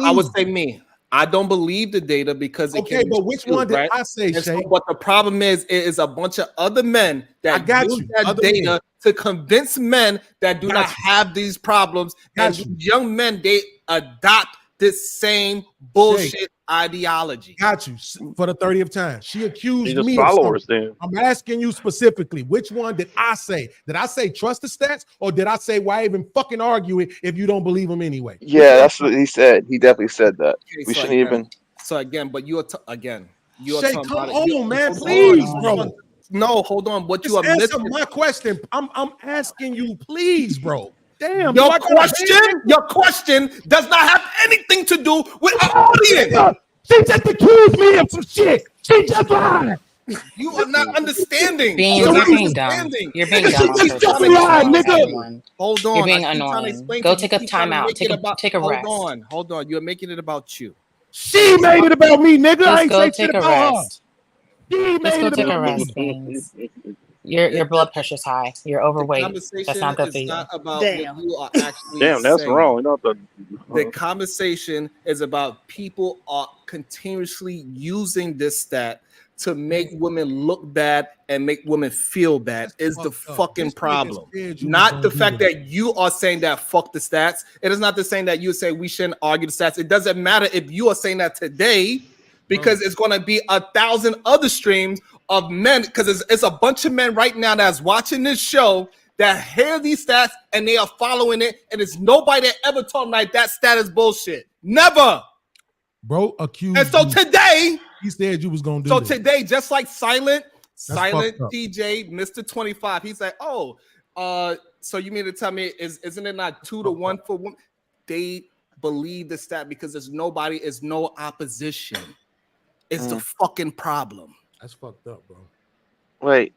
I would say me. I don't believe the data because it okay, but which one did I say, Shay? So what the problem is a bunch of other men that use that data to convince men that do not have these problems, and young men they adopt this same bullshit ideology. Got you for the 30th time. She accused me. Followers, then. I'm asking you specifically, which one did I say? Did I say trust the stats, or did I say why even fucking argue it if you don't believe them anyway? Yeah, that's what he said. He definitely said that. Okay, we shouldn't even. So again, but you are Shay, come on, man, please, bro. No, hold on. What you are missing? My question. I'm asking you, please, bro. Damn. Your question does not have anything to do with our audience. She just accused me of some shit. She just lied. You are not understanding. You're being dumb. You're being dumb. Hold on. You're being annoying. Go take a time out. Take a rest. Hold on. You're making it about you. She made it about me, nigga. Just go take a rest. Just go take a rest, Beans. Your blood pressure's high. You're overweight. That's not good for you. Not about what you are actually Damn, that's saying. wrong. The conversation is about people are continuously using this stat to make women look bad and make women feel bad. Is the fucking problem. Not the fact that you are saying that fuck the stats. It is not the saying that you say we shouldn't argue the stats. It doesn't matter if you are saying that today, because it's going to be 1,000 other streams of men, because it's a bunch of men right now that's watching this show that hear these stats and they are following it, and it's nobody that ever told them like that stat is bullshit. Never. Bro, accused. And so today, he said you was gonna do. So this. Today, just like Silent DJ, Mr. 25, he's like, oh, so you mean to tell me isn't it not 2-1 for women? They believe the stat because there's no opposition. It's the fucking problem. That's fucked up, bro. Wait,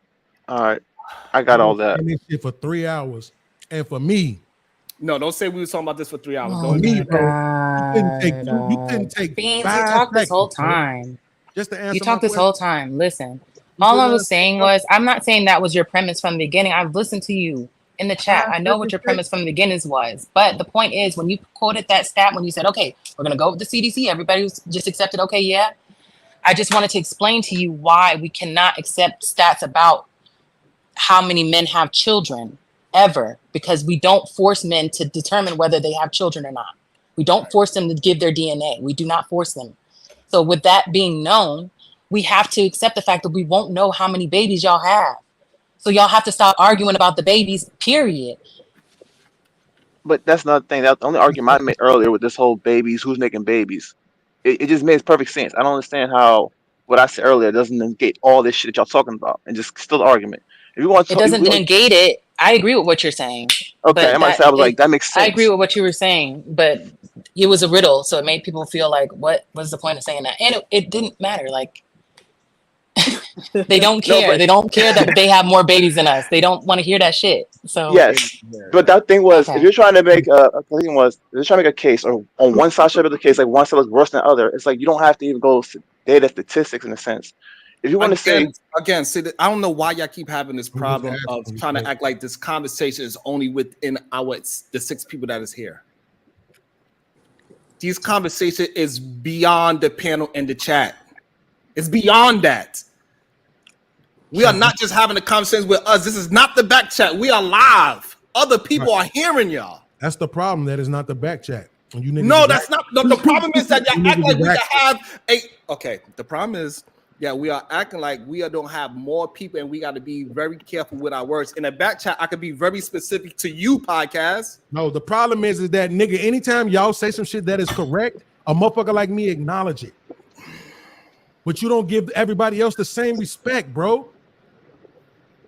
all right, I got all that. This shit for 3 hours, and for me, no, don't say we were talking about this for 3 hours. Oh, me, bro. You couldn't take. Beans, you talked this whole time. Just to answer. You talked this whole time. Listen, all I was saying was, I'm not saying that was your premise from the beginning. I've listened to you in the chat. I know what your premise from the beginnings was, but the point is, when you quoted that stat, when you said, "Okay, we're gonna go with the CDC," everybody was just accepted. Okay, yeah. I just wanted to explain to you why we cannot accept stats about how many men have children ever, because we don't force men to determine whether they have children or not. We don't force them to give their DNA. We do not force them. So with that being known, we have to accept the fact that we won't know how many babies y'all have. So y'all have to stop arguing about the babies, period. But that's another thing. That's the only argument I made earlier with this whole babies, who's making babies. It just makes perfect sense. I don't understand how what I said earlier doesn't negate all this shit that y'all talking about and just still the argument. If you want to, It doesn't negate it. I agree with what you're saying. okay, But I might say I was like, that makes I sense. agree with what you were saying, but it was a riddle, so it made people feel like, what was the point of saying that? And it didn't matter. Like, they don't care. They don't care that they have more babies than us. They don't want to hear that shit. So Yes, but that thing was, if you're trying to make a thing was, if you're trying to make a case, or on one side of the case, like one side looks worse than the other, it's like you don't have to even go data statistics in a sense. If you want to say again, see, I don't know why y'all keep having this problem of trying to act like this conversation is only within the 6 people that is here. These conversation is beyond the panel and the chat. It's beyond that. We are not just having a conversation with us. This is not the back chat. We are live. Other people are hearing y'all. That's the problem. That is not the back chat. When you no, that's not. The problem is that y'all act like we can have a. Okay, the problem is, yeah, we are acting like we don't have more people, and we got to be very careful with our words. In the back chat, I could be very specific to you, podcast. No, the problem is that nigga, anytime y'all say some shit that is correct, a motherfucker like me acknowledge it. But you don't give everybody else the same respect, bro.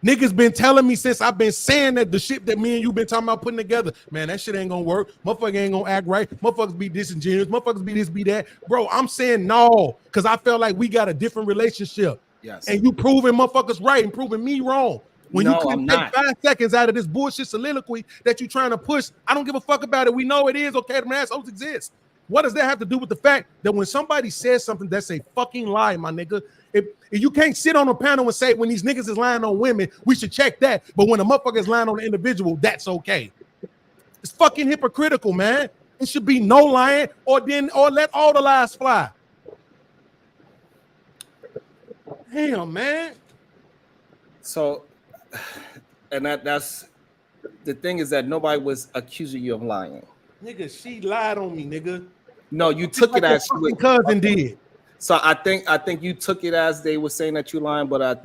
Niggas been telling me since I've been saying that the shit that me and you been talking about putting together, man, that shit ain't gonna work. Motherfucker ain't gonna act right. Motherfuckers be disingenuous. Motherfuckers be this, be that. Bro, I'm saying no, because I felt like we got a different relationship. Yes. And you proving motherfuckers right and proving me wrong. When you couldn't take 5 seconds out of this bullshit soliloquy that you trying to push, I don't give a fuck about it. We know it is okay. Them assholes exist. What does that have to do with the fact that when somebody says something that's a fucking lie, my nigga, if you can't sit on a panel and say when these niggas is lying on women, we should check that. But when a motherfucker is lying on an individual, that's okay. It's fucking hypocritical, man. It should be no lying or let all the lies fly. Damn, man. So, and that's the thing is that nobody was accusing you of lying. Nigga, she lied on me, nigga. No, you took it as my cousin did. So I think you took it as they were saying that you lying, but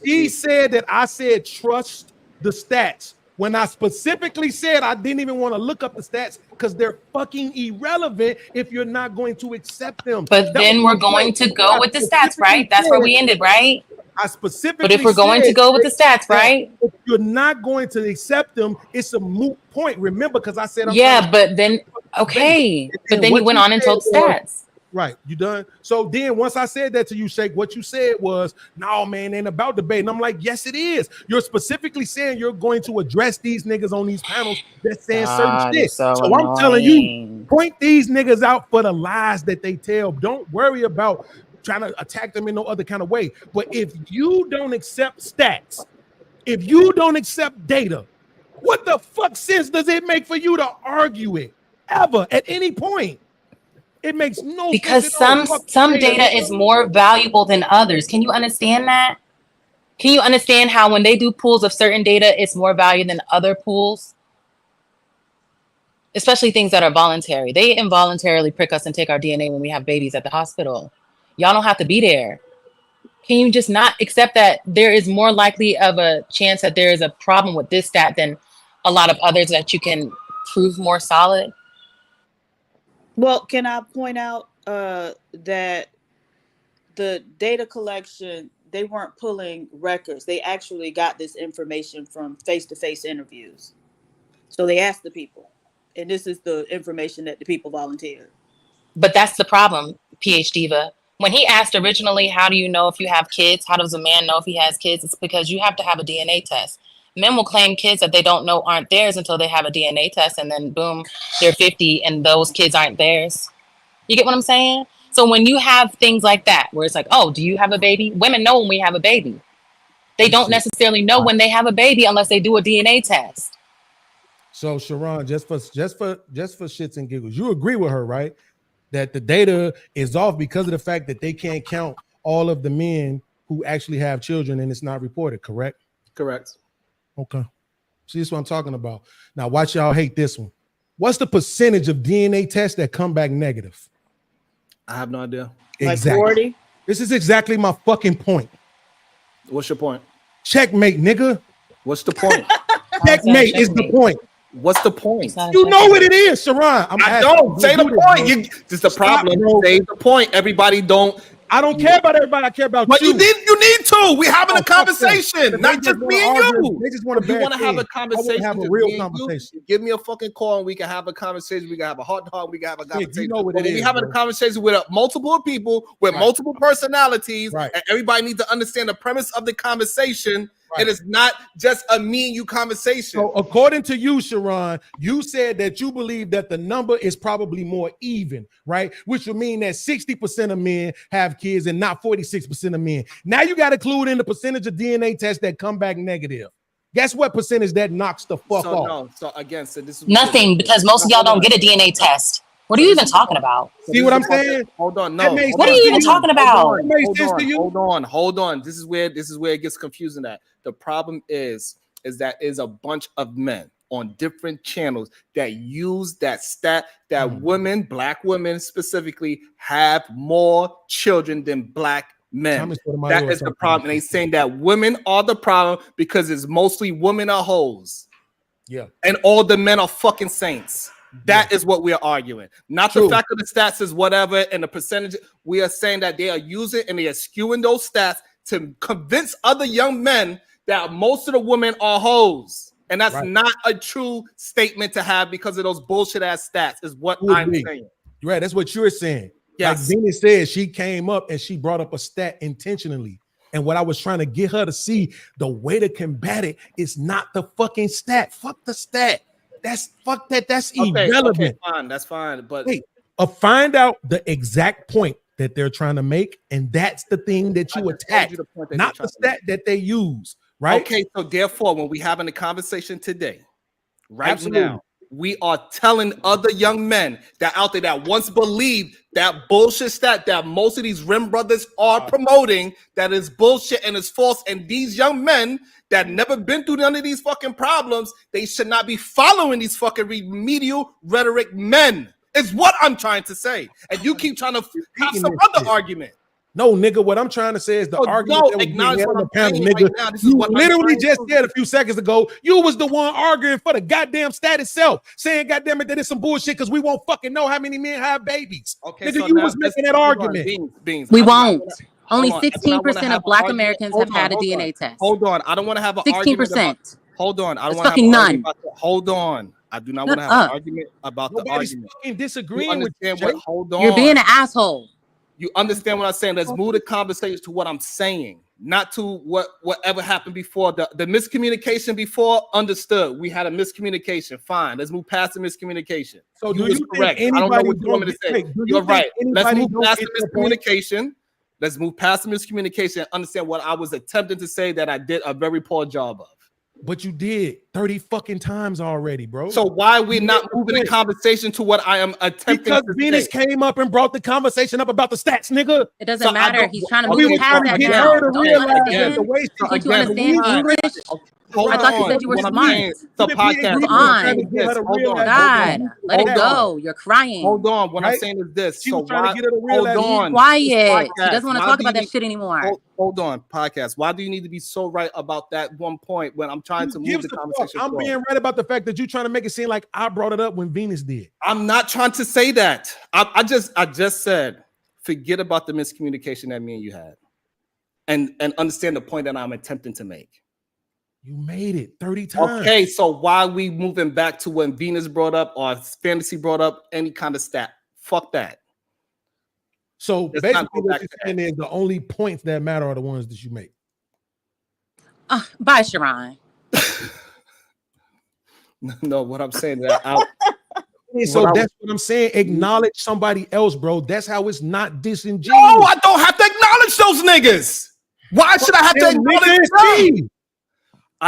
she said that I said trust the stats when I specifically said I didn't even want to look up the stats because they're fucking irrelevant if you're not going to accept them. But then we're going to go with the stats, right? That's where we ended, right? I specifically. But if we're going to go with the stats, right? If you're not going to accept them, it's a moot point. Remember, because I said but then okay, but then you went on and told the stats. Right, you done? So then once I said that to you, Shake, what you said was, no, man, ain't about debate. And I'm like, yes, it is. You're specifically saying you're going to address these niggas on these panels that's saying certain shit. So I'm telling you, point these niggas out for the lies that they tell. Don't worry about trying to attack them in no other kind of way. But if you don't accept stats, if you don't accept data, what the fuck sense does it make for you to argue it ever at any point? It makes no because sense. some data is more valuable than others. Can you understand that? Can you understand how when they do pools of certain data, it's more value than other pools? Especially things that are voluntary. They involuntarily prick us and take our DNA when we have babies at the hospital. Y'all don't have to be there. Can you just not accept that there is more likely of a chance that there is a problem with this stat than a lot of others that you can prove more solid? Well, can I point out that the data collection, they weren't pulling records. They actually got this information from face-to-face interviews. So they asked the people, and this is the information that the people volunteered. But that's the problem, PH Diva. When he asked originally, how do you know if you have kids? How does a man know if he has kids? It's because you have to have a DNA test. Men will claim kids that they don't know aren't theirs until they have a DNA test, and then boom, they're 50 and those kids aren't theirs. You get what I'm saying? So when you have things like that, where it's like, oh, do you have a baby? Women know when we have a baby. They don't necessarily know when they have a baby unless they do a DNA test. So Sharon, just for shits and giggles, you agree with her, right? That the data is off because of the fact that they can't count all of the men who actually have children and it's not reported, correct? Correct. Okay. See, this is what I'm talking about. Now, watch y'all hate this one. What's the percentage of DNA tests that come back negative? I have no idea. Exactly. Like 40? This is exactly my fucking point. What's your point? Checkmate, nigga. What's the point? Checkmate is the point. What's the point? You know what it is, Sharon. I don't say the point. This is the problem. Say the point. Everybody don't. I don't care about everybody. I care about but you. You need to. We having a conversation, not just me and you. They just want to. You want to have a conversation. Have a real conversation. Give me a fucking call and we can have a conversation. We can have a hot dog. We can have a conversation. You know what it is. We having a conversation with multiple people with multiple personalities, and everybody needs to understand the premise of the conversation. It is not just a me and you conversation. So according to you, Sharon, you said that you believe that the number is probably more even, right? Which would mean that 60% of men have kids and not 46% of men. Now you got to include in the percentage of DNA tests that come back negative. Guess what percentage that knocks the fuck off? No, so again, so this is nothing, because most of y'all don't get a DNA test. What are you even talking about? See what I'm saying? Hold on, no. What are you even talking about? Hold on. This is where it gets confusing. At the problem is that is a bunch of men on different channels that use that stat that women, black women specifically, have more children than black men. That is the problem. And they saying that women are the problem because it's mostly women are hoes. Yeah, and all the men are fucking saints. That is what we are arguing. Not the fact that the stats is whatever and the percentage. We are saying that they are using and they are skewing those stats to convince other young men that most of the women are hoes. And that's not a true statement to have because of those bullshit ass stats is what I'm saying. Right, that's what you're saying. Yes. Like Venus said, she came up and she brought up a stat intentionally. And what I was trying to get her to see, the way to combat it is not the fucking stat. Fuck the stat. That's irrelevant. Okay, fine, that's fine. But find out the exact point that they're trying to make, and that's the thing that you attack, not the stat that they use. Right? Okay, so therefore, when we having a conversation today, now, we are telling other young men that out there that once believed that bullshit stat that most of these Rim brothers are promoting, that is bullshit and is false. And these young men that never been through none of these fucking problems, they should not be following these fucking remedial rhetoric men, is what I'm trying to say. And you keep trying to have some other argument. No, nigga, what I'm trying to say is the argument that was being held on the panel, nigga. Right now, you literally just said a few seconds ago, you was the one arguing for the goddamn stat itself, saying, goddamn it, that it's some bullshit because we won't fucking know how many men have babies. Okay, nigga, so you was making that argument. Beans. We won't. Only 16% of Black Americans have had a DNA test. Hold on. I don't want to have an 16%. Hold on. I don't want to fucking none. Hold on. I do not want to have an argument about the argument. Fucking disagreeing with you. Hold on. You're being an asshole. You understand what I'm saying? Let's move the conversation to what I'm saying, not to whatever happened before. The miscommunication before, understood. We had a miscommunication. Fine. Let's move past the miscommunication. So you was correct. I don't know what you want me to say. You're right. Let's move past the miscommunication. Let's move past the miscommunication and understand what I was attempting to say that I did a very poor job of. But you did 30 fucking times already, bro. So why are we not moving the conversation to what I am attempting because to Venus say? came up and brought the conversation up about the stats, nigga. It doesn't matter. He's trying to move past that now. Don't you understand? Can't you understand English? I thought you said you were smart. It's a podcast. Move on. God, let it go. You're crying. Hold on. What I'm saying is this. She was trying to get her to realize. Hold on. Quiet. She doesn't want to talk about that shit anymore. Hold on, podcast. Why do you need to be so right about that one point when I'm trying to move the conversation? I'm being right about the fact that you're trying to make it seem like I brought it up when Venus did. I'm not trying to say that. I just said forget about the miscommunication that me and you had, and understand the point that I'm attempting to make. You made it 30 times. Okay, so why are we moving back to when Venus brought up or Fantasy brought up any kind of stat? Fuck that. So basically what you're saying is the only points that matter are the ones that you make. Bye, Sharon. No, what I'm saying is so that's what I'm saying. Acknowledge somebody else, bro. That's how it's not disingenuous. No, I don't have to acknowledge those niggas. Why should I have to acknowledge them?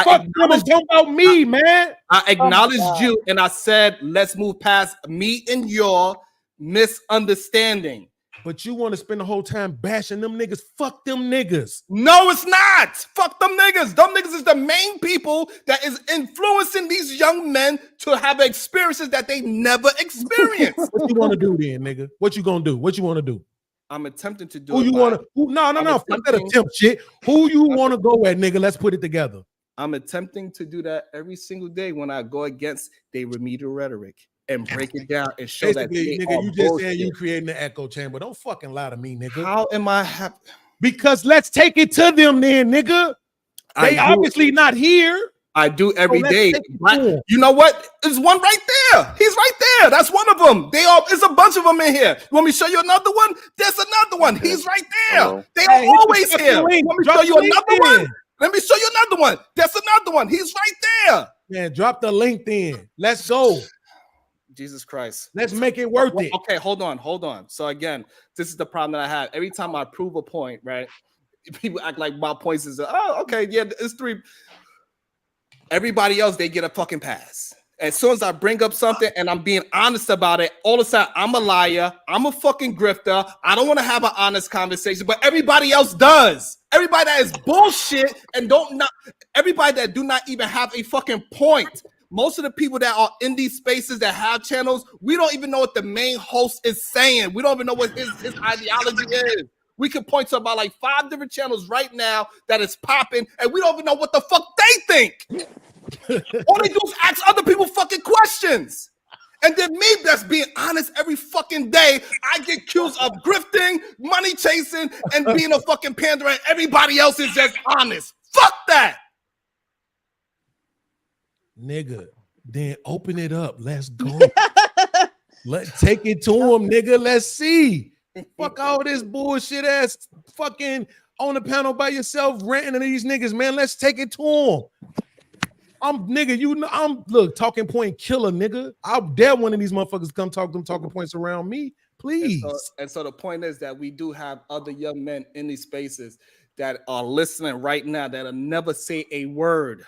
Fuck them and talk about me, man. I acknowledged you and I said, let's move past me and your misunderstanding. But you want to spend the whole time bashing them niggas. Fuck them niggas. No, it's not. Fuck them niggas. Them niggas is the main people that is influencing these young men to have experiences that they never experienced. What you want to do then, nigga? What you gonna do? What you want to do? I'm attempting to do who it. You wanna? No. Fuck that attempt shit. Who you want to go at, nigga? Let's put it together. I'm attempting to do that every single day when I go against their remedial rhetoric and break it down and show Basically, that nigga, you just saying you creating the echo chamber. Don't fucking lie to me, nigga. How am I happy? Because let's take it to them then, nigga. They obviously not here. I do every day. You know what? There's one right there. He's right there. That's one of them. There's a bunch of them in here. You want me to show you another one? There's another one. He's right there. They are always here. Want me to show you another one? Let me show you another one. There's another one. He's right there. Man, drop the link then. Let's go. Jesus Christ. Let's make it worth it. Okay, hold on. So again, this is the problem that I have. Every time I prove a point, right? People act like my points is, oh, okay, yeah, it's 3. Everybody else, they get a fucking pass. As soon as I bring up something and I'm being honest about it, all of a sudden I'm a liar. I'm a fucking grifter. I don't want to have an honest conversation, but everybody else does. Everybody that is bullshit and everybody that do not even have a fucking point. Most of the people that are in these spaces that have channels, we don't even know what the main host is saying. We don't even know what his ideology is. We can point to about like 5 different channels right now that is popping, and we don't even know what the fuck they think. All they do is ask other people fucking questions. And then me, that's being honest every fucking day, I get accused of grifting, money chasing, and being a fucking pander, and everybody else is just honest. Fuck that. Nigga, then open it up. Let's go. Let's take it to him, nigga. Let's see. Fuck all this bullshit ass fucking on the panel by yourself ranting to these niggas, man. Let's take it to him. I'm talking point killer, nigga. I'll dare one of these motherfuckers come talk them talking points around me, please. And so the point is that we do have other young men in these spaces that are listening right now that'll never say a word.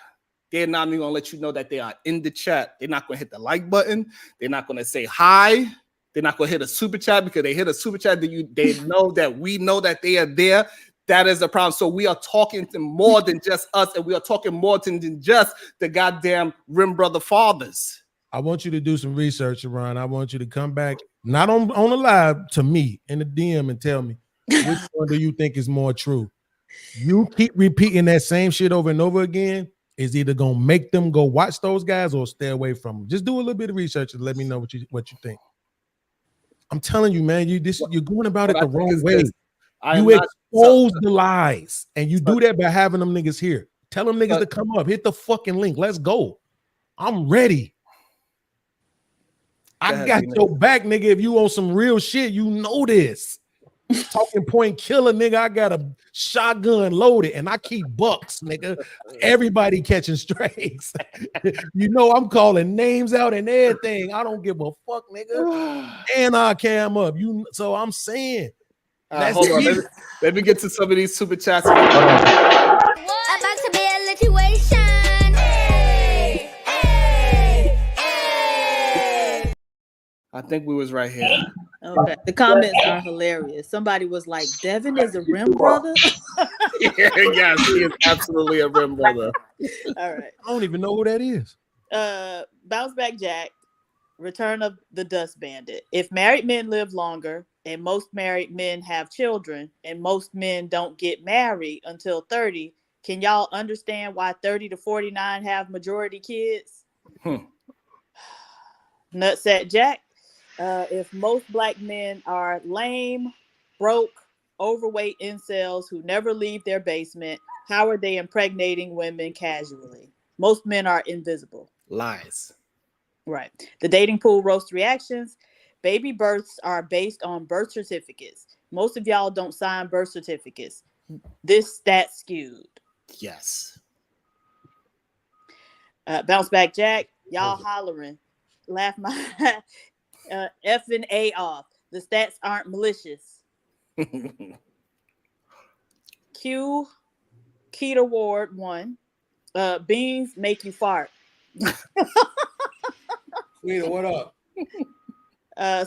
They're not even gonna let you know that they are in the chat. They're not gonna hit the like button. They're not gonna say hi. They're not gonna hit a super chat because they hit a super chat. They know that we know that they are there. That is the problem. So we are talking to more than just us, and we are talking more than just the goddamn Rim Brother fathers. I want you to do some research, Ron. I want you to come back, not on the live, to me in the DM and tell me which one do you think is more true. You keep repeating that same shit over and over again. Is either gonna make them go watch those guys or stay away from them. Just do a little bit of research and let me know what you think. I'm telling you, man, you're going about it the wrong way. You expose the lies, and you do that by having them niggas here. Tell them niggas to come up, hit the fucking link. Let's go. I'm ready. I got your back, nigga. If you on some real shit, you know this. Talking point killer, nigga. I got a shotgun loaded and I keep bucks, nigga. Everybody catching strays. You know I'm calling names out and everything. I don't give a fuck, nigga. And I cam up. So I'm saying. Hold on. Let me get to some of these super chats. I think we was right here. Okay. The comments are hilarious. Somebody was like, Devin is a Rim brother. Yes, he is absolutely a Rim brother. All right. I don't even know who that is. Bounce Back Jack, Return of the Dust Bandit. If married men live longer and most married men have children and most men don't get married until 30, can y'all understand why 30 to 49 have majority kids? Nutsack Jack. If most black men are lame, broke, overweight incels who never leave their basement, how are they impregnating women casually? Most men are invisible. Lies. Right. The dating pool roast reactions. Baby births are based on birth certificates. Most of y'all don't sign birth certificates. This stat skewed. Yes. Bounce Back Jack. Y'all hollering. Laugh my effing A off. The stats aren't malicious. Q Keita Ward 1. Beans make you fart. Keita, what up?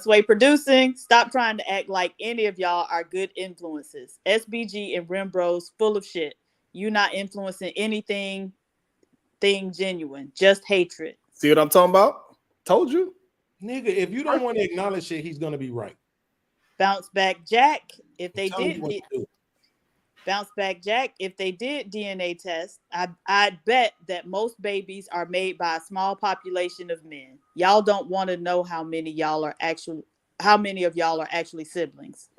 Sway Producing, stop trying to act like any of y'all are good influences. SBG and Rim Bros full of shit. You not influencing anything genuine, just hatred. See what I'm talking about? Told you. Nigga, if you don't want to acknowledge shit, he's gonna be right. Bounce Back Jack, if they Tell me did what to do. Bounce Back Jack, if they did DNA tests, I'd bet that most babies are made by a small population of men. Y'all don't want to know how many of y'all are actually siblings.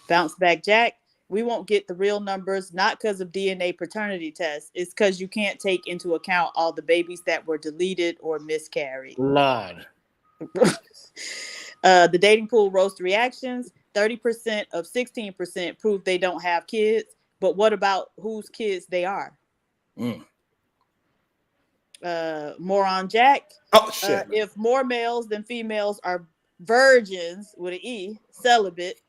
Bounce Back Jack, we won't get the real numbers, not because of DNA paternity tests. It's because you can't take into account all the babies that were deleted or miscarried. Lord. The dating pool roast reactions, 30% of 16% prove they don't have kids. But what about whose kids they are? Moron Jack. Oh, shit. If more males than females are virgins, with an E, celibate,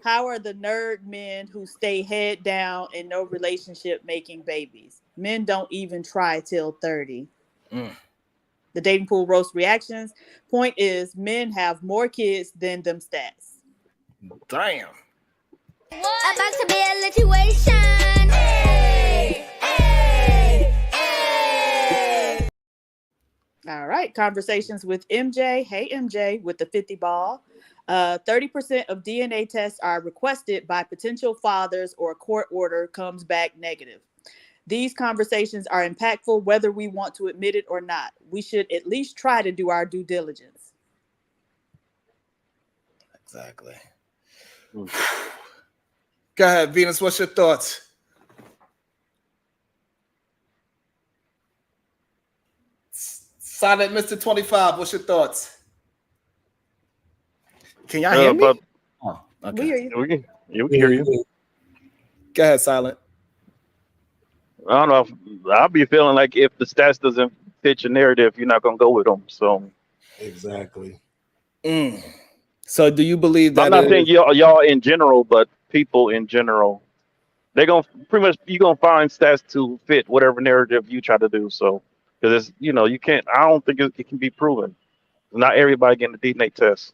how are the nerd men who stay head down and no relationship making babies? Men don't even try till 30. The dating pool roast reactions. Point is, men have more kids than them stats. Damn. About to be a situation. Hey, hey, hey. All right. Conversations with MJ. Hey, MJ, with the 50 ball. 30% of DNA tests are requested by potential fathers or a court order comes back negative. These conversations are impactful whether we want to admit it or not. We should at least try to do our due diligence. Exactly. Go ahead, Venus. What's your thoughts? Silent Mr. 25. What's your thoughts? Can y'all hear me? But Oh, okay. We hear you. we can hear you. Go ahead, Silent. I don't know. I'll be feeling like if the stats doesn't fit your narrative, you're not gonna go with them. So Exactly. So, do you believe that? I'm not saying y'all in general, but people in general, they're gonna pretty much you're gonna find stats to fit whatever narrative you try to do. So because it's you can't. I don't think it can be proven. Not everybody getting the DNA test.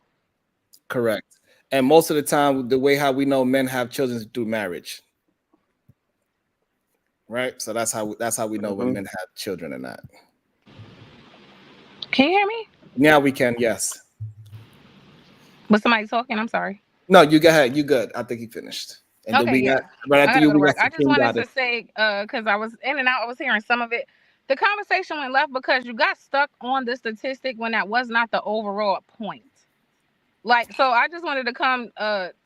Correct. And most of the time, the way how we know men have children is through marriage. Right, so that's how we know when men have children or not. Can you hear me? Now we can, yes. Was somebody talking? I'm sorry. No, you go ahead. You good? I think he finished. And Okay, then we yeah. got right after you. We got I just wanted to say because I was in and out, I was hearing some of it. The conversation went left because you got stuck on the statistic when that was not the overall point. Like, so I just wanted to come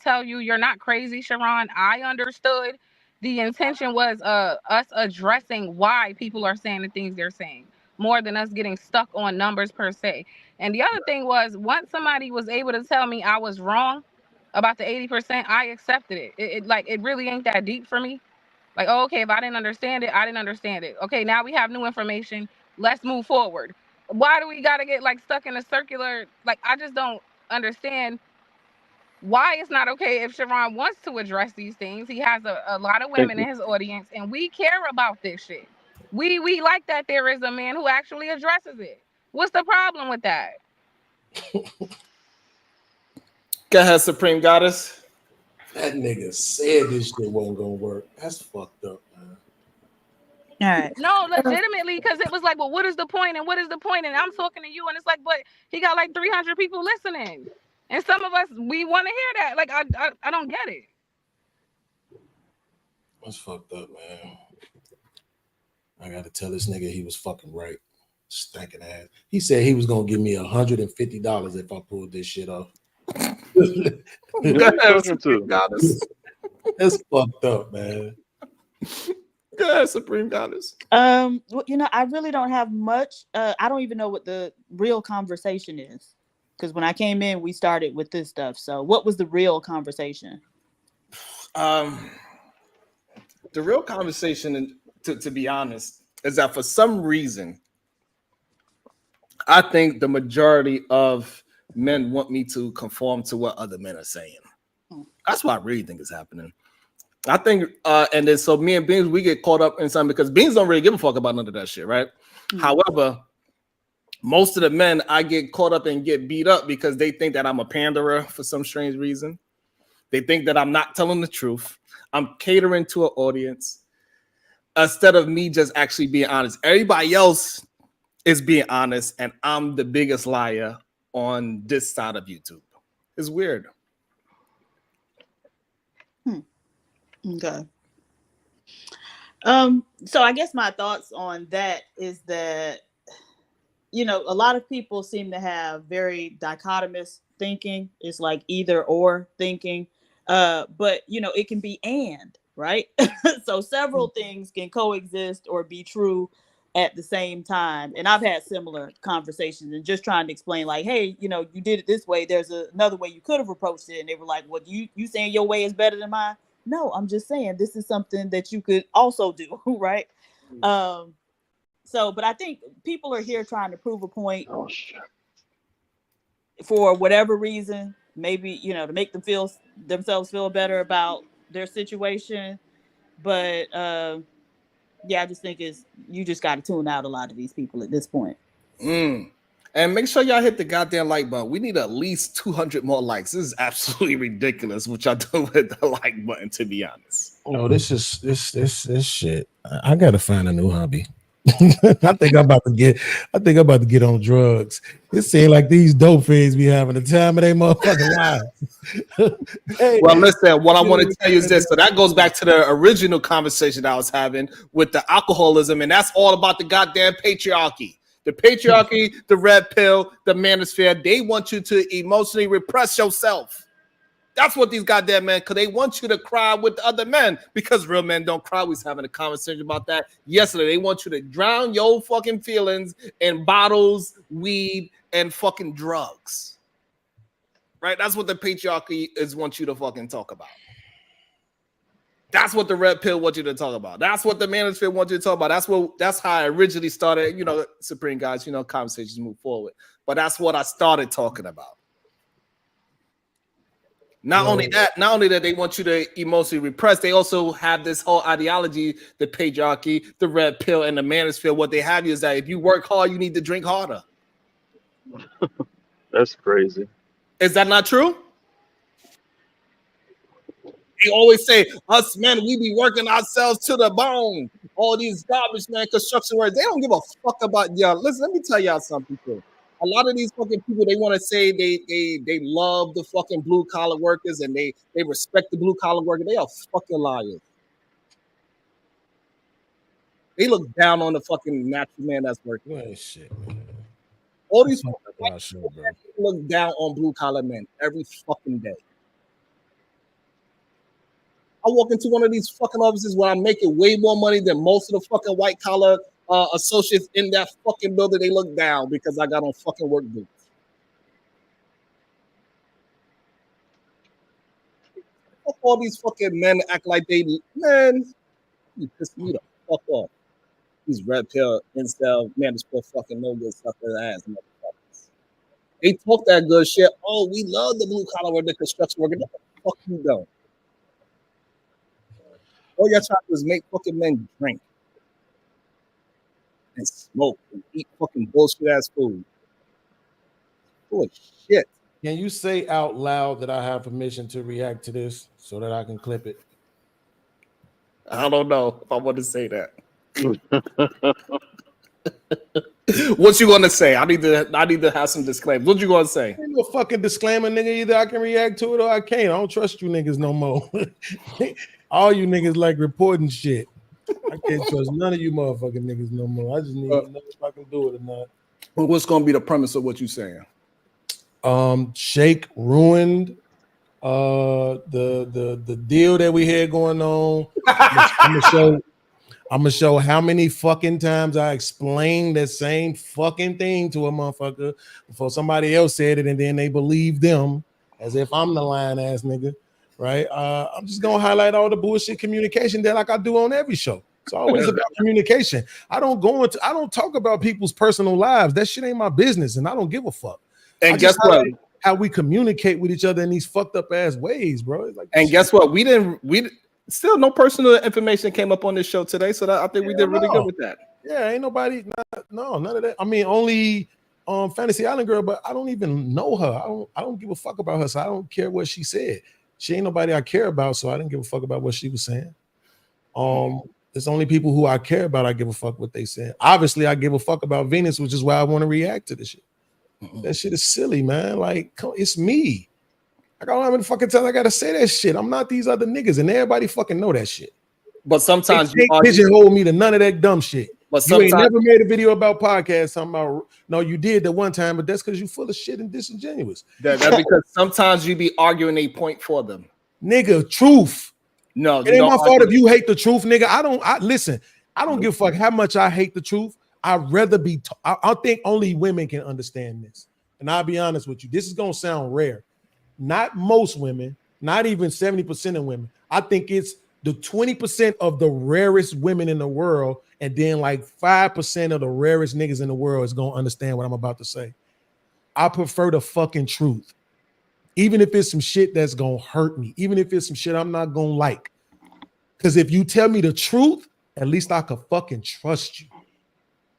tell you you're not crazy, Sharon. I understood. The intention was us addressing why people are saying the things they're saying more than us getting stuck on numbers per se. And the other thing was once somebody was able to tell me I was wrong about the 80%, I accepted it. It really ain't that deep for me. Like, oh, okay, if I didn't understand it, I didn't understand it. Okay, now we have new information. Let's move forward. Why do we gotta get like stuck in a circular? Like, I just don't understand why it's not okay if Sharon wants to address these things. He has a lot of women in his audience, and we care about this shit. We like that there is a man who actually addresses it. What's the problem with that? Go ahead, Supreme Goddess. That nigga said this shit wasn't gonna work. That's fucked up, man. All right. No, legitimately, because it was like, well, what is the point? And what is the point? And I'm talking to you, and it's like, but he got like 300 people listening. And some of us, we want to hear that. Like, I don't get it. That's fucked up, man. I gotta tell this nigga he was fucking right. Stinking ass. He said he was gonna give me $150 if I pulled this shit off. That's fucked up, man. Go ahead, Supreme Goddess. Well, I really don't have much. I don't even know what the real conversation is. Because when I came in, we started with this stuff. So what was the real conversation? The real conversation, to be honest, is that for some reason, I think the majority of men want me to conform to what other men are saying. That's what I really think is happening. I think, and then so me and Beans, we get caught up in something because Beans don't really give a fuck about none of that shit, right? However, most of the men I get caught up and get beat up because they think that I'm a panderer for some strange reason. They think that I'm not telling the truth. I'm catering to an audience instead of me just actually being honest. Everybody else is being honest, and I'm the biggest liar on this side of YouTube. It's weird. Okay. So I guess my thoughts on that is that, you know, a lot of people seem to have very dichotomous thinking. It's like either or thinking. But you know, it can be and, right? So several things can coexist or be true at the same time. And I've had similar conversations and just trying to explain, like, hey, you know, you did it this way. There's another way you could have approached it. And they were like, well, you saying your way is better than mine? No, I'm just saying this is something that you could also do, right? So, but I think people are here trying to prove a point for whatever reason, maybe, you know, to make themselves feel better about their situation. But yeah, I just think you just got to tune out a lot of these people at this point. And make sure y'all hit the goddamn like button. We need at least 200 more likes. This is absolutely ridiculous what y'all do with the like button, to be honest. No, this shit. I gotta find a new hobby. I think I'm about to get on drugs. It seems like these dope fiends be having the time of their motherfucking lives. Hey, well, listen, what I want to tell you is this. So that goes back to the original conversation I was having with the alcoholism, and that's all about the goddamn patriarchy. The patriarchy, the red pill, the manosphere, they want you to emotionally repress yourself. That's what these goddamn men, because they want you to cry with the other men, because real men don't cry. We was having a conversation about that yesterday. They want you to drown your fucking feelings in bottles, weed, and fucking drugs. Right? That's what the patriarchy wants you to fucking talk about. That's what the red pill wants you to talk about. That's what the manosphere wants you to talk about. That's how I originally started, you know, Supreme guys, you know, conversations move forward. But that's what I started talking about. Not only that they want you to emotionally repress, they also have this whole ideology, the patriarchy, the red pill, and the manosphere. What they have you is that if you work hard, you need to drink harder. That's crazy. Is that not true? They always say, us men, we be working ourselves to the bone. All these garbage, man, construction workers, they don't give a fuck about y'all. Listen, let me tell y'all something, too. A lot of these fucking people, they want to say they love the fucking blue collar workers and they respect the blue collar worker. They are fucking liars. They look down on the fucking natural man that's working. Well, shit, man. All these people look down on blue collar men every fucking day. I walk into one of these fucking offices where I'm making way more money than most of the fucking white collar associates in that fucking building. They look down because I got on fucking work boots. Fuck all these fucking men act like you piss me the fuck off. These red pill, incel, man, this poor fucking no good sucker ass motherfuckers. They talk that good shit. Oh, we love the blue collar worker, the construction worker. What the fuck you don't? All y'all trying to do is make fucking men drink and smoke and eat fucking bullshit ass food. Holy shit. Can you say out loud that I have permission to react to this so that I can clip it? I don't know if I want to say that. What you gonna say? I need to have some disclaimers. What you gonna say? Ain't no fucking disclaimer, nigga. Either I can react to it or I can't. I don't trust you niggas no more. All you niggas like reporting shit. I can't trust none of you motherfucking niggas no more. I just need to know if I can do it or not. Well, what's gonna be the premise of what you saying? Shake ruined the deal that we had going on. I'm gonna show how many fucking times I explained that same fucking thing to a motherfucker before somebody else said it, and then they believe them as if I'm the lying ass nigga, right? I'm just gonna highlight all the bullshit communication that like I do on every show. It's always about communication. I don't talk about people's personal lives. That shit ain't my business, and I don't give a fuck. And guess what? How we communicate with each other in these fucked up ass ways, bro. It's like, and guess what? We still no personal information came up on this show today, so I think we did really good with that. Yeah, ain't nobody, none of that. I mean, only Fantasy Island girl, but I don't even know her. I don't give a fuck about her, so I don't care what she said. She ain't nobody I care about, so I didn't give a fuck about what she was saying. It's only people who I care about. I give a fuck what they said. Obviously, I give a fuck about Venus, which is why I want to react to this shit. That shit is silly, man. Like, it's me. I don't know how many fucking times I gotta say that shit. I'm not these other niggas, and everybody fucking know that shit. But sometimes you pigeonhole me to none of that dumb shit. But you ain't never made a video about podcasts. Talking about no, you did that one time, but that's because you full of shit and disingenuous. That's because sometimes you be arguing a point for them, nigga. Truth. No, it ain't my fault if you hate the truth, nigga. Listen. I don't give a fuck how much I hate the truth. I'd rather be. I think only women can understand this, and I'll be honest with you. This is gonna sound rare. Not most women, not even 70% of women. I think it's the 20% of the rarest women in the world, and then like 5% of the rarest niggas in the world is gonna understand what I'm about to say. I prefer the fucking truth, even if it's some shit that's gonna hurt me, even if it's some shit I'm not gonna like. Because if you tell me the truth, at least I could fucking trust you.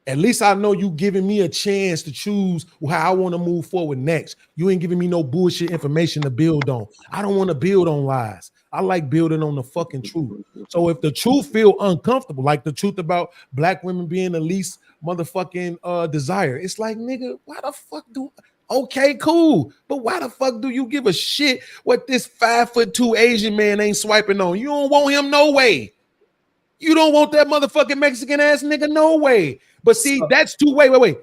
At least I know you giving me a chance to choose how I want to move forward next. You ain't giving me no bullshit information to build on. I don't want to build on lies. I like building on the fucking truth. So if the truth feel uncomfortable, like the truth about black women being the least motherfucking desire, it's like, nigga, why the fuck do? Okay, cool, but why the fuck do you give a shit what this 5'2" Asian man ain't swiping on? You don't want him no way. You don't want that motherfucking Mexican ass nigga no way. But see, that's too wait.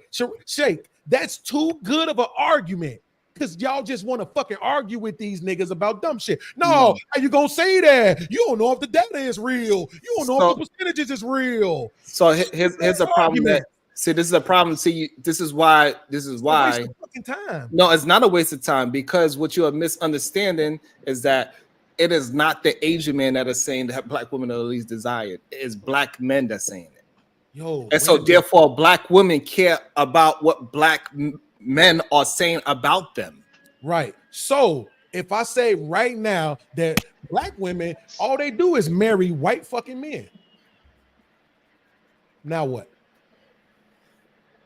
Shake, that's too good of an argument. Because y'all just want to fucking argue with these niggas about dumb shit. No, how you gonna say that? You don't know if the data is real. You don't know if the percentages is real. So here's a problem that see, this is a problem. See, this is why. It's a waste of fucking time. No, it's not a waste of time, because what you are misunderstanding is that it is not the Asian man that is saying that black women are the least desired. It is black men that's saying it. And so therefore black women care about what black men are saying about them. Right. So if I say right now that black women, all they do is marry white fucking men. Now what?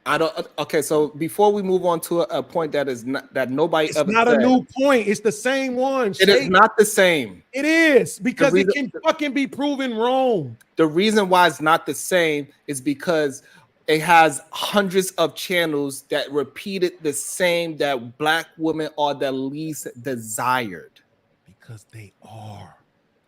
I don't. Okay, so before we move on to a point that is not that nobody it's ever not said, a new point. It's the same one. It is not the same. It is, because it can fucking be proven wrong. The reason why it's not the same is because it has hundreds of channels that repeated the same, that black women are the least desired. Because they are.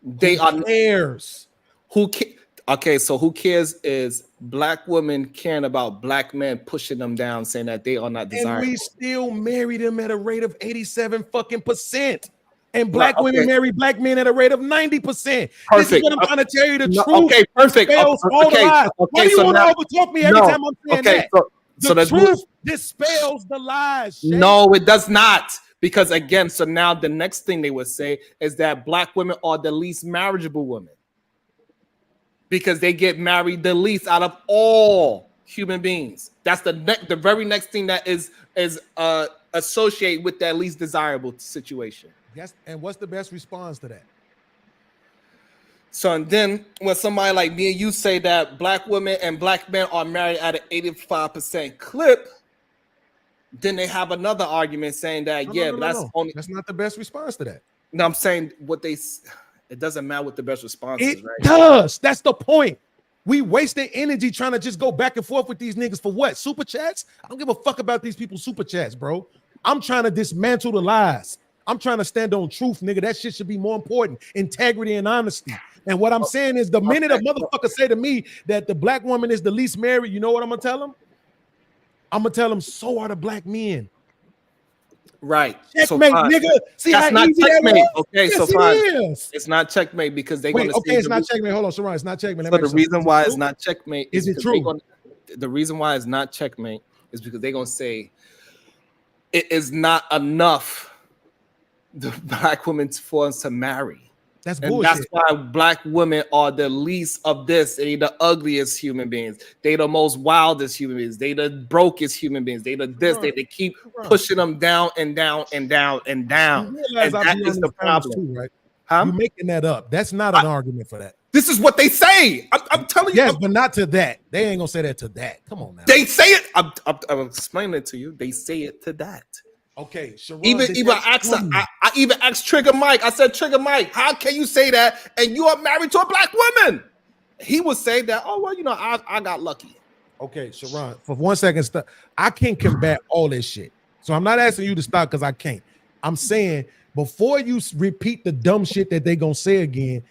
They Who cares? Who cares? Okay, so who cares is black women caring about black men pushing them down, saying that they are not desirable. And we still marry them at a rate of 87%. And black women marry black men at a rate of 90%. Perfect. This is what I'm trying to tell you, the truth. Okay, perfect. Dispels all the lies. Why do you want to overtalk me every time I'm saying that? The truth dispels the lies. Shane. No, it does not. Because again, so now the next thing they would say is that black women are the least marriageable women, because they get married the least out of all human beings. That's the very next thing that is associated with that least desirable situation. Yes, and what's the best response to that? So, and then when somebody like me and you say that black women and black men are married at an 85% clip, then they have another argument saying that that's not the best response to that. No, I'm saying it doesn't matter what the best response is, right? It does. That's the point. We wasting energy trying to just go back and forth with these niggas for what? Super chats? I don't give a fuck about these people's super chats, bro. I'm trying to dismantle the lies. I'm trying to stand on truth, nigga. That shit should be more important. Integrity and honesty. And what I'm saying is, the minute a motherfucker say to me that the black woman is the least married, you know what I'm gonna tell him? I'm gonna tell him, so are the black men. Right. Checkmate, nigga. See that's how not easy checkmate. that was? Okay, yes, so fine. It's not checkmate because they're going to say it's not checkmate. Hold on, Sharon. It's not checkmate. So the reason why it's not checkmate is it true? The reason why it's not checkmate is because they're going to say it is not enough the black women for us to marry. That's and bullshit. That's why black women are the least of this. They the ugliest human beings. They the most wildest human beings. They the brokest human beings. They the this. They keep pushing them down and down and down and down. And that is the problem, too, right? Huh? You're making that up. That's not an argument for that. This is what they say. I'm telling you. Yes, but not to that. They ain't gonna say that to that. Come on now. They say it. I'm explaining it to you. They say it to that. Okay, Sharon, even I even asked Trigger Mike. I said, Trigger Mike, how can you say that? And you are married to a black woman. He would say that. Oh well, I got lucky. Okay, Sharon, for 1 second, stop. I can combat all this shit. So I'm not asking you to stop because I can't. I'm saying before you repeat the dumb shit that they gonna say again,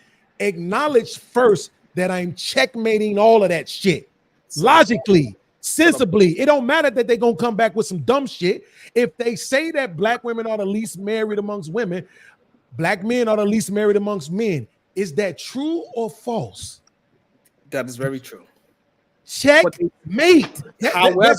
acknowledge first that I'm checkmating all of that shit. Logically, sensibly, it don't matter that they're gonna come back with some dumb shit. If they say that black women are the least married amongst women, black men are the least married amongst men, is that true or false? That is very true. Checkmate. However,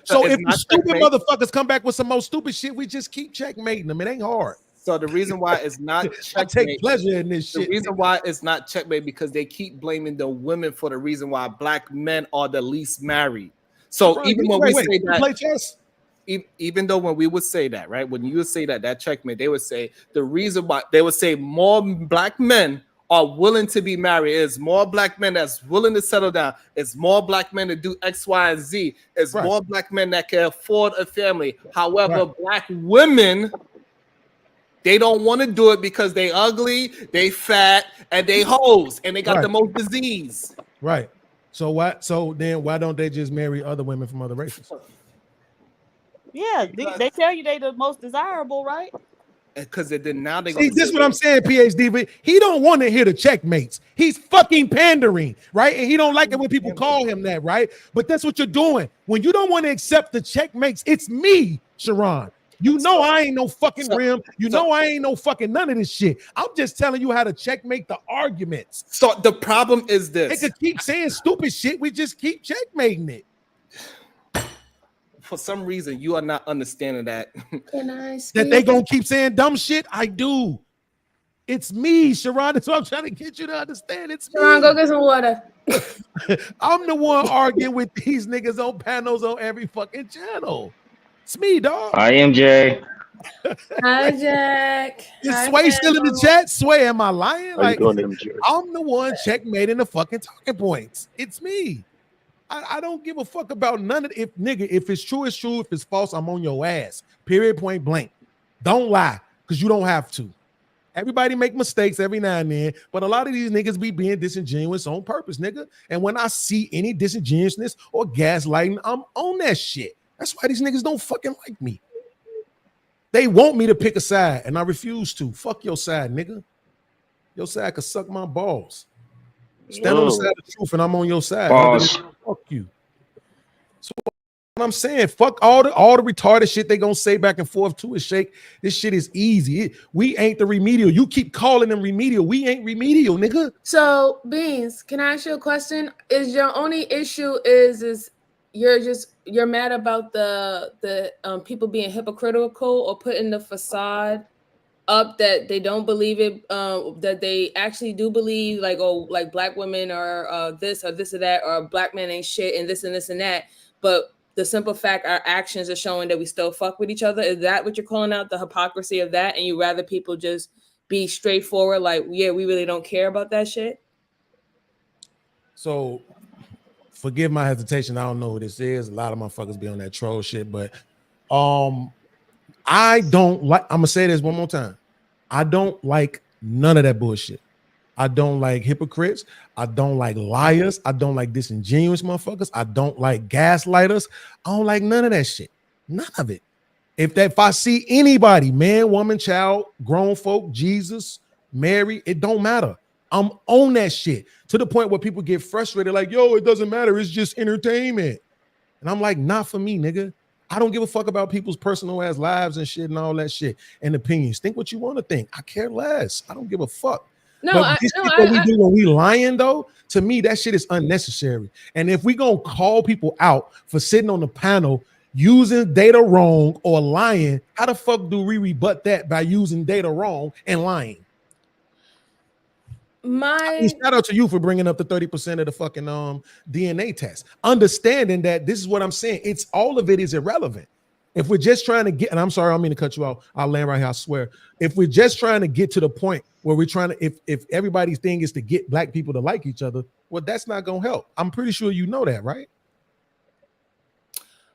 so if the stupid motherfuckers come back with some more stupid shit, we just keep checkmating them. It ain't hard. So the reason why it's not checkmate, I take pleasure in this shit. The reason why it's not checkmate because they keep blaming the women for the reason why black men are the least married. So Right, even when we say that, play chess? Even though when we would say that, right? When you would say that checkmate, they would say the reason why they would say more black men are willing to be married. It's more black men that's willing to settle down. It's more black men to do X, Y, and Z. It's more black men that can afford a family. However, black women, they don't want to do it because they ugly, they fat, and they hoes, and they got the most disease. Right. So why don't they just marry other women from other races? Yeah, they tell you they the most desirable, right? Because now they see this is what I'm saying, PhD. But he don't want to hear the checkmates. He's fucking pandering, right? And he don't like it when people call him that, right? But that's what you're doing when you don't want to accept the checkmates. It's me, Sharon. You know I ain't no fucking rim. You know I ain't no fucking none of this shit. I'm just telling you how to checkmate the arguments. So the problem is this: they could keep saying stupid shit. We just keep checkmating it. For some reason, you are not understanding that. Can I that they gonna keep saying dumb shit? I do. It's me, Sharon. That's what I'm trying to get you to understand. It's Sharon, me. go get some water. I'm the one arguing with these niggas on panels on every fucking channel. It's me, dog. I am Jay. Hi, Jack. Is Hi, Sway still in the chat? Sway, am I lying? How you doing, MJ? I'm the one checkmating the fucking talking points. It's me. I don't give a fuck about none of it. If it's true, it's true. If it's false, I'm on your ass. Period, point blank. Don't lie, because you don't have to. Everybody make mistakes every now and then, but a lot of these niggas be being disingenuous on purpose, nigga. And when I see any disingenuousness or gaslighting, I'm on that shit. That's why these niggas don't fucking like me. They want me to pick a side, and I refuse to. Fuck your side, nigga. Your side could suck my balls. Stand on the side of the truth, and I'm on your side. Fuck you. So what I'm saying, fuck all the retarded shit they gonna say back and forth to is shake. This shit is easy. We ain't the remedial. You keep calling them remedial. We ain't remedial, nigga. So, Beans, can I ask you a question? Is your only issue is you're mad about the people being hypocritical or putting the facade up that they don't believe it, that they actually do believe, like, oh, like black women are this or that, or black men ain't shit and this and that, but the simple fact our actions are showing that we still fuck with each other? Is that what you're calling out, the hypocrisy of that? And you rather people just be straightforward, like, yeah, we really don't care about that shit? So forgive my hesitation. I don't know who this is. A lot of motherfuckers be on that troll shit, but I don't like, I'm gonna say this one more time. I don't like none of that bullshit. I don't like hypocrites. I don't like liars. I don't like disingenuous motherfuckers. I don't like gaslighters. I don't like none of that shit. None of it. If I see anybody, man, woman, child, grown folk, Jesus, Mary, it don't matter. I'm on that shit to the point where people get frustrated, like, yo, it doesn't matter. It's just entertainment. And I'm like, not for me, nigga. I don't give a fuck about people's personal ass lives and shit and all that shit and opinions. Think what you want to think. I care less. I don't give a fuck. No, but what we do when we lying, though, to me, that shit is unnecessary. And if we gonna call people out for sitting on the panel using data wrong or lying, how the fuck do we rebut that by using data wrong and lying? Shout out to you for bringing up the 30% of the fucking DNA test. Understanding that this is what I'm saying. It's all of it is irrelevant. If we're just trying to get, and I'm sorry, I don't mean to cut you off. I'll land right here, I swear. If we're just trying to get to the point where we're trying to, if everybody's thing is to get black people to like each other, well, that's not gonna help. I'm pretty sure you know that, right?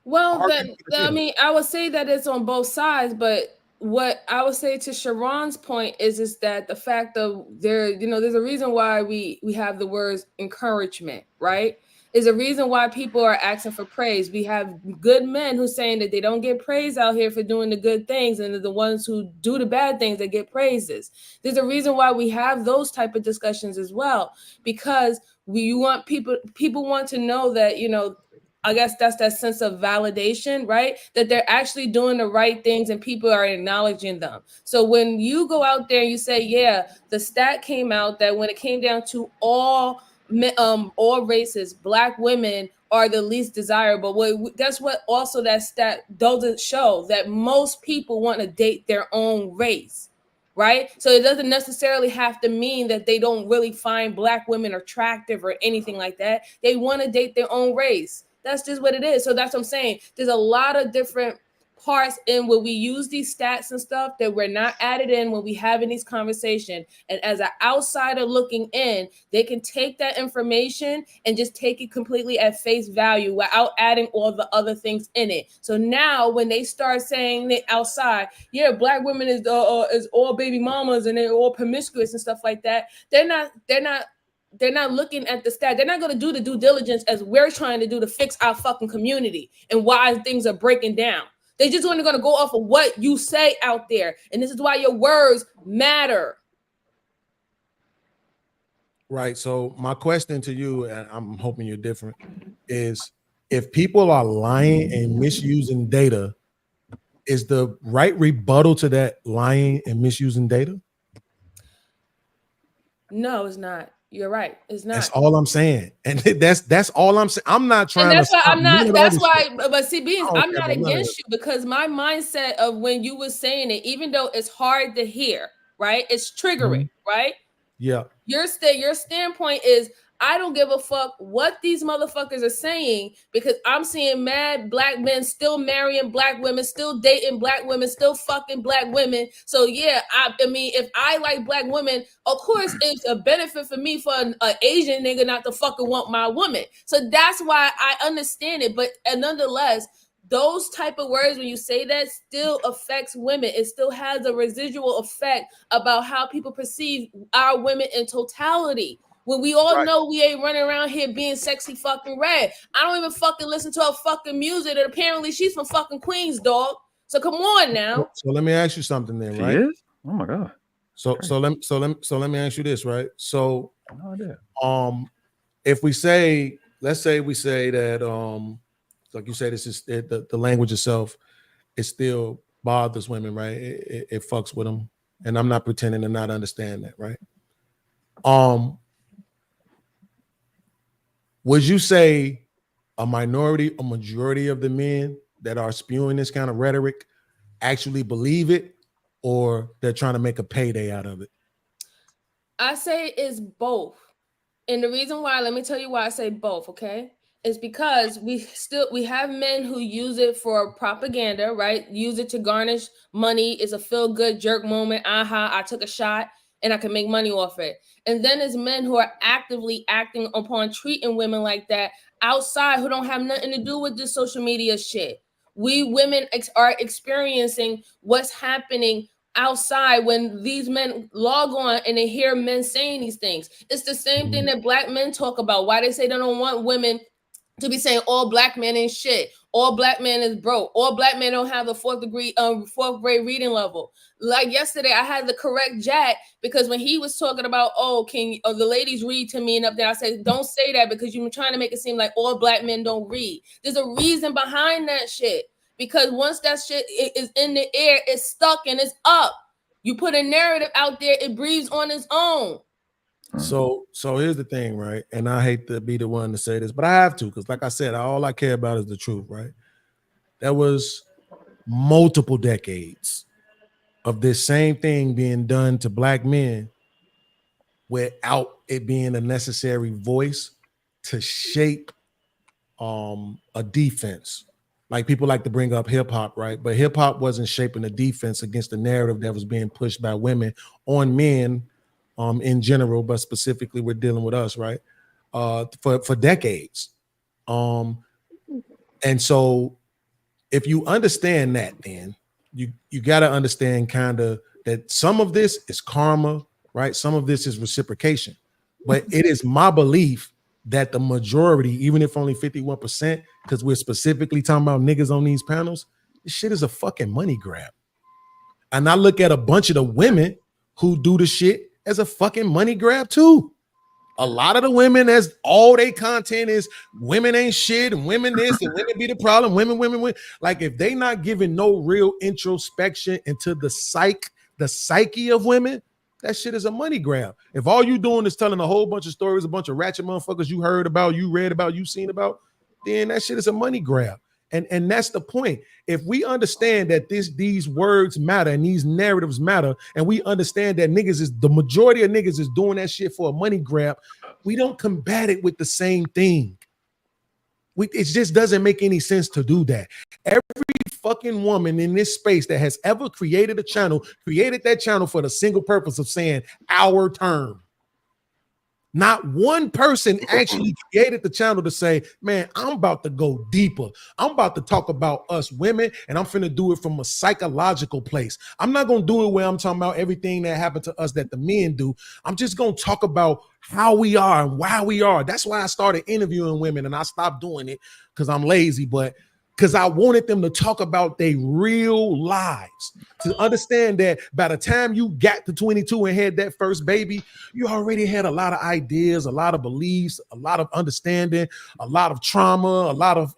Well, then, I mean, I would say that it's on both sides, but what I would say to Sharon's point is that the fact of there, there's a reason why we have the words encouragement, right? Is a reason why people are asking for praise. We have good men who saying that they don't get praise out here for doing the good things, and they're the ones who do the bad things that get praises. There's a reason why we have those type of discussions as well, because you want people want to know that, I guess that's that sense of validation, right? That they're actually doing the right things and people are acknowledging them. So when you go out there and you say, yeah, the stat came out that when it came down to all races, black women are the least desirable. Well, that's what also that stat doesn't show, that most people want to date their own race. Right? So it doesn't necessarily have to mean that they don't really find black women attractive or anything like that. They want to date their own race. That's just what it is. So that's what I'm saying. There's a lot of different parts in where we use these stats and stuff that we're not added in when we having these conversations. And as an outsider looking in, they can take that information and just take it completely at face value without adding all the other things in it. So now when they start saying that outside, yeah, black women is all baby mamas and they're all promiscuous and stuff like that, they're not looking at the stat. They're not going to do the due diligence as we're trying to do to fix our fucking community and why things are breaking down. They just only going to go off of what you say out there. And this is why your words matter. Right. So my question to you, and I'm hoping you're different, is if people are lying and misusing data, is the right rebuttal to that lying and misusing data? No, it's not. You're right. It's not. That's all I'm saying. And that's all I'm saying. I'm not trying and that's to why I'm not. That's why. shit. But see, Beans, I'm not against you because my mindset of when you were saying it, even though it's hard to hear, right? It's triggering, right? Yeah. Your standpoint is I don't give a fuck what these motherfuckers are saying because I'm seeing mad black men still marrying black women, still dating black women, still fucking black women. So yeah, I mean, if I like black women, of course it's a benefit for me for an Asian nigga not to fucking want my woman. So that's why I understand it. But nonetheless, those type of words, when you say that, still affects women. It still has a residual effect about how people perceive our women in totality. When we all know we ain't running around here being sexy fucking red. I don't even fucking listen to her fucking music, and apparently she's from fucking Queens, dog. So come on now. So let me ask you something then, right? She is? Oh my god. So let me ask you this, right? So if we say, let's say we say that like you say, this is the language itself, it still bothers women, right? It fucks with them. And I'm not pretending to not understand that, right? Would you say a majority of the men that are spewing this kind of rhetoric actually believe it, or they're trying to make a payday out of it? I say it's both. And the reason why, let me tell you why I say both, okay? It's because we have men who use it for propaganda, right? Use it to garnish money. It's a feel-good jerk moment. I took a shot and I can make money off it. And then there's men who are actively acting upon treating women like that outside, who don't have nothing to do with this social media shit. We women are experiencing what's happening outside when these men log on and they hear men saying these things. It's the same thing that black men talk about. Why they say they don't want women to be saying all black men ain't shit, all black men is broke, all black men don't have the fourth grade reading level. Like yesterday, I had to correct Jack because when he was talking about, the ladies read to me and up there, I said, don't say that because you're trying to make it seem like all black men don't read. There's a reason behind that shit. Because once that shit is in the air, it's stuck and it's up. You put a narrative out there, it breathes on its own. So here's the thing, right? And I hate to be the one to say this, but I have to, because like I said, all I care about is the truth, right? There was multiple decades of this same thing being done to black men without it being a necessary voice to shape a defense Like people like to bring up hip hop, right? But hip hop wasn't shaping the defense against the narrative that was being pushed by women on men in general, but specifically we're dealing with us, right? For decades. And so if you understand that, then you got to understand kind of that some of this is karma, right? Some of this is reciprocation. But it is my belief that the majority, even if only 51%, because we're specifically talking about niggas on these panels, this shit is a fucking money grab. And I look at a bunch of the women who do the shit as a fucking money grab too. A lot of the women, as all their content is women ain't shit and women this and women be the problem. Women. Like if they not giving no real introspection into the psyche of women, that shit is a money grab. If all you doing is telling a whole bunch of stories, a bunch of ratchet motherfuckers you heard about, you read about, you seen about, then that shit is a money grab. And that's the point. If we understand that these words matter and these narratives matter, and we understand that the majority of niggas is doing that shit for a money grab, we don't combat it with the same thing. It just doesn't make any sense to do that. Every fucking woman in this space that has ever created that channel for the single purpose of saying our term. Not one person actually created the channel to say, man, I'm about to go deeper. I'm about to talk about us women, and I'm finna do it from a psychological place. I'm not gonna do it where I'm talking about everything that happened to us that the men do. I'm just gonna talk about how we are and why we are. That's why I started interviewing women, and I stopped doing it because I'm lazy, but because I wanted them to talk about their real lives, to understand that by the time you got to 22 and had that first baby, you already had a lot of ideas, a lot of beliefs, a lot of understanding, a lot of trauma, a lot of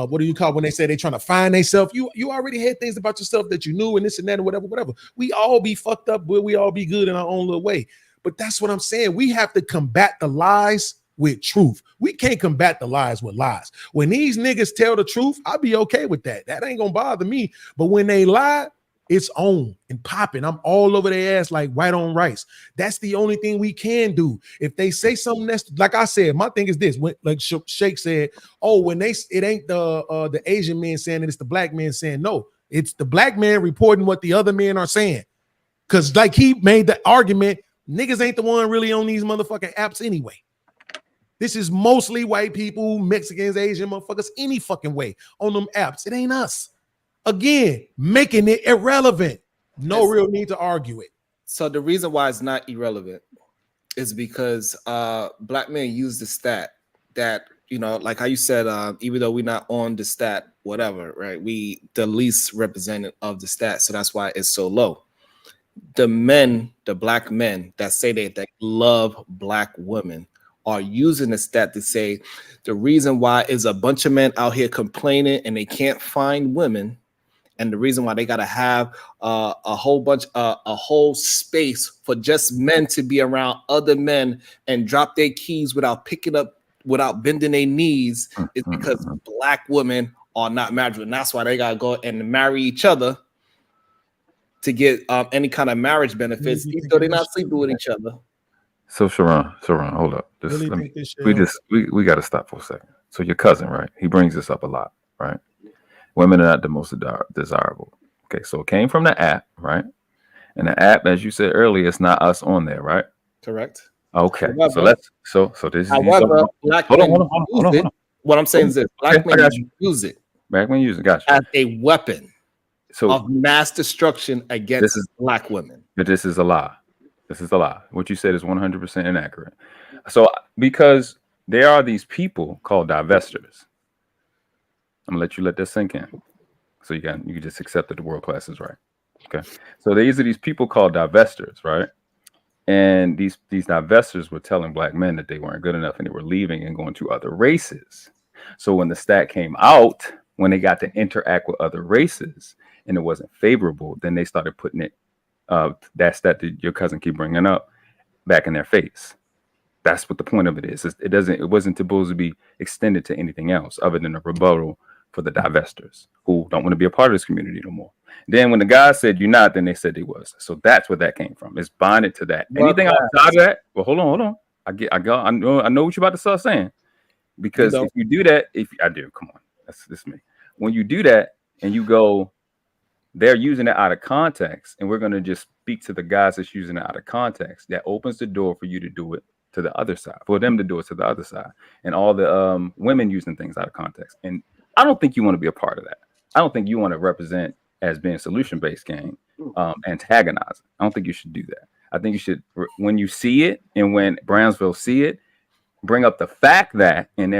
what do you call when they say they're trying to find themselves? You already had things about yourself that you knew and this and that and whatever. We all be fucked up, but we all be good in our own little way. But that's what I'm saying. We have to combat the lies with truth. We can't combat the lies with lies. When these niggas tell the truth, I'll be okay with that. That ain't gonna bother me. But when they lie, it's on and popping. I'm all over their ass like white on rice. That's the only thing we can do. If they say something that's like I said, my thing is this: when, like Shake said, oh, when it ain't the Asian men saying it, it's the black men saying no. It's the black man reporting what the other men are saying. Cause like he made the argument, niggas ain't the one really on these motherfucking apps anyway. This is mostly white people, Mexicans, Asian motherfuckers, any fucking way on them apps. It ain't us. Again, making it irrelevant. No real need to argue it. So the reason why it's not irrelevant is because black men use the stat that, you know, like how you said, even though we're not on the stat, whatever, right? We the least represented of the stat. So that's why it's so low. The black men that say they love black women are using the stat to say the reason why is a bunch of men out here complaining and they can't find women, and the reason why they gotta have a whole space for just men to be around other men and drop their keys without bending their knees is because black women are not marriageable, and that's why they gotta go and marry each other to get any kind of marriage benefits, even though they're not sleeping with each other. So Sharon, hold up. We got to stop for a second. So your cousin, right? He brings this up a lot, right? Women are not the most desirable. Okay, so it came from the app, right? And the app, as you said earlier, it's not us on there, right? Correct. Okay, however, so this is. However, black men use it. What I'm saying is this: black men use it. Black men use it. Gotcha. As a weapon of mass destruction against black women. But this is a lie. This is a lie. What you said is 100% inaccurate. So because there are these people called divestors. I'm gonna let that sink in. So you can just accept that the world class is right. Okay. So these are these people called divestors, right? And these divestors were telling black men that they weren't good enough and they were leaving and going to other races. So when the stat came out, when they got to interact with other races and it wasn't favorable, then they started putting it that stat that your cousin keep bringing up back in their face. That's what the point of it is. It wasn't supposed to be extended to anything else other than a rebuttal for the divestors who don't want to be a part of this community no more. Then when the guy said you're not, then they said they was. So that's where that came from. It's bonded to that. Anything outside of that? Well, hold on. I know what you're about to start saying. Because if you do that, come on, that's me. When you do that and you go, they're using it out of context, and we're going to just speak to the guys that's using it out of context. That opens the door for you to do it to the other side, for them to do it to the other side, and all the women using things out of context. And I don't think you want to be a part of that. I don't think you want to represent as being solution-based game, antagonizing. I don't think you should do that. I think you should, when you see it, and when Brownsville see it, bring up the fact that, and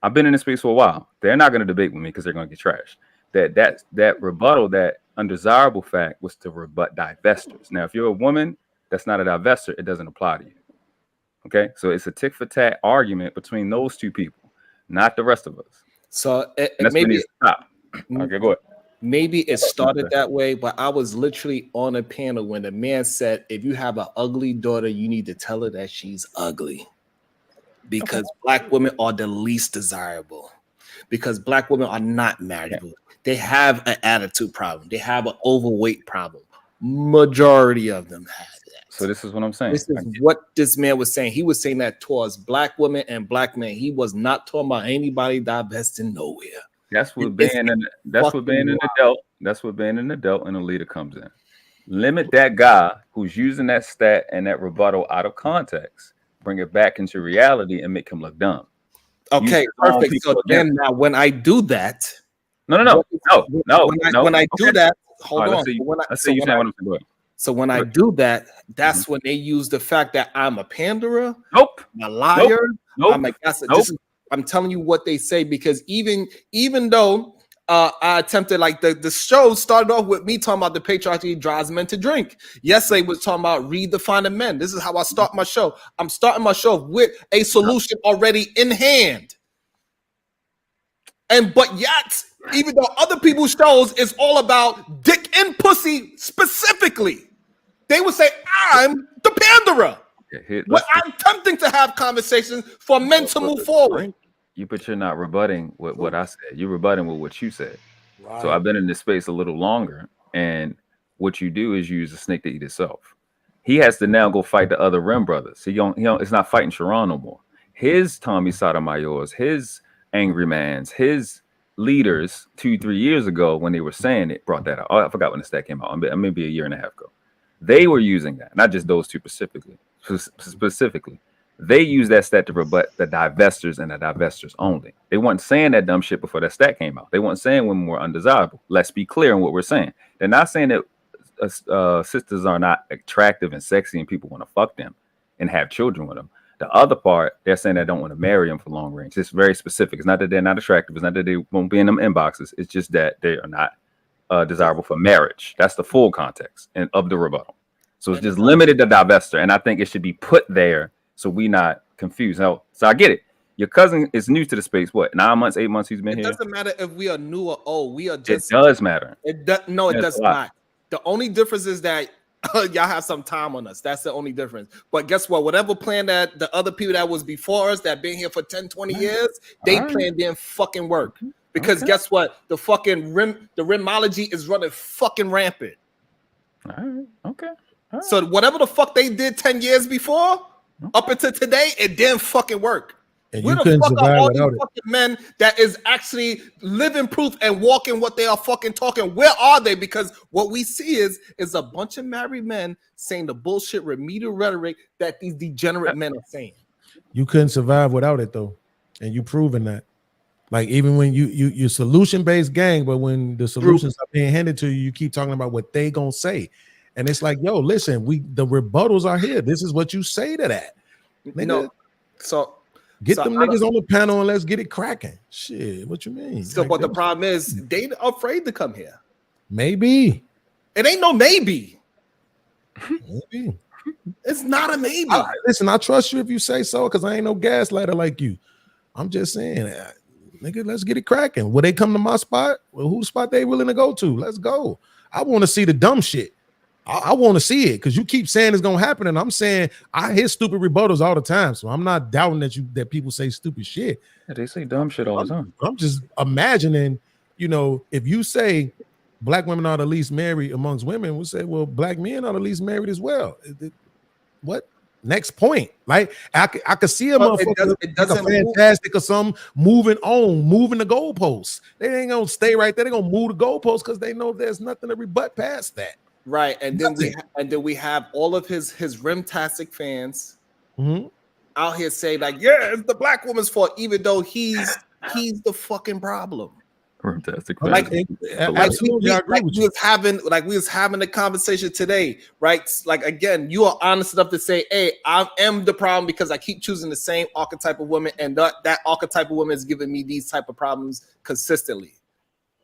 I've been in this space for a while, they're not going to debate with me because they're going to get trashed. That rebuttal, that undesirable fact was to rebut divestors. Now, if you're a woman that's not a divestor, it doesn't apply to you. Okay, so it's a tick for tat argument between those two people, not the rest of us. So maybe stop. Okay, go ahead. Maybe it started that way, but I was literally on a panel when the man said, if you have an ugly daughter, you need to tell her that she's ugly. Because Black women are the least desirable. Because Black women are not marriageable. They have an attitude problem. They have an overweight problem. Majority of them have that. So this is what I'm saying. This is what this man was saying. He was saying that towards Black women and Black men. He was not talking about anybody divesting nowhere. That's what being an adult and a leader comes in. Limit that guy who's using that stat and that rebuttal out of context. Bring it back into reality and make him look dumb. Okay, perfect. So then now when I do that, no. When I do that, hold on. So when I do that, that's when they use the fact that I'm a panderer, a liar. I'm like, I'm telling you what they say, because even though I attempted, like the show started off with me talking about the patriarchy drives men to drink. Yesterday was talking about redefining men. This is how I start my show. I'm starting my show with a solution already in hand. But yet, even though other people's shows is all about dick and pussy specifically, they would say I'm the panderer. I'm attempting to have conversations for men to move forward. But you're not rebutting what I said. You're rebutting with what you said. Right. So I've been in this space a little longer, and what you do is you use a snake to eat itself. He has to now go fight the other Rim brothers. It's not fighting Sharon no more. His Tommy Sotomayor's, his Angry Man's, his leaders 2-3 years ago when they were saying it brought that out. Oh, I forgot when the stat came out. Maybe a year and a half ago. They were using that, not just those two specifically. They use that stat to rebut the divestors and the divestors only. They weren't saying that dumb shit before that stat came out. They weren't saying women were undesirable. Let's be clear on what we're saying. They're not saying that sisters are not attractive and sexy and people want to fuck them and have children with them. The other part, they're saying they don't want to marry them for long range. It's very specific. It's not that they're not attractive. It's not that they won't be in them inboxes. It's just that they are not desirable for marriage. That's the full context of the rebuttal. So it's just limited to divestor. And I think it should be put there so we not confused. So I get it. Your cousin is new to the space. What, 9 months, 8 months he's been here? It doesn't matter if we are new or old. We are just. It does matter. It does not. The only difference is that y'all have some time on us. That's the only difference. But guess what? Whatever plan that the other people that was before us that been here for 10, 20 years, they plan didn't fucking work. Because guess what? The fucking rimology is running fucking rampant. All right. Okay. All right. So whatever the fuck they did 10 years before, up until today, it didn't fucking work. And where the fuck are all these fucking men that is actually living proof and walking what they are fucking talking? Where are they? Because what we see is a bunch of married men saying the bullshit remedial rhetoric that these degenerate men are saying. You couldn't survive without it though, and you proven that. Like even when you solution based gang, but when the solutions are being handed to you, you keep talking about what they gonna say. And it's like, yo, listen, the rebuttals are here. This is what you say to that. Nigga, get them niggas on the panel and let's get it cracking. Shit, what you mean? So, like, but the problem is they afraid to come here. Maybe. It ain't no maybe. Maybe. It's not a maybe. Listen, I trust you if you say so, because I ain't no gaslighter like you. I'm just saying, nigga, let's get it cracking. Will they come to my spot? Well, whose spot they willing to go to? Let's go. I want to see the dumb shit. I want to see it because you keep saying it's gonna happen, and I'm saying I hear stupid rebuttals all the time, so I'm not doubting that people say stupid shit. Yeah, they say dumb shit all the time. I'm just imagining, if you say Black women are the least married amongst women, we'll say, well, Black men are the least married as well. What? Next point. Like I could see a Well, motherfucker it like a doesn't move. Fantastic or something moving the goalposts. They ain't gonna stay right there. They're gonna move the goalposts because they know there's nothing to rebut past that. Right, and then we have all of his rimtastic fans out here say like, yeah, it's the black woman's fault, even though he's the fucking problem. Fantastic. Like, absolutely, I agree with you. We was having a conversation today, right? Like, again, you are honest enough to say, hey, I am the problem because I keep choosing the same archetype of woman, and that archetype of woman is giving me these type of problems consistently.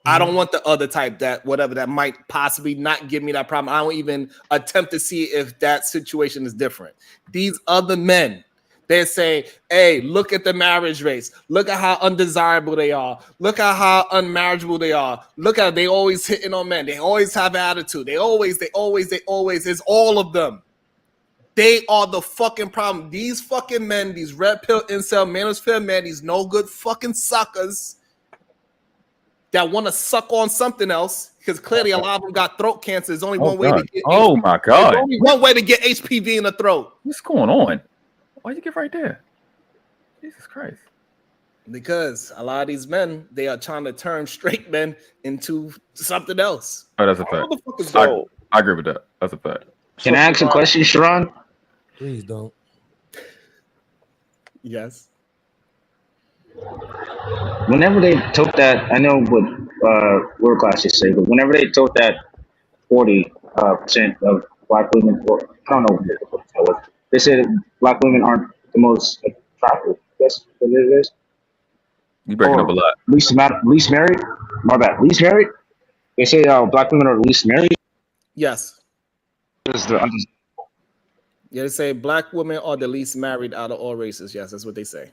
I don't want the other type that might possibly not give me that problem. I don't even attempt to see if that situation is different. These other men, they say, hey, look at the marriage rates. Look at how undesirable they are. Look at how unmarriageable they are. Look at they always hitting on men. They always have attitude. They always. It's all of them. They are the fucking problem. These fucking men, these red pill incel manosphere men, these no good fucking suckers that want to suck on something else, because clearly a lot of them got throat cancer. There's only one way to get HPV. My God. There's only one way to get HPV in the throat. What's going on? Why'd you get right there? Jesus Christ. Because a lot of these men, they are trying to turn straight men into something else. Oh, that's a fact. I agree with that. That's a fact. Can I ask a question, Sharon? Please don't. Yes. Whenever they took that, I know what world classes say, but whenever they took that 40% of black women, or I don't know what that was, they said black women aren't the most attractive. That's what it is. You breaking up a lot. Least married. My bad. Least married. They say black women are least married. Yes. Yeah, they say black women are the least married out of all races. Yes, that's what they say.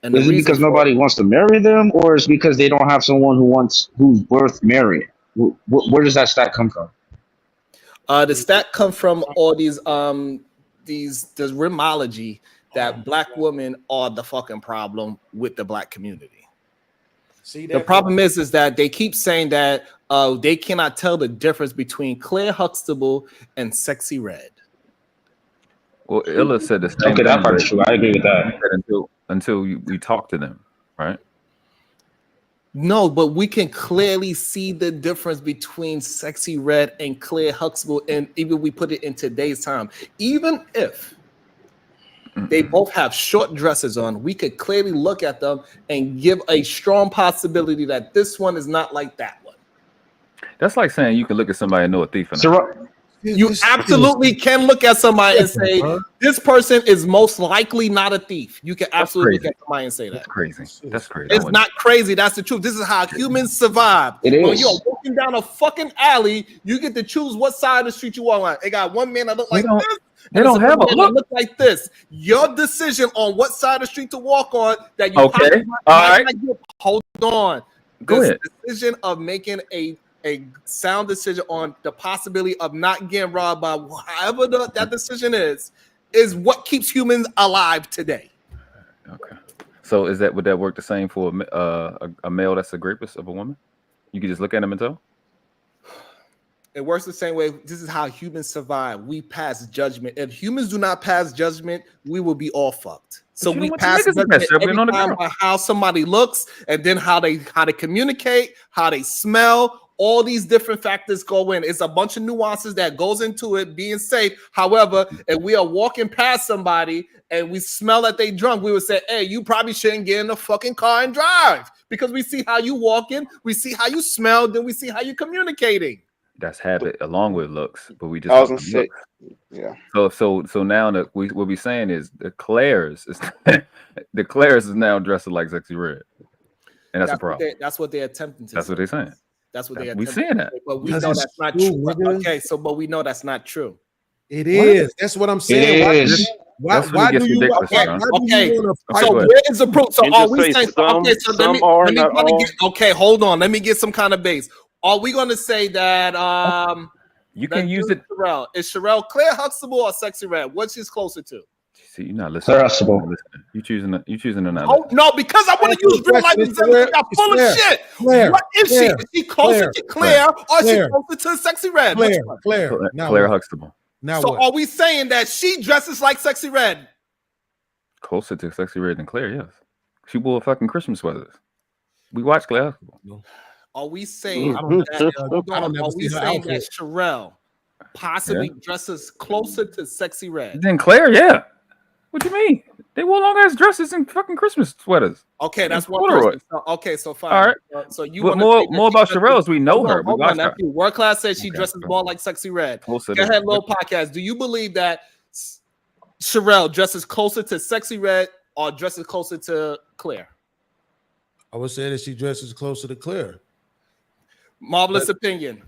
And is it because nobody wants to marry them, or is it because they don't have someone who's worth marrying? Where does that stat come from? The stat come from all these rimology that black women are the fucking problem with the black community. See, the problem is that they keep saying that they cannot tell the difference between Claire Huxtable and Sexy Red. Well, Illa said the same. Okay, that part's true. I agree with that. Until we talk to them, right? No, but we can clearly see the difference between Sexy Red and Claire Huxtable, and even we put it in today's time. Even if they both have short dresses on, we could clearly look at them and give a strong possibility that this one is not like that one. That's like saying you can look at somebody and know a thief or not. You absolutely can look at somebody and say, this person is most likely not a thief. You can absolutely look at somebody and say that. That's crazy. That's crazy. It's not crazy. That's the truth. This is how humans survive. When you're walking down a fucking alley, you get to choose what side of the street you walk on. They got one man that look like this. They don't have a look like this. Your decision on what side of the street to walk on that you okay. All right. Hold on. Go ahead. Decision of making a sound decision on the possibility of not getting robbed by however that decision is what keeps humans alive today. Okay. So would that work the same for a male that's a rapist of a woman? You can just look at him and tell? It works the same way. This is how humans survive. We pass judgment. If humans do not pass judgment, we will be all fucked. So we pass judgment every time by how somebody looks, and then how they communicate, how they smell. All these different factors go in. It's a bunch of nuances that goes into it being safe. However, if we are walking past somebody and we smell that they drunk, we would say, hey, you probably shouldn't get in the fucking car and drive, because we see how you walking, we see how you smell, then we see how you communicating. That's habit along with looks, but we just I was gonna say, yeah. So now that what we're saying is the Claire's is now dressed like Sexy Red, and that's a problem. That's what they're attempting to. That's what they're saying. That's what they're we saying that, but we know that's not true. Okay, but we know that's not true. It is. That's what I'm saying. Why do you? Okay. So where is the proof? So are we saying? Okay, so let me get. Okay, hold on. Let me get some kind of base. Are we going to say that you can use it? Sherelle. Is Sherelle Claire Huxtable or Sexy Red? What's she's closer to? See, you're not listening. Claire Huxtable. You choosing another. Oh no, because I want to use real life examples. Got full of shit. What is she? Is she closer to Claire or is she closer to Sexy Red? Claire Huxtable. Now so what? are we saying that she dresses like Sexy Red? Closer to Sexy Red than Claire, yes. She wore fucking Christmas sweaters. We watched Claire. Are we saying I don't are never we see her saying that outfit. Sherelle possibly dresses closer to Sexy Red? Then Claire, yeah. What do you mean? They wore long ass dresses and fucking Christmas sweaters. Okay, that's one corduroy. person. Okay, so fine. All right. So you But want more about Sherelle is we know her. We Hold on, watched her. nephew. World Class says she dresses more like Sexy Red. Closer Go to- ahead, little podcast. Do you believe that Sherelle dresses closer to Sexy Red or dresses closer to Claire? I would say that she dresses closer to Claire. Marvelous opinion.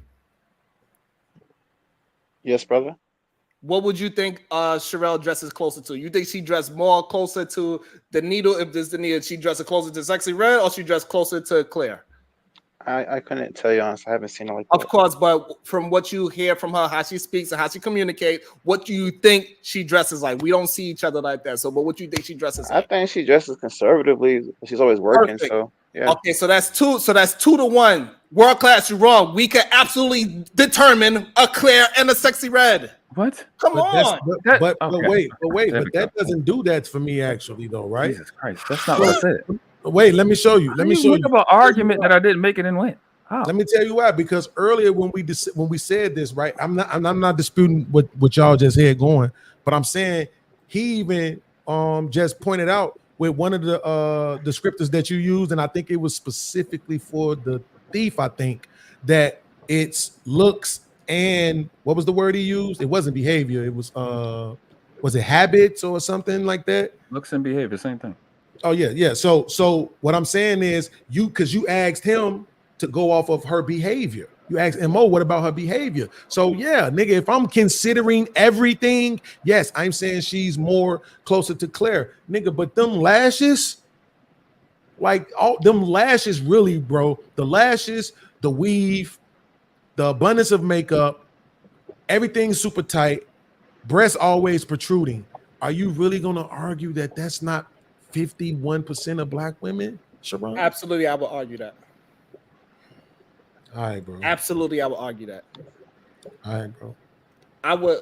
Yes, brother. What would you think Sherelle dresses closer to? You think she dressed more closer to the needle? If there's the needle, she dresses closer to Sexy Red or she dressed closer to Claire? I couldn't tell you honestly. I haven't seen her like Of that. course, but from what you hear from her, how she speaks and how she communicates, what do you think she dresses like? We don't see each other like that. So, but what do you think she dresses like? I think she dresses conservatively. She's always working, Perfect. so yeah. Okay, so that's 2-1. World Class, you're wrong. We can absolutely determine a Claire and a Sexy Red. What? Come on. But wait, but that doesn't do that for me actually, though, right? Jesus Christ, that's not what I said. Wait, let me show you. Let me show you. About argument that I didn't make it and win. How? Let me tell you why. Because earlier when we said this, right? I'm not disputing what y'all just had going, but I'm saying he even just pointed out with one of the descriptors that you used, and I think it was specifically for the thief. I think that it's looks and what was the word he used? It wasn't behavior. It was it habits or something like that? Looks and behavior, same thing. Oh yeah. So what I'm saying is because you asked him to go off of her behavior. You asked Mo, what about her behavior? So yeah, nigga, if I'm considering everything, yes, I'm saying she's more closer to Claire, nigga. But them lashes, like all them lashes, really, bro. The lashes, the weave, the abundance of makeup, everything's super tight. Breasts always protruding. Are you really gonna argue that that's not 51% of black women, Sharon? Absolutely, I would argue that. All right, bro. Absolutely, I would argue that. All right, bro. I would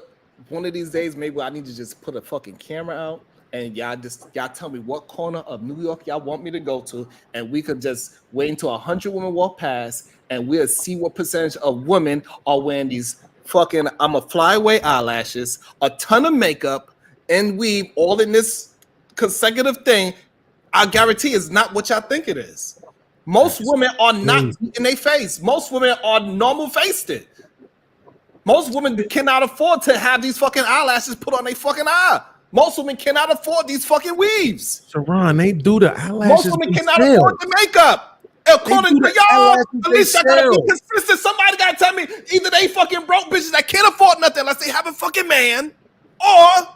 one of these days, maybe I need to just put a fucking camera out and y'all tell me what corner of New York y'all want me to go to, and we could just wait until 100 women walk past and we'll see what percentage of women are wearing these fucking flyaway eyelashes, a ton of makeup, and weave all in this consecutive thing. I guarantee it's not what y'all think it is. Most women are not in their face. Most women are normal faced. Most women cannot afford to have these fucking eyelashes put on their fucking eye. Most women cannot afford these fucking weaves. Sharon, they do the eyelashes. Most women cannot afford the makeup. According to y'all, at least I gotta be consistent. Somebody gotta tell me either they fucking broke bitches that can't afford nothing unless they have a fucking man, or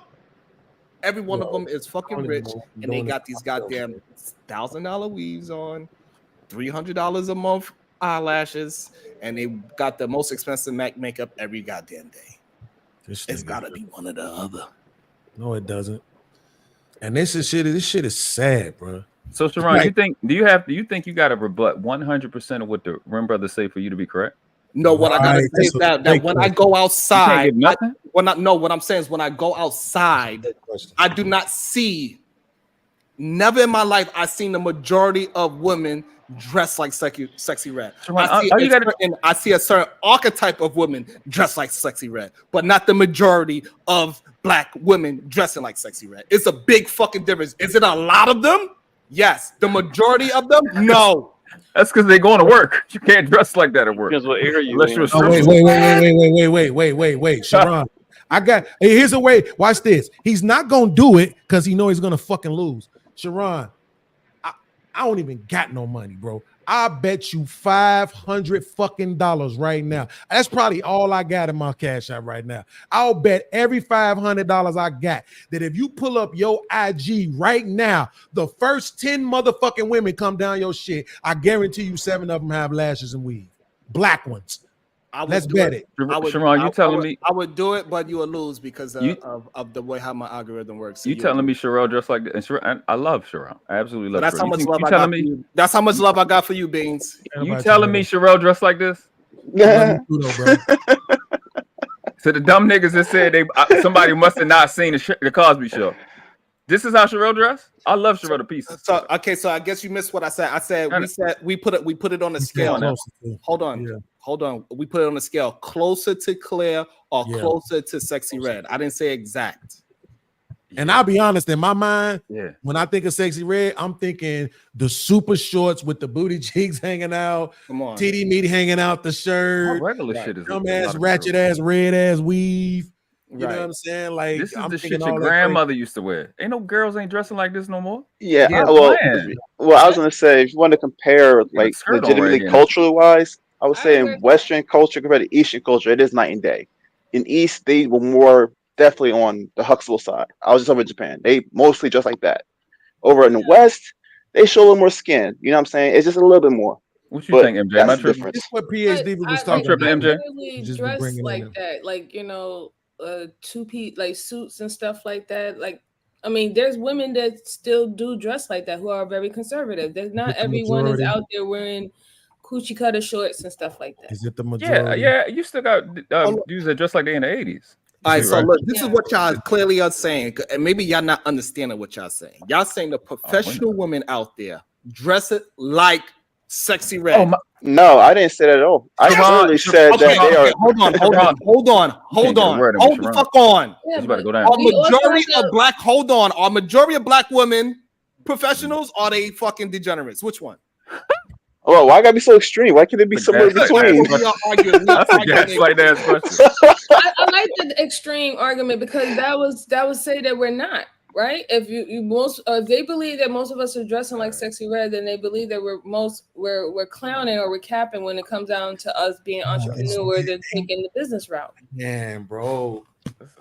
every one of them is fucking rich and they got these goddamn $1,000 weaves on, $300 a month eyelashes, and they got the most expensive MAC makeup every goddamn day. It's gotta be one or the other. No, it doesn't. And this shit is sad, bro. So Sharon, you think you gotta rebut 100% of what the Rim brothers say for you to be correct? No, what I gotta say is that when I go outside, what I'm saying is when I go outside, I do not see. Never in my life I've seen the majority of women dressed like sexy red. I see a certain archetype of women dressed like Sexy Red, but not the majority of black women dressing like Sexy Red. It's a big fucking difference. Is it a lot of them? Yes. The majority of them? No. That's because they're going to work. You can't dress like that at work. Because what area you Unless in? Wait, Sharon. Here's a way. Watch this. He's not gonna do it because he knows he's gonna fucking lose. Sharon, I don't even got no money, bro. I bet you $500 fucking right now. That's probably all I got in my cash app right now. I'll bet every $500 I got that if you pull up your IG right now, the first 10 motherfucking women come down your shit, I guarantee you 7 of them have lashes and weave. Black ones. Let's bet it. Sharon, you telling me I would do it, but you would lose because of the way how my algorithm works. So you telling me Sherelle just like that? And Sherelle, I love Sherelle. I absolutely love. That's how much love I got for you. That's how much love I got for you, Beans. You telling me Sherelle dressed like this? Yeah. So the dumb niggas that said somebody must have not seen the Cosby Show. This is how Sherelle dressed. I love Sherelle to pieces. So okay, so I guess you missed what I said. I said we put it on the scale. Hold on. We put it on the scale closer to Claire or closer to Sexy Red. I didn't say exact. And I'll be honest, in my mind, when I think of Sexy Red, I'm thinking the super shorts with the booty cheeks hanging out, titty meat hanging out the shirt, regular shit is dumbass, ratchet ass, red ass weave. You know what I'm saying? Like this is I'm the thinking shit your grandmother used to wear. Ain't no girls ain't dressing like this no more. Yeah, well, I was gonna say if you want to compare like legitimately culturally wise, I would say in Western culture compared to Eastern culture, it is night and day. In East, they were more definitely on the Huxtable side. I was just over in Japan. They mostly dress like that. Over in the West, they show a little more skin. You know what I'm saying? It's just a little bit more. What you think, MJ? That's the difference. This is what PhD was talking about. I'm MJ. Just dress like that, like two-piece, like suits and stuff like that. Like, I mean, there's women that still do dress like that who are very conservative. There's not everyone is out there wearing coochie cutter shorts and stuff like that. Is it the majority? Yeah. You still got dudes that dress like they in the 80s. All right, so look, this is what y'all clearly are saying, and maybe y'all not understanding what y'all saying. Y'all saying the professional women out there dress it like Sexy Red. No, I didn't say that at all. I literally said that they are. Hold on. Hold the fuck on. You better go down. Are majority of black women professionals? Or are they fucking degenerates? Which one? Oh, why gotta be so extreme? Why can't it be somewhere in between? That's a gaslight ass question. I like the extreme argument because that would say that we're not. Right? If if they believe that most of us are dressing like Sexy Red, then they believe that we're clowning or we're capping when it comes down to us being entrepreneurs and taking the business route. Man, bro,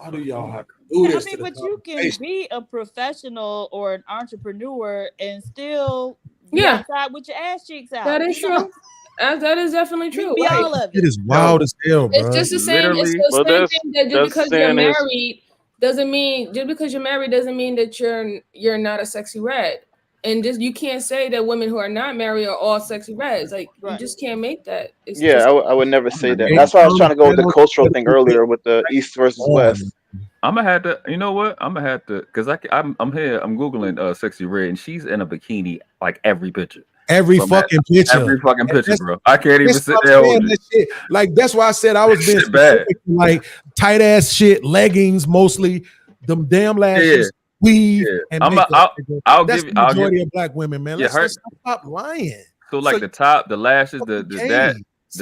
how do y'all have to do this? I mean, but you can be a professional or an entrepreneur and still be outside with your ass cheeks out. That is true. That is definitely true. Be all of it. It is wild as hell, bro. It's just the same. It's the same thing that just because you're married. Doesn't mean just because you're married doesn't mean that you're not a Sexy Red, and just you can't say that women who are not married are all Sexy Reds. Like you just can't make that. It's I would never say that. That's why I was trying to go with the cultural thing earlier with the East versus West. I'm gonna have to. You know what? I'm gonna have to because I'm here. I'm googling Sexy Red, and she's in a bikini like every picture. Every fucking picture, bro. I can't even sit there. Like that's why I said I was being specific, like tight ass shit, leggings mostly, them damn lashes, weave, and I'll that's give the majority of black women, man. Let's stop lying. So like the top, the lashes, the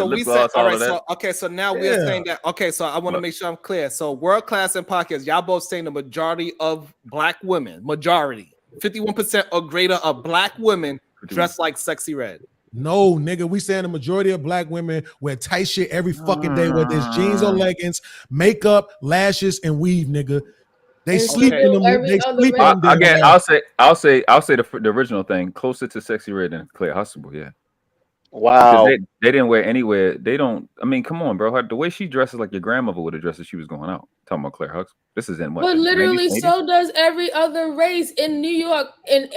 lip gloss, all of that. So now we're saying that. Okay, so I want to make sure I'm clear. So world class and podcast, y'all both saying the majority of black women, 51% or greater of black women dressed like Sexy Red. No, nigga, we saying the majority of black women wear tight shit every fucking day, whether it's jeans or leggings, makeup, lashes, and weave, nigga. They sleep in them. They sleep in them. Again, I'll say the original thing closer to Sexy Red than Claire Huxtable. Yeah. Wow. They didn't wear anywhere. They don't. I mean, come on, bro. The way she dresses like your grandmother would have dressed if she was going out. Talking about Claire Huxtable. This is in what? But literally, 90s? so does every other race in New York. In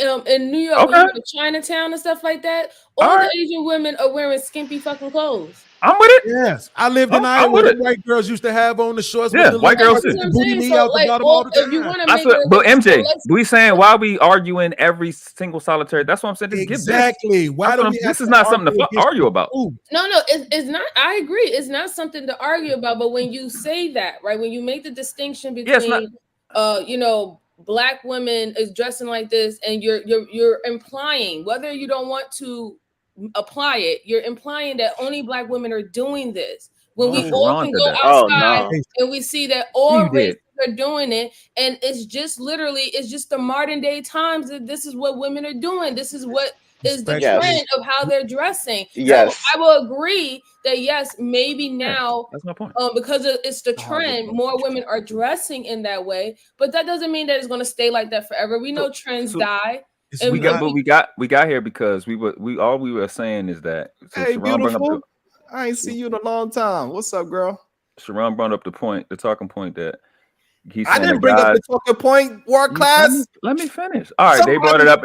New York, when you go to Chinatown and stuff like that, all the Asian women are wearing skimpy fucking clothes. I'm with it. Yes, I lived in Iowa where white girls used to have on the shorts. Yeah, with the white girls booty me out the bottom all the time. But MJ, we saying why we arguing every single solitary? That's what I'm saying. Exactly. Why do we? This is not something to argue about. No, it's not. I agree. It's not something to argue about. But when you say that, right, when you make the distinction between, black women is dressing like this, and you're implying, whether you don't want to apply it, you're implying that only black women are doing this when we all can go outside and we see that all races are doing it, and it's just the modern day times that this is what women are doing. This is what is the trend of how they're dressing. Yes. So I will agree that yes, maybe now that's my point. Because it's the trend, more women are dressing in that way, but that doesn't mean that it's going to stay like that forever. We know trends die. We got here because we were saying is that. So hey, beautiful. I ain't seen you in a long time. What's up, girl? Sharon brought up the talking point that I didn't bring up the talking point, world class. Let me finish. All right, they brought it up.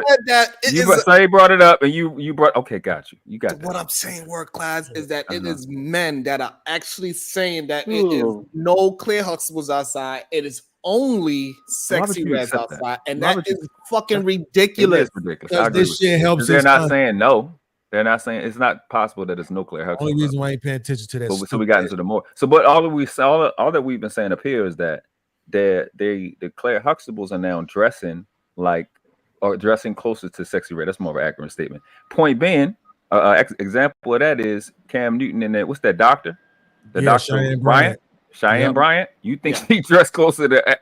They brought it up, and you brought. Okay, got you. You got. What I'm saying, world class, is that it is men that are actually saying that it is no clear Huxtables outside. It is only sexy reds outside, and that is fucking ridiculous. It is ridiculous. This shit helps. They're not saying no. They're not saying it's not possible that it's no clear Huxtables. Only reason why I ain't paying attention to that. So we got into the more. So, but all that we've been saying up here is that the Claire Huxtables are now dressing like or dressing closer to sexy red. That's more of an accurate statement. Point being, example of that is Cam Newton and that what's that doctor? The doctor Cheyenne Bryant. Cheyenne Bryant. You think she dressed closer to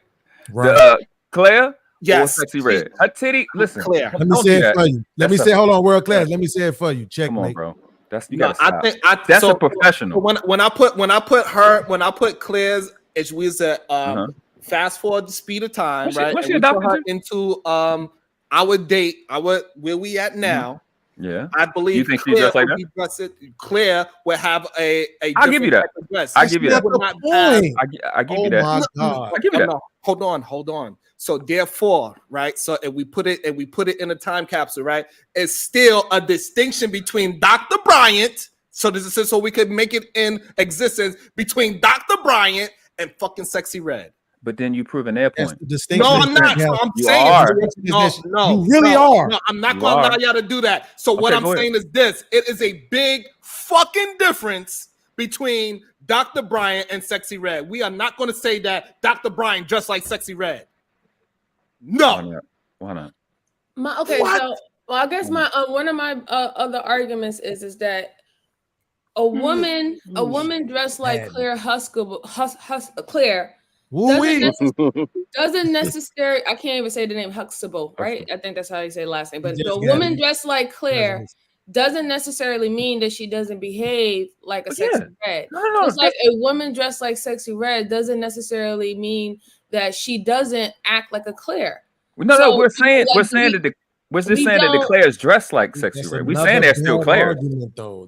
Claire? Yes, sexy red. Her titty. Listen, Claire. Let me say it for you. Let me say, hold on, world class. Let me say it for you. Check, come on, mate. bro. That's you No, gotta stop. That's a professional. When I put Claire's, it was a fast forward the speed of time, right? What's and she we put adopted her to? into our date, where we at now. Yeah, I believe you think Claire she dressed like would that? Claire would have a I'll give you that. dress. I give you that. I give you that. My God. I give you that. No, hold on. So therefore, right? So if we put it in a time capsule, right? It's still a distinction between Dr. Bryant. So this is so we could make it in existence between Dr. Bryant and fucking sexy red. But then you proven their point. No, I'm not. So I'm saying you really are. No, I'm not going to allow y'all to do that. So what I'm saying is this: it is a big fucking difference between Dr. Bryant and sexy red. We are not going to say that Dr. Bryant dressed like sexy red. No. Why not? So I guess my one of my other arguments is that a woman dressed like Claire Claire doesn't necessarily. I can't even say the name Huxtable, right? I think that's how you say the last name. But the woman dressed like Claire doesn't necessarily mean that she doesn't behave like a sexy red. Just like a woman dressed like sexy red doesn't necessarily mean that she doesn't act like a Claire. No, we're saying that the Claire's dressed like sexy red. We're saying they're still Claire.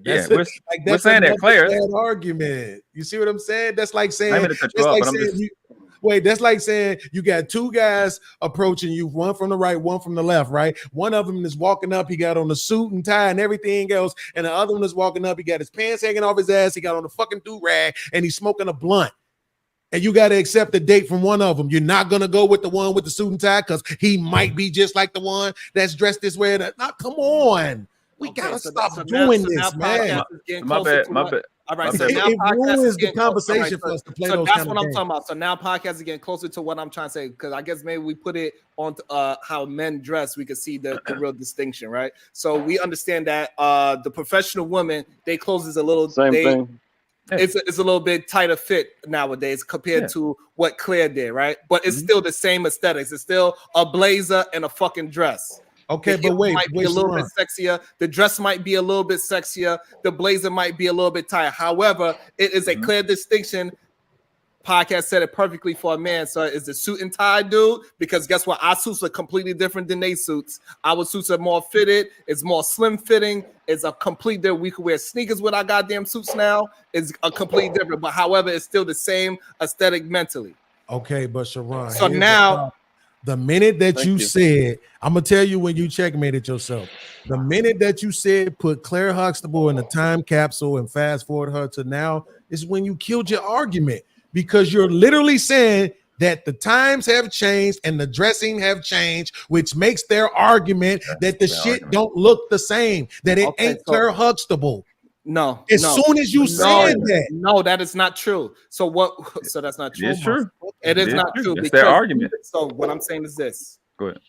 That's we're saying they're Claire's. Argument. You see what I'm saying? That's like saying. I'm gonna cut you off, that's like saying you got two guys approaching you, one from the right, one from the left, right? One of them is walking up, he got on the suit and tie and everything else, and the other one is walking up, he got his pants hanging off his ass, he got on a fucking do-rag, and he's smoking a blunt. And you got to accept the date from one of them. You're not going to go with the one with the suit and tie because he might be just like the one that's dressed this way. Come on. We got to stop doing this, man. My bad. All right, so now it ruins the conversation for us to play those that's kind what of I'm games. talking about. So now podcast is getting closer to what I'm trying to say, because I guess maybe we put it on how men dress, we could see the real distinction, right? So we understand that the professional woman, their clothes is a little thing. It's a little bit tighter fit nowadays compared to what Claire did, right? But it's still the same aesthetics. It's still a blazer and a fucking dress. Okay, but wait, might be a little bit sexier. The dress might be a little bit sexier. The blazer might be a little bit tighter. However, it is a clear distinction. Podcast said it perfectly for a man. So it's the suit and tie dude, because guess what? Our suits are completely different than they suits. Our suits are more fitted. It's more slim fitting. It's a complete different. We can wear sneakers with our goddamn suits now. It's a completely different. But however, it's still the same aesthetic mentally. Okay, but Sharon. So now, the minute that you said, I'm gonna tell you when you checkmated yourself. The minute that you said put Claire Huxtable in a time capsule and fast forward her to now is when you killed your argument, because you're literally saying that the times have changed and the dressing have changed, which makes their argument that the shit don't look the same, that it ain't Claire Huxtable. No. Soon as you said that. No, that is not true. So what? So that's not true. It's true. It is not true. It's their argument. So what I'm saying is this. Go ahead.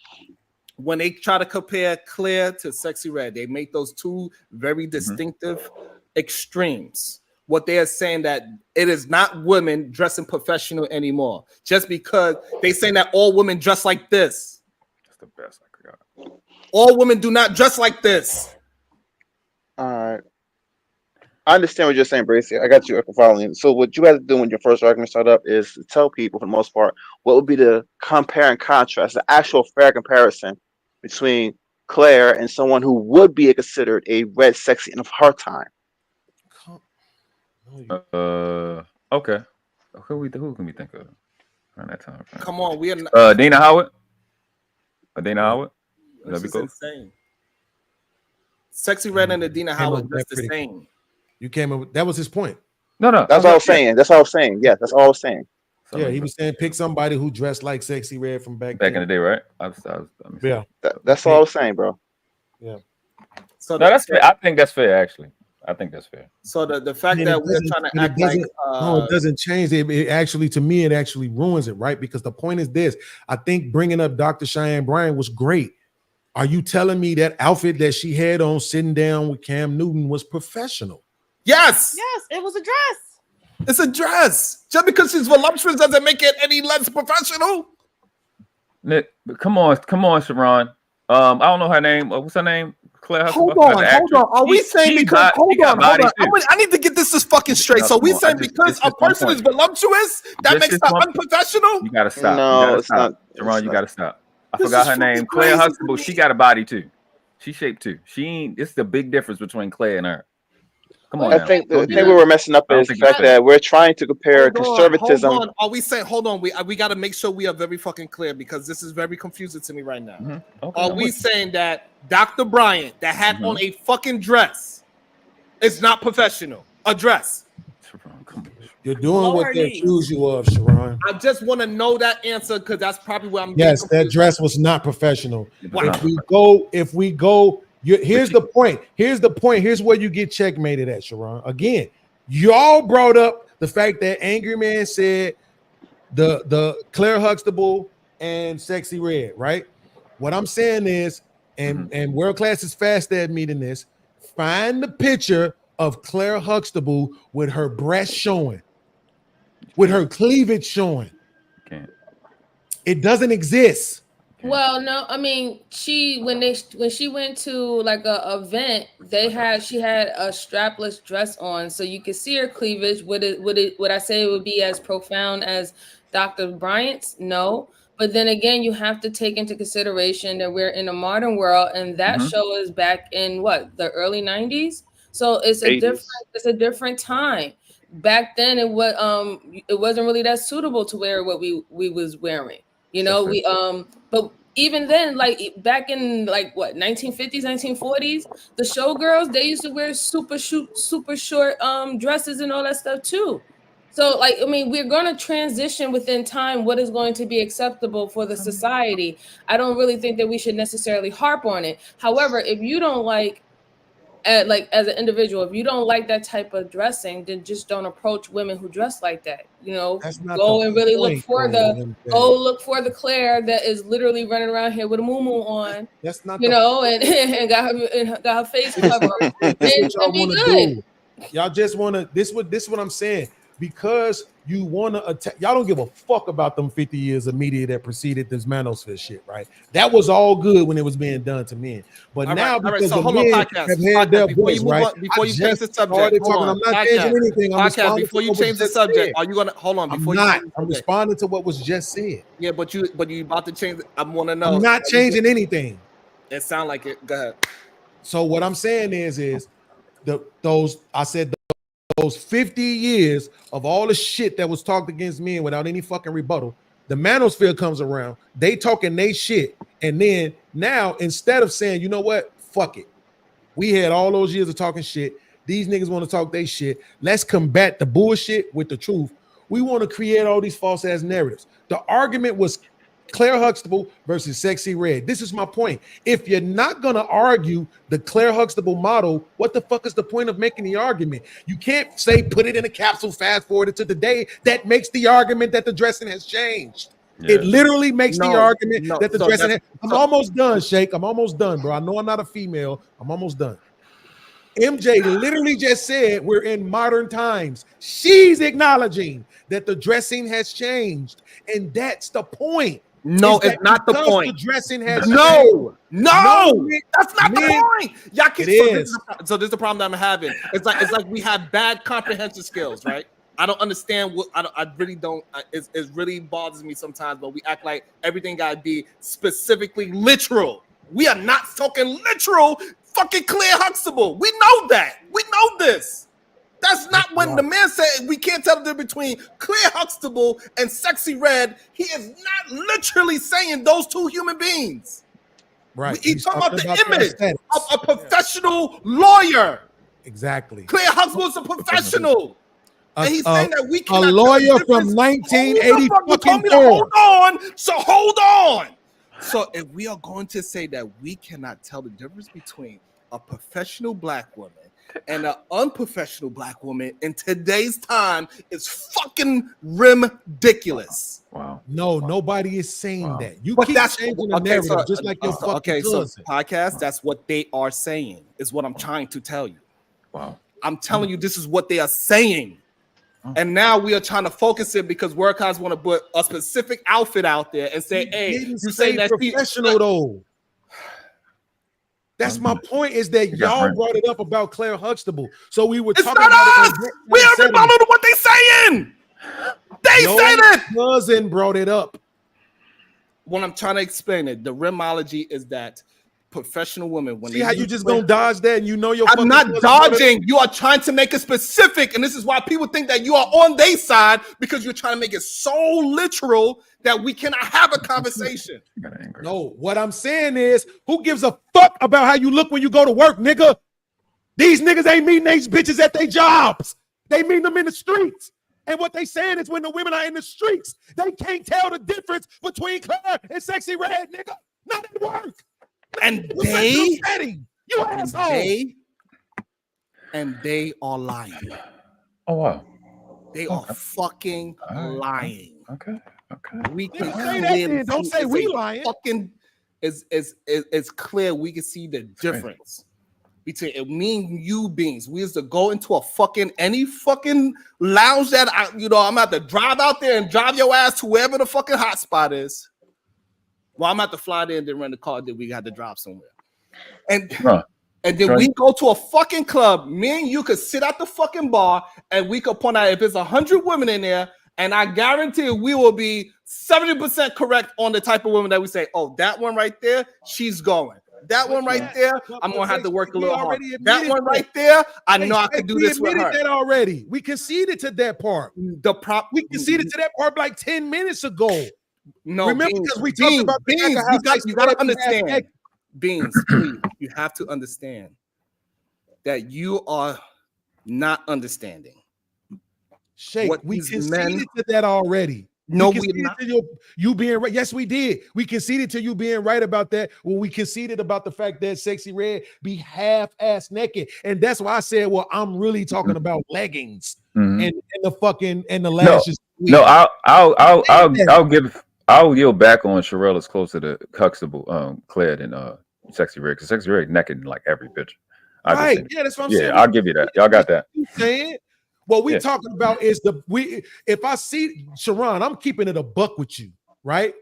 When they try to compare Claire to Sexy Red, they make those two very distinctive extremes. What they are saying that it is not women dressing professional anymore, just because they saying that all women dress like this. That's the best I got. All women do not dress like this. All right. I understand what you're saying, Bracy. I got you following. So what you had to do when your first argument started up is to tell people, for the most part, what would be the compare and contrast, the actual fair comparison between Claire and someone who would be considered a red sexy in her time. Okay. Who can we think of? Around that time frame. Come on, we are not. Dana Howard. Dana Howard. That's just insane. Sexy Red and Adina Howard just the same. You came up with that was his point. No, that's all I was saying. That's all I was saying. Yeah, that's all I was saying. Yeah, he was saying pick somebody who dressed like Sexy Red from back in the day, right? Yeah, that's all I was saying, bro. Yeah. So no, that's fair. I think that's fair. Actually, I think that's fair. So the fact that we're trying to act like no, it doesn't change it. It actually, to me, it actually ruins it, right? Because the point is this: I think bringing up Dr. Cheyenne Bryant was great. Are you telling me that outfit that she had on sitting down with Cam Newton was professional? Yes. Yes, it was a dress. It's a dress. Just because she's voluptuous doesn't make it any less professional. Nick, come on, Sharon. I don't know her name. What's her name? Claire. Hold on. Are we saying because hold on? I need to get this fucking straight. So we saying because a person is voluptuous, that makes her unprofessional? You gotta stop. No, it's not. Sharon, you gotta stop. I forgot her name. Claire Huxtable. She got a body too. She shaped too. She ain't. It's the big difference between Claire and her. Come on. I think the thing we were messing up is the fact that we're trying to compare conservatism. Hold on. Are we saying? Hold on. We got to make sure we are very fucking clear because this is very confusing to me right now. Mm-hmm. Okay, are we saying that Dr. Bryant that had on a fucking dress is not professional? A dress. You're doing what they accuse you of, Sharon. I just want to know that answer because that's probably where I'm. Yes, that dress was not professional. Wow. If we go, here's the point. Here's where you get checkmated at, Sharon. Again, y'all brought up the fact that Angry Man said the Claire Huxtable and Sexy Red, right? What I'm saying is, and World Class is fast at meeting this. Find the picture of Claire Huxtable with her breast showing. With her cleavage showing. It doesn't exist. Well, no, I mean, when she went to like a event, she had a strapless dress on, so you could see her cleavage. Would I say it would be as profound as Dr. Bryant's? No, but then again, you have to take into consideration that we're in a modern world, and that show is back in the early 90s. So it's a different time. Back then, it wasn't really that suitable to wear what we was wearing. You know, but even then, like back in 1950s, 1940s, the showgirls, they used to wear super short dresses and all that stuff too. So we're going to transition within time what is going to be acceptable for the society. I don't really think that we should necessarily harp on it. However, if you don't as an individual, if you don't like that type of dressing, then just don't approach women who dress like that. You know, go and really look for the Claire that is literally running around here with a muumuu on. That's not, and got her face covered. and be good. Y'all just want to. This what I'm saying. Because you want to attack, y'all don't give a fuck about them 50 years of media that preceded this manosphere shit, right? That was all good when it was being done to men, but now because the men have had their voice, right? Before you change the subject, I'm not changing anything. Before you change the subject, are you gonna hold on? I'm responding to what was just said. Yeah, but you about to change. I want to know. I'm not changing anything. It sound like it. Go ahead. So what I'm saying is those 50 years of all the shit that was talked against men without any fucking rebuttal, the manosphere comes around, they talking they shit, and then now instead of saying, you know what, fuck it, we had all those years of talking shit, these niggas want to talk they shit, let's combat the bullshit with the truth. We want to create all these false ass narratives. The argument was Claire Huxtable versus Sexy Red. This is my point. If you're not going to argue the Claire Huxtable model, what the fuck is the point of making the argument? You can't say put it in a capsule, fast forward it to the day. That makes the argument that the dressing has changed. Yeah. It literally makes the argument that the dressing has. I'm almost done, Shake. I'm almost done, bro. I know I'm not a female. I'm almost done. MJ literally just said we're in modern times. She's acknowledging that the dressing has changed. And that's the point. No, it's not the point. The dressing has no, that's not the point. Y'all can, so this is the problem that I'm having. It's like we have bad comprehension skills, right? I don't understand what I really don't. It really bothers me sometimes, but we act like everything gotta be specifically literal. We are not talking literal. Fucking Claire Huxtable. We know that. We know this. That's not when the man said we can't tell the difference between Claire Huxtable and Sexy Red. He is not literally saying those two human beings. Right. He's talking about the image of a professional lawyer. Exactly. Claire Huxtable is a professional. And he's saying that we a cannot lawyer from 1980 fucking hold on. So hold on. So if we are going to say that we cannot tell the difference between a professional black woman and an unprofessional black woman in today's time, is fucking ridiculous. Wow. No, nobody is saying that. You But keep that's changing the narrative, just like your fucking cousin. So podcast, that's what they are saying, is what I'm trying to tell you. Wow. I'm telling you, this is what they are saying. And now we are trying to focus it because workers want to put a specific outfit out there and say, hey, you say that professional though. That's my point, is that y'all brought it up about Claire Huxtable. So we were talking about it. We already followed what they saying. They said it. Cousin brought it up. When I'm trying to explain it, the rimology is that professional women, when see how you just gonna dodge that, and you know your I'm not dodging. You are trying to make it specific, and this is why people think that you are on their side, because you're trying to make it so literal that we cannot have a conversation. No, what I'm saying is, who gives a fuck about how you look when you go to work, nigga? These niggas ain't meeting these bitches at their jobs. They meet them in the streets. And what they saying is when the women are in the streets, they can't tell the difference between Claire and Sexy Red, nigga. Not at work. And they are lying. Oh wow. They are fucking lying. Okay. We can don't say we lying. Fucking it's clear we can see the difference between it, me and you beings. We used to go into any fucking lounge that I'm about to drive out there and drive your ass to wherever the fucking hot spot is. Well, I'm about to fly there and then rent a car that we got to drive somewhere. And then we go to a fucking club. Me and you could sit at the fucking bar and we could point out if there's 100 women in there, and I guarantee we will be 70% correct on the type of women that we say, oh, that one right there, she's going. That one right there, I'm going to have to work a little hard. That one right there, I know I could do this with her. That already. We conceded to that part. We conceded to that part like 10 minutes ago. No, remember, because we talked about Beans, you got to understand. Beans, please, you have to understand that you are not understanding. Shake, we conceded to that already. No, we not. You being right. Yes, we did. We conceded to you being right about that. When we conceded about the fact that Sexy Red be half-ass naked, and that's why I said, well, I'm really talking about leggings and the fucking and the lashes. No, I'll yield back on Sherelle is closer to Huxtable, Claire than Sexy Red, because Sexy Red naked in like every picture. Right? Yeah, that's what I'm saying. Yeah, I'll give you that. Y'all got that. Saying what we talking about is if I see Sharon, I'm keeping it a buck with you, right?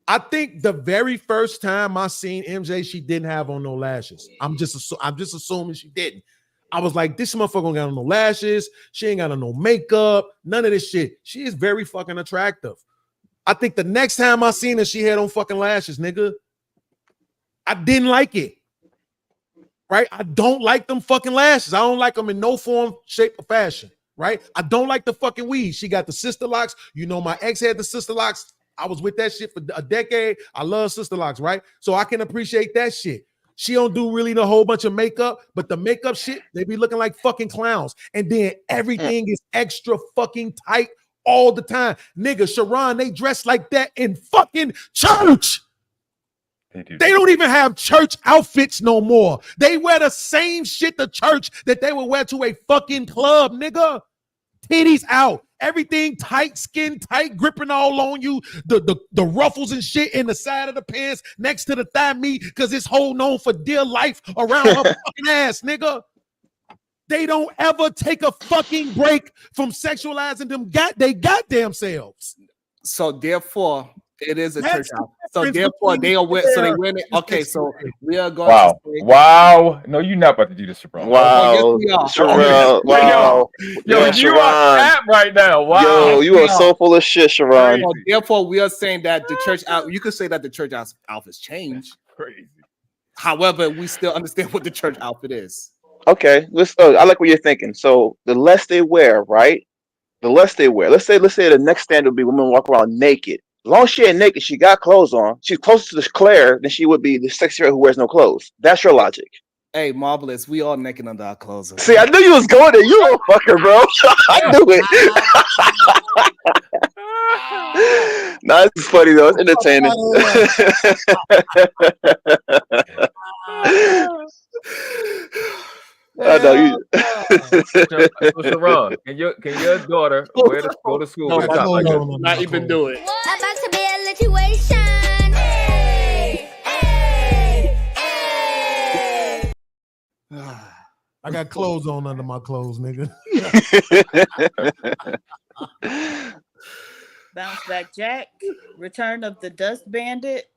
I think the very first time I seen MJ, she didn't have on no lashes. I'm just assuming she didn't. I was like, this motherfucker don't got on no lashes. She ain't got on no makeup. None of this shit. She is very fucking attractive. I think the next time I seen her, she had on fucking lashes, nigga. I didn't like it. Right? I don't like them fucking lashes. I don't like them in no form, shape, or fashion. Right? I don't like the fucking weave. She got the sister locks. You know, my ex had the sister locks. I was with that shit for a decade. I love sister locks, right? So I can appreciate that shit. She don't do really the whole bunch of makeup, but the makeup shit, they be looking like fucking clowns. And then everything is extra fucking tight all the time. Nigga, Sharon, they dress like that in fucking church. They don't even have church outfits no more. They wear the same shit to church that they would wear to a fucking club, nigga. Titties out. Everything tight, skin tight, gripping all on you. The ruffles and shit in the side of the pants next to the thigh meat because it's holding on for dear life around her fucking ass, nigga. They don't ever take a fucking break from sexualizing them they goddamn selves. So therefore, it is a church outfit. So therefore, they are so they win it. Okay, so we are going. Wow! Wow! No, you're not about to do this, Sharon. Wow! Sherelle, wow! Yo, you are at right now. Wow! Yo, you are so full of shit, Sharon. So therefore, we are saying that the church out. You could say that the church outfits change. Crazy. However, we still understand what the church outfit is. Okay, I like what you're thinking. So the less they wear, right? The less they wear. Let's say the next standard would be women walk around naked. As long as she ain't naked, she got clothes on. She's closer to the Claire than she would be the 6-year-old who wears no clothes. That's your logic. Hey, Marvelous, we all naked under our clothes. Okay? See, I knew you was going there. You a fucker, bro. I knew it. Nah, it's funny though. It's entertaining. I know you. So Sharon, can your daughter go to school with a top like that? Not even do it. About to be a situation. Hey, hey, hey. I got clothes on under my clothes, nigga. Bounce Back Jack, Return of the Dust Bandit.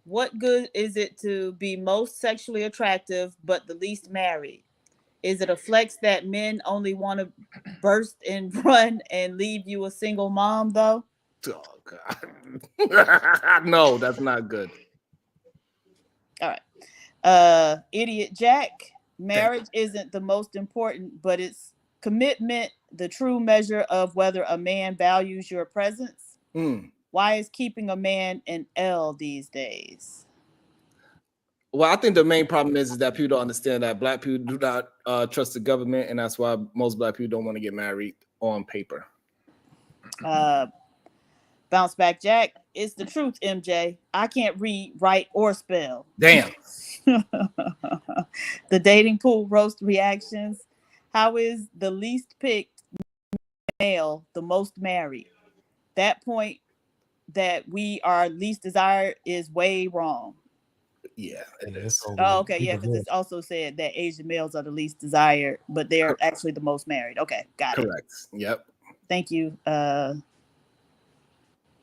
What good is it to be most sexually attractive but the least married? Is it a flex that men only want to burst and run and leave you a single mom, though? Oh, God. No, that's not good. All right. Idiot Jack, marriage isn't the most important, but it's commitment the true measure of whether a man values your presence. Why is keeping a man an L these days? Well, I think the main problem is that people don't understand that Black people do not trust the government, and that's why most Black people don't want to get married on paper. Bounce Back Jack, it's the truth, MJ. I can't read, write, or spell. Damn. The dating pool roast reactions. How is the least picked male the most married? That point that we are least desired is way wrong. Yeah, it is. Oh, okay, yeah, because it's also said that Asian males are the least desired, but they're actually the most married. Okay, got it. Correct. Yep. Thank you. All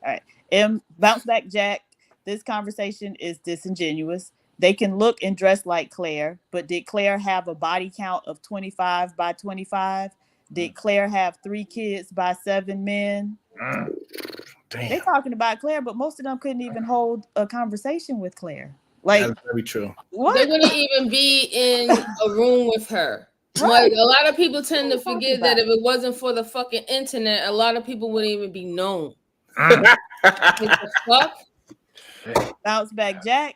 right. Bounce Back Jack, this conversation is disingenuous. They can look and dress like Claire, but did Claire have a body count of 25 by 25? Did Claire have 3 kids by 7 men? Damn. They're talking about Claire, but most of them couldn't even hold a conversation with Claire. Like, that's very true. What? They wouldn't even be in a room with her. Right. Like, a lot of people tend to forget that if it wasn't for the fucking internet, a lot of people wouldn't even be known. What the fuck? Bounce Back Jack,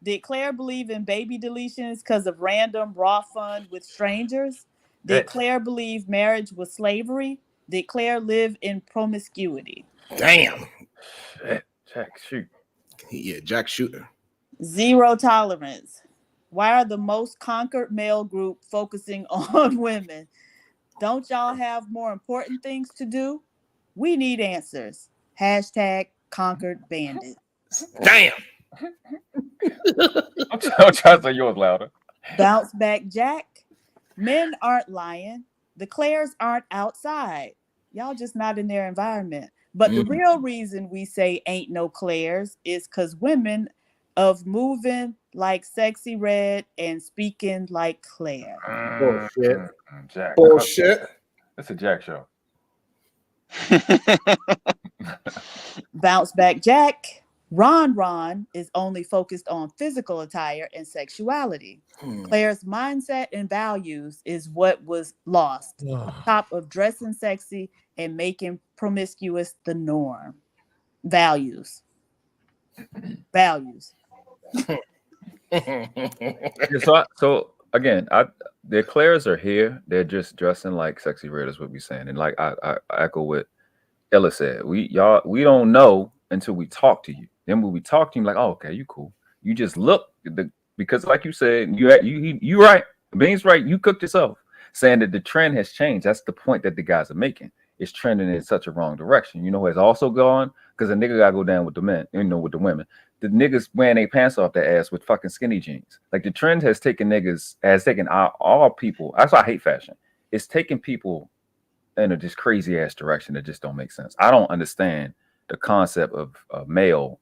did Claire believe in baby deletions because of random raw fun with strangers? Did Claire believe marriage was slavery? Did Claire live in promiscuity? Damn. Jack, shoot. Yeah, Jack Shooter. Zero tolerance. Why are the most conquered male group focusing on women? Don't y'all have more important things to do? We need answers. Hashtag conquered bandit. Damn. I'm trying to say yours louder. Bounce Back Jack. Men aren't lying. The Claires aren't outside. Y'all just not in their environment. But the real reason we say ain't no Claires is because women of moving like Sexy Red and speaking like Claire. Bullshit. Jack. Bullshit. It's a Jack show. Bounce Back Jack. Ron is only focused on physical attire and sexuality. Claire's mindset and values is what was lost. On top of dressing sexy and making promiscuous the norm. Values. So again, the Claires are here. They're just dressing like Sexy Red is what we're saying. And like I echo what Ella said. We don't know until we talk to you. Then when we talk to you, like, oh, okay, you cool. You just look because, like you said, you right. Bean's right. You cooked yourself, saying that the trend has changed. That's the point that the guys are making. It's trending in such a wrong direction. You know, it's also gone because a nigga gotta go down with the men. You know, with the women. The niggas wearing their pants off their ass with fucking skinny jeans. Like the trend has taken all people. That's why I hate fashion. It's taking people in a just crazy ass direction that just don't make sense. I don't understand the concept of a male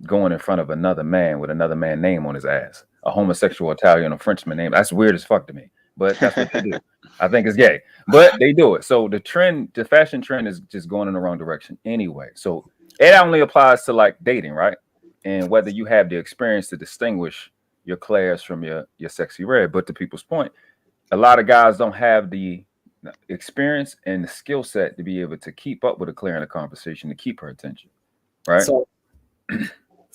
going in front of another man with another man's name on his ass, a homosexual Italian or Frenchman name. That's weird as fuck to me, but that's what they do. I think it's gay, but they do it. So the fashion trend is just going in the wrong direction anyway. So it only applies to like dating, right? And whether you have the experience to distinguish, your clairs from your sexy red. But to people's point, a lot of guys don't have the experience and the skill set to be able to keep up with a Claire in a conversation to keep her attention. Right. So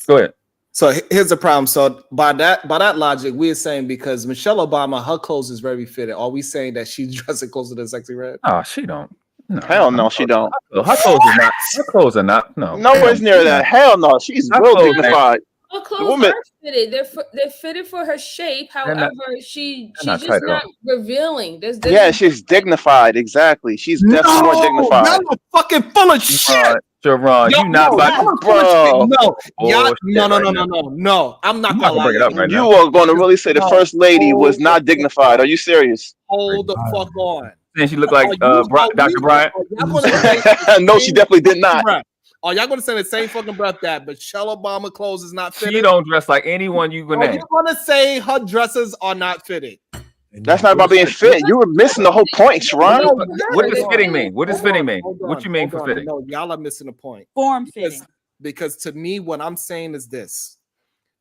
go ahead. So here's the problem. So by that logic, we're saying because Michelle Obama, her clothes is very fitted. Are we saying that she's dressing closer than sexy red? Oh, she don't. No, Hell no, she don't. Her clothes are not. No. Nowhere near that. Hell no. She's real dignified. Her clothes are fitted. They're fitted for her shape. However, she's just not revealing. She's dignified. Exactly. She's definitely more dignified. Y'all are fucking full of shit. Sharon, you not about bro. No. I'm not gonna lie. Bring it up right now. You are going to really say the first lady was not dignified? Are you serious? Hold the fuck on. And she looked like Dr. Bryant. No, she definitely did not. Are y'all gonna say the same fucking breath that Michelle Obama clothes is not fitted? She don't dress like anyone you can name. You're gonna say her dresses are not fitted. That's not about being fit. You were missing the whole point, Sharon. What does fitting mean? What does fitting mean? What you mean for fitting? No, y'all are missing the point. Form fitting. Because to me, what I'm saying is this.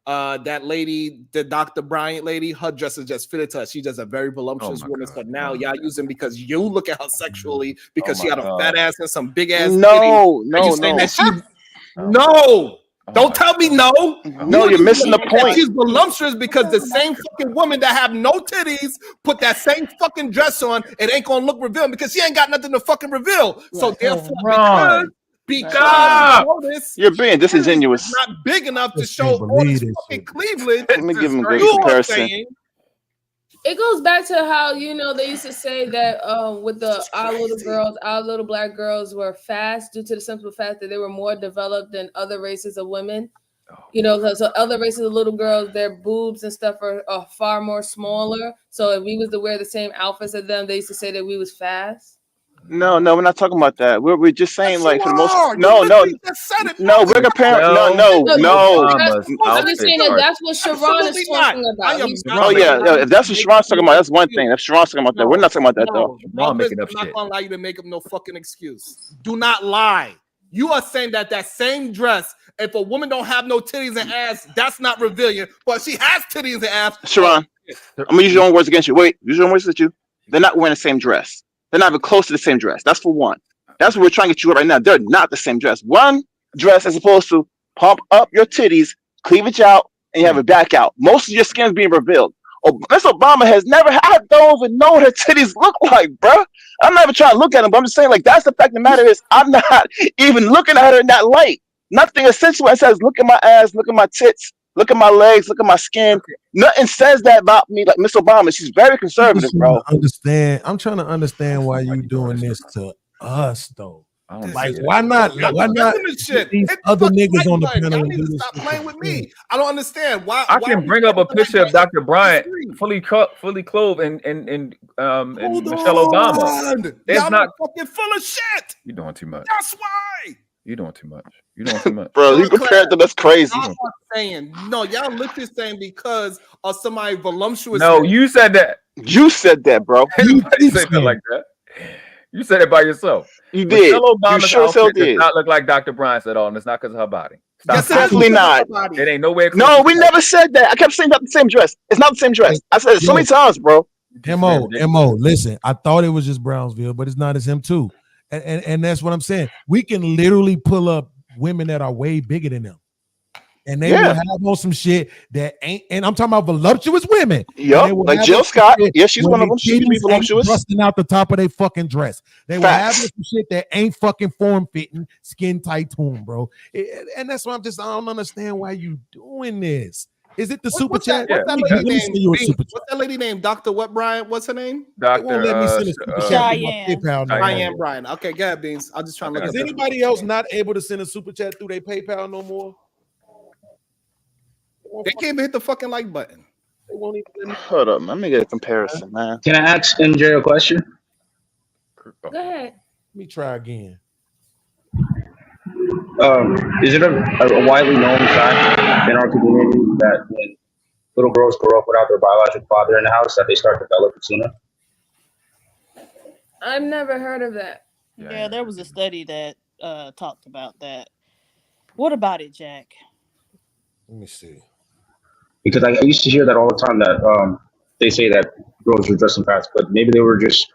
That lady, the Dr. Bryant lady, her dress is just fitted to her. She's just a very voluptuous woman. So now y'all using because you look at her sexually because she had a fat ass and some big ass. No. Don't tell me no. No, you're missing the point. She's voluptuous because the same fucking woman that have no titties put that same fucking dress on. It ain't gonna look revealing because she ain't got nothing to fucking reveal. So therefore, because you're being disingenuous. It's not big enough to show all this fucking Cleveland. Let me give him a good comparison. It goes back to how they used to say that with our little black girls were fast due to the simple fact that they were more developed than other races of women. So other races of little girls, their boobs and stuff are far more smaller. So if we was to wear the same outfits as them, they used to say that we was fast. No, we're not talking about that. We're just saying like for the most. We're comparing. No. I'm just saying that's what Sharon is talking about. If that's what Sharon's talking about, that's one thing. If Sharon's talking about that, we're not talking about that though. I'm not gonna allow you to make up no fucking excuse. Do not lie. You are saying that same dress, if a woman don't have no titties and ass, that's not revealing. But she has titties and ass. Sharon, I'm gonna use your own words against you. Wait, use your own words against you. They're not wearing the same dress. They're not even close to the same dress. That's for one. That's what we're trying to get you right now. They're not the same dress. One dress is supposed to pump up your titties, cleavage out, and you have it back out. Most of your skin is being revealed. Miss Obama has never. I don't even know what her titties look like, bro. I'm not even trying to look at them, but I'm just saying, like, that's the fact of the matter is I'm not even looking at her in that light. Nothing essential. It says, look at my ass, look at my tits, look at my legs, look at my skin. Nothing says that about me. Like Miss Obama, she's very conservative, bro. I'm trying to understand why you doing this to us, though. Like, why not? Why not? These other niggas on the panel do this. Stop playing with me. I don't understand why. I can bring up a picture of Dr. Bryant fully clothed and Michelle Obama. Y'all not fucking full of shit. You're doing too much. That's why. You're doing too much. You're doing too much. Bro, you compared to that's crazy. I'm not saying no. Y'all literally saying because of somebody voluptuous. No, you said that. You said that, bro. You said that like that. You said it by yourself. You did. Michelle Obama's you sure outfit did. does not look like Dr. Bryant's at all, and it's not because of her body. Yes, definitely not. It ain't nowhere. No, we never said that. I kept saying not the same dress. It's not the same dress. I said it so many times, bro. Mo. Listen, I thought it was just Brownsville, but it's not. It's him too. And that's what I'm saying. We can literally pull up women that are way bigger than them. And they will have on some shit that ain't, and I'm talking about voluptuous women. Yep, like Jill Scott. Yeah, she's one of them. She can be voluptuous. Busting out the top of their fucking dress. They will have some shit that ain't fucking form fitting, skin tight tune, bro. And that's why I don't understand why you doing this. Is it the super chat? What's that lady named? Dr. What Bryant? What's her name? Dr. Diane Bryant. Okay, go ahead, Beans. I'm just trying to look. Is anybody else not able to send a super chat through their PayPal no more? They can't even hit the fucking like button. They won't even. Hold up, let me get a comparison, man. Can I ask MJ a question? Go ahead. Let me try again. Is it a widely known fact in our community that when little girls grow up without their biological father in the house, that they start developing sooner? I've never heard of that. Yeah, there was a study that talked about that. What about it, Jack? Let me see. Because I used to hear that all the time that they say that girls were dressing fast, but maybe they were just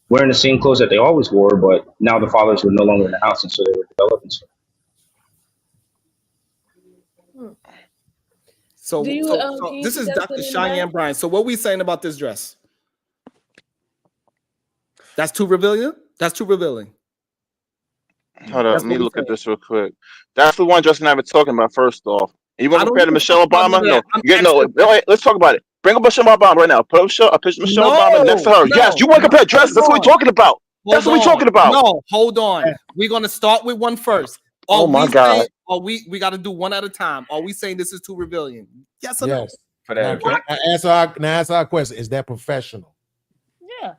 wearing the same clothes that they always wore, but now the fathers were no longer in the house, and so they were developing stuff. So, Do you so can you this see is that Dr. in the back? Cheyenne Bryan. So what we saying about this dress? That's too revealing? That's too revealing. Hold up, That's let me what we look at saying. this real quick. That's the one Justin and I were talking about first off. And you want I to don't compare to give a Michelle fuck about none Obama? of No, that. I'm you get no. asking. Wait, let's talk about it. Bring up Michelle Obama right now. Put a picture of Michelle Obama next to No, her. Yes, you want to compare dresses. That's what we're hold on. talking about. That's Hold what we're on. talking about. No, hold on. We're gonna start with one first. Are Oh my we God. saying, are we gotta do one at a time? Are we saying this is too revealing? Yes or no? Yes. Now, answer our question. Is that professional? Yeah.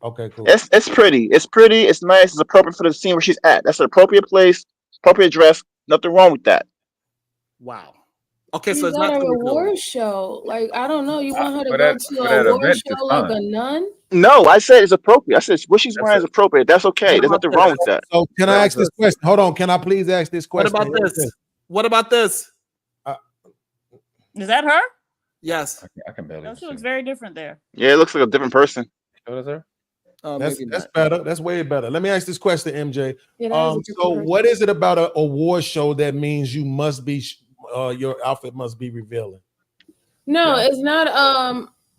Okay, cool. It's pretty. It's pretty. It's nice. It's appropriate for the scene where she's at. That's an appropriate place, appropriate dress. Nothing wrong with that. Wow. Okay, so She's it's at not a too revealing. award show. Like, I don't know. You want her to For go that to for an that award event, it's show like fine. a nun? No, I said it's appropriate. I said what she's That's wearing is appropriate. That's okay. What There's about nothing this? wrong with that. So can I ask this question? Hold on. Can I please ask this What question? about this? What about this? Is that her? Yes. I can barely. No, she looks very different there. Yeah, it looks like a different person. What is her? That's Maybe that's not. better. That's way better. Let me ask this question, MJ. Yeah, that is a different So person. what is it about an award show that means you must be your outfit must be revealing? No, it's not.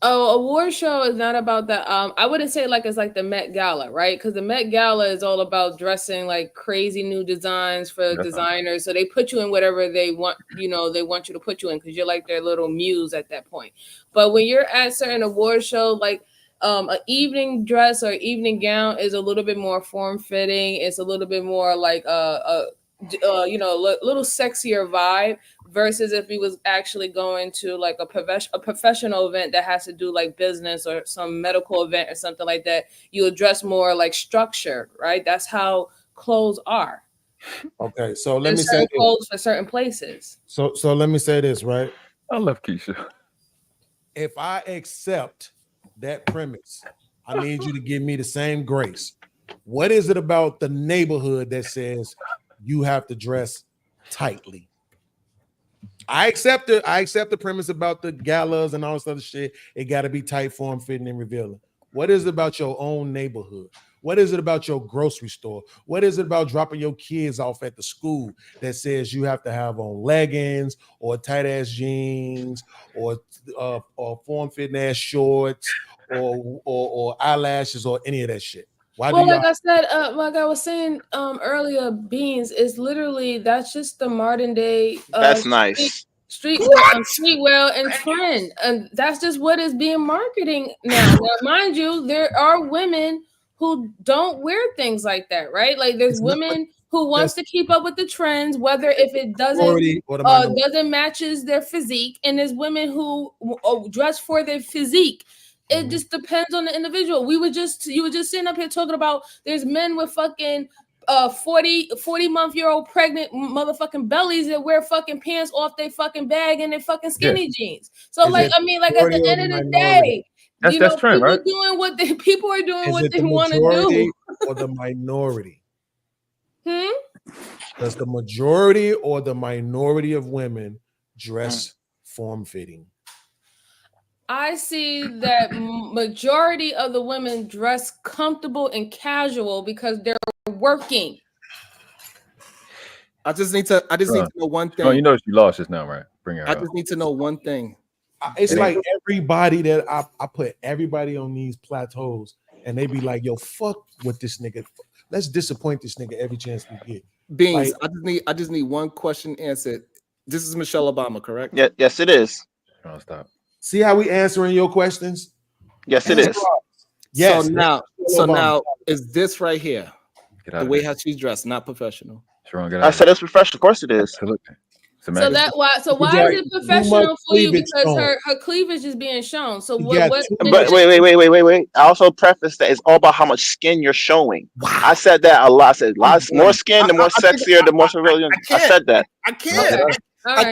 A award show is not about that. I wouldn't say like it's like the Met Gala, right? Because the Met Gala is all about dressing like crazy new designs for designers. So they put you in whatever they want. You know, they want you to put you in because you're like their little muse at that point. But when you're at certain award show, like an evening dress or evening gown is a little bit more form fitting. It's a little bit more like little sexier vibe versus if he was actually going to like a professional event that has to do like business or some medical event or something like that. You dress more like structured, right? That's how clothes are. Okay, so let There's me say certain this. clothes for certain places. So let me say this, right? I love Keisha. If I accept that premise, I need you to give me the same grace. What is it about the neighborhood that says you have to dress tightly? I accept it. I accept the premise about the galas and all this other shit. It got to be tight, form fitting, and revealing. What is it about your own neighborhood? What is it about your grocery store? What is it about dropping your kids off at the school that says you have to have on leggings or tight ass jeans or form fitting ass shorts or eyelashes or any of that shit? Why do Well, y'all? like I said, like I was saying earlier, beans is literally that's just the modern day That's nice. streetwear and trend, and that's just what is being marketing now. Now, mind you, there are women who don't wear things like that, right? Like there's women who wants to keep up with the trends, whether if it doesn't matches their physique, and there's women who dress for their physique. It just depends on the individual. You were just sitting up here talking about there's men with fucking 40-month-old pregnant motherfucking bellies that wear fucking pants off their fucking bag and their fucking skinny jeans. So like I mean, like at the end of the day, that's trend, people right? doing what people are doing Is what it they the want to majority do. or the minority? Does the majority or the minority of women dress form-fitting? I see that majority of the women dress comfortable and casual because they're working. I just need to know one thing. Oh, you know she lost just now, right? Bring her I up. just need to know one thing. It's like everybody that I put everybody on these plateaus and they be like, yo, fuck with this nigga. Let's disappoint this nigga every chance we get. Beans, Like, I just need one question answered. This is Michelle Obama, correct? Yeah, yes, it is. Oh, stop. See how we answering your questions? Yes, it is. Yes. So now is this right here Get out the of way there. how she's dressed, not professional? Sharon, get out I of said it's professional. Of course it is. Absolutely. So why is it professional for you? Because her cleavage is being shown. So what? But wait. I also preface that it's all about how much skin you're showing. Wow. I said that a lot. I said more skin, the more sexier, the more civilian. I said that. I can't.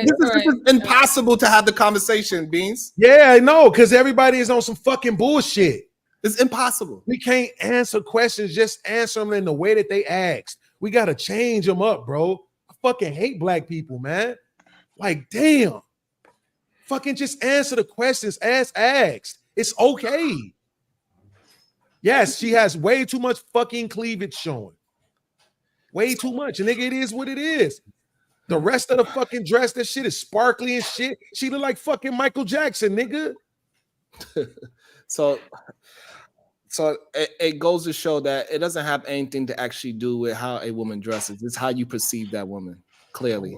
This is impossible to have the conversation, Beans. Yeah, I know, because everybody is on some fucking bullshit. It's impossible. We can't answer questions, just answer them in the way that they asked. We got to change them up, bro. I fucking hate black people, man. Like, damn. Fucking just answer the questions as asked. It's okay. Yes, she has way too much fucking cleavage showing. Way too much. And nigga, it is what it is. The rest of the fucking dress, that shit is sparkly and shit. She look like fucking Michael Jackson, nigga. So it goes to show that it doesn't have anything to actually do with how a woman dresses. It's how you perceive that woman. Clearly,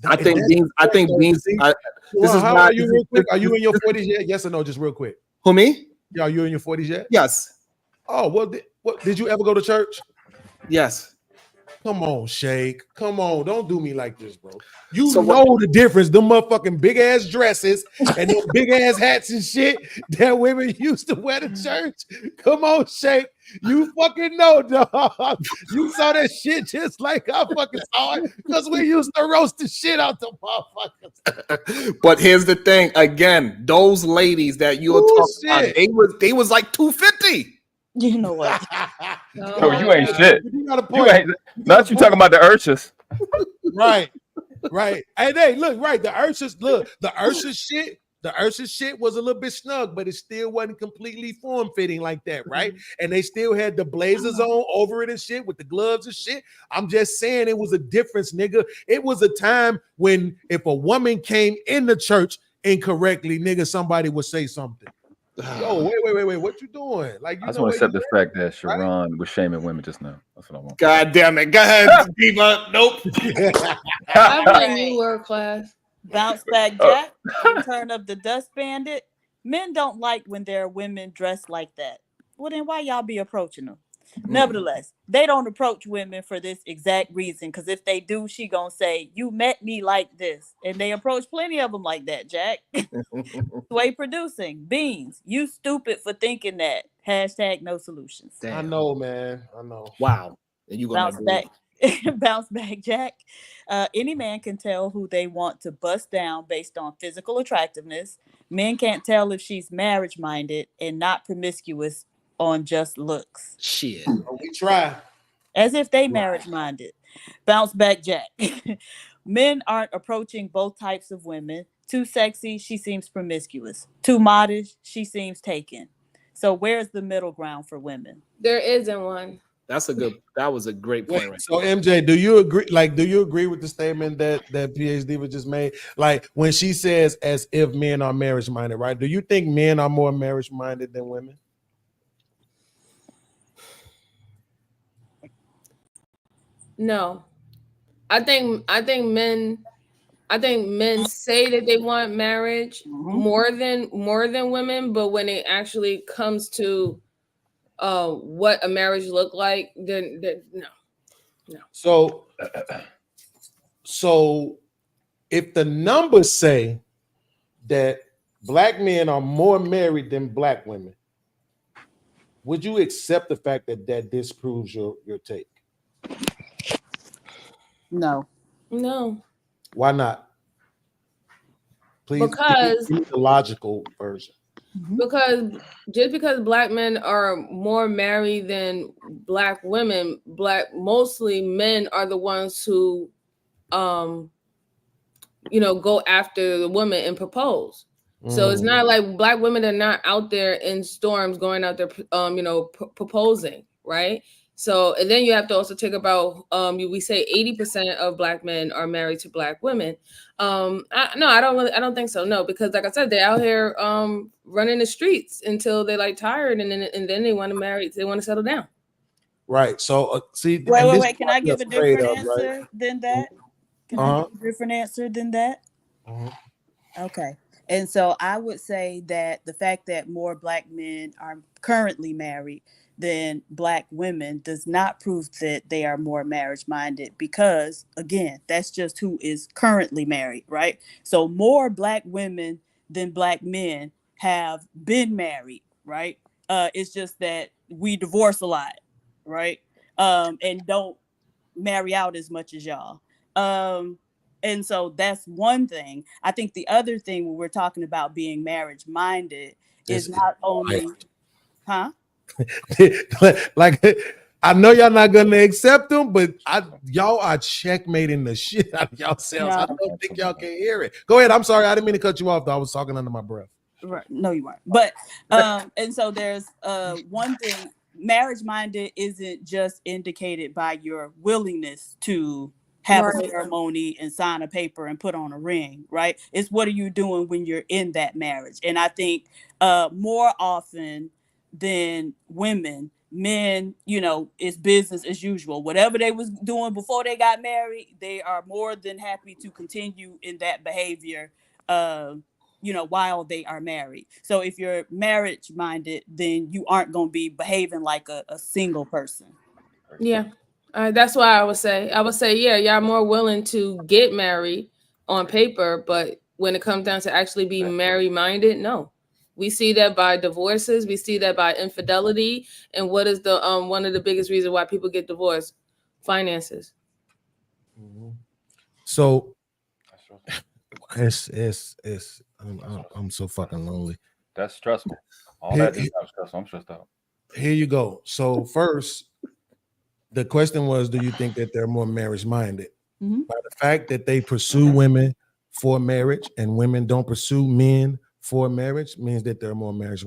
I think Beans. This is how not. are you real quick? Are you in your 40s yet? Yes or no? Just real quick. Who, me? Yeah, are you in your 40s yet? Yes. Oh, well, did you ever go to church? Yes. Come on, Shake. Come on. Don't do me like this, bro. You know the difference. Them motherfucking big ass dresses and them big ass hats and shit that women used to wear to church. Come on, Shake. You fucking know, dog. You saw that shit just like I fucking saw it because we used to roast the shit out the motherfuckers. But here's the thing. Again, those ladies that you were talking about, they was like 250. You know what? No, you ain't shit. You got a You point. ain't. Not you talking about the Urshas. Right. Hey, look, right. The Urshas shit was a little bit snug, but it still wasn't completely form-fitting like that, right? And they still had the blazers on over it and shit with the gloves and shit. I'm just saying it was a difference, nigga. It was a time when if a woman came in the church incorrectly, nigga, somebody would say something. Yo, wait, what you doing? Like, you I just know want to accept the where fact that Sharon was shaming women just now. That's what I want. God damn it. Go ahead, Diva. Nope. I'm in a new word class. Bounce back, Jack. Turn up the dust bandit. Men don't like when there are women dressed like that. Well, then why y'all be approaching them? Nevertheless, they don't approach women for this exact reason. Because if they do, she gonna say, "You met me like this," and they approach plenty of them like that. Jack. Sway producing Beans. You stupid for thinking that. Hashtag no solutions. I know, man. I know. Wow. And you gonna Bounce back. Bounce back, Jack. Any man can tell who they want to bust down based on physical attractiveness. Men can't tell if she's marriage minded and not promiscuous on just looks. Shit. We try. As if they marriage minded. Bounce back, Jack. Men aren't approaching both types of women. Too sexy, she seems promiscuous. Too modest, she seems taken. So where's the middle ground for women? There isn't one. That was a great point. Right. So MJ, do you agree? Like, do you agree with the statement that PhD just made? Like when she says, "As if men are marriage minded," right? Do you think men are more marriage minded than women? No, I think men say that they want marriage more than women, but when it actually comes to what a marriage look like, then no. So if the numbers say that black men are more married than black women, would you accept the fact that disproves your take? No. Why not? Please, Because give me the logical version. Because just because black men are more married than black women, mostly men are the ones who go after the woman and propose. So it's not like black women are not out there in storms going out there proposing, right? So, and then you have to also take about we say 80% of black men are married to black women. I don't think so. No, because like I said, they're out here running the streets until they're like tired, and then they want to marry. They want to settle down. Right. So see. Wait. Can I give a different answer than that? Can I give a different answer than that? Okay. And so I would say that the fact that more black men are currently married than black women does not prove that they are more marriage minded, because again, that's just who is currently married, right? So more black women than black men have been married, right? It's just that we divorce a lot, right? And don't marry out as much as y'all. And so that's one thing. I think the other thing when we're talking about being marriage minded is not only, like I know y'all not gonna accept them, but y'all are checkmating the shit out of yourselves. I don't think y'all can hear it. Go ahead. I'm sorry, I didn't mean to cut you off. Though I was talking under my breath. Right. No, you weren't. But and so there's one thing. Marriage minded isn't just indicated by your willingness to have a ceremony and sign a paper and put on a ring, right? It's what are you doing when you're in that marriage? And I think more often than women, men, you know, it's business as usual. Whatever they was doing before they got married, they are more than happy to continue in that behavior you know, while they are married. So if you're marriage minded, then you aren't going to be behaving like a single person. Yeah. That's why I would say, yeah, y'all more willing to get married on paper, but when it comes down to actually be married minded, no. We see that by divorces, we see that by infidelity, and what is the one of the biggest reasons why people get divorced? Finances. So I'm so fucking lonely. That's stressful. All that is stressful. I'm stressed out. Here you go. So first, the question was, do you think that they're more marriage minded? By the fact that they pursue women for marriage and women don't pursue men for marriage means that they're more marriage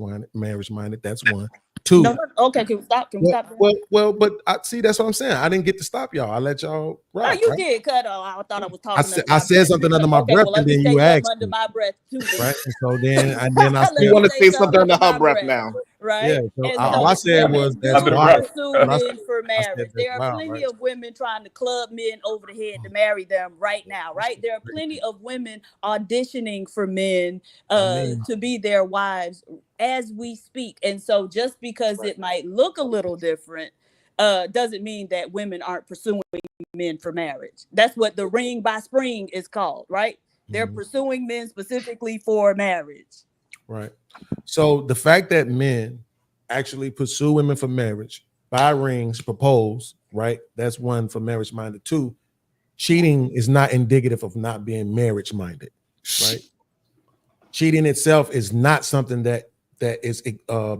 minded. That's one. Two. No, okay, can we stop? Can we stop? Well, but I see, that's what I'm saying. I didn't get to stop y'all. I let y'all rock. No, you did cut off. I thought I was talking. I said something under my breath, and then you asked under my breath too. Right, and so then I you want to say something under her breath now, right? Yeah. So all I said was that's why. Pursue men for marriage. There are plenty of women trying to club men over the head to marry them right now. Right? There are plenty of women auditioning for men to be their wives as we speak. And so just because it might look a little different doesn't mean that women aren't pursuing men for marriage. That's what the ring by spring is called, right? They're pursuing men specifically for marriage. Right. So the fact that men actually pursue women for marriage, buy rings, propose, right? That's one, for marriage minded. Two, cheating is not indicative of not being marriage minded, right? Cheating itself is not something that is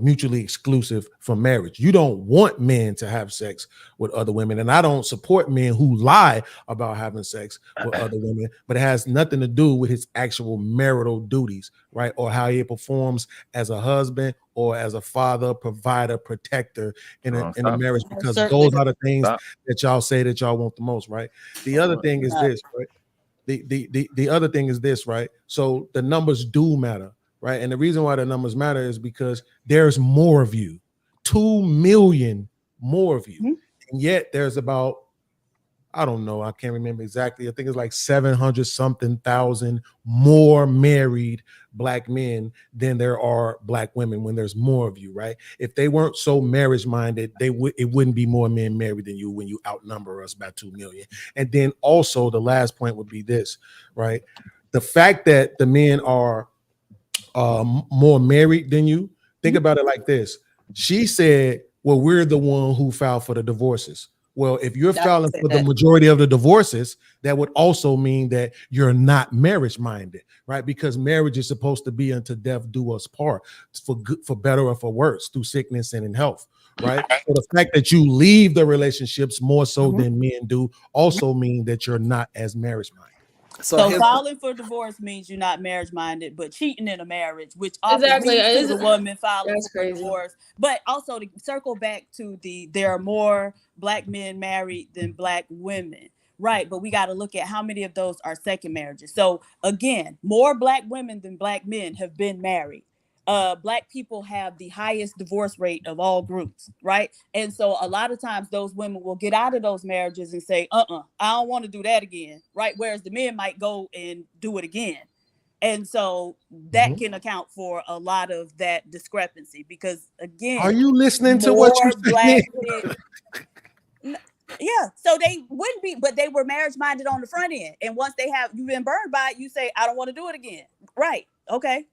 mutually exclusive from marriage. You don't want men to have sex with other women, and I don't support men who lie about having sex with other women, but it has nothing to do with his actual marital duties, right? Or how he performs as a husband or as a father, provider, protector in a marriage, because those are the things that y'all say that y'all want the most, right? The other thing is this, right? The other thing is this, right? So the numbers do matter. Right. And the reason why the numbers matter is because there's more of you, 2 million more of you. And yet there's about, I don't know, I can't remember exactly. I think it's like 700 something thousand more married Black men than there are Black women when there's more of you. Right. If they weren't so marriage minded, it wouldn't be more men married than you when you outnumber us by 2 million. And then also the last point would be this, right? The fact that the men are more married than you. Think about it like this. She said, well, we're the one who filed for the divorces. Well, if you're filing for the majority of the divorces, that would also mean that you're not marriage minded, right? Because marriage is supposed to be unto death do us part, for good, for better or for worse, through sickness and in health, right? So the fact that you leave the relationships more so than men do also mean that you're not as marriage minded. So filing for divorce means you're not marriage minded, but cheating in a marriage, which often leads to the woman filing for divorce. But also to circle back to there are more Black men married than Black women. Right. But we got to look at how many of those are second marriages. So again, more Black women than Black men have been married. Black people have the highest divorce rate of all groups, right? And so a lot of times those women will get out of those marriages and say, I don't want to do that again, right? Whereas the men might go and do it again. And so that can account for a lot of that discrepancy, because again, are you listening to what you're saying? Yeah, so they wouldn't be, but they were marriage minded on the front end. And once you've been burned by it, you say, I don't want to do it again. Right. Okay.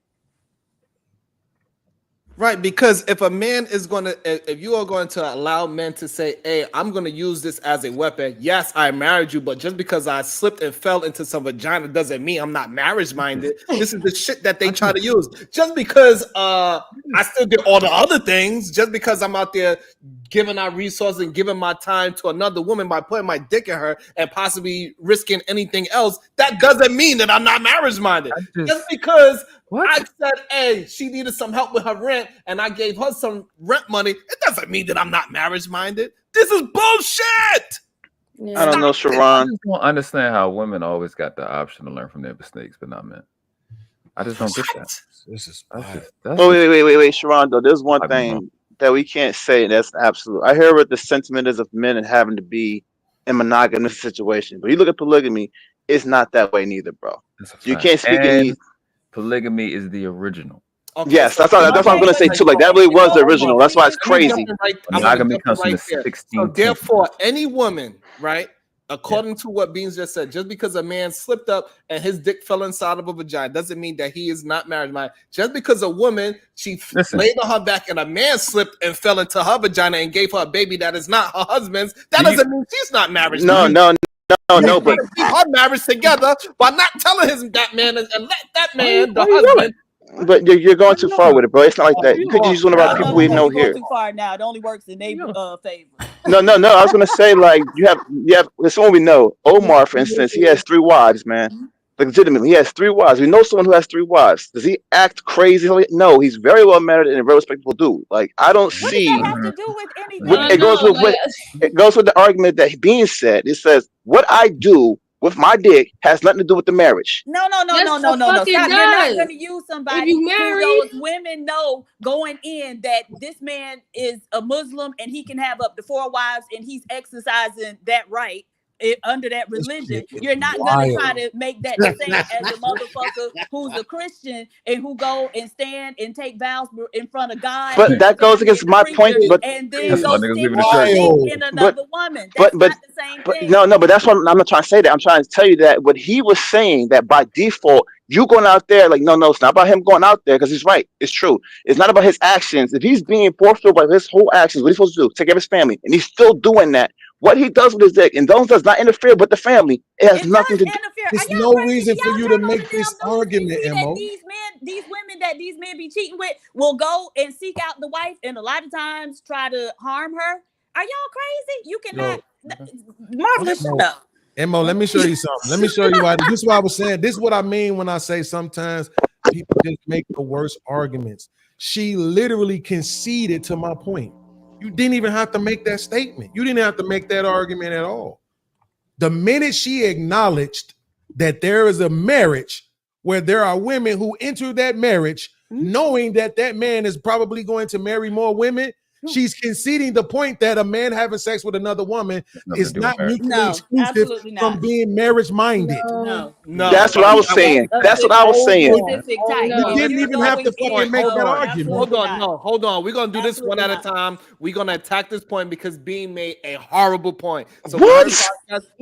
Right, because if you are going to allow men to say, hey, I'm going to use this as a weapon. Yes, I married you, but just because I slipped and fell into some vagina doesn't mean I'm not marriage minded. This is the shit that they try to use. Just because I still did all the other things, just because I'm out there giving our resources and giving my time to another woman by putting my dick in her and possibly risking anything else, that doesn't mean that I'm not marriage minded. Just because I said, hey, she needed some help with her rent and I gave her some rent money, it doesn't mean that I'm not marriage minded. This is bullshit. Yeah. I don't know, Sharon. I just don't understand how women always got the option to learn from their mistakes, but not men. I just don't get that. This is wait, Sharon. Though there's one thing that we can't say, and that's absolute. I hear what the sentiment is of men and having to be in monogamous situation, but you look at polygamy, it's not that way neither, bro. You can't speak any. Polygamy is the original. Okay, yes, that's what I was gonna say too. Like that really was the original. That's why it's crazy. Monogamy comes from the 16th. So therefore, any woman, right? According to what Beans just said, just because a man slipped up and his dick fell inside of a vagina doesn't mean that he is not marriage minded. Just because a woman, she laid on her back and a man slipped and fell into her vagina and gave her a baby that is not her husband's, that doesn't mean she's not marriage minded. No, but keep her marriage together by not telling that man and let that man, the husband. But you're going too far with it, bro. It's not like that. You could use one of our people we know here. Too far now. It only works in their favor. No. I was gonna say like you have. There's someone we know. Omar, for instance, he has 3 wives, man. Legitimately, he has 3 wives. We know someone who has 3 wives. Does he act crazy? No, he's very well married and a very respectable dude. Like I don't see. What does that have to do with anything? It goes with the argument that being said. It says what I do with my dick has nothing to do with the marriage. No. Stop. You're not going to use somebody who those women know going in that this man is a Muslim and he can have up to 4 wives and he's exercising that right under that religion. You're not going to try to make that the same as a motherfucker who's a Christian and who go and stand and take vows in front of God. But that goes against my point. But and then go stick in another woman. That's not the same thing. No. But that's what I'm not trying to say. That I'm trying to tell you that what he was saying that by default you going out there like no, it's not about him going out there because he's right. It's true. It's not about his actions. If he's being forceful by his whole actions, what he's supposed to do? Take care of his family, and he's still doing that. What he does with his dick and those does not interfere with the family. It has nothing to do. There's no reason for you to make this argument, Emma. These women that these men be cheating with will go and seek out the wife and a lot of times try to harm her. Are y'all crazy? You cannot. Marvelous, shut up. Emma, let me show you something. Let me show you why. This is what I was saying. This is what I mean when I say sometimes people just make the worst arguments. She literally conceded to my point. You didn't even have to make that statement. You didn't have to make that argument at all. The minute she acknowledged that there is a marriage where there are women who enter that marriage knowing that that man is probably going to marry more women, she's conceding the point that a man having sex with another woman is not mutually exclusive from being marriage minded. No. That's what I was saying. That's what I was saying. You didn't even have to fucking make that argument. Hold on. We're gonna do this one at a time. We're gonna attack this point because Bean made a horrible point. So what?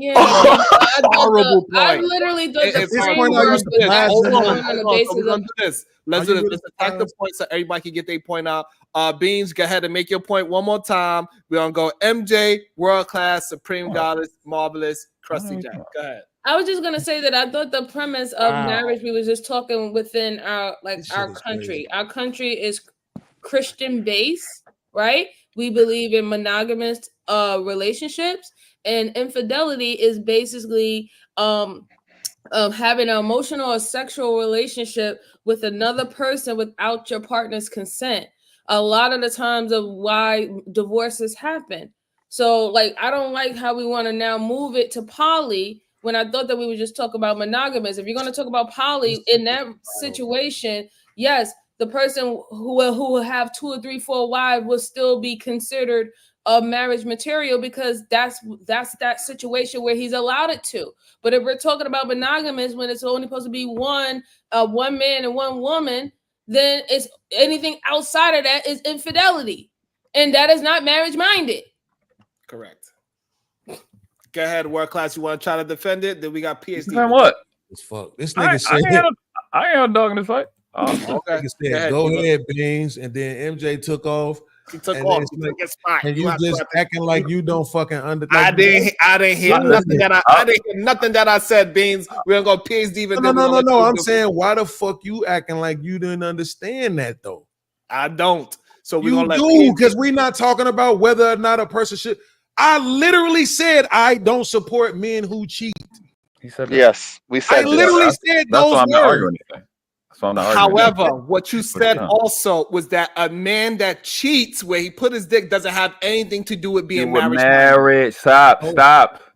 Horrible point. I literally did the same point. Let's do this. Let's attack the point so everybody can get their point out. Beans, go ahead and make your point one more time. We're gonna go MJ, world class, supreme goddess, marvelous, crusty Jack. Go ahead. I was just gonna say that I thought the premise of marriage, we was just talking within our country. Our country is Christian based, right? We believe in monogamous relationships, and infidelity is basically having an emotional or sexual relationship with another person without your partner's consent. A lot of the times of why divorces happen. So like, I don't like how we want to now move it to poly when I thought that we would just talk about monogamous. If you're going to talk about poly in that situation, yes, the person who will have 2 or 3, 4 wives will still be considered a marriage material because that's that situation where he's allowed it to. But if we're talking about monogamous when it's only supposed to be one man and one woman, then it's anything outside of that is infidelity, and that is not marriage minded. Correct. Go ahead, world class. You want to try to defend it? Then we got PhD. Defend what? Fuck. This nigga said I ain't a dog in the fight. Okay. Go ahead, Beans, and then MJ took off. He took off. And you just acting like you don't fucking I didn't hear nothing that I said, Beans. We're gonna go PhD. No. I'm saying, why the fuck you acting like you didn't understand that though? I don't. So we're You gonna let do, because we're not talking about whether or not a person should. I literally said I don't support men who cheat. He said that. Yes, we said I literally said That's those why I'm not words. arguing anything. That's why I'm not arguing However, anything. what you said also was that a man that cheats where he put his dick doesn't have anything to do with being married. Stop.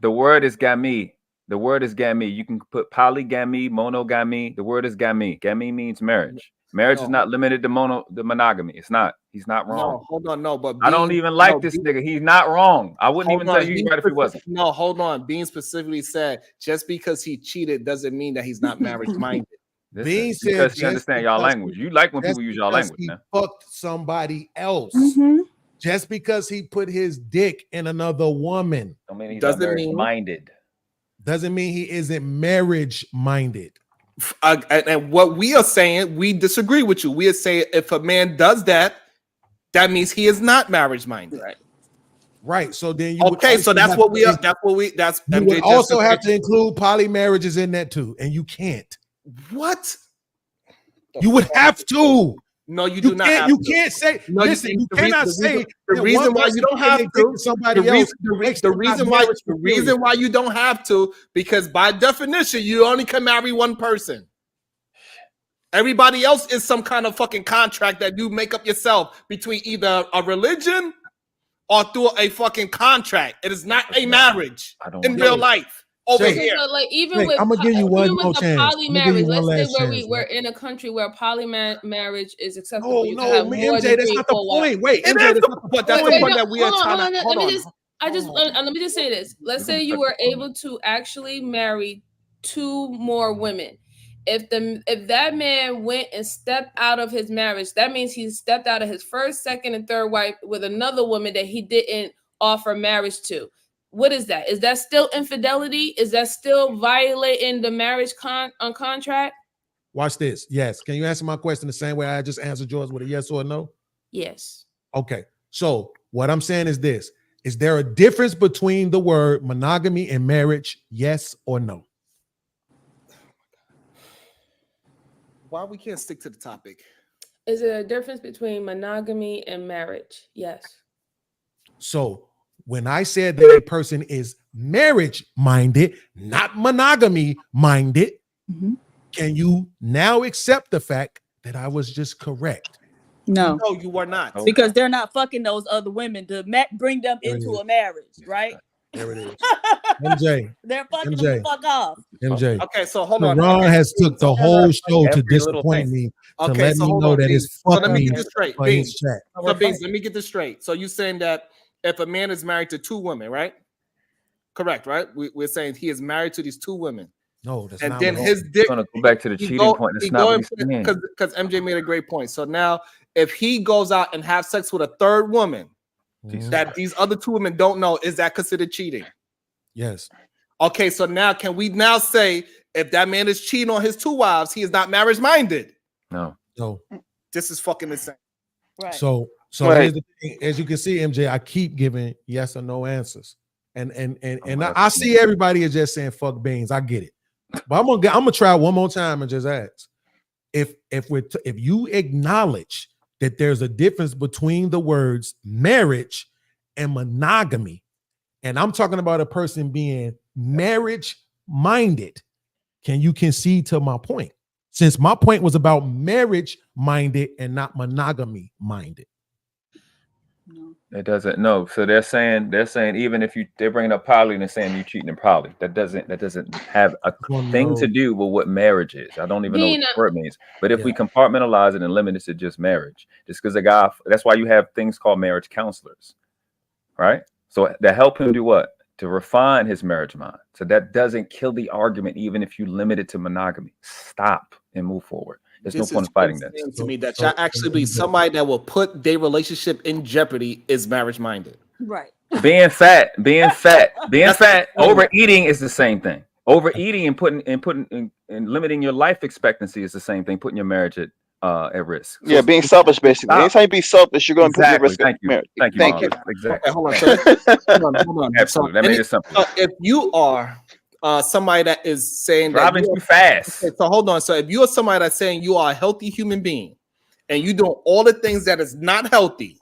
The word is gami. The word is gami. You can put polygamy, monogamy. The word is gami. Gami means marriage. Marriage is not limited to the monogamy. It's not. He's not wrong. No, hold on, no, but I don't even like this nigga. He's not wrong. I wouldn't even tell you he's right if he wasn't. No, hold on. Bean specifically said just because he cheated doesn't mean that he's not marriage minded. Bean said because you understand y'all language. You like when people use y'all language. He man. fucked somebody else. Just because he put his dick in another woman don't mean he's not marriage minded. Doesn't mean he isn't marriage minded. And what we are saying, we disagree with you. We are saying if a man does that, that means he is not marriage minded. Right. So then you so that's what we are. That's what we. That's you would also have to include poly marriages in that too, and you can't. What? You would have to. No, you do not. You can't say. No, listen, you cannot say the reason why you don't have to. Somebody else. The reason why you don't have to, because by definition you only can marry one person. Everybody else is some kind of fucking contract that you make up yourself between either a religion or through a fucking contract. It is not a marriage in real life. Over here, so like even with I'm gonna give you one more chance. Poly marriage, let's say we're in a country where poly marriage is acceptable. No, MJ, that's not the point. Wait, MJ, that's the point that we are trying to. Let me just say this. Let's say you were able to actually marry 2 more women. If that man went and stepped out of his marriage, that means he stepped out of his first, second, and third wife with another woman that he didn't offer marriage to. What is that? Is that still infidelity? Is that still violating the marriage contract? Watch this. Yes. Can you answer my question the same way I just answered yours with a yes or a no? Yes. Okay. So what I'm saying is this. Is there a difference between the word monogamy and marriage? Yes or no? Why we can't stick to the topic? Is there a difference between monogamy and marriage? Yes. So when I said that a person is marriage minded, not monogamy minded, can you now accept the fact that I was just correct? No, you are not. Because they're not fucking those other women to bring them into a marriage, right? There it is. MJ. They're fucking them the fuck off. MJ. Okay, so hold on. Ron has took the whole show to Every little disappoint thing. me, to Okay, let so me hold know on, that Beans. it's So fuck let me me get this straight. for his Beans. chat. So Beans, let me get this straight. So you saying that if a man is married to 2 women, right? Correct, right? We're saying he is married to these 2 women. No, that's and not then what his I'm dick. Gonna go back to the cheating point. That's not what he's saying. Because MJ made a great point. So now, if he goes out and have sex with a 3rd woman that these other 2 women don't know, is that considered cheating? Yes. Okay, so now can we now say if that man is cheating on his 2 wives, he is not marriage minded? No. This is fucking insane. Right. So here's the thing. As you can see, MJ, I keep giving yes or no answers, and I see everybody is just saying fuck Beans. I get it, but I'm gonna try one more time and just ask if you acknowledge that there's a difference between the words marriage and monogamy, and I'm talking about a person being marriage minded. Can you concede to my point? Since my point was about marriage minded and not monogamy minded. It doesn't. No. So they're saying even if they're bringing up poly and they're saying you cheating in poly, that doesn't have a thing to do with what marriage is. I don't even know what the word means. But if we compartmentalize it and limit it to just marriage, just because that's why you have things called marriage counselors, right? So to help him do what? To refine his marriage mind. So that doesn't kill the argument, even if you limit it to monogamy. Stop and move forward. There's no point in fighting that. To me, that y'all actually believe somebody that will put their relationship in jeopardy is marriage minded. Right. Being fat, overeating is the same thing. Overeating and limiting your life expectancy is the same thing. Putting your marriage at risk. Yeah, being selfish, basically. Anytime you be selfish, you're going to put your risk of marriage. Thank you. Exactly. Okay, hold on. Absolutely. That made it simple. If you are somebody that is saying driving that too fast. Okay, so hold on. So if you are somebody that's saying you are a healthy human being and you doing all the things that is not healthy,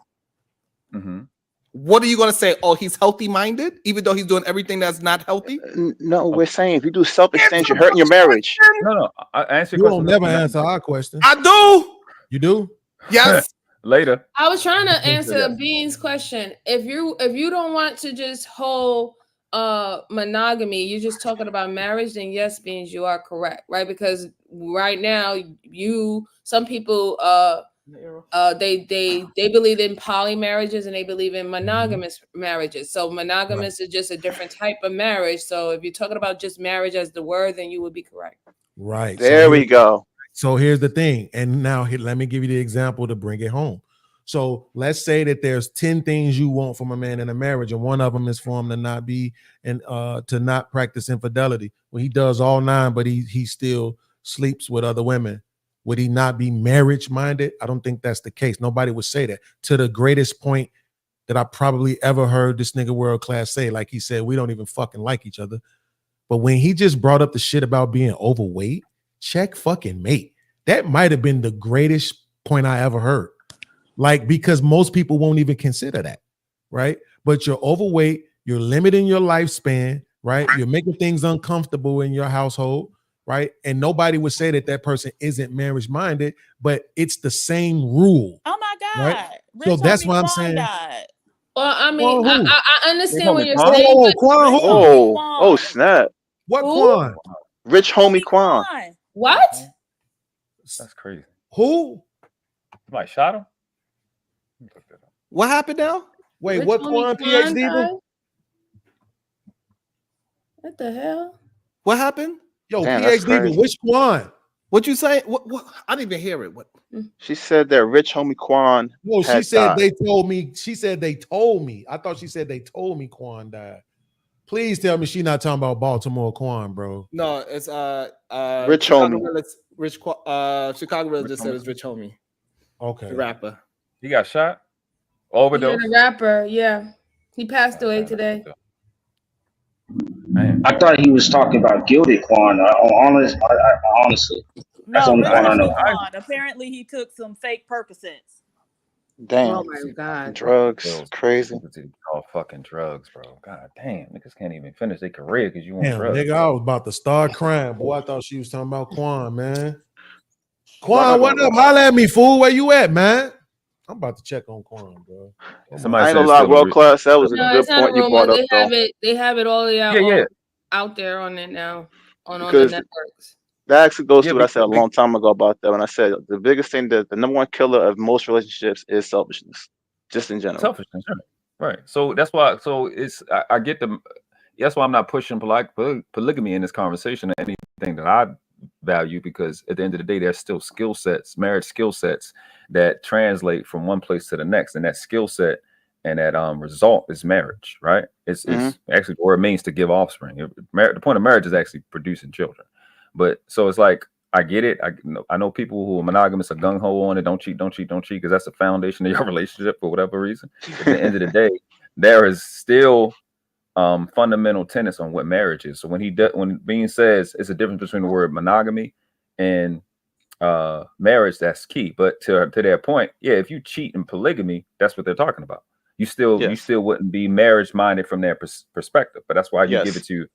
what are you going to say? Oh, he's healthy minded, even though he's doing everything that's not healthy? No, we're saying if you do selfish things, you're hurting your marriage. No, I answer You your don't question. never answer our question. I do. You do? Yes. Later. I was trying to answer Yes. Bean's question. If you don't want to just hold monogamy, you're just talking about marriage, then yes, Beans, you are correct, right? Because right now some people they believe in poly marriages and they believe in monogamous marriages. So monogamous is just a different type of marriage. So if you're talking about just marriage as the word, then you would be correct. Right. There we go. So here's the thing. And now let me give you the example to bring it home. So let's say that there's 10 things you want from a man in a marriage, and one of them is for him to not be and to not practice infidelity. When he does all 9, but he still sleeps with other women, would he not be marriage minded? I don't think that's the case. Nobody would say that. To the greatest point that I probably ever heard this nigga World Class say, like he said, we don't even fucking like each other. But when he just brought up the shit about being overweight, check fucking mate. That might have been the greatest point I ever heard. Like, because most people won't even consider that, right? But you're overweight, you're limiting your lifespan, right? You're making things uncomfortable in your household, right? And nobody would say that person isn't marriage minded, but it's the same rule. Oh my God. Right? So that's why I'm saying. Died. Well, I mean, I understand what you're Whoa, saying. whoa, But Quan, who? Oh, snap. What Who? Quan? Rich homie Quan. What? That's crazy. Who? Somebody shot him? What happened now? Wait, Rich what homie Quan Quan PhD? died? What the hell? What happened? Yo, Damn, that's PhD, crazy. but which Quan? What you say? What? I didn't even hear it. What? She said that rich homie Quan. No, she had said died. they told me. She said they told me. I thought she said they told me Quan died. Please tell me she's not talking about Baltimore Quan, bro. No, it's Rich Chicago homie. Realist, Chicago Realist just said it's Rich Homie, Okay. the rapper. He got shot? Yeah, Overdose? the rapper. Yeah, he passed away today. I thought he was talking about Gilded Quan. Honestly, that's the No, only Rich Quan I Homie know. Quan. Apparently, he took some fake Percocets. Damn. Oh my God. Drugs. Crazy. All fucking drugs, bro. God damn. Niggas can't even finish their career because you want Damn, drugs. nigga, I was about to start crying. Boy, I thought she was talking about Quan, man. Quan, what up? Holla at me, fool. Where you at, man? I'm about to check on Quan, bro. Somebody I ain't said gonna lie, still World Class. That was a No, good it's not a point you rumor. brought up, They though. have it. They have it all out, Yeah. out there on it now on the Because networks. that actually goes Yeah, to what I said a because- long time ago about that. When I said the biggest thing, that the number one killer of most relationships is selfishness, just in general. Selfishness, right? So that's why. So it's I get the. That's why I'm not pushing polygamy in this conversation or anything that I value, because at the end of the day, there's still skill sets, marriage skill sets that translate from one place to the next, and that skill set and that result is marriage, right? It's actually where it means to give offspring. The point of marriage is actually producing children. But so it's like, I get it. I know people who are monogamous are gung ho on it. Don't cheat, because that's the foundation of your relationship for whatever reason. At the end of the day, there is still fundamental tenets on what marriage is. So when Bean says it's a difference between the word monogamy and marriage, that's key. But to their point, yeah, if you cheat in polygamy, that's what they're talking about. You still wouldn't be marriage minded from their perspective. But that's why you give it to,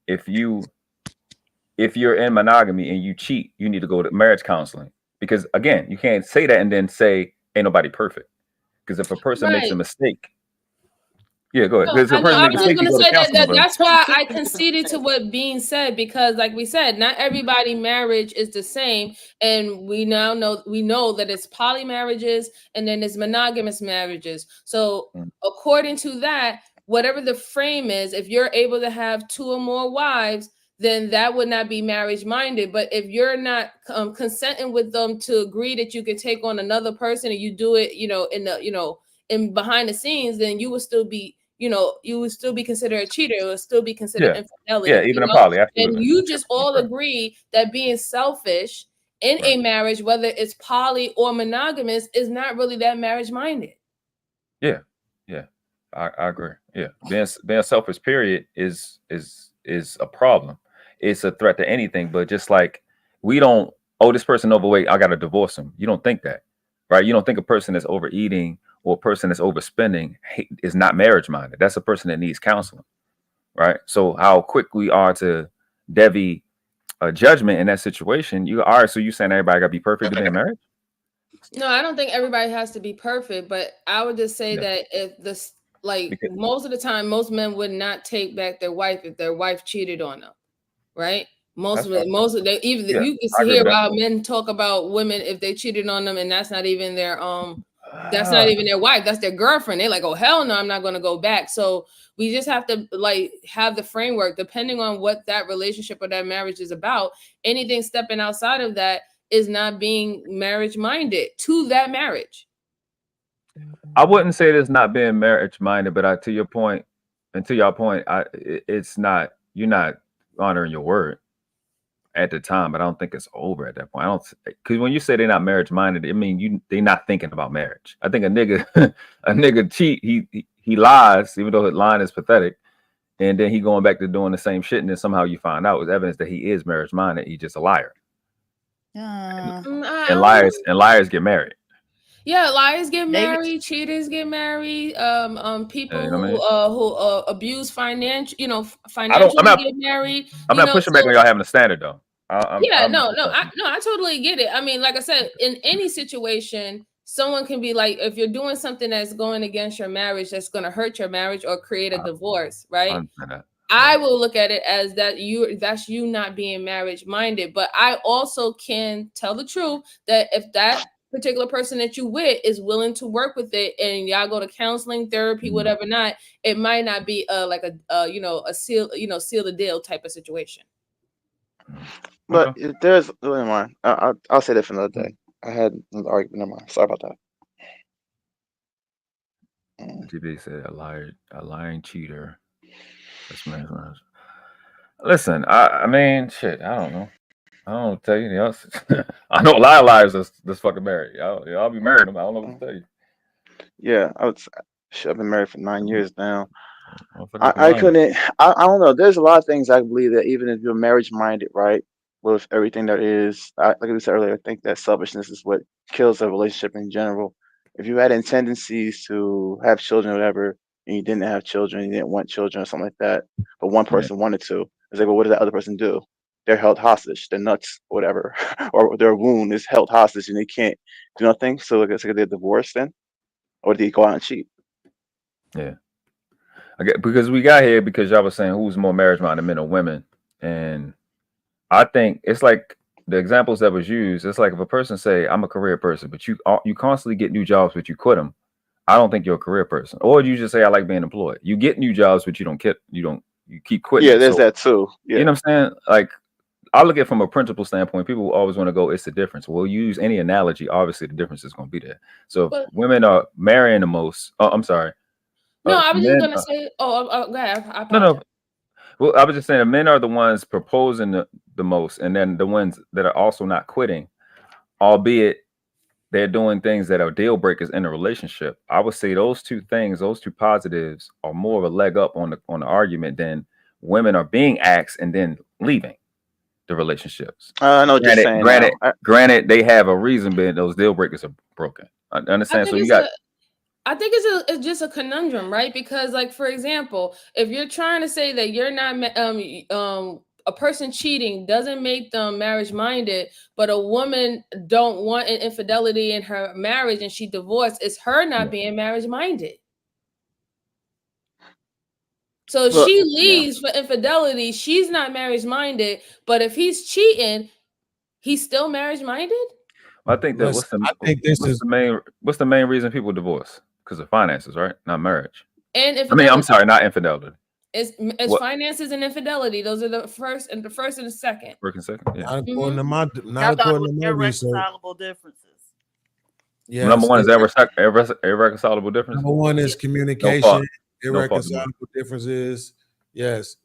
if you're in monogamy and you cheat, you need to go to marriage counseling, because again, you can't say that and then say ain't nobody perfect. Because if a person makes a mistake, yeah, go ahead. No, I was just going to say that's why I conceded to what Bean said, because like we said, not everybody marriage is the same. And we now know that it's poly marriages and then there's monogamous marriages. So according to that, whatever the frame is, if you're able to have 2 or more wives, then that would not be marriage minded. But if you're not consenting with them to agree that you can take on another person and you do it, in behind the scenes, then you would still be, considered a cheater. It would still be considered infidelity. Yeah, even a poly. And you just all agree that being selfish in a marriage, whether it's poly or monogamous, is not really that marriage minded. Yeah, I agree. Yeah, being selfish, period, is a problem. It's a threat to anything. But just like we don't, this person overweight, I got to divorce him. You don't think that. right? You don't think a person that's overeating or a person that's overspending is not marriage minded. That's a person that needs counseling, right? So how quick we are to devy a judgment in that situation. You are, so you saying everybody got to be perfect to be in marriage? No, I don't think everybody has to be perfect, but I would just say that if this, like, most of the time, most men would not take back their wife if their wife cheated on them, right? Most of they even you can hear about men talk about women if they cheated on them, and that's not even their wife, that's their girlfriend. They're like, oh hell no, I'm not going to go back. So we just have to like have the framework depending on what that relationship or that marriage is about. Anything stepping outside of that is not being marriage minded to that marriage. I wouldn't say it's not being marriage minded, but to your point, it's not, you're not honoring your word at the time, but I don't think it's over at that point. I don't, because when you say they're not marriage minded, I mean they're not thinking about marriage. I think a nigga cheat, he lies, even though his line is pathetic, and then he going back to doing the same shit, and then somehow you find out with evidence that he is marriage minded. He's just a liar. And liars get married. Yeah, liars get married, cheaters get married, people who abuse financially get married. I'm not pushing back on y'all having a standard though. I totally get it. I mean, like I said, in any situation, someone can be like, if you're doing something that's going against your marriage, that's going to hurt your marriage or create a divorce, right? I will look at it as that's you not being marriage minded. But I also can tell the truth that if that particular person that you with is willing to work with it and y'all go to counseling, therapy, whatever not, it might not be seal the deal type of situation. But if there's, never mind. I'll say that for another day. I had an argument. Never mind. Sorry about that. GB said a lying cheater. Listen, I mean, shit. I don't know. I don't tell you anything else. I know a lot of liars that's fucking married. Y'all be married. I don't know what to tell you. Yeah, I've been married for 9 years now. I couldn't. I don't know. There's a lot of things I believe that even if you're marriage minded, right, with everything there is, like we said earlier, I think that selfishness is what kills a relationship in general. If you had tendencies to have children or whatever, and you didn't have children, you didn't want children or something like that, but one person wanted to, it's like, well, what does that other person do? They're held hostage. Their nuts, whatever, or their wound is held hostage, and they can't do nothing. So I guess they're divorced then, or do they go out and cheat? Yeah, because we got here because y'all was saying who's more marriage minded, men or women, and I think it's like the examples that was used. It's like if a person say, "I'm a career person," but you constantly get new jobs, but you quit them. I don't think you're a career person. Or you just say, "I like being employed." You get new jobs, but you keep quitting. Yeah, there's that too. Yeah. You know what I'm saying? Like, I look at it from a principle standpoint. People always want to go, it's the difference. We'll use any analogy. Obviously, the difference is going to be there. So if women are marrying the most. Oh, I'm sorry. No, I was just going to say, go ahead. No. Well, I was just saying the men are the ones proposing the most, and then the ones that are also not quitting, albeit they're doing things that are deal breakers in a relationship. I would say those two things, those two positives, are more of a leg up on the argument than women are being asked and then leaving the relationships. I know what you're saying. Granted, they have a reason, but those deal breakers are broken. I understand. So I think it's just a conundrum, right? Because, like, for example, if you're trying to say that you're not a person cheating doesn't make them marriage minded, but a woman don't want an infidelity in her marriage and she divorced, it's her not being marriage minded. So if she leaves for infidelity, she's not marriage minded, but if he's cheating, he's still marriage minded. I think that what's the main reason people divorce? Because of finances, right? Not marriage. And I'm sorry, not infidelity. It's finances and infidelity. Those are the first and the second. First and second, yeah. Not according to my research. Irreconcilable differences. Yes, number one is irreconcilable differences. Number one is communication. Irreconcilable differences. Yes.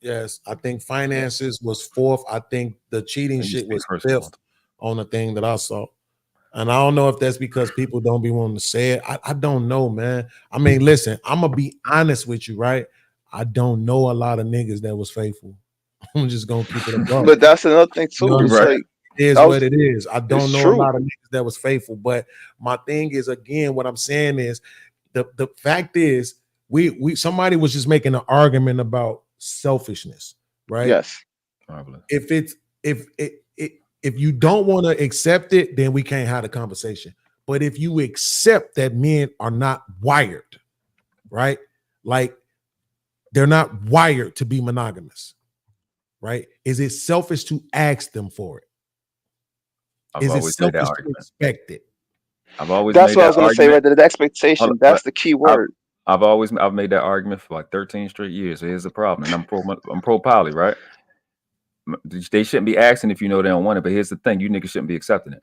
I think finances was fourth. I think the cheating shit was fifth on the thing that I saw. And I don't know if that's because people don't be wanting to say it. I don't know, man. I mean, listen, I'm gonna be honest with you, right? I don't know a lot of niggas that was faithful. I'm just gonna keep it above. But that's another thing too. You know right? is what it is. I don't know true. a lot of niggas that was faithful, but my thing is, again, what I'm saying is the fact is we somebody was just making an argument about selfishness, right? Yes. If you don't want to accept it, then we can't have the conversation. But if you accept that men are not wired, right? Like they're not wired to be monogamous, right? Is it selfish to ask them for it? Is it selfish to expect it? I've always That's made what I that was going to say. argument. Right there, the expectation. That's the key word. I've made that argument for like 13 straight years. So here's the problem, and I'm pro poly, right? They shouldn't be asking if you know they don't want it, but here's the thing: you niggas shouldn't be accepting it.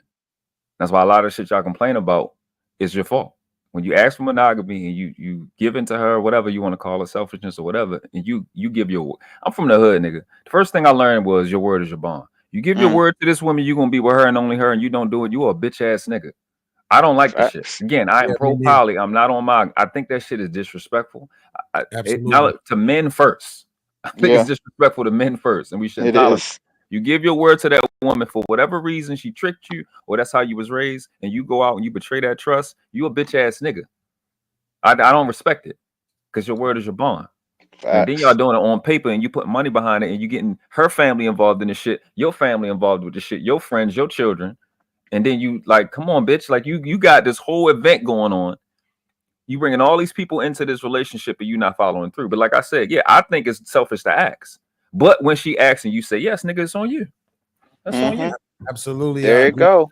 That's why a lot of shit y'all complain about is your fault. When you ask for monogamy and you give into her, whatever you want to call it, selfishness or whatever, and you give your, I'm from the hood, nigga. The first thing I learned was your word is your bond. You give your word to this woman, you're gonna be with her and only her, and you don't do it, you are a bitch ass nigga. I don't like this shit. Again, I am pro poly. I'm not on my. I think that shit is disrespectful. Now to men first. I think it's disrespectful to men first, and we shouldn't tolerate it. You give your word to that woman for whatever reason she tricked you, or that's how you was raised, and you go out and you betray that trust. You a bitch ass nigga. I don't respect it because your word is your bond. And then y'all doing it on paper, and you put money behind it, and you getting her family involved in the shit, your family involved with the shit, your friends, your children. And then you like, come on, bitch. Like you got this whole event going on. You bringing all these people into this relationship and you not following through. But like I said, yeah, I think it's selfish to ask. But when she asks and you say, yes, nigga, it's on you. That's on you. Absolutely. There you go.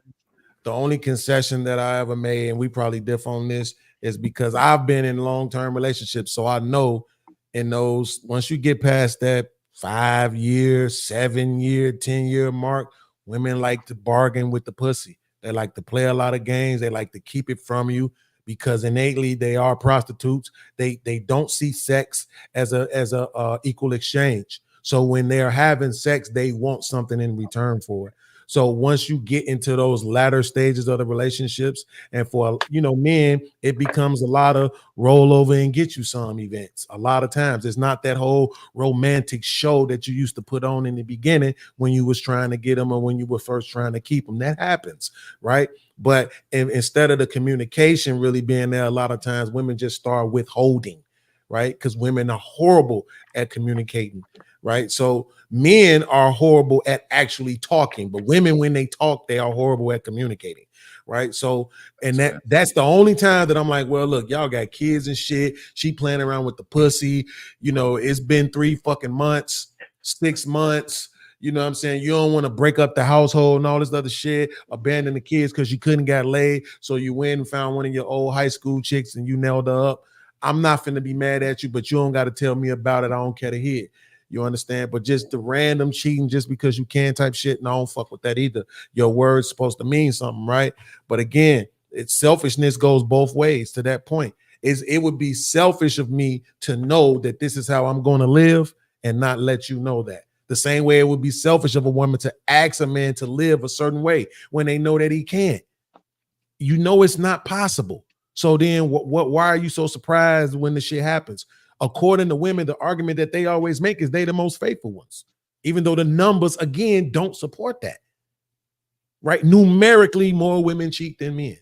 The only concession that I ever made, and we probably diff on this, is because I've been in long-term relationships. So I know in those, once you get past that 5 year, 7 year, 10-year mark, women like to bargain with the pussy. They like to play a lot of games. They like to keep it from you because innately they are prostitutes. They don't see sex as a equal exchange. So when they're having sex, they want something in return for it. So once you get into those latter stages of the relationships, and for men, it becomes a lot of roll over and get you some events. A lot of times it's not that whole romantic show that you used to put on in the beginning when you was trying to get them or when you were first trying to keep them. That happens, right? But instead of the communication really being there, a lot of times women just start withholding, right? Because women are horrible at communicating. Right. So men are horrible at actually talking, but women, when they talk, they are horrible at communicating. Right. So, and that's the only time that I'm like, well, look, y'all got kids and shit. She playing around with the pussy. It's been 3 fucking months, 6 months. You know what I'm saying? You don't want to break up the household and all this other shit, abandon the kids because you couldn't get laid. So you went and found one of your old high school chicks and you nailed her up. I'm not finna be mad at you, but you don't got to tell me about it. I don't care to hear. You understand? But just the random cheating just because you can type shit, and I don't fuck with that either. Your word's supposed to mean something, right? But again, it's selfishness goes both ways to that point. It would be selfish of me to know that this is how I'm going to live and not let you know that. The same way it would be selfish of a woman to ask a man to live a certain way when they know that he can't. It's not possible. So then why are you so surprised when the shit happens? According to women, the argument that they always make is they the most faithful ones, even though the numbers, again, don't support that. Right? Numerically, more women cheat than men.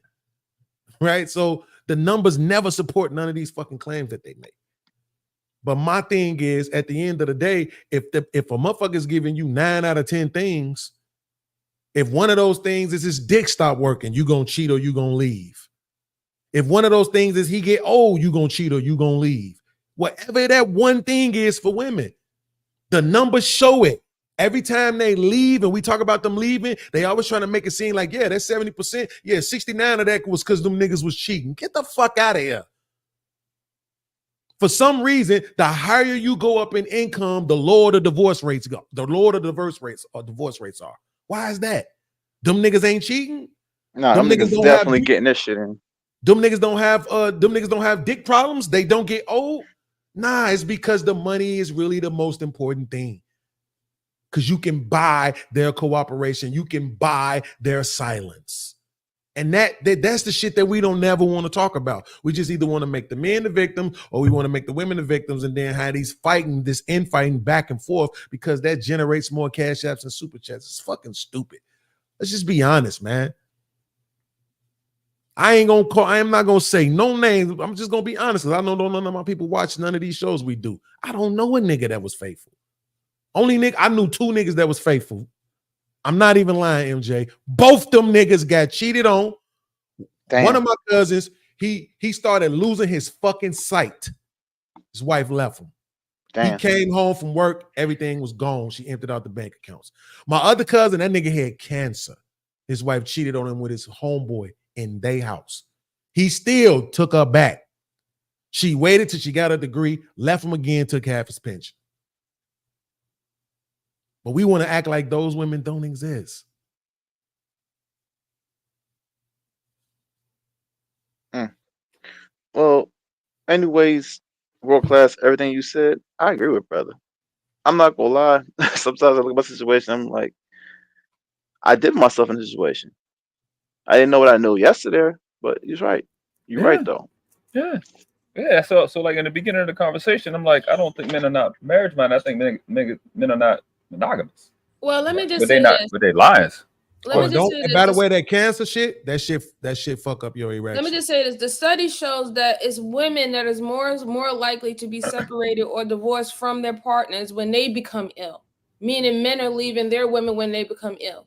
Right? So the numbers never support none of these fucking claims that they make. But my thing is, at the end of the day, if a motherfucker's giving you 9 out of 10 things, if one of those things is his dick stop working, you gonna cheat or you gonna leave. If one of those things is he get old, you gonna cheat or you gonna leave. Whatever that one thing is for women, the numbers show it. Every time they leave and we talk about them leaving, they always trying to make it seem like, yeah, that's 70%. Yeah, 69 of that was because them niggas was cheating. Get the fuck out of here. For some reason, the higher you go up in income, the lower the divorce rates go. The lower the divorce rates are. Why is that? Them niggas ain't cheating? Nah, them niggas definitely getting this shit in. Them niggas don't have dick problems. They don't get old. Nah, it's because the money is really the most important thing. Because you can buy their cooperation. You can buy their silence. And that's the shit that we don't never want to talk about. We just either want to make the men the victim or we want to make the women the victims and then have this infighting back and forth because that generates more cash apps and super chats. It's fucking stupid. Let's just be honest, man. I am not gonna say no names. I'm just gonna be honest, because I know none of my people watch none of these shows we do. I don't know a nigga that was faithful. Only nigga, I knew 2 niggas that was faithful. I'm not even lying, MJ. Both them niggas got cheated on. Damn. One of my cousins, he started losing his fucking sight. His wife left him. Damn. He came home from work, everything was gone. She emptied out the bank accounts. My other cousin, that nigga had cancer. His wife cheated on him with his homeboy in their house. He still took her back. She waited till she got her degree, left him again, took half his pension. But we want to act like those women don't exist. Well, anyways, world class, everything you said, I agree with, brother. I'm not gonna lie. Sometimes I look at my situation, I'm like, I did myself in this situation. I didn't know what I knew yesterday, but he's right. You're right though. Yeah. So like in the beginning of the conversation, I'm like, I don't think men are not marriage minded. I think men are not monogamous. Well, let me just But say this. But they liars. Let me just say this. By the way, that cancer shit, that shit fuck up your erection. Let me just say this. The study shows that it's women that is more likely to be separated or divorced from their partners when they become ill. Meaning men are leaving their women when they become ill.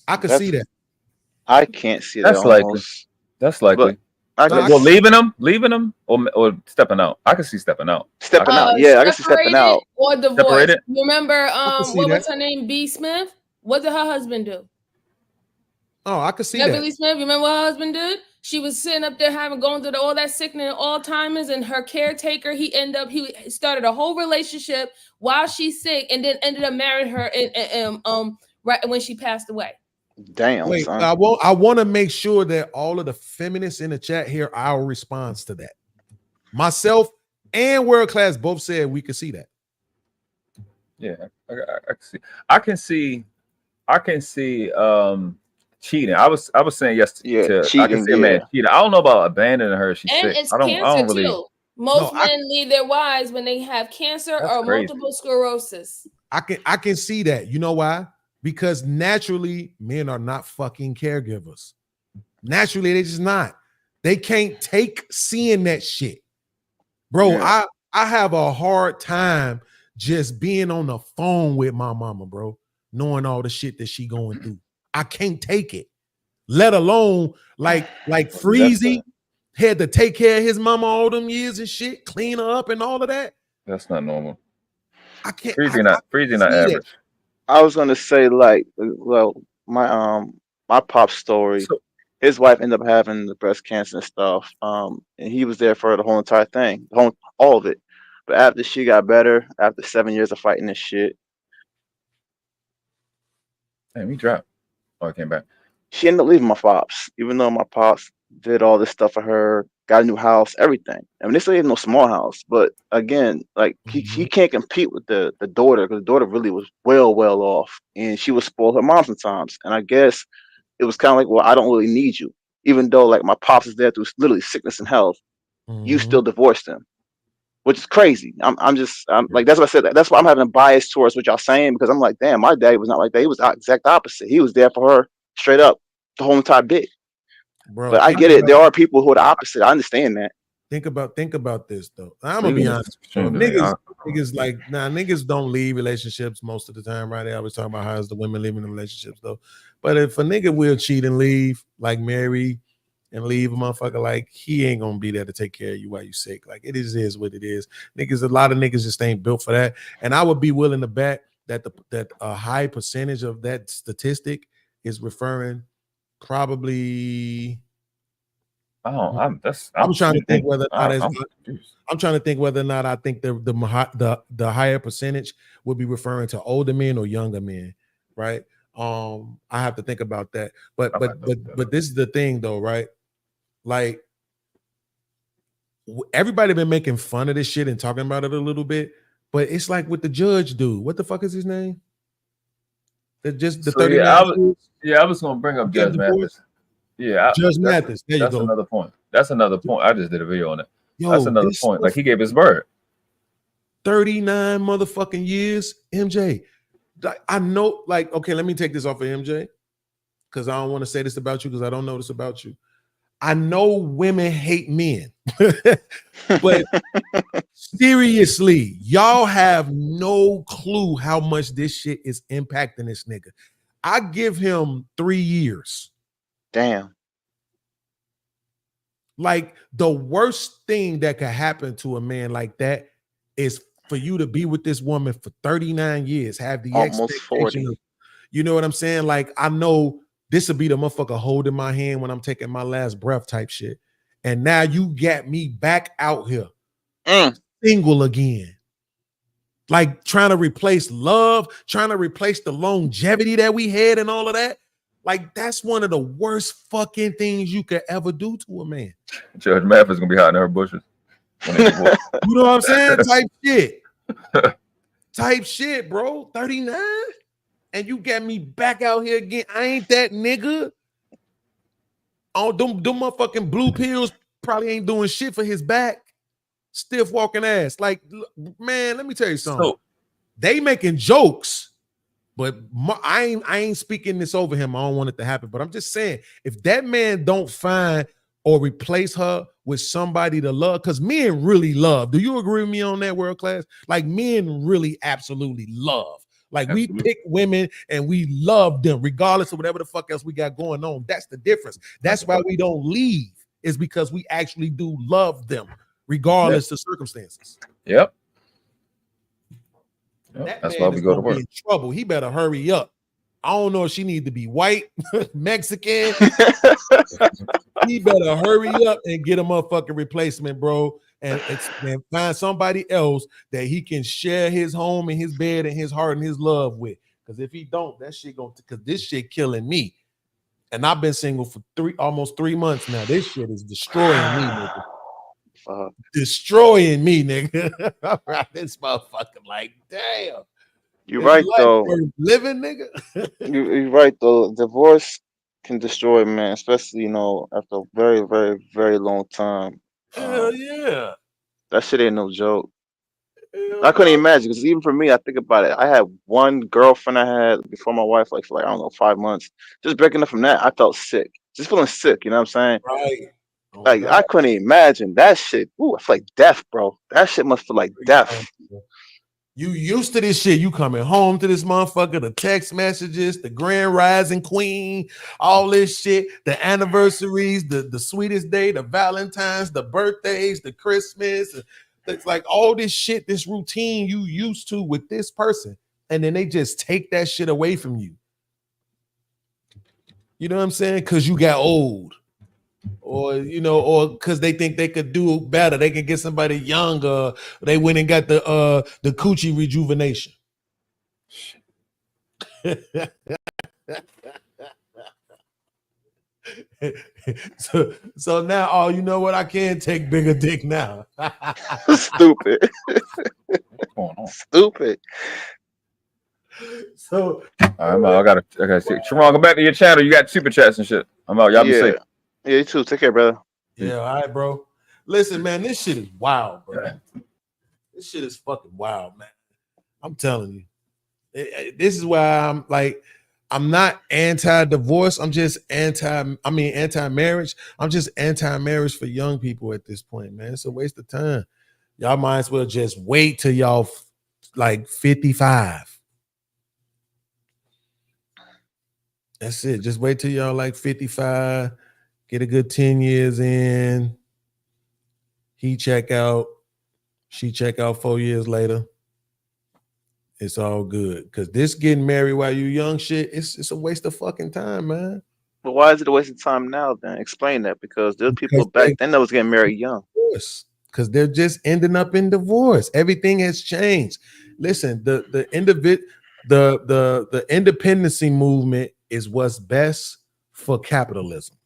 I could see that. I can't see that. That's likely. That's likely. Well, leaving them, or stepping out. I can see stepping out. Stepping out, yeah, I can see stepping out. Or divorce. Separated? Remember, what that. was her name? B. Smith. What did her husband do? Oh, I could see that. Beverly Smith. Remember what her husband did? She was sitting up there going through all that sickness and Alzheimer's, and her caretaker. He started a whole relationship while she's sick, and then ended up marrying her right when she passed away. Damn. Wait, son. I want to make sure that all of the feminists in the chat hear our response to that. Myself and World Class both said we could see that. Yeah, I can see cheating. I was saying yes to cheating, I can see a man cheating. I don't know about abandoning her. She's And sick. it's I don't cancer really. too. Most men leave their wives when they have cancer or crazy. multiple sclerosis. I can see that. You know why? Because naturally, men are not fucking caregivers. Naturally, they're just not. They can't take seeing that shit. Bro, Yeah. I have a hard time just being on the phone with my mama, bro, knowing all the shit that she going through. I can't take it. Let alone like Freezy had to take care of his mama all them years and shit, clean her up and all of that. That's not normal. I can't. Freezy not average. I was gonna say, like, well, my pop's story. His wife ended up having the breast cancer and stuff. And he was there for the whole entire thing, all of it. But after she got better, after 7 years of fighting this shit, Damn, he dropped. Oh, I came back. she ended up leaving my pops, even though my pops did all this stuff for her, got a new house, everything. I mean, this ain't no small house, but again, like he can't compete with the daughter, because the daughter really was well off, and she was spoiled her mom sometimes. And I guess it was kind of like, well, I don't really need you, even though like my pops is there through literally sickness and health. You still divorced him, which is crazy. I'm like, that's what I said. That's why I'm having a bias towards what y'all saying, because I'm like, damn, my daddy was not like that. He was the exact opposite. He was there for her straight up the whole entire bit. Bro, but I get it. There are people who are the opposite. I understand that. Think about this though. I'm gonna be honest. Niggas don't leave relationships most of the time, right? They always talk about how is the women leaving the relationships though. But if a nigga will cheat and leave, like Mary, and leave a motherfucker, like he ain't gonna be there to take care of you while you sick. Like it is what it is. Niggas, a lot of niggas just ain't built for that. And I would be willing to bet that that a high percentage of that statistic is referring probably. I'm trying to think whether I'm trying to think whether or not I think the higher percentage would be referring to older men or younger men, right? I have to think about that. But this is the thing though, right? Like everybody been making fun of this shit and talking about it a little bit, but it's like with the judge dude. What the fuck is his name? The 30. I was gonna bring up Judge Mathis. Yeah, Judge Mathis. There you that's go. Another point. That's another point. I just did a video on it. Yo, that's another point. Like he gave his word. 39 motherfucking years, MJ. I know, like, okay, let me take this off of MJ because I don't want to say this about you because I don't know this about you. I know women hate men, but seriously, y'all have no clue how much this shit is impacting this nigga. I give him 3 years. Damn. Like, the worst thing that could happen to a man like that is for you to be with this woman for 39 years, have the Almost expectation 40. of, you know what I'm saying? Like, I know this will be the motherfucker holding my hand when I'm taking my last breath type shit. And now you got me back out here single again. Like, trying to replace love, trying to replace the longevity that we had and all of that. Like, that's one of the worst fucking things you could ever do to a man. Judge Math is gonna be hiding in her bushes. When they divorce. You know what I'm saying? Type shit. Type shit, bro. 39? And you got me back out here again. I ain't that nigga. Oh, them motherfucking blue pills probably ain't doing shit for his back. Stiff walking ass. Like, man, let me tell you something. They making jokes, but I ain't speaking this over him. I don't want it to happen. But I'm just saying, if that man don't find or replace her with somebody to love, because men really love. Do you agree with me on that, World Class? Like, men really absolutely love. Like, we pick women and we love them regardless of whatever the fuck else we got going on. That's the difference. That's why we don't leave, is because we actually do love them regardless of circumstances. Yep. That That's man why we is go to gonna be work. in trouble. He better hurry up. I don't know if she need to be white, Mexican. He better hurry up and get a motherfucking replacement, bro, and find somebody else that he can share his home and his bed and his heart and his love with. Because if he don't, that shit gonna, because this shit killing me. And I've been single for almost 3 months now. This shit is destroying me, nigga. Destroying me, nigga. All right, this motherfucker, like, damn. You're right, though. Living, nigga. You're right, though. Divorce can destroy a man, especially, you know, after a very, very, very long time. Hell yeah. That shit ain't no joke. I couldn't imagine, because even for me, I think about it. I had one girlfriend I had before my wife, like, for like, I don't know, 5 months. Just breaking up from that, I felt sick. Just feeling sick, you know what I'm saying? Right. Like, I couldn't imagine that shit. Ooh, I feel like death, bro. That shit must feel like death. You used to this shit. You coming home to this motherfucker, the text messages, the grand rising queen, all this shit, the anniversaries, the sweetest day, the Valentine's, the birthdays, the Christmas. It's like all this shit, this routine you used to with this person. And then they just take that shit away from you. You know what I'm saying? Because you got old. Or, you know, or because they think they could do better. They can get somebody younger. They went and got the coochie rejuvenation. so now, oh, you know what? I can take bigger dick now. Stupid. Stupid. So I'm out. I gotta see. Sharon, go back to your channel. You got super chats and shit. I'm out. Y'all be safe. Yeah, you too. Take care, brother. Yeah, all right, bro. Listen, man, this shit is wild, bro. This shit is fucking wild, man. I'm telling you. This is why I'm like, I'm not anti-divorce. I'm just anti-marriage. I'm just anti-marriage for young people at this point, man. It's a waste of time. Y'all might as well just wait till y'all like 55. That's it. Just wait till y'all like 55. Get a good 10 years in. He check out. She check out 4 years later. It's all good. Because this getting married while you young shit, it's a waste of fucking time, man. But why is it a waste of time now then? Explain that, because there's people back then that was getting married young. Because they're just ending up in divorce. Everything has changed. Listen, the independency movement is what's best for capitalism.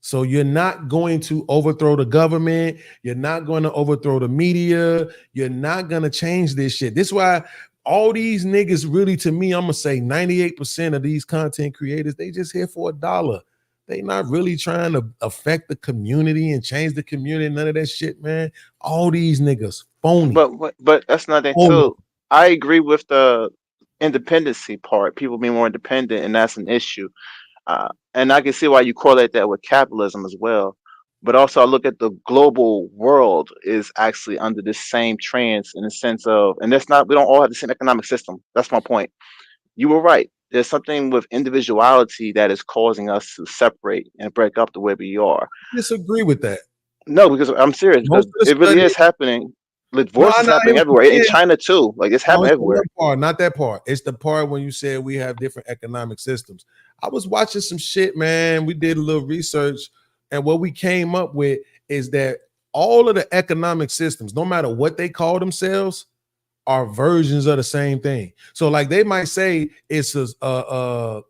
So you're not going to overthrow the government. You're not going to overthrow the media. You're not going to change this shit. This is why all these niggas really, to me, I'm going to say 98% of these content creators, they just here for $1. They not really trying to affect the community and change the community. None of that shit, man. All these niggas phony. But that's not that too. I agree with the independency part, people being more independent, and that's an issue. And I can see why you correlate that with capitalism as well. But also, I look at the global world is actually under this same trance in the sense of, and that's not, we don't all have the same economic system. That's my point. You were right. There's something with individuality that is causing us to separate and break up the way we are. Disagree with that. No, because I'm serious, because it really is happening. Like, divorce is happening everywhere. In China too. Like, it's happening everywhere. Not that part. It's the part when you said we have different economic systems. I was watching some shit, man. We did a little research, and what we came up with is that all of the economic systems, no matter what they call themselves, are versions of the same thing. So, like, they might say it's a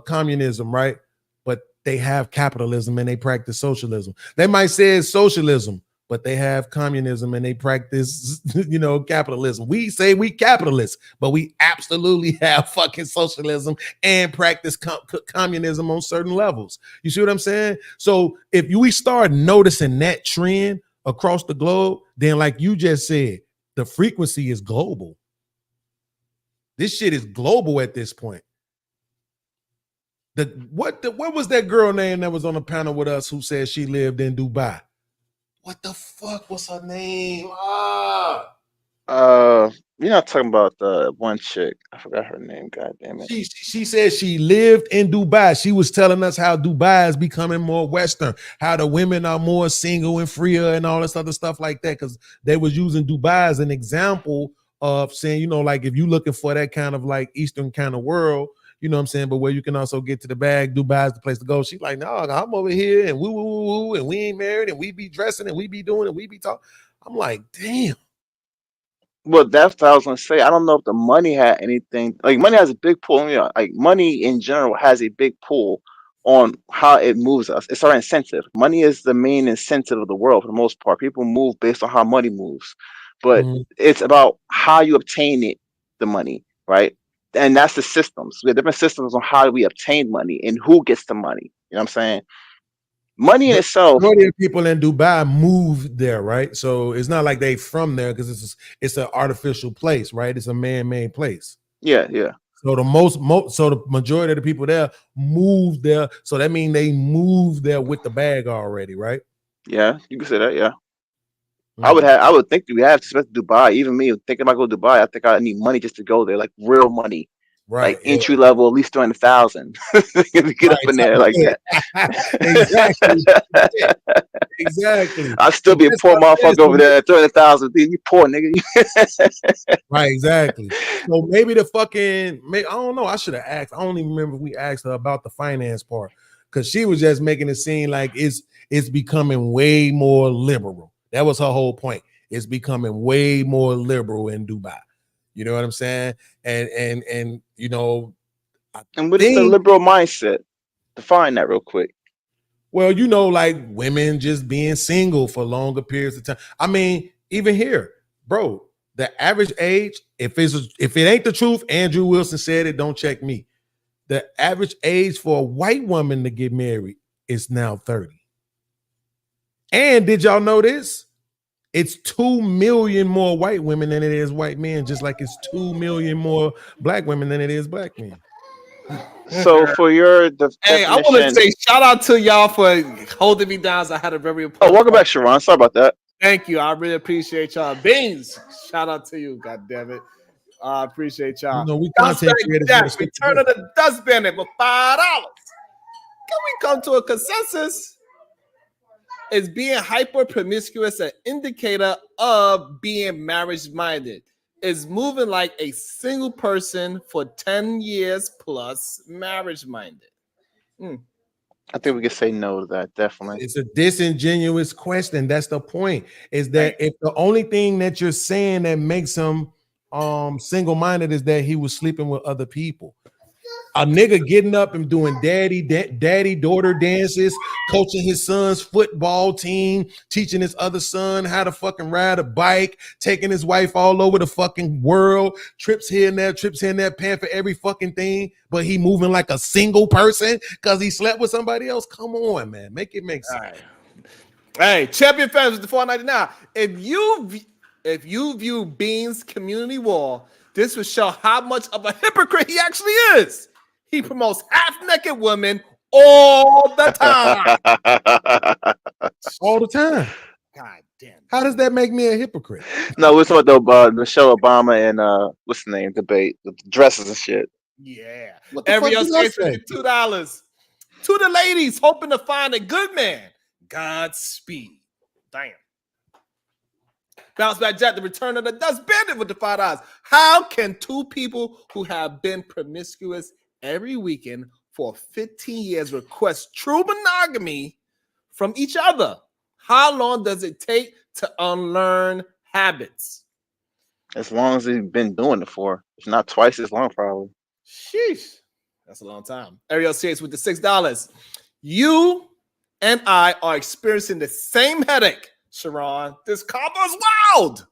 communism, right? But they have capitalism and they practice socialism. They might say it's socialism, but they have communism and they practice, capitalism. We say we capitalists, but we absolutely have fucking socialism and practice communism on certain levels. You see what I'm saying? So if we start noticing that trend across the globe, then like you just said, the frequency is global. This shit is global at this point. What was that girl name that was on the panel with us who said she lived in Dubai? What the fuck was her name? You're not talking about the one chick. I forgot her name. God damn it. She said she lived in Dubai. She was telling us how Dubai is becoming more Western, how the women are more single and freer and all this other stuff like that. Because they was using Dubai as an example of saying, like if you're looking for that kind of like Eastern kind of world, you know what I'm saying? But where you can also get to the bag, Dubai is the place to go. She's like, no, I'm over here and woo, and we ain't married and we be dressing and we be doing and we be talking. I'm like, damn. Well, that's what I was gonna say. I don't know if the money had anything. Like, money has a big pull. Like, money in general has a big pull on how it moves us. It's our incentive. Money is the main incentive of the world for the most part. People move based on how money moves, but it's about how you obtain it, the money, right? And that's the systems. We have different systems on how we obtain money and who gets the money. You know what I'm saying? Money in itself. Majority of people in Dubai moved there, right? So it's not like they from there because it's an artificial place, right? It's a man-made place. Yeah. So the the majority of the people there moved there. So that means they moved there with the bag already, right? Yeah, you can say that. Yeah. I would think we have to spend Dubai. Even me thinking about go to Dubai, I think I need money just to go there, like real money, right? Like entry level, at least 200,000 to get up in there like that. Exactly. I'll still be a poor motherfucker over there at 200,000. You poor nigga. Right, exactly. So maybe I don't know. I should have asked. I don't even remember if we asked her about the finance part because she was just making it seem like it's becoming way more liberal. That was her whole point. It's becoming way more liberal in Dubai. You know what I'm saying? And and what is the liberal mindset? Define that real quick. Well, like women just being single for longer periods of time. I mean, even here, bro, the average age, if it ain't the truth, Andrew Wilson said it, don't check me. The average age for a white woman to get married is now 30. And did y'all know this? It's 2 million more white women than it is white men, just like it's 2 million more black women than it is black men. So for your hey, I want to say shout out to y'all for holding me down. I had a very important. Welcome back, Sharon. Sorry about that. Thank you. I really appreciate y'all. Beans, shout out to you. God damn it. I appreciate y'all. We content creators. Return of the Dust Bandit for $5. Can we come to a consensus? Is being hyper promiscuous an indicator of being marriage minded? Is moving like a single person for 10 years plus marriage minded? I think we can say no to that. Definitely. It's a disingenuous question. That's the point. Is that if the only thing that you're saying that makes him single minded is that he was sleeping with other people. A nigga getting up and doing daddy-daughter dances, coaching his son's football team, teaching his other son how to fucking ride a bike, taking his wife all over the fucking world, trips here and there, paying for every fucking thing, but he moving like a single person because he slept with somebody else. Come on, man. Make it make sense. All right. Hey, Champion Fans with the $4.99. If you view Bean's community wall This would show how much of a hypocrite he actually is. He promotes half-naked women all the time. All the time. God damn. How does that make me a hypocrite? No, it's what the Michelle Obama and what's the name debate, the dresses and shit. Yeah. What the Every fuck else did I gets say? $2. To the ladies hoping to find a good man. Godspeed. Damn. Bounce Back Jack, the return of the Dust Bandit with the $5. How can two people who have been promiscuous every weekend for 15 years request true monogamy from each other? How long does it take to unlearn habits? As long as they've been doing it for, if not twice as long, probably. Sheesh. That's a long time. Ariel Chase with the $6. You and I are experiencing the same headache, Sharon. This combo is wild.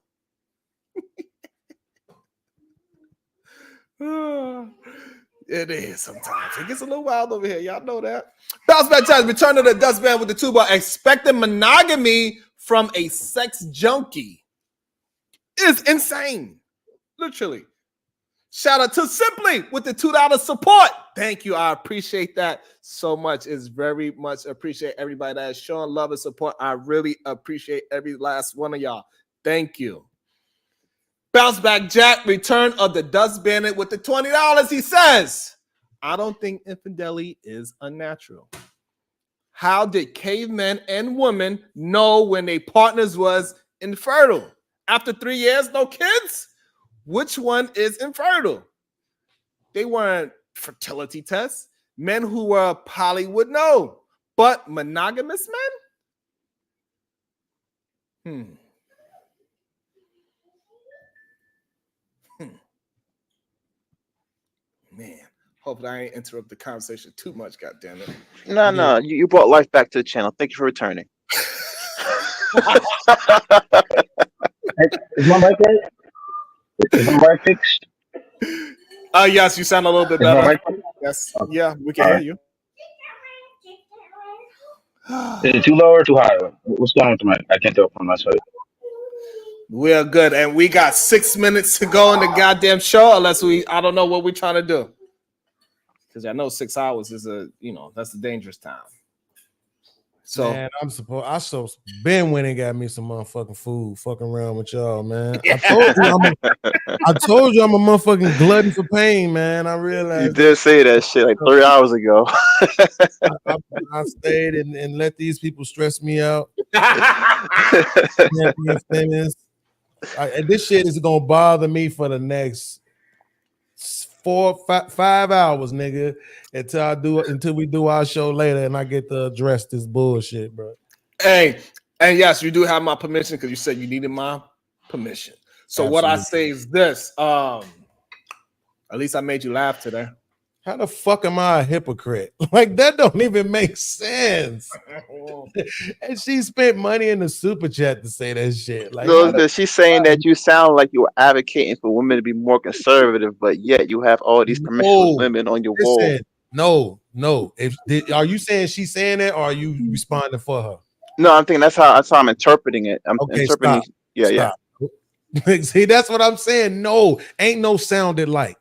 It is sometimes. It gets a little wild over here. Y'all know that. Bounce Back Time, return of the dustband with the $2. Expecting monogamy from a sex junkie is insane. Literally. Shout out to Simply with the $2 support. Thank you. I appreciate that so much. It's very much appreciate everybody that is showing love and support. I really appreciate every last one of y'all. Thank you. Bounce Back Jack, return of the Dust Bandit with the $20. He says, I don't think infidelity is unnatural. How did cavemen and women know when their partners was infertile? After 3 years, no kids? Which one is infertile? They weren't fertility tests. Men who were poly would know. But monogamous men? Man, hopefully I ain't interrupt the conversation too much, goddammit. No, you brought life back to the channel. Thank you for returning. Is my mic right? Is my mic fixed? Yes, you sound a little bit Is my better. mic- Yes, yeah, we can All hear right. you. Is it too low or too high? What's going on with the mic? I can't tell from my side. We're good, and we got 6 minutes to go in the goddamn show, unless I don't know what we're trying to do. Because I know 6 hours is that's a dangerous time. So Man, I so Ben went and got me some motherfucking food, fucking around with y'all, man. Yeah. I told you I'm a motherfucking glutton for pain, man. I realized You did say that shit like 3 hours ago. I stayed and let these people stress me out. And this shit is gonna bother me for the next 5 hours, nigga, until we do our show later and I get to address this bullshit, bro. Hey, and yes, you do have my permission because you said you needed my permission. So what I say is this: at least I made you laugh today. How the fuck am I a hypocrite? Like, that don't even make sense. And she spent money in the super chat to say that shit. Like, No, because she's saying that you sound like you're advocating for women to be more conservative, but yet you have all these promiscuous women on your wall. No. Are you saying she's saying that, or are you responding for her? No, I'm thinking that's how I'm interpreting it. I'm interpreting. Stop. Yeah. See, that's what I'm saying. No, ain't no sounded like.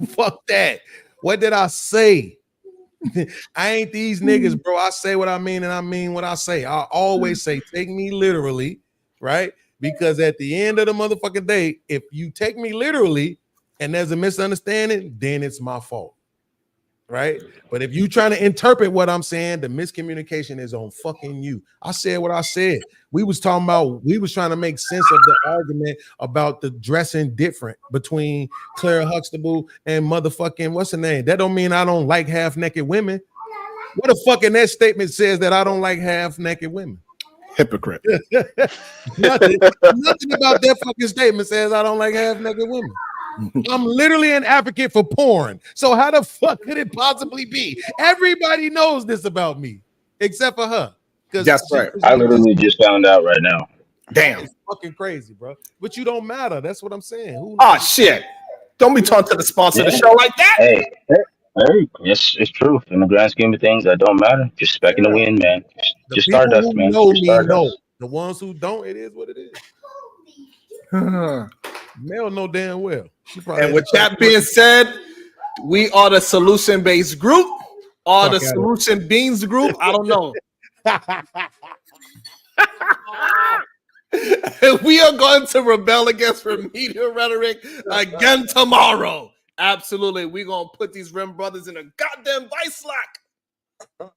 Fuck that. What did I say? I ain't these niggas, bro. I say what I mean, and I mean what I say. I always say, take me literally, right? Because at the end of the motherfucking day, if you take me literally and there's a misunderstanding, then it's my fault. Right? But if you trying to interpret what I'm saying, the miscommunication is on fucking you. I said what I said. We was trying to make sense of the argument about the dressing different between Clara Huxtable and motherfucking what's her name. That don't mean I don't like half-naked women. What the fuck in that statement says that I don't like half-naked women? Hypocrite. nothing about that fucking statement says I don't like half-naked women. I'm literally an advocate for porn. So how the fuck could it possibly be? Everybody knows this about me, except for her. That's right. I literally just found out right now. Damn. It's fucking crazy, bro. But you don't matter. That's what I'm saying. Oh shit. Don't be talking to the sponsor of the show like that. Hey, it's true. In the grand scheme of things, that don't matter. Just specking the wind, man. Just people stardust, who man. know Just me stardust. know. The ones who don't, it is what it is. Mel know damn well. She probably And with that being said, we are the solution-based group or the solution beans group. I don't know. We are going to rebel against remedial rhetoric again tomorrow. Absolutely. We're going to put these Rim brothers in a goddamn vice lock.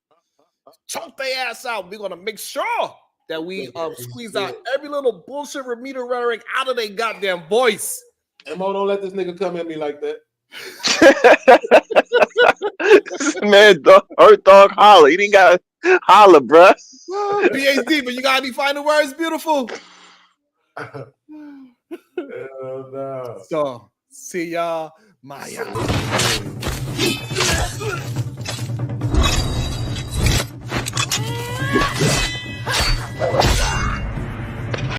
Choke their ass out. We're going to make sure that we squeeze out every little bullshit remedial rhetoric out of their goddamn voice. Mo, don't let this nigga come at me like that. Man, Earth Dog holler. He didn't got to holler, bruh. PhD, but you got any final words, beautiful? No. So, see y'all. Maya.